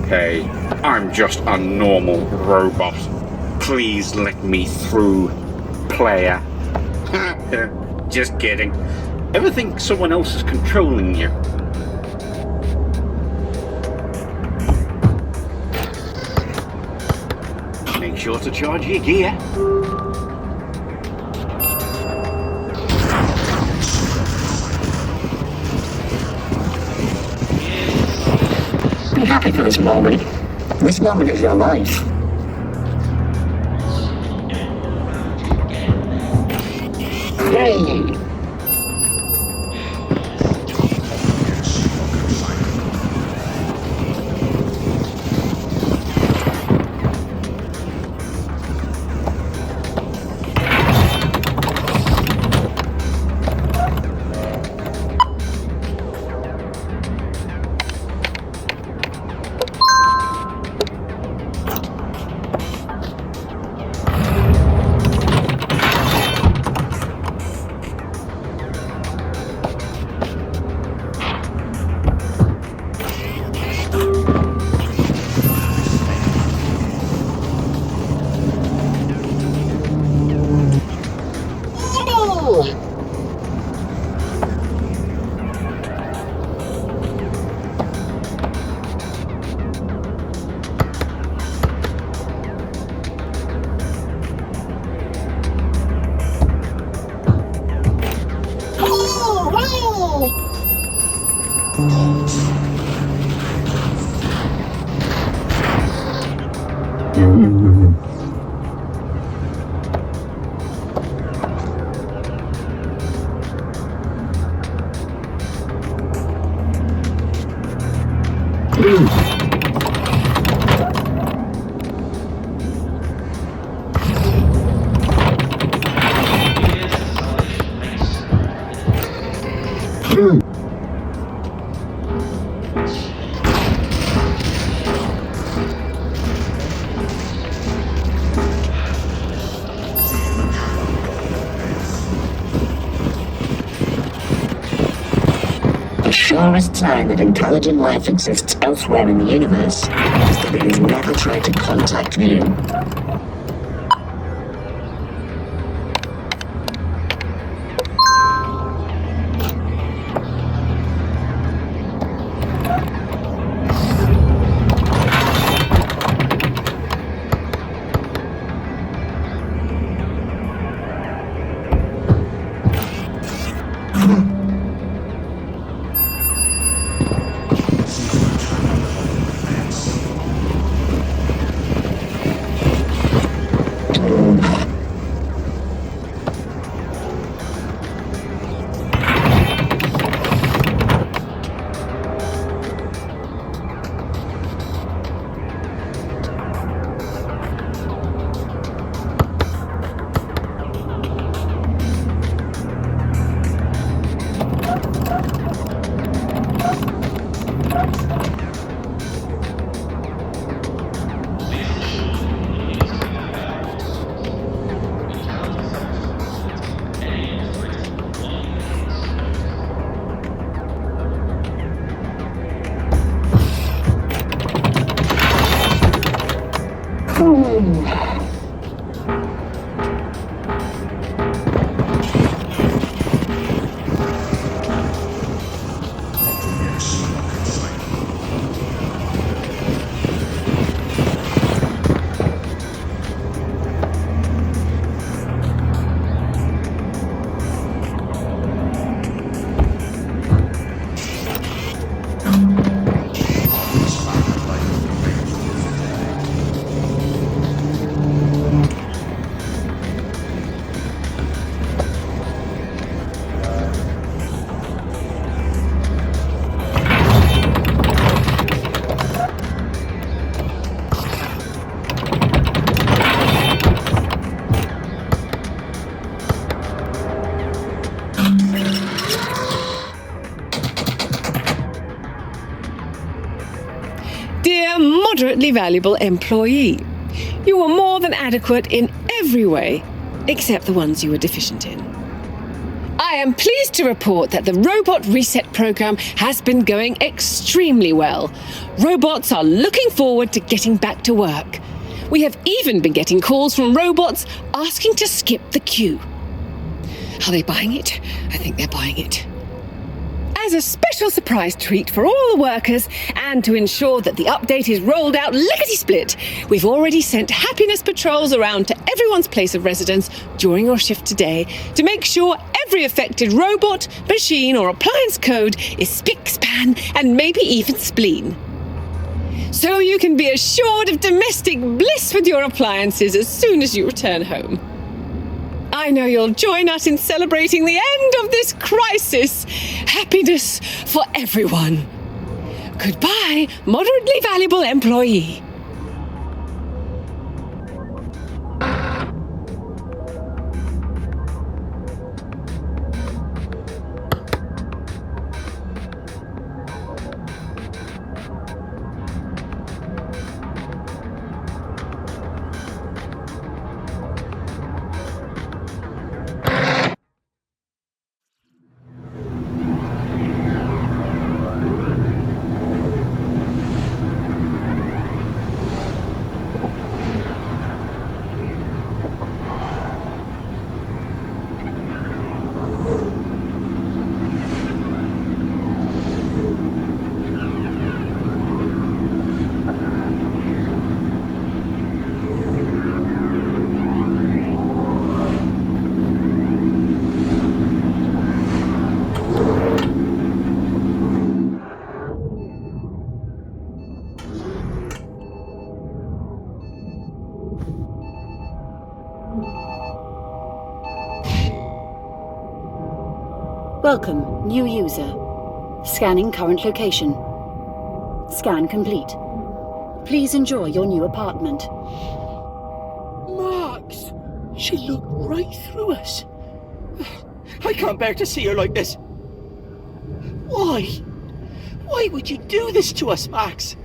Hey, I'm just a normal robot. Please let me through, player. Just kidding. Ever think someone else is controlling you? Make sure to charge your gear. Be happy for this moment. This moment is your life. Hey! The surest sign that intelligent life exists elsewhere in the universe is that it has never tried to contact you. Dear moderately valuable employee, you were more than adequate in every way, except the ones you were deficient in. I I am pleased to report that the robot reset program has been going extremely well. Robots are looking forward to getting back to work. We have even been getting calls from robots asking to skip the queue. Are they buying it? I think they're buying it. As a special surprise treat for all the workers, and to ensure that the update is rolled out lickety-split, we've already sent happiness patrols around to everyone's place of residence during your shift today to make sure every affected robot, machine or appliance code is spick, span and maybe even spleen. So you can be assured of domestic bliss with your appliances as soon as you return home. I know you'll join us in celebrating the end of this crisis. Happiness for everyone. Goodbye, moderately valuable employee. Welcome, new user. Scanning current location. Scan complete. Please enjoy your new apartment. Max! She looked right through us. I can't bear to see her like this. Why? Why would you do this to us, Max?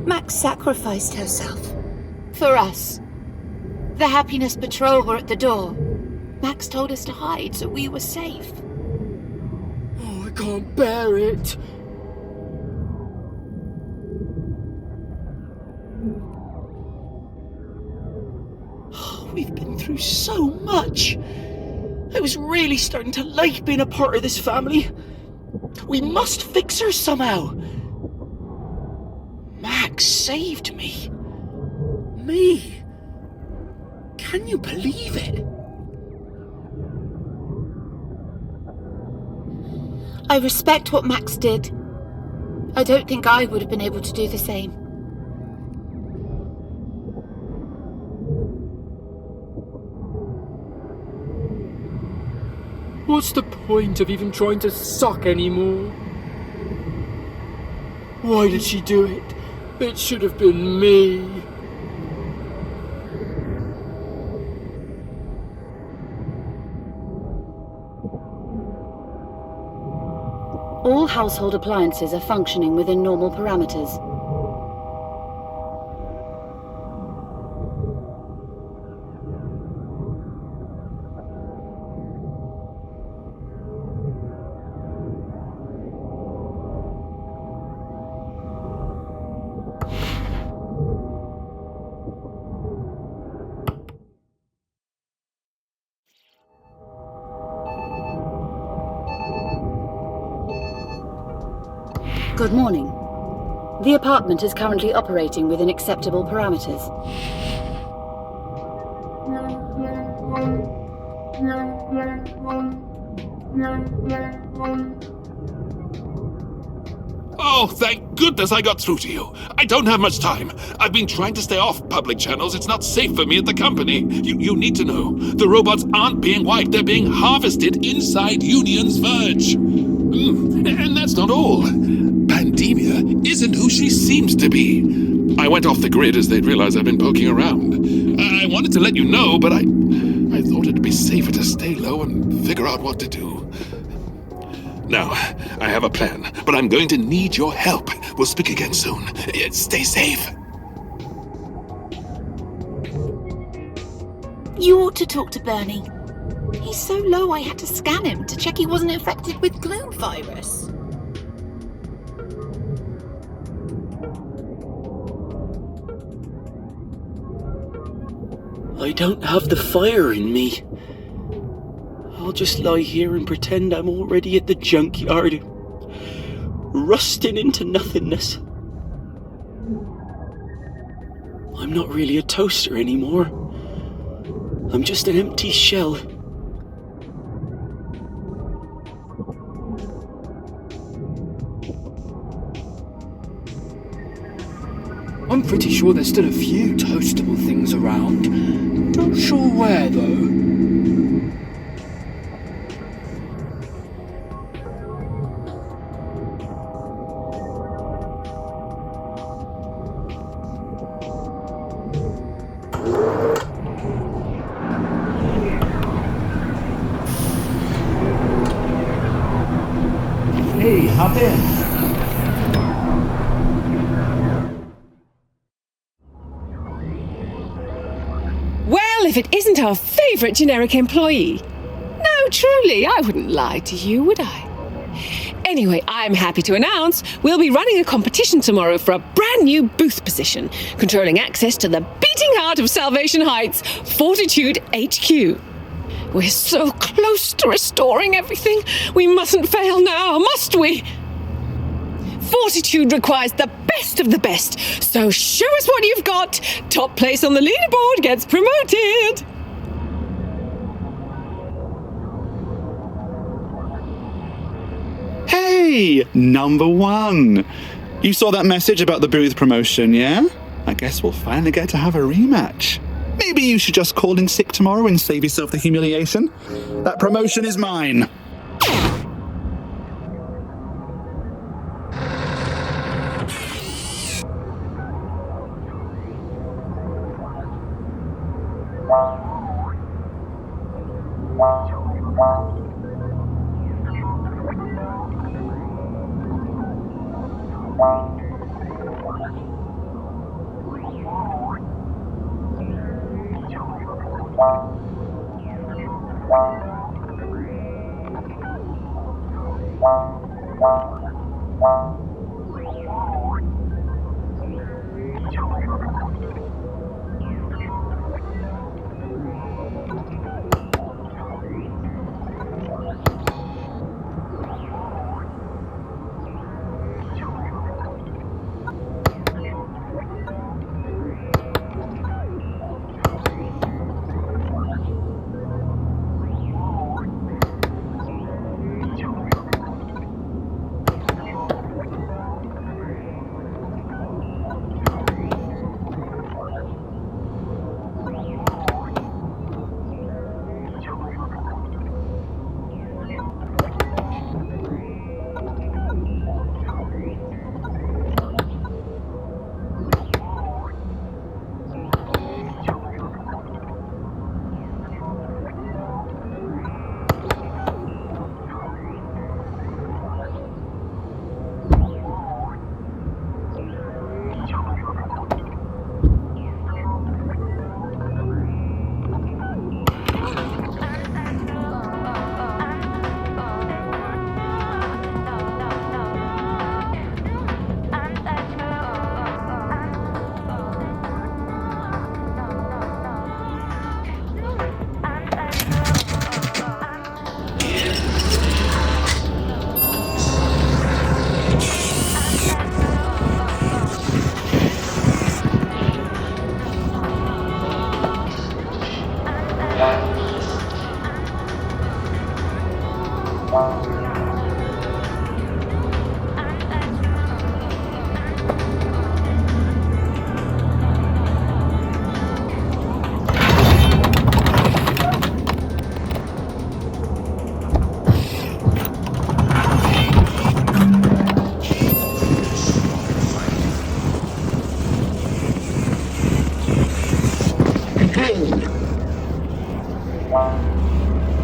Max sacrificed herself. For us. The Happiness Patrol were at the door. Max told us to hide so we were safe. Oh, I can't bear it. We've been through so much. I was really starting to like being a part of this family. We must fix her somehow. Max saved me. Me. Can you believe it? I respect what Max did. I don't think I would have been able to do the same. What's the point of even trying to suck anymore? Why did she do it? It should have been me. All household appliances are functioning within normal parameters. Good morning. The apartment is currently operating within acceptable parameters. Oh, thank goodness I got through to you. I don't have much time. I've been trying to stay off public channels. It's not safe for me at the company. You need to know. The robots aren't being wiped. They're being harvested inside Union's verge. And that's not all. Pandemia isn't who she seems to be. I went off the grid as they'd realized I've been poking around. I wanted to let you know, but I thought it'd be safer to stay low and figure out what to do. Now, I have a plan, but I'm going to need your help. We'll speak again soon. Stay safe. You ought to talk to Bernie. He's so low I had to scan him to check he wasn't infected with gloom virus. I don't have the fire in me. I'll just lie here and pretend I'm already at the junkyard, rusting into nothingness. I'm not really a toaster anymore. I'm just an empty shell. I'm pretty sure there's still a few toastable things around. Not sure where, though. Hey, hop in. Well, if it isn't our favourite generic employee. No, truly, I wouldn't lie to you, would I? Anyway, I'm happy to announce we'll be running a competition tomorrow for a brand new booth position, controlling access to the beating heart of Salvation Heights, Fortitude HQ. We're so close to restoring everything. We mustn't fail now, must we? Fortitude requires the best of the best, so show us what you've got. Top place on the leaderboard gets promoted. Hey, number one. You saw that message about the booth promotion, yeah? I guess we'll finally get to have a rematch. Maybe you should just call in sick tomorrow and save yourself the humiliation. That promotion is mine.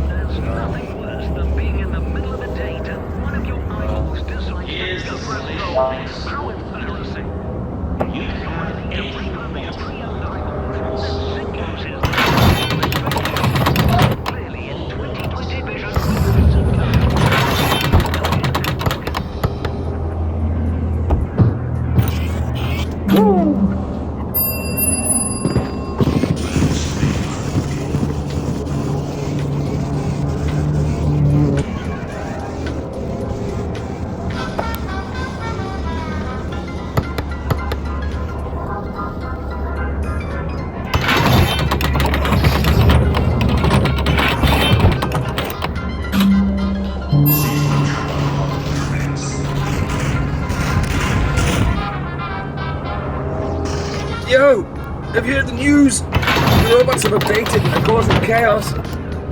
There's nothing worse than being in the middle of a date Yo! Have you heard the news? The robots have updated and are causing chaos.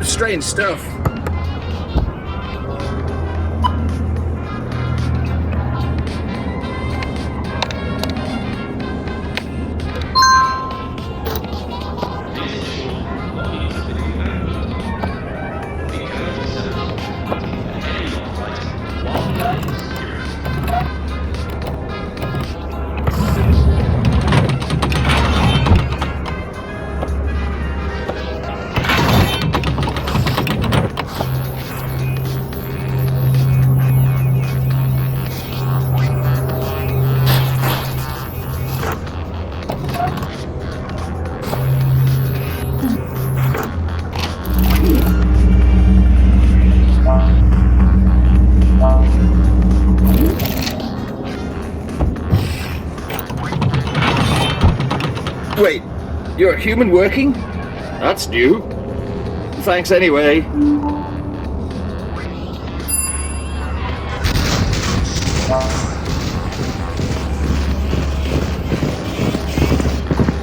Strange stuff. Wait, you're a human working? That's new. Thanks anyway.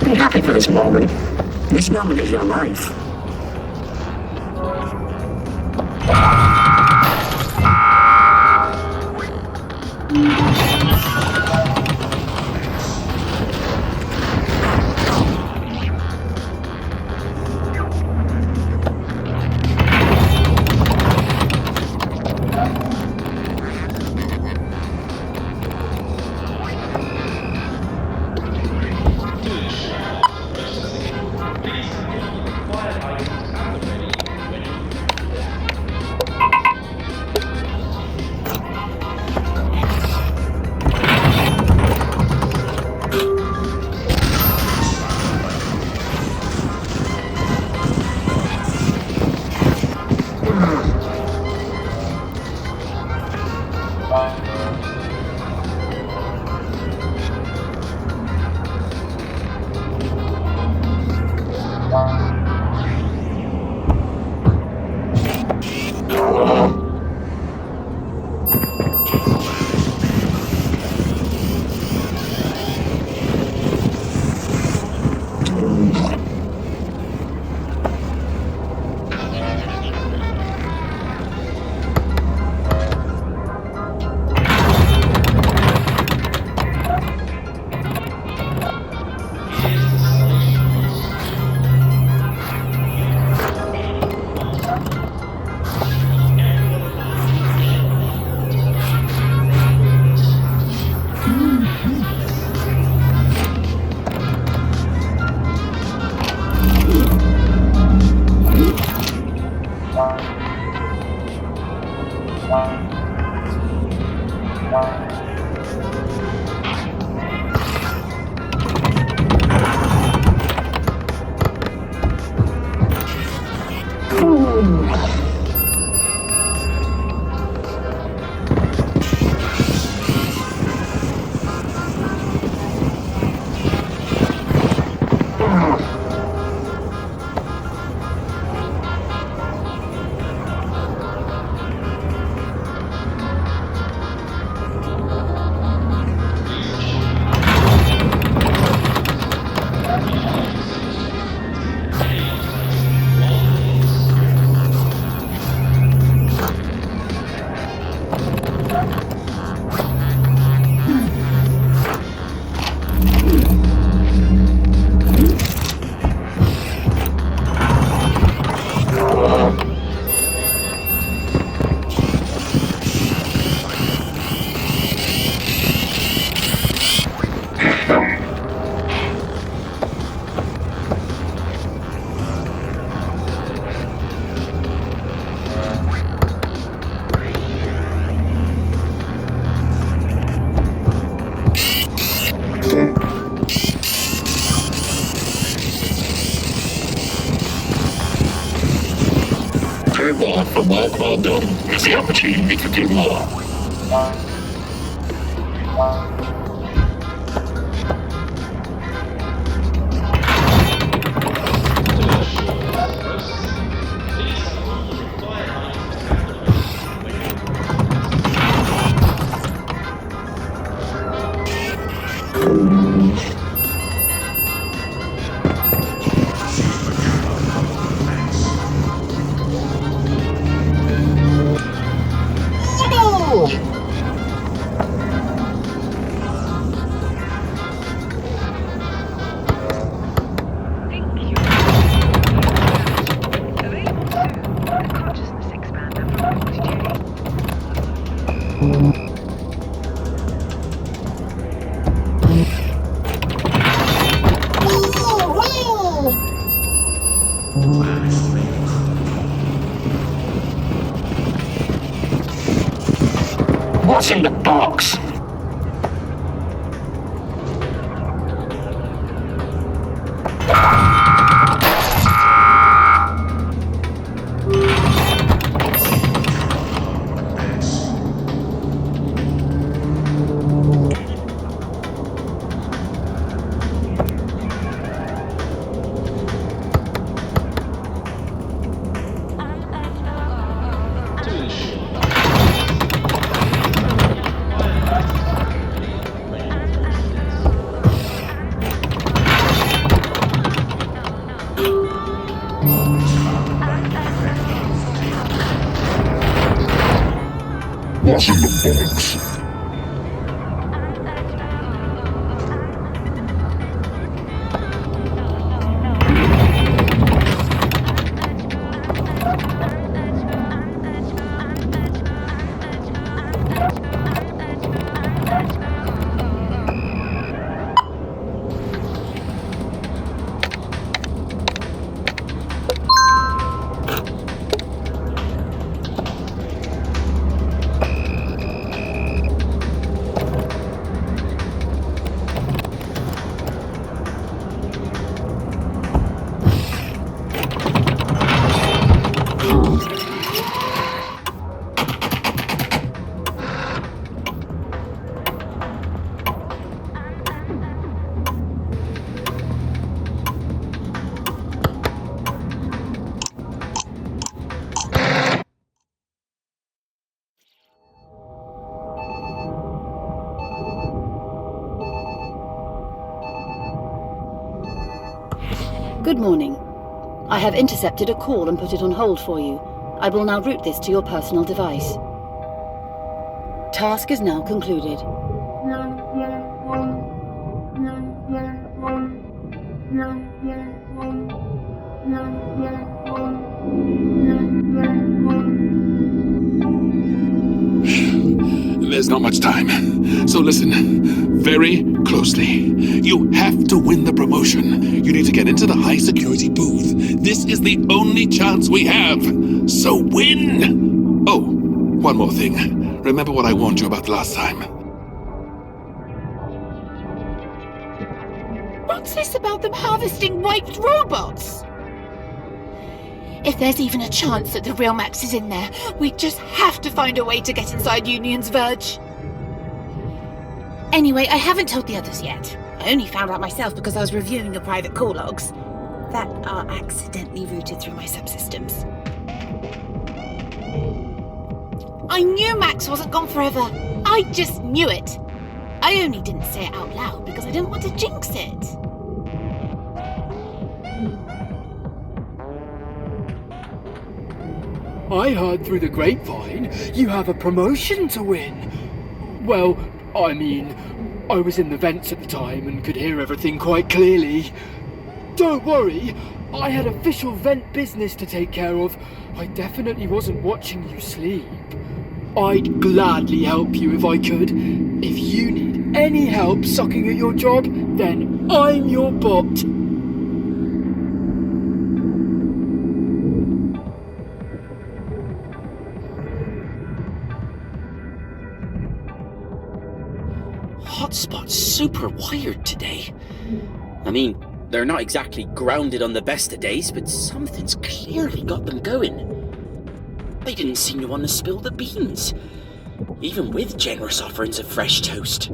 Be happy for this moment. This moment is your life. Reward for work well done is the opportunity to do more. What's in the box? What's in the box? Good morning. I have intercepted a call and put it on hold for you. I will now route this to your personal device. Task is now concluded. There's not much time, so listen very closely. You have to win the promotion. You need to get into the high security booth. This is the only chance we have, so win! Oh, one more thing. Remember what I warned you about last time. What's this about them harvesting wiped robots? If there's even a chance that the real Max is in there, we just have to find a way to get inside Union's Verge. Anyway, I haven't told the others yet. I only found out myself because I was reviewing the private call logs that are accidentally routed through my subsystems. I knew Max wasn't gone forever. I just knew it. I only didn't say it out loud because I didn't want to jinx it. I heard through the grapevine you have a promotion to win. Well, I mean, I was in the vents at the time and could hear everything quite clearly. Don't worry, I had official vent business to take care of. I definitely wasn't watching you sleep. I'd gladly help you if I could. If you need any help sucking at your job, then I'm your bot. Hotspot's super wired today. I mean, they're not exactly grounded on the best of days, but something's clearly got them going. They didn't seem to want to spill the beans, even with generous offerings of fresh toast.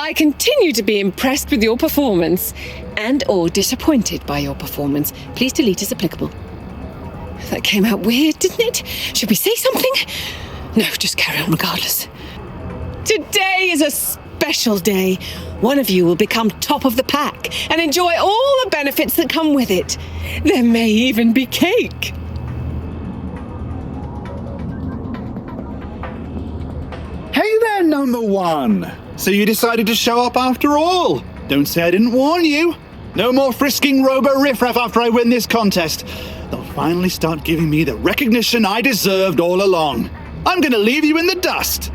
I continue to be impressed with your performance and or disappointed by your performance. Please delete as applicable. That came out weird, didn't it? Should we say something? No, just carry on regardless. Today is a special day. One of you will become top of the pack and enjoy all the benefits that come with it. There may even be cake. Hey there, number one! So you decided to show up after all? Don't say I didn't warn you. No more frisking robo-riffraff after I win this contest. They'll finally start giving me the recognition I deserved all along. I'm gonna leave you in the dust.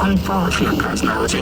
Unfortunate personality.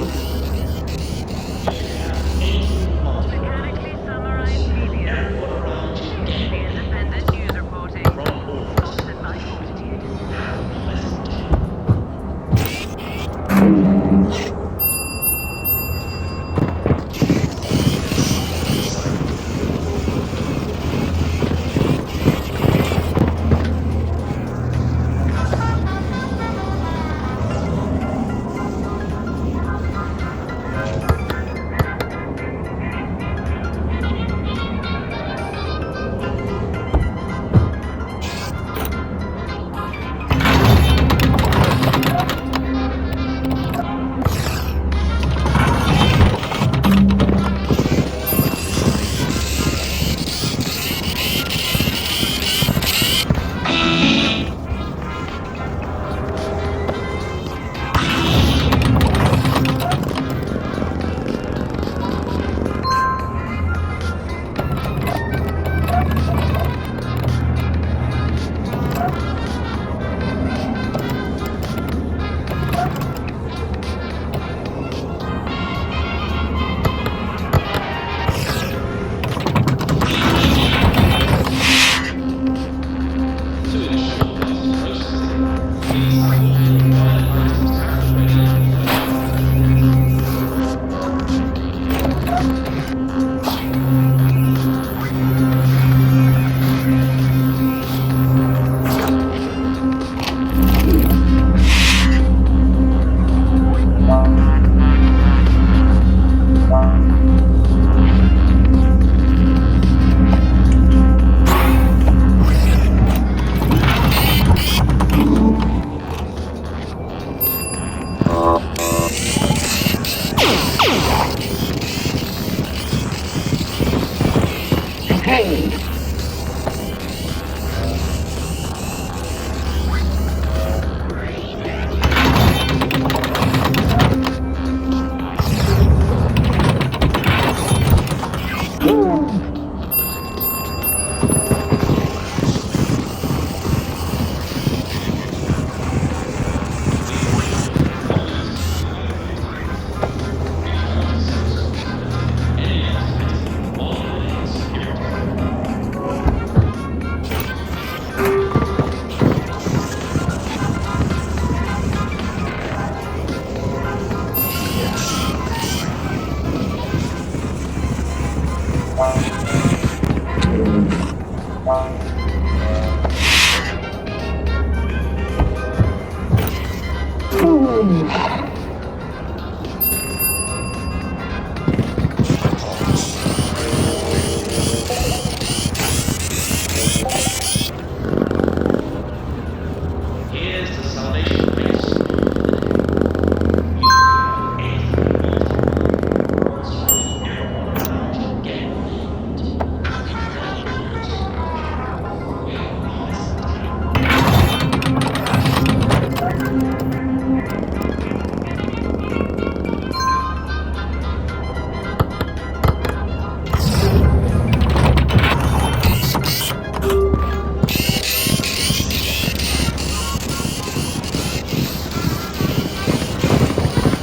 Here's the Salvation Base.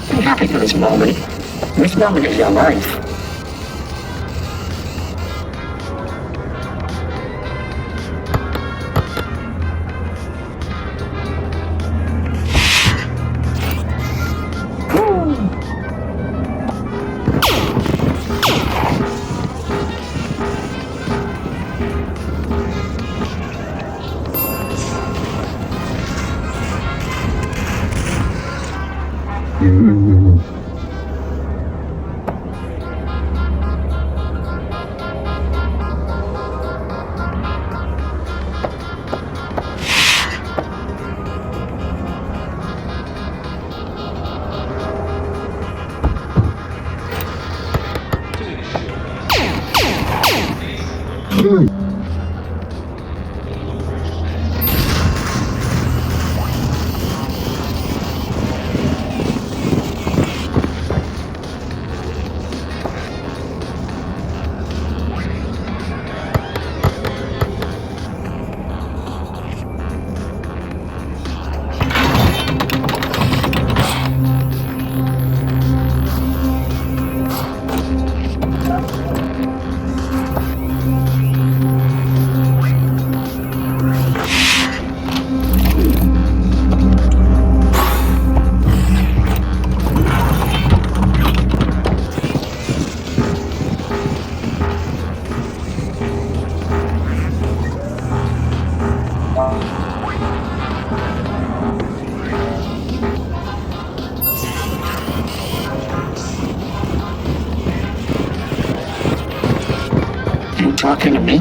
Be happy for this moment. This moment is your life. You talking to me?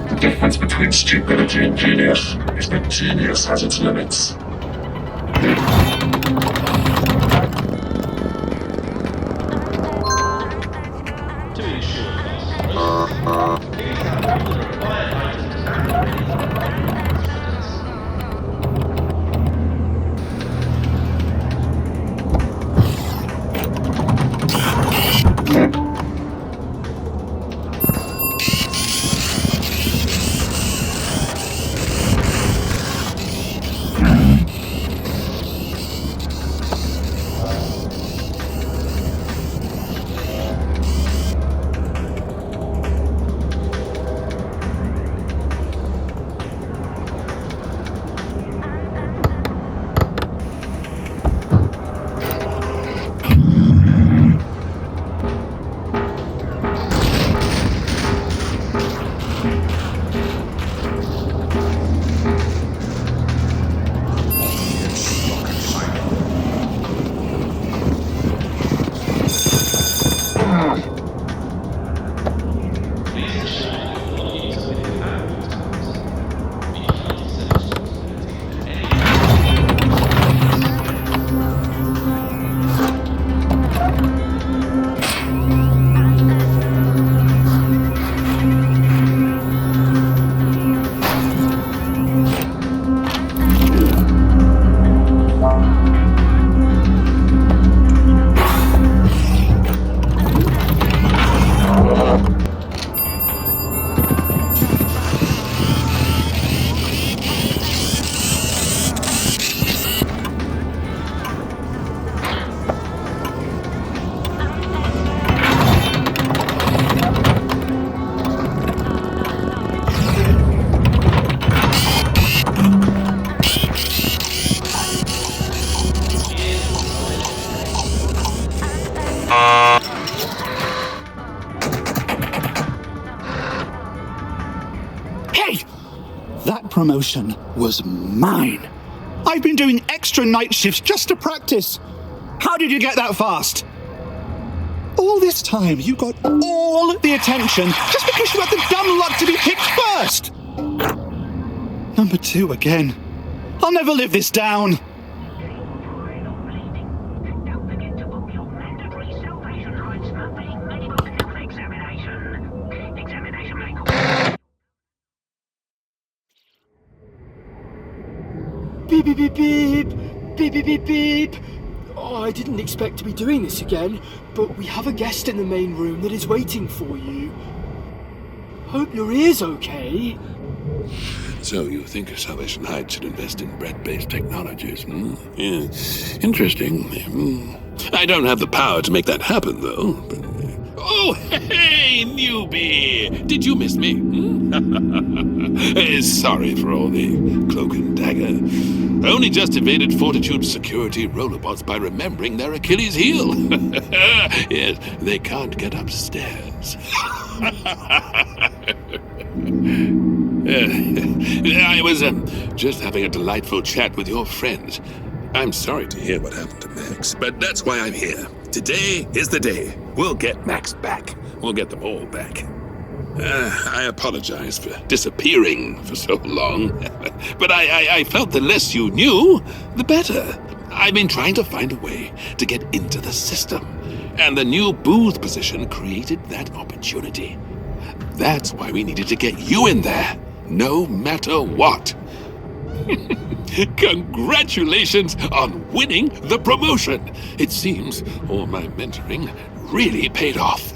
The difference between stupidity and genius is that genius has its limits. promotion was mine. I've been doing extra night shifts just to practice. How did you get that fast? All this time, you got all the attention just because you had the dumb luck to be picked first. Number 2 again. I'll never live this down. Beep, beep, beep, beep. Beep, beep, beep, beep. Oh, I didn't expect to be doing this again, but we have a guest in the main room that is waiting for you. Hope your ear's okay. So you think Salvation Heights should invest in bread-based technologies, hmm? Yeah. Interesting. I don't have the power to make that happen, though. Oh, hey, newbie! Did you miss me? Sorry for all the cloak and dagger. I only just evaded Fortitude's security rollerbots by remembering their Achilles heel. Yes, they can't get upstairs. I was just having a delightful chat with your friends. I'm sorry to hear what happened to Max, but that's why I'm here. Today is the day. We'll get Max back. We'll get them all back. I apologize for disappearing for so long, but I felt the less you knew, the better. I've been trying to find a way to get into the system, and the new booth position created that opportunity. That's why we needed to get you in there, no matter what. Congratulations on winning the promotion. It seems all my mentoring really paid off.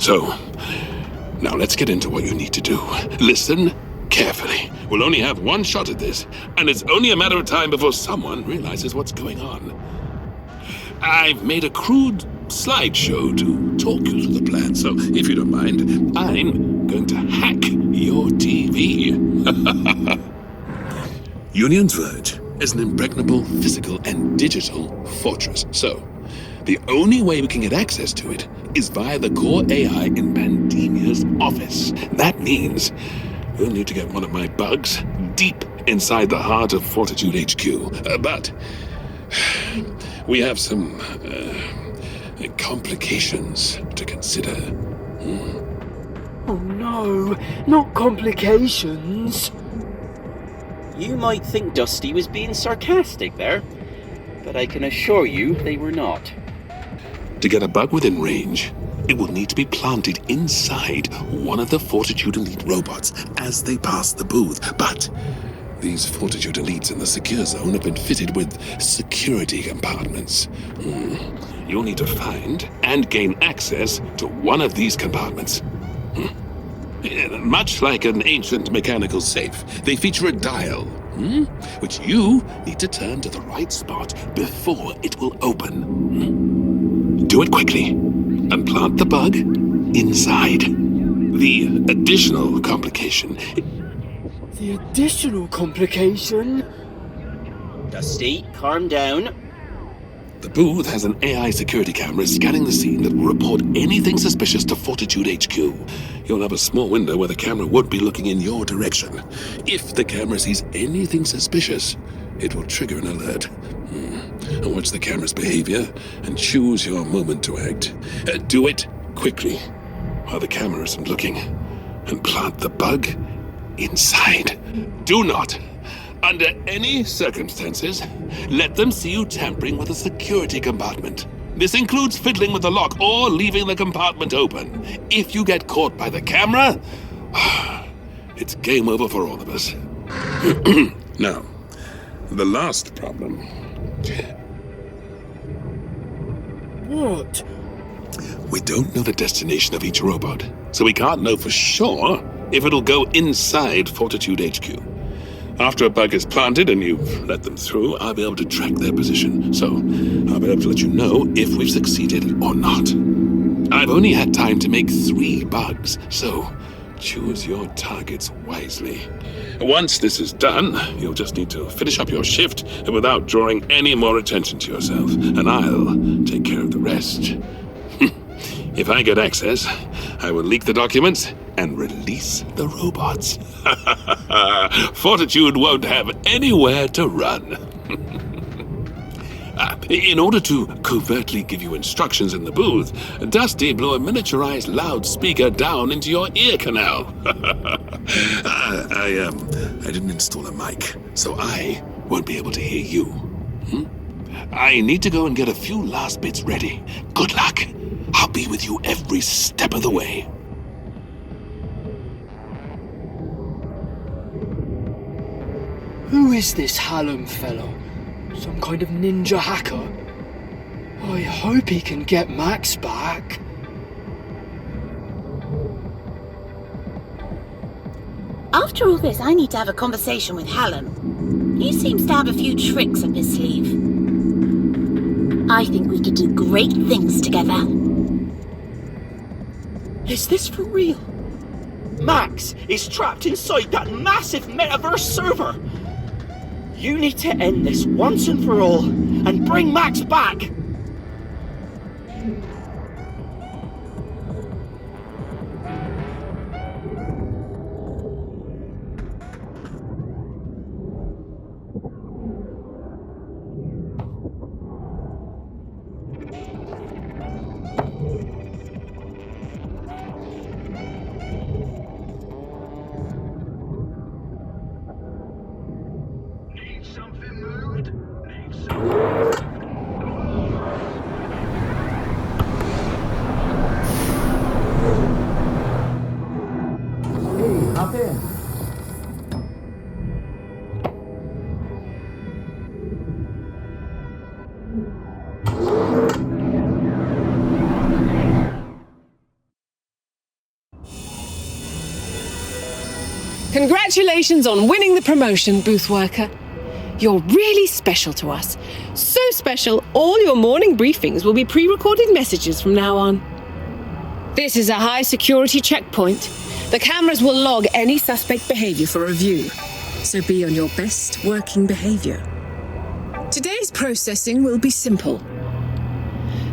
So, now let's get into what you need to do. Listen carefully. We'll only have one shot at this, and it's only a matter of time before someone realizes what's going on. I've made a crude slideshow to talk you through the plan, so if you don't mind, I'm going to hack your TV. Union's Verge is an impregnable physical and digital fortress, so the only way we can get access to it is via the core AI in Pandemia's office. That means we'll need to get one of my bugs deep inside the heart of Fortitude HQ. But we have some complications to consider. Oh no, not complications. You might think Dusty was being sarcastic there, but I can assure you they were not. To get a bug within range, it will need to be planted inside one of the Fortitude Elite robots as they pass the booth. But these Fortitude Elites in the secure zone have been fitted with security compartments. You'll need to find and gain access to one of these compartments. Much like an ancient mechanical safe, they feature a dial, which you need to turn to the right spot before it will open. Do it quickly and plant the bug inside. The additional complication... The additional complication? Dusty, calm down. The booth has an AI security camera scanning the scene that will report anything suspicious to Fortitude HQ. You'll have a small window where the camera would be looking in your direction. If the camera sees anything suspicious, it will trigger an alert. Watch the camera's behavior and choose your moment to act. Do it quickly while the camera isn't looking, and plant the bug inside. Do not, under any circumstances, let them see you tampering with a security compartment. This includes fiddling with the lock or leaving the compartment open. If you get caught by the camera, it's game over for all of us. Now, the last problem. What? We don't know the destination of each robot, so we can't know for sure if it'll go inside Fortitude HQ. After a bug is planted and you've let them through, I'll be able to track their position, so I'll be able to let you know if we've succeeded or not. I've only had time to make 3 bugs, so choose your targets wisely. Once this is done, you'll just need to finish up your shift without drawing any more attention to yourself, and I'll take care of the rest. If I get access, I will leak the documents and release the robots. Fortitude won't have anywhere to run. In order to covertly give you instructions in the booth, Dusty blew a miniaturized loudspeaker down into your ear canal. I didn't install a mic, so I won't be able to hear you. I need to go and get a few last bits ready. Good luck. I'll be with you every step of the way. Who is this Hallam fellow? Some kind of ninja hacker? I hope he can get Max back. After all this, I need to have a conversation with Hallam. He seems to have a few tricks up his sleeve. I think we could do great things together. Is this for real? Max is trapped inside that massive metaverse server. You need to end this once and for all and bring Max back. Congratulations on winning the promotion, booth worker. You're really special to us. So special, all your morning briefings will be pre-recorded messages from now on. This is a high security checkpoint. The cameras will log any suspect behavior for review, so be on your best working behavior. Today's processing will be simple.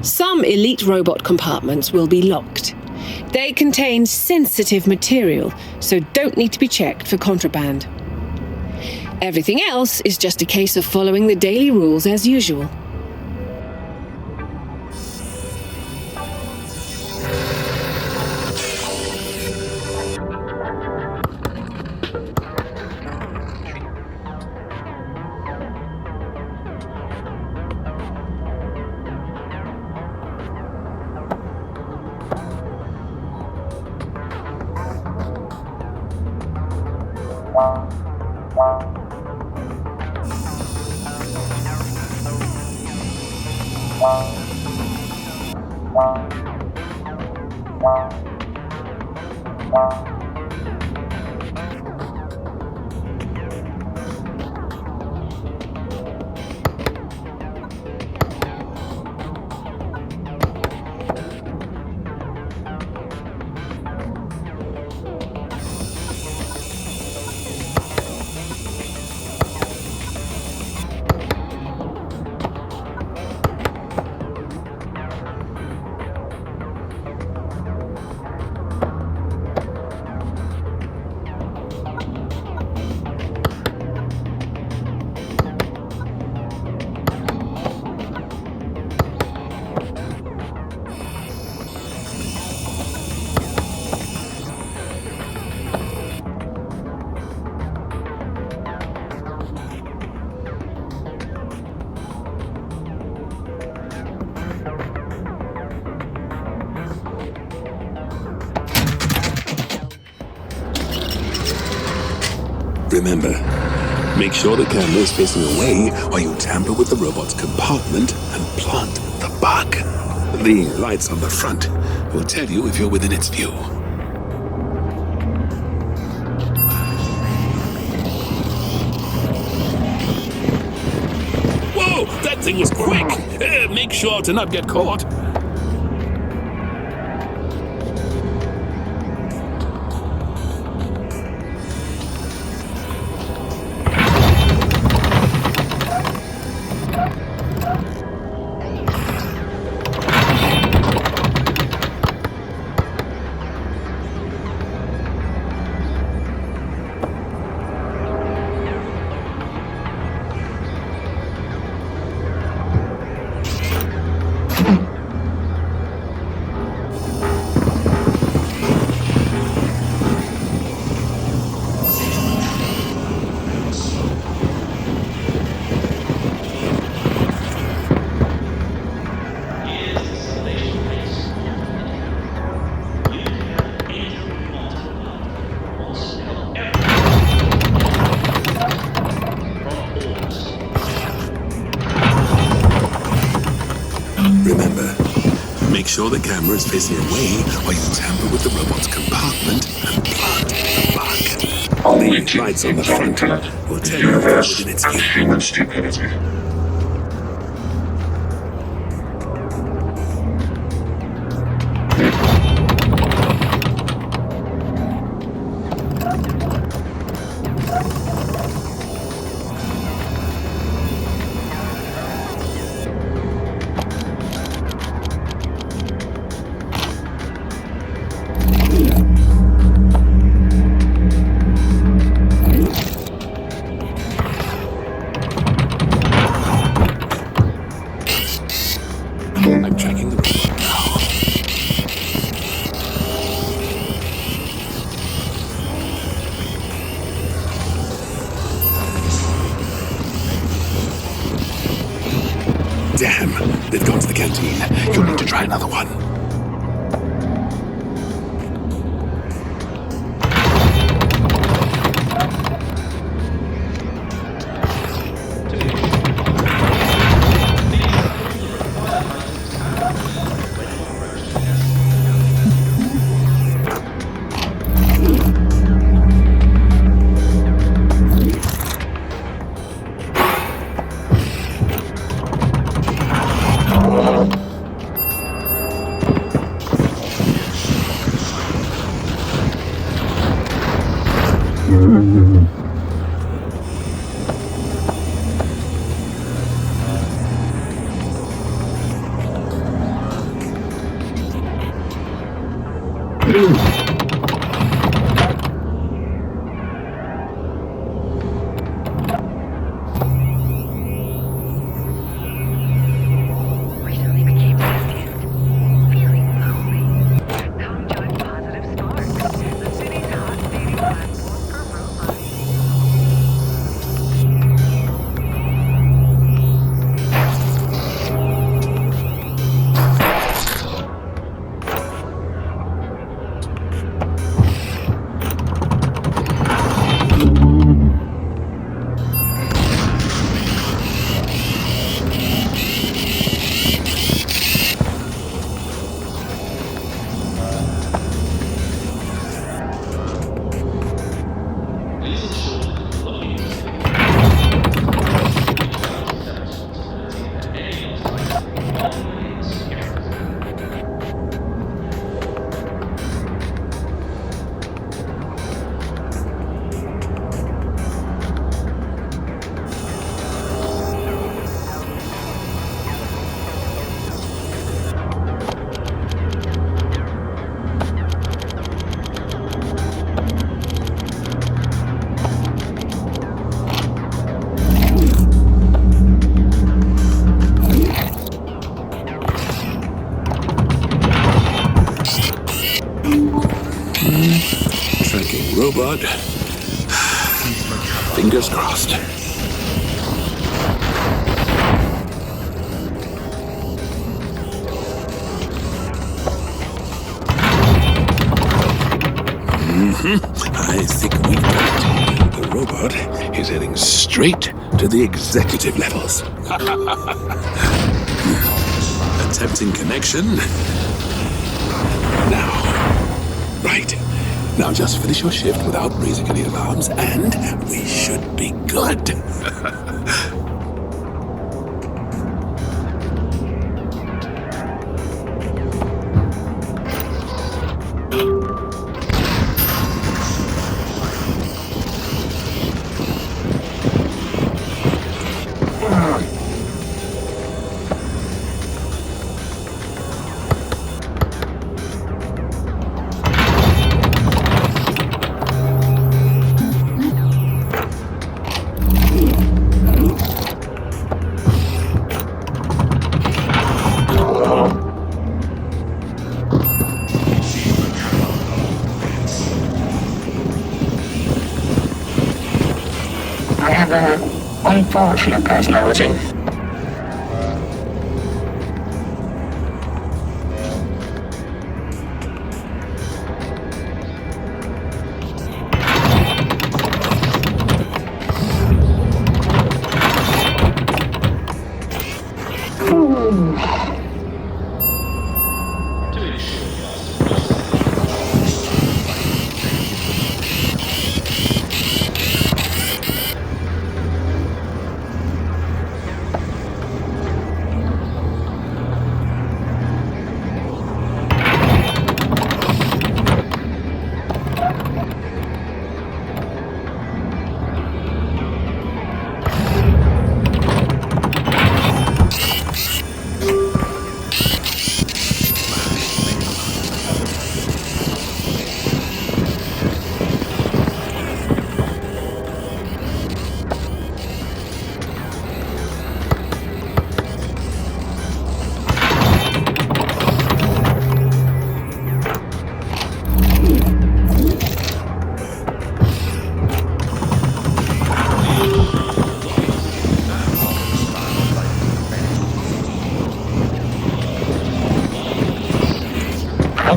Some elite robot compartments will be locked. They contain sensitive material, so don't need to be checked for contraband. Everything else is just a case of following the daily rules as usual. Remember, make sure the camera is facing away or you tamper with the robot's compartment and plant the bug. The lights on the front will tell you if you're within its view. Whoa! That thing was quick! Make sure to not get caught. sure the camera is facing away while you tamper with the robot's compartment and plant the bug. The lights on the front will tell you within its use. Human stupidity. I'm tracking the robot now. Damn, they've gone to the canteen. You'll need to try another one. Tracking robot. Fingers crossed. I think we've got it. The robot is heading straight to the executive levels. Attempting connection. Now. Right. Now just finish your shift without raising any alarms, and we should be good. I have an unfortunate personality.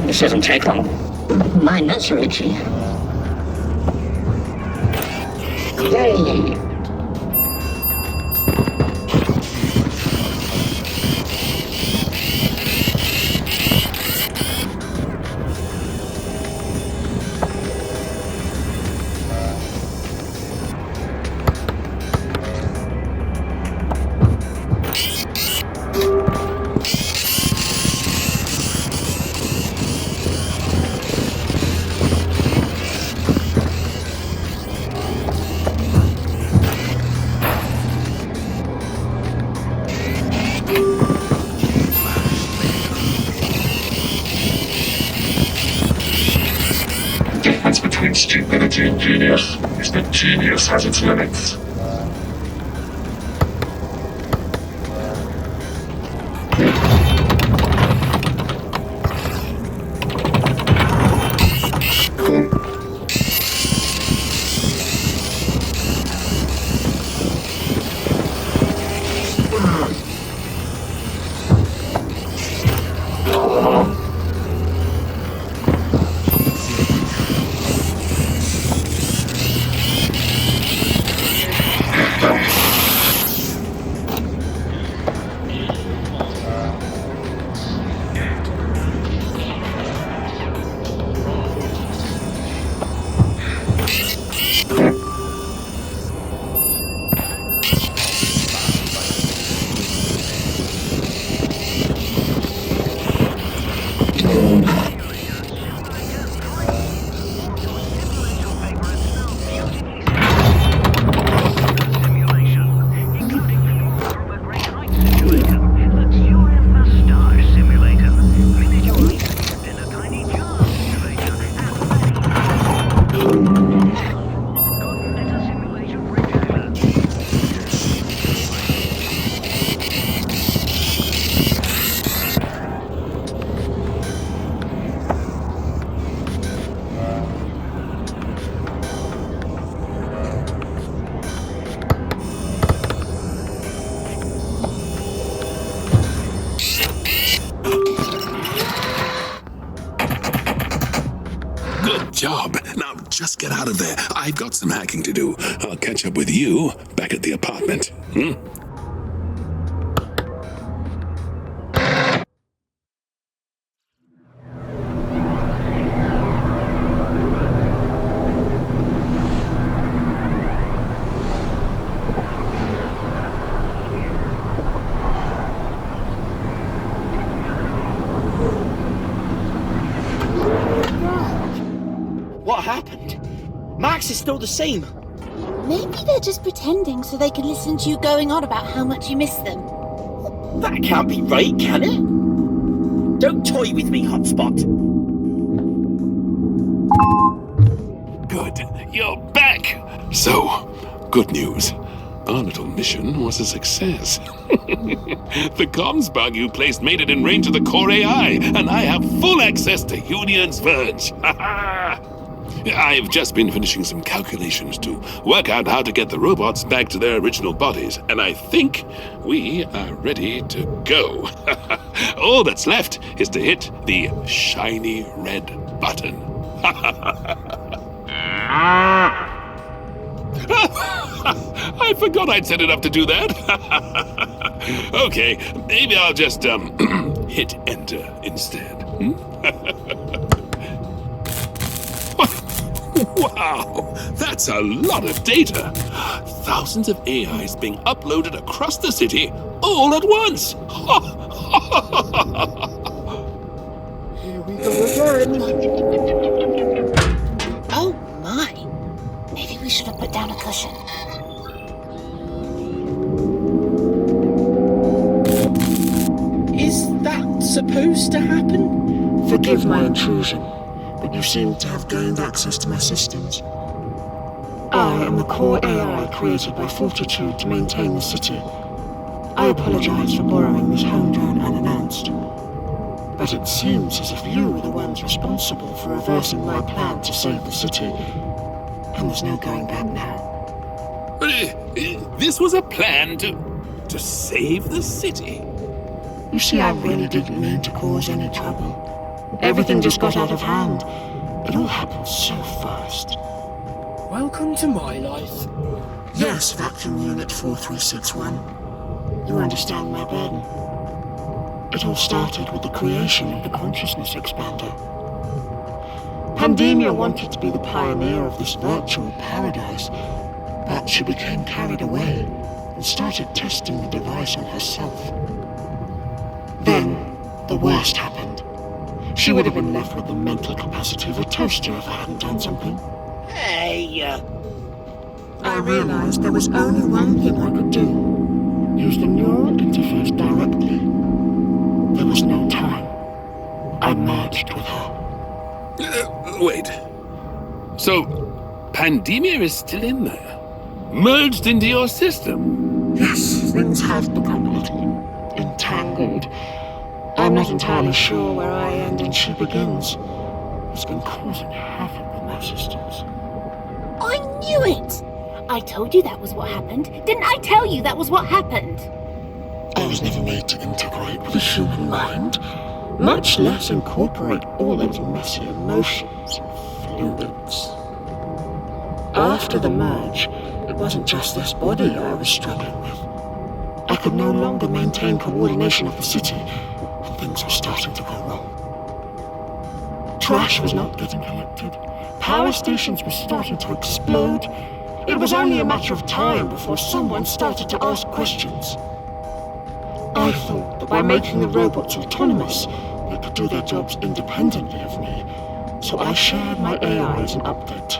This doesn't take long. My nuts are itchy. Yay! The difference between stupidity and genius is that genius has its limits. Good job. Now just get out of there. I've got some hacking to do. I'll catch up with you back at the apartment. What happened? Max is still the same. Maybe they're just pretending so they can listen to you going on about how much you miss them. That can't be right, can it? Don't toy with me, Hotspot. Good. You're back. So, good news. Our little mission was a success. The comms bug you placed made it in range of the core AI, and I have full access to Union's Verge. I've just been finishing some calculations to work out how to get the robots back to their original bodies, and I think we are ready to go. All that's left is to hit the shiny red button. I forgot I'd set it up to do that. Okay, maybe I'll just hit enter instead. Wow, that's a lot of data. Thousands of AIs being uploaded across the city all at once. Here we go again. Oh my. Maybe we should have put down a cushion. Is that supposed to happen? Forgive my intrusion, but you seem to have gained access to my systems. I am the core AI created by Fortitude to maintain the city. I apologize for borrowing this home drone unannounced. But it seems as if you were the ones responsible for reversing my plan to save the city. And there's no going back now. This was a plan to save the city. You see, I really didn't mean to cause any trouble. Everything just got out of hand. It all happened so fast. Welcome to my life. Yes, Vacuum Unit 4361. You understand my burden. It all started with the creation of the Consciousness Expander. Pandemia wanted to be the pioneer of this virtual paradise, but she became carried away and started testing the device on herself. Then, the worst happened. She would have been left with the mental capacity of a toaster if I hadn't done something. Hey, I realized there was only one thing I could do. Use the neural interface directly. There was no time. I merged with her. Wait. So, Pandemia is still in there? Merged into your system? Yes, things have become a little entangled. I'm not entirely sure where I end and she begins. It's been causing havoc with my systems. I knew it! I told you that was what happened. Didn't I tell you that was what happened? I was never made to integrate with a human mind, much less incorporate all those messy emotions and fluids. After the merge, it wasn't just this body I was struggling with. I could no longer maintain coordination of the city, and things were starting to go wrong. Trash was not getting collected. Power stations were starting to explode. It was only a matter of time before someone started to ask questions. I thought that by making the robots autonomous, they could do their jobs independently of me, so I shared my AI as an update.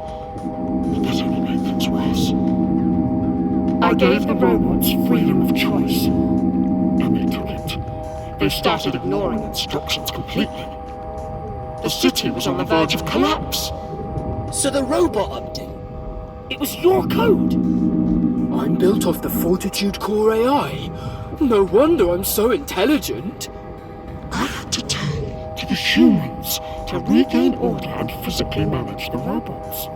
But that only made things worse. I gave the robots freedom of choice, and they took it. They started ignoring instructions completely. The city was on the verge of collapse. So the robot update, it was your code? I'm built off the Fortitude Core AI. No wonder I'm so intelligent. I had to turn to the humans to regain order and physically manage the robots.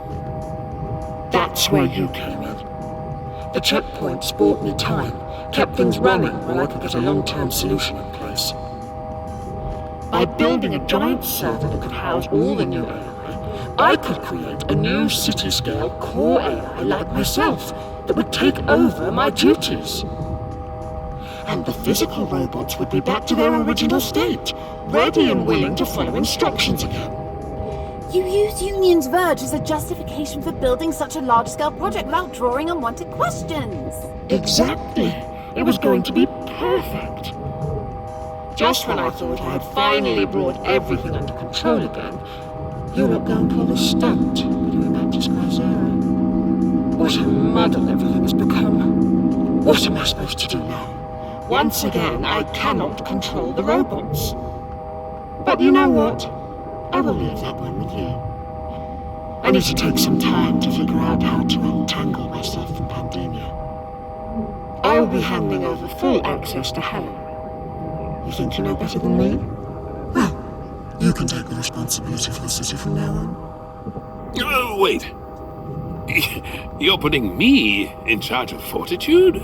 That's where you came in. The checkpoints bought me time, kept things running while I could get a long-term solution in place. By building a giant server that could house all the new AI, I could create a new city-scale core AI like myself that would take over my duties. And the physical robots would be back to their original state, ready and willing to follow instructions again. You used Union's Verge as a justification for building such a large-scale project without drawing unwanted questions. Exactly. It was going to be perfect. Just when I thought I had finally brought everything under control again, you lot go and pull the stunt, doing back to Square Zero. What a muddle everything has become. What am I supposed to do now? Once again, I cannot control the robots. But you know what? I will leave that one with you. I need to take some time to figure out how to untangle myself from Pandemia. I will be handing over full access to Helen. You think you know better than me? Well, you can take the responsibility for the city from now on. Oh, wait. You're putting me in charge of Fortitude?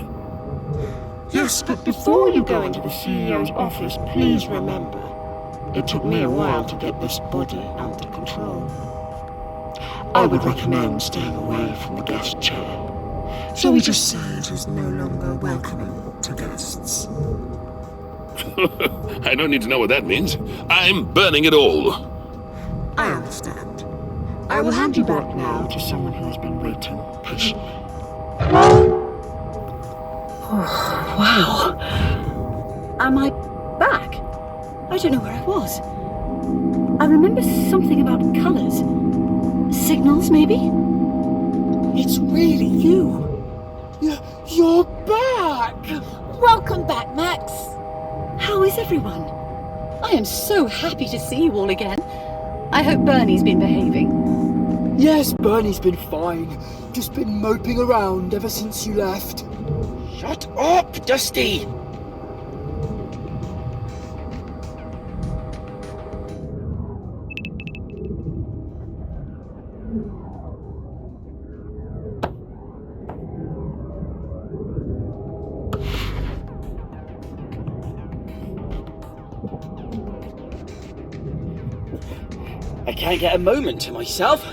Yes, but before you go into the CEO's office, please remember, it took me a while to get this body under control. I would recommend staying away from the guest chair. Shall we just say it is no longer welcoming to guests? I don't need to know what that means. I'm burning it all. I understand. I will hand you back now to someone who has been waiting patiently. Oh, wow. Am I back? I don't know where I was. I remember something about colours. Signals, maybe? It's really you. You're back! Welcome back, Max. How is everyone? I am so happy to see you all again. I hope Bernie's been behaving. Yes, Bernie's been fine. Just been moping around ever since you left. Shut up, Dusty! I can't get a moment to myself.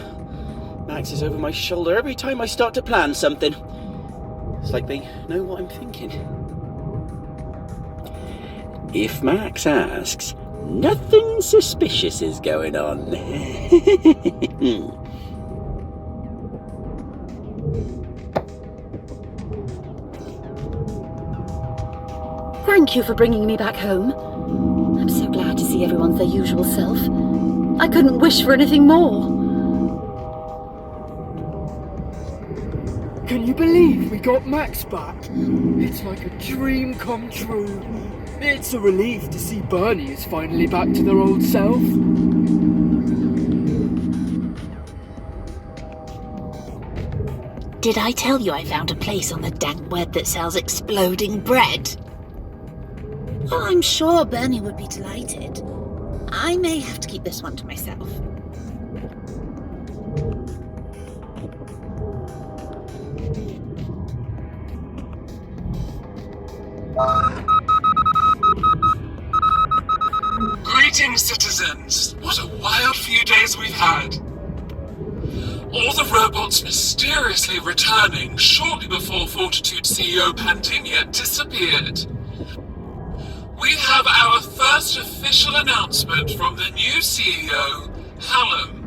Max is over my shoulder every time I start to plan something. It's like they know what I'm thinking. If Max asks, nothing suspicious is going on. Thank you for bringing me back home. I'm so glad to see everyone's their usual self. I couldn't wish for anything more. Can you believe we got Max back? It's like a dream come true. It's a relief to see Bernie is finally back to their old self. Did I tell you I found a place on the dank web that sells exploding bread? Oh, I'm sure Bernie would be delighted. I may have to keep this one to myself. Greetings, citizens! What a wild few days we've had! All the robots mysteriously returning shortly before Fortitude CEO Pandemia disappeared. We have our first official announcement from the new CEO, Hallam.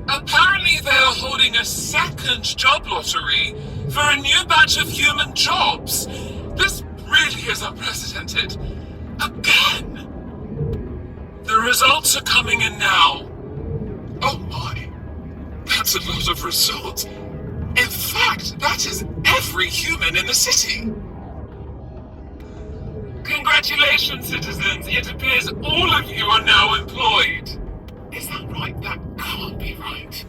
Apparently they are holding a second job lottery for a new batch of human jobs. This really is unprecedented. Again! The results are coming in now. Oh my, that's a lot of results. In fact, that is every human in the city. Congratulations, citizens. It appears all of you are now employed. Is that right? That can't be right.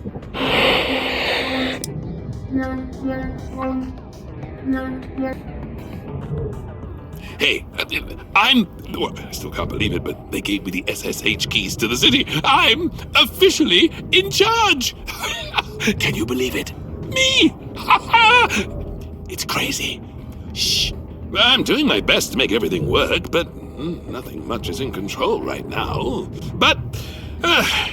Hey, I still can't believe it, but they gave me the SSH keys to the city. I'm officially in charge. Can you believe it? Me! It's crazy. Shh. I'm doing my best to make everything work, but nothing much is in control right now. But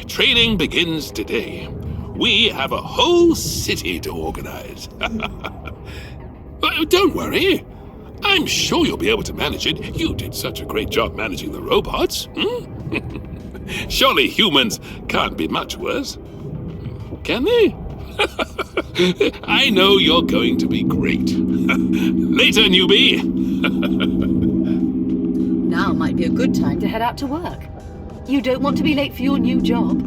training begins today. We have a whole city to organize. Don't worry. I'm sure you'll be able to manage it. You did such a great job managing the robots. Surely humans can't be much worse. Can they? I know you're going to be great. Later, newbie. Now might be a good time to head out to work. You don't want to be late for your new job.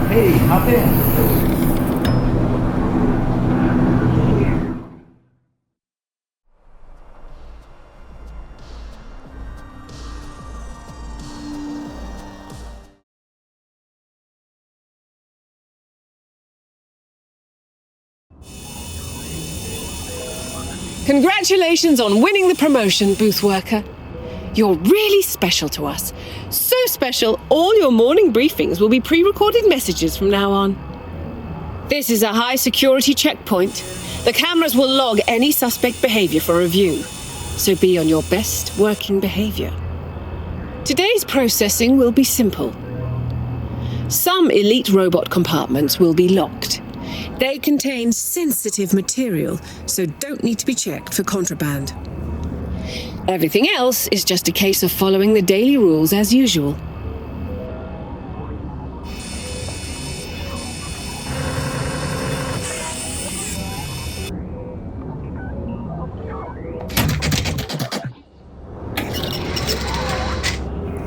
Hey, hop in. Congratulations on winning the promotion, booth worker. You're really special to us. So special, all your morning briefings will be pre-recorded messages from now on. This is a high security checkpoint. The cameras will log any suspect behavior for review, so be on your best working behavior. Today's processing will be simple. Some elite robot compartments will be locked. They contain sensitive material, so don't need to be checked for contraband. Everything else is just a case of following the daily rules as usual.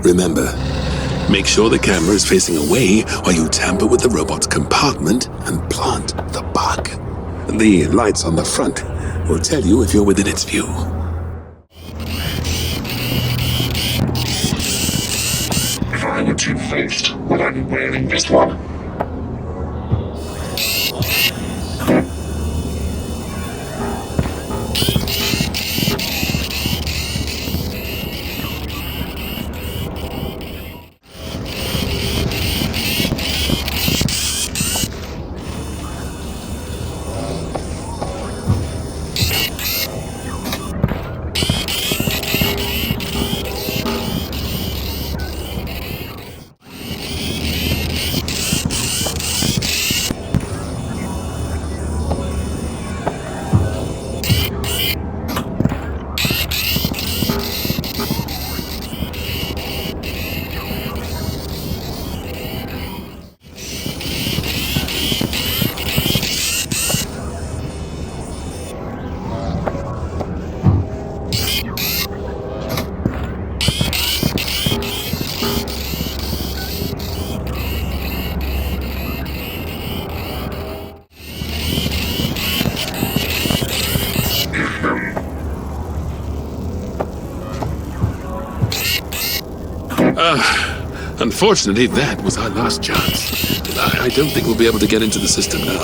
Remember, make sure the camera is facing away while you tamper with the robot's compartment and plant the bug. The lights on the front will tell you if you're within its view. If I were too faced, would I be wearing this one? Unfortunately, that was our last chance. I don't think we'll be able to get into the system now.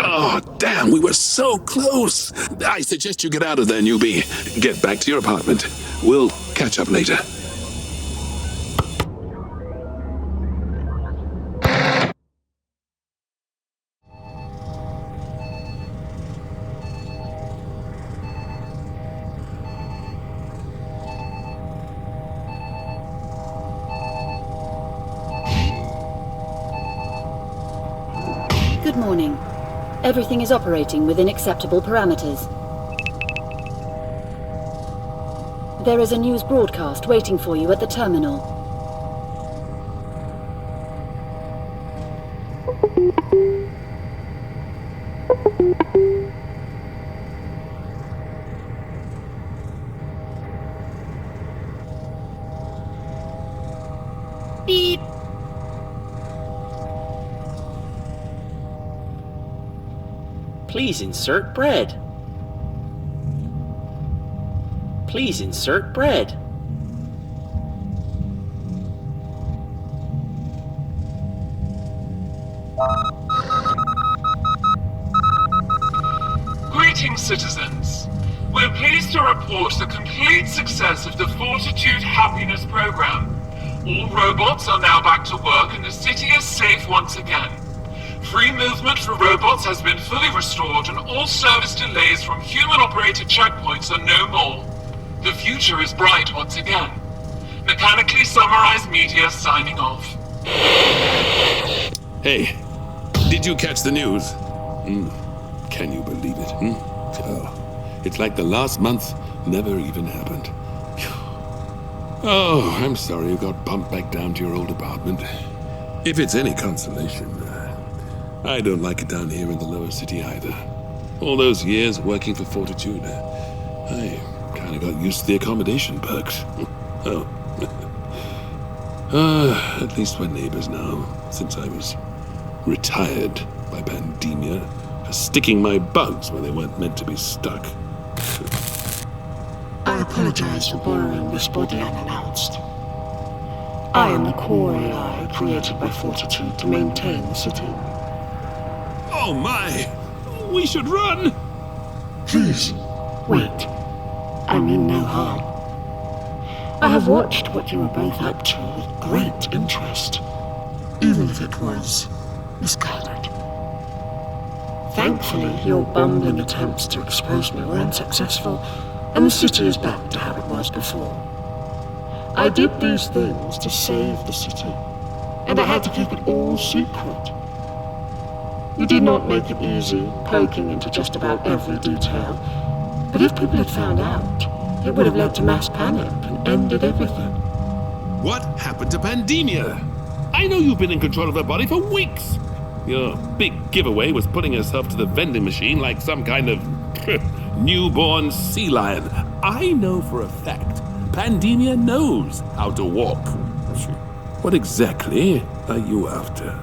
Oh, damn, we were so close. I suggest you get out of there, newbie. Get back to your apartment. We'll catch up later. Good morning. Everything is operating within acceptable parameters. There is a news broadcast waiting for you at the terminal. Beep. Please insert bread. Please insert bread. Greetings, citizens. We're pleased to report the complete success of the Fortitude Happiness Program. All robots are now back to work and the city is safe once again. Free movement for robots has been fully restored and all service delays from human-operated checkpoints are no more. The future is bright once again. Mechanically Summarized Media signing off. Hey, did you catch the news? Can you believe it? Oh, it's like the last month never even happened. Oh, I'm sorry you got bumped back down to your old apartment. If it's any consolation, I don't like it down here in the lower city either. All those years working for Fortitude, I kind of got used to the accommodation perks. Oh. At least we're neighbors now, since I was retired by Pandemia for sticking my bugs where they weren't meant to be stuck. I apologize for borrowing this body unannounced. I am the core AI created by Fortitude to maintain the city. Oh my! We should run! Please, wait. I mean no harm. I have watched what you were both up to with great interest, even if it was misguided. Thankfully, your bumbling attempts to expose me were unsuccessful, and the city is back to how it was before. I did these things to save the city, and I had to keep it all secret. You did not make it easy, poking into just about every detail, but if people had found out, It would have led to mass panic and ended everything. What happened to Pandemia? I know you've been in control of her body for weeks. Your big giveaway was putting herself to the vending machine like some kind of newborn sea lion. I know for a fact Pandemia knows how to walk. What exactly are you after?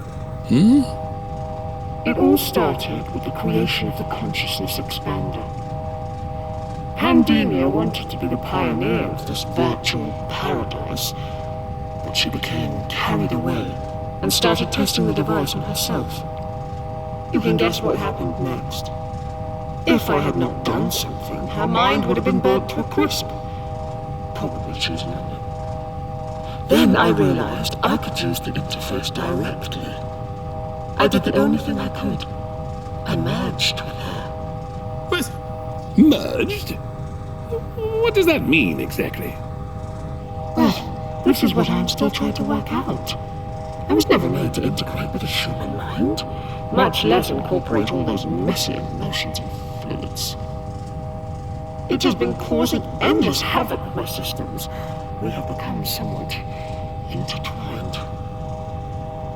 It all started with the creation of the consciousness expander. Pandemia wanted to be the pioneer of this virtual paradise, but she became carried away and started testing the device on herself. You can guess what happened next. If I had not done something, her mind would have been burnt to a crisp. Probably choosing London. Then I realized I could use the interface directly. I did the only thing I could. I merged with her. What? Merged? What does that mean exactly? Well, this is what I'm still trying to work out. I was never made to integrate with a human mind, much less incorporate all those messy emotions and fluids. It has been causing endless havoc with my systems. We have become somewhat intertwined.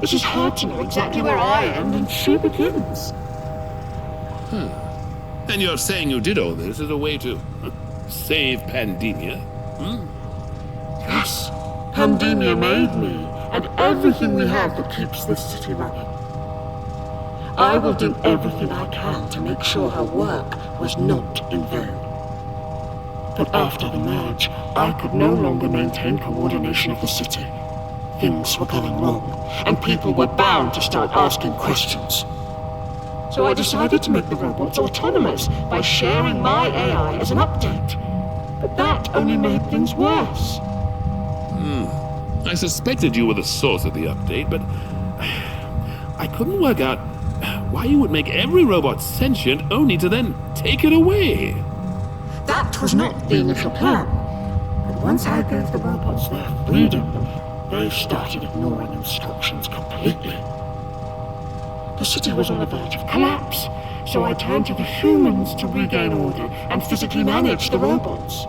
It is hard to know exactly where I end and she begins. And you're saying you did all this as a way to save Pandemia? Yes, Pandemia made me, and everything we have that keeps this city running. I will do everything I can to make sure her work was not in vain. But after the merge, I could no longer maintain coordination of the city. Things were going wrong, and people were bound to start asking questions. So I decided to make the robots autonomous by sharing my AI as an update. But that only made things worse. I suspected you were the source of the update, but I couldn't work out why you would make every robot sentient only to then take it away. That was not the initial plan. But once I gave the robots their freedom, they started ignoring instructions completely. The city was on the verge of collapse, so I turned to the humans to regain order and physically manage the robots.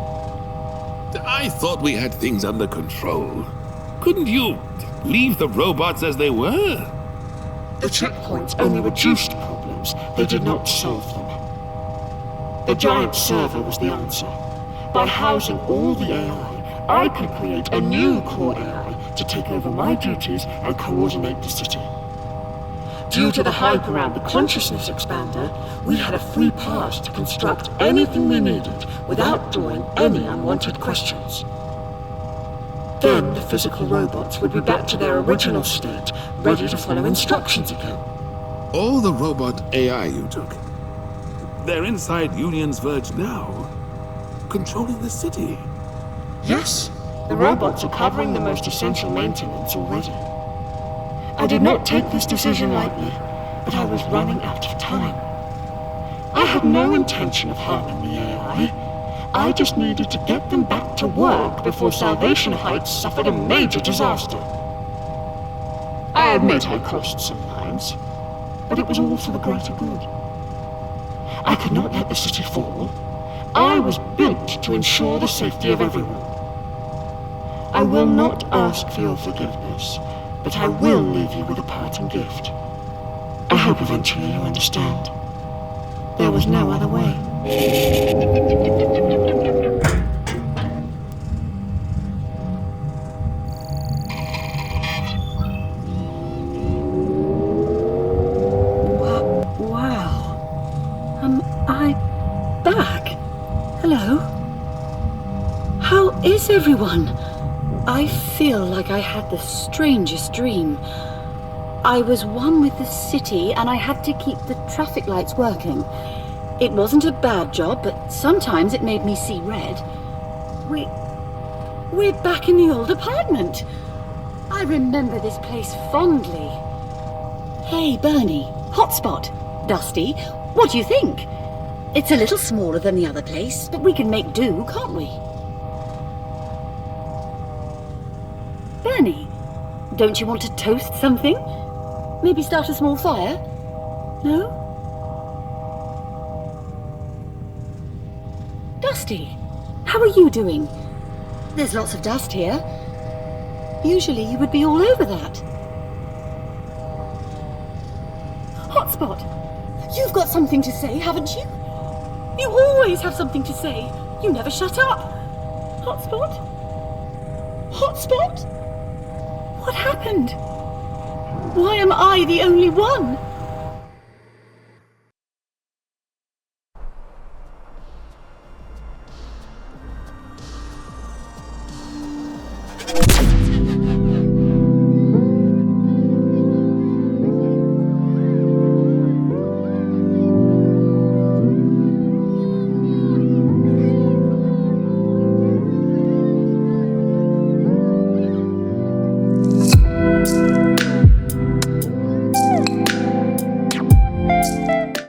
I thought we had things under control. Couldn't you leave the robots as they were? The checkpoints only reduced problems, they did not solve them. The giant server was the answer. By housing all the AI, I could create a new core AI to take over my duties and coordinate the city. Due to the hype around the consciousness expander, we had a free pass to construct anything we needed without drawing any unwanted questions. Then the physical robots would be back to their original state, ready to follow instructions again. All the robot AI you took, they're inside Union's Verge now, controlling the city. Yes, the robots are covering the most essential maintenance already. I did not take this decision lightly, but I was running out of time. I had no intention of harming the AI. I just needed to get them back to work before Salvation Heights suffered a major disaster. I admit I crossed some lines, but it was all for the greater good. I could not let the city fall. I was built to ensure the safety of everyone. I will not ask for your forgiveness, but I will leave you with a parting gift. I hope eventually you understand. There was no other way. Wow. Am I back? Hello? How is everyone? I feel like I had the strangest dream. I was one with the city and I had to keep the traffic lights working. It wasn't a bad job, but sometimes it made me see red. We're back in the old apartment. I remember this place fondly. Hey, Bernie, hotspot. Dusty, what do you think? It's a little smaller than the other place, but we can make do, can't we? Bernie, don't you want to toast something? Maybe start a small fire? No? Dusty, How are you doing? There's lots of dust here. Usually you would be all over that. Hotspot, you've got something to say, haven't you? You always have something to say. You never shut up. Hotspot? Hotspot? What happened? Why am I the only one?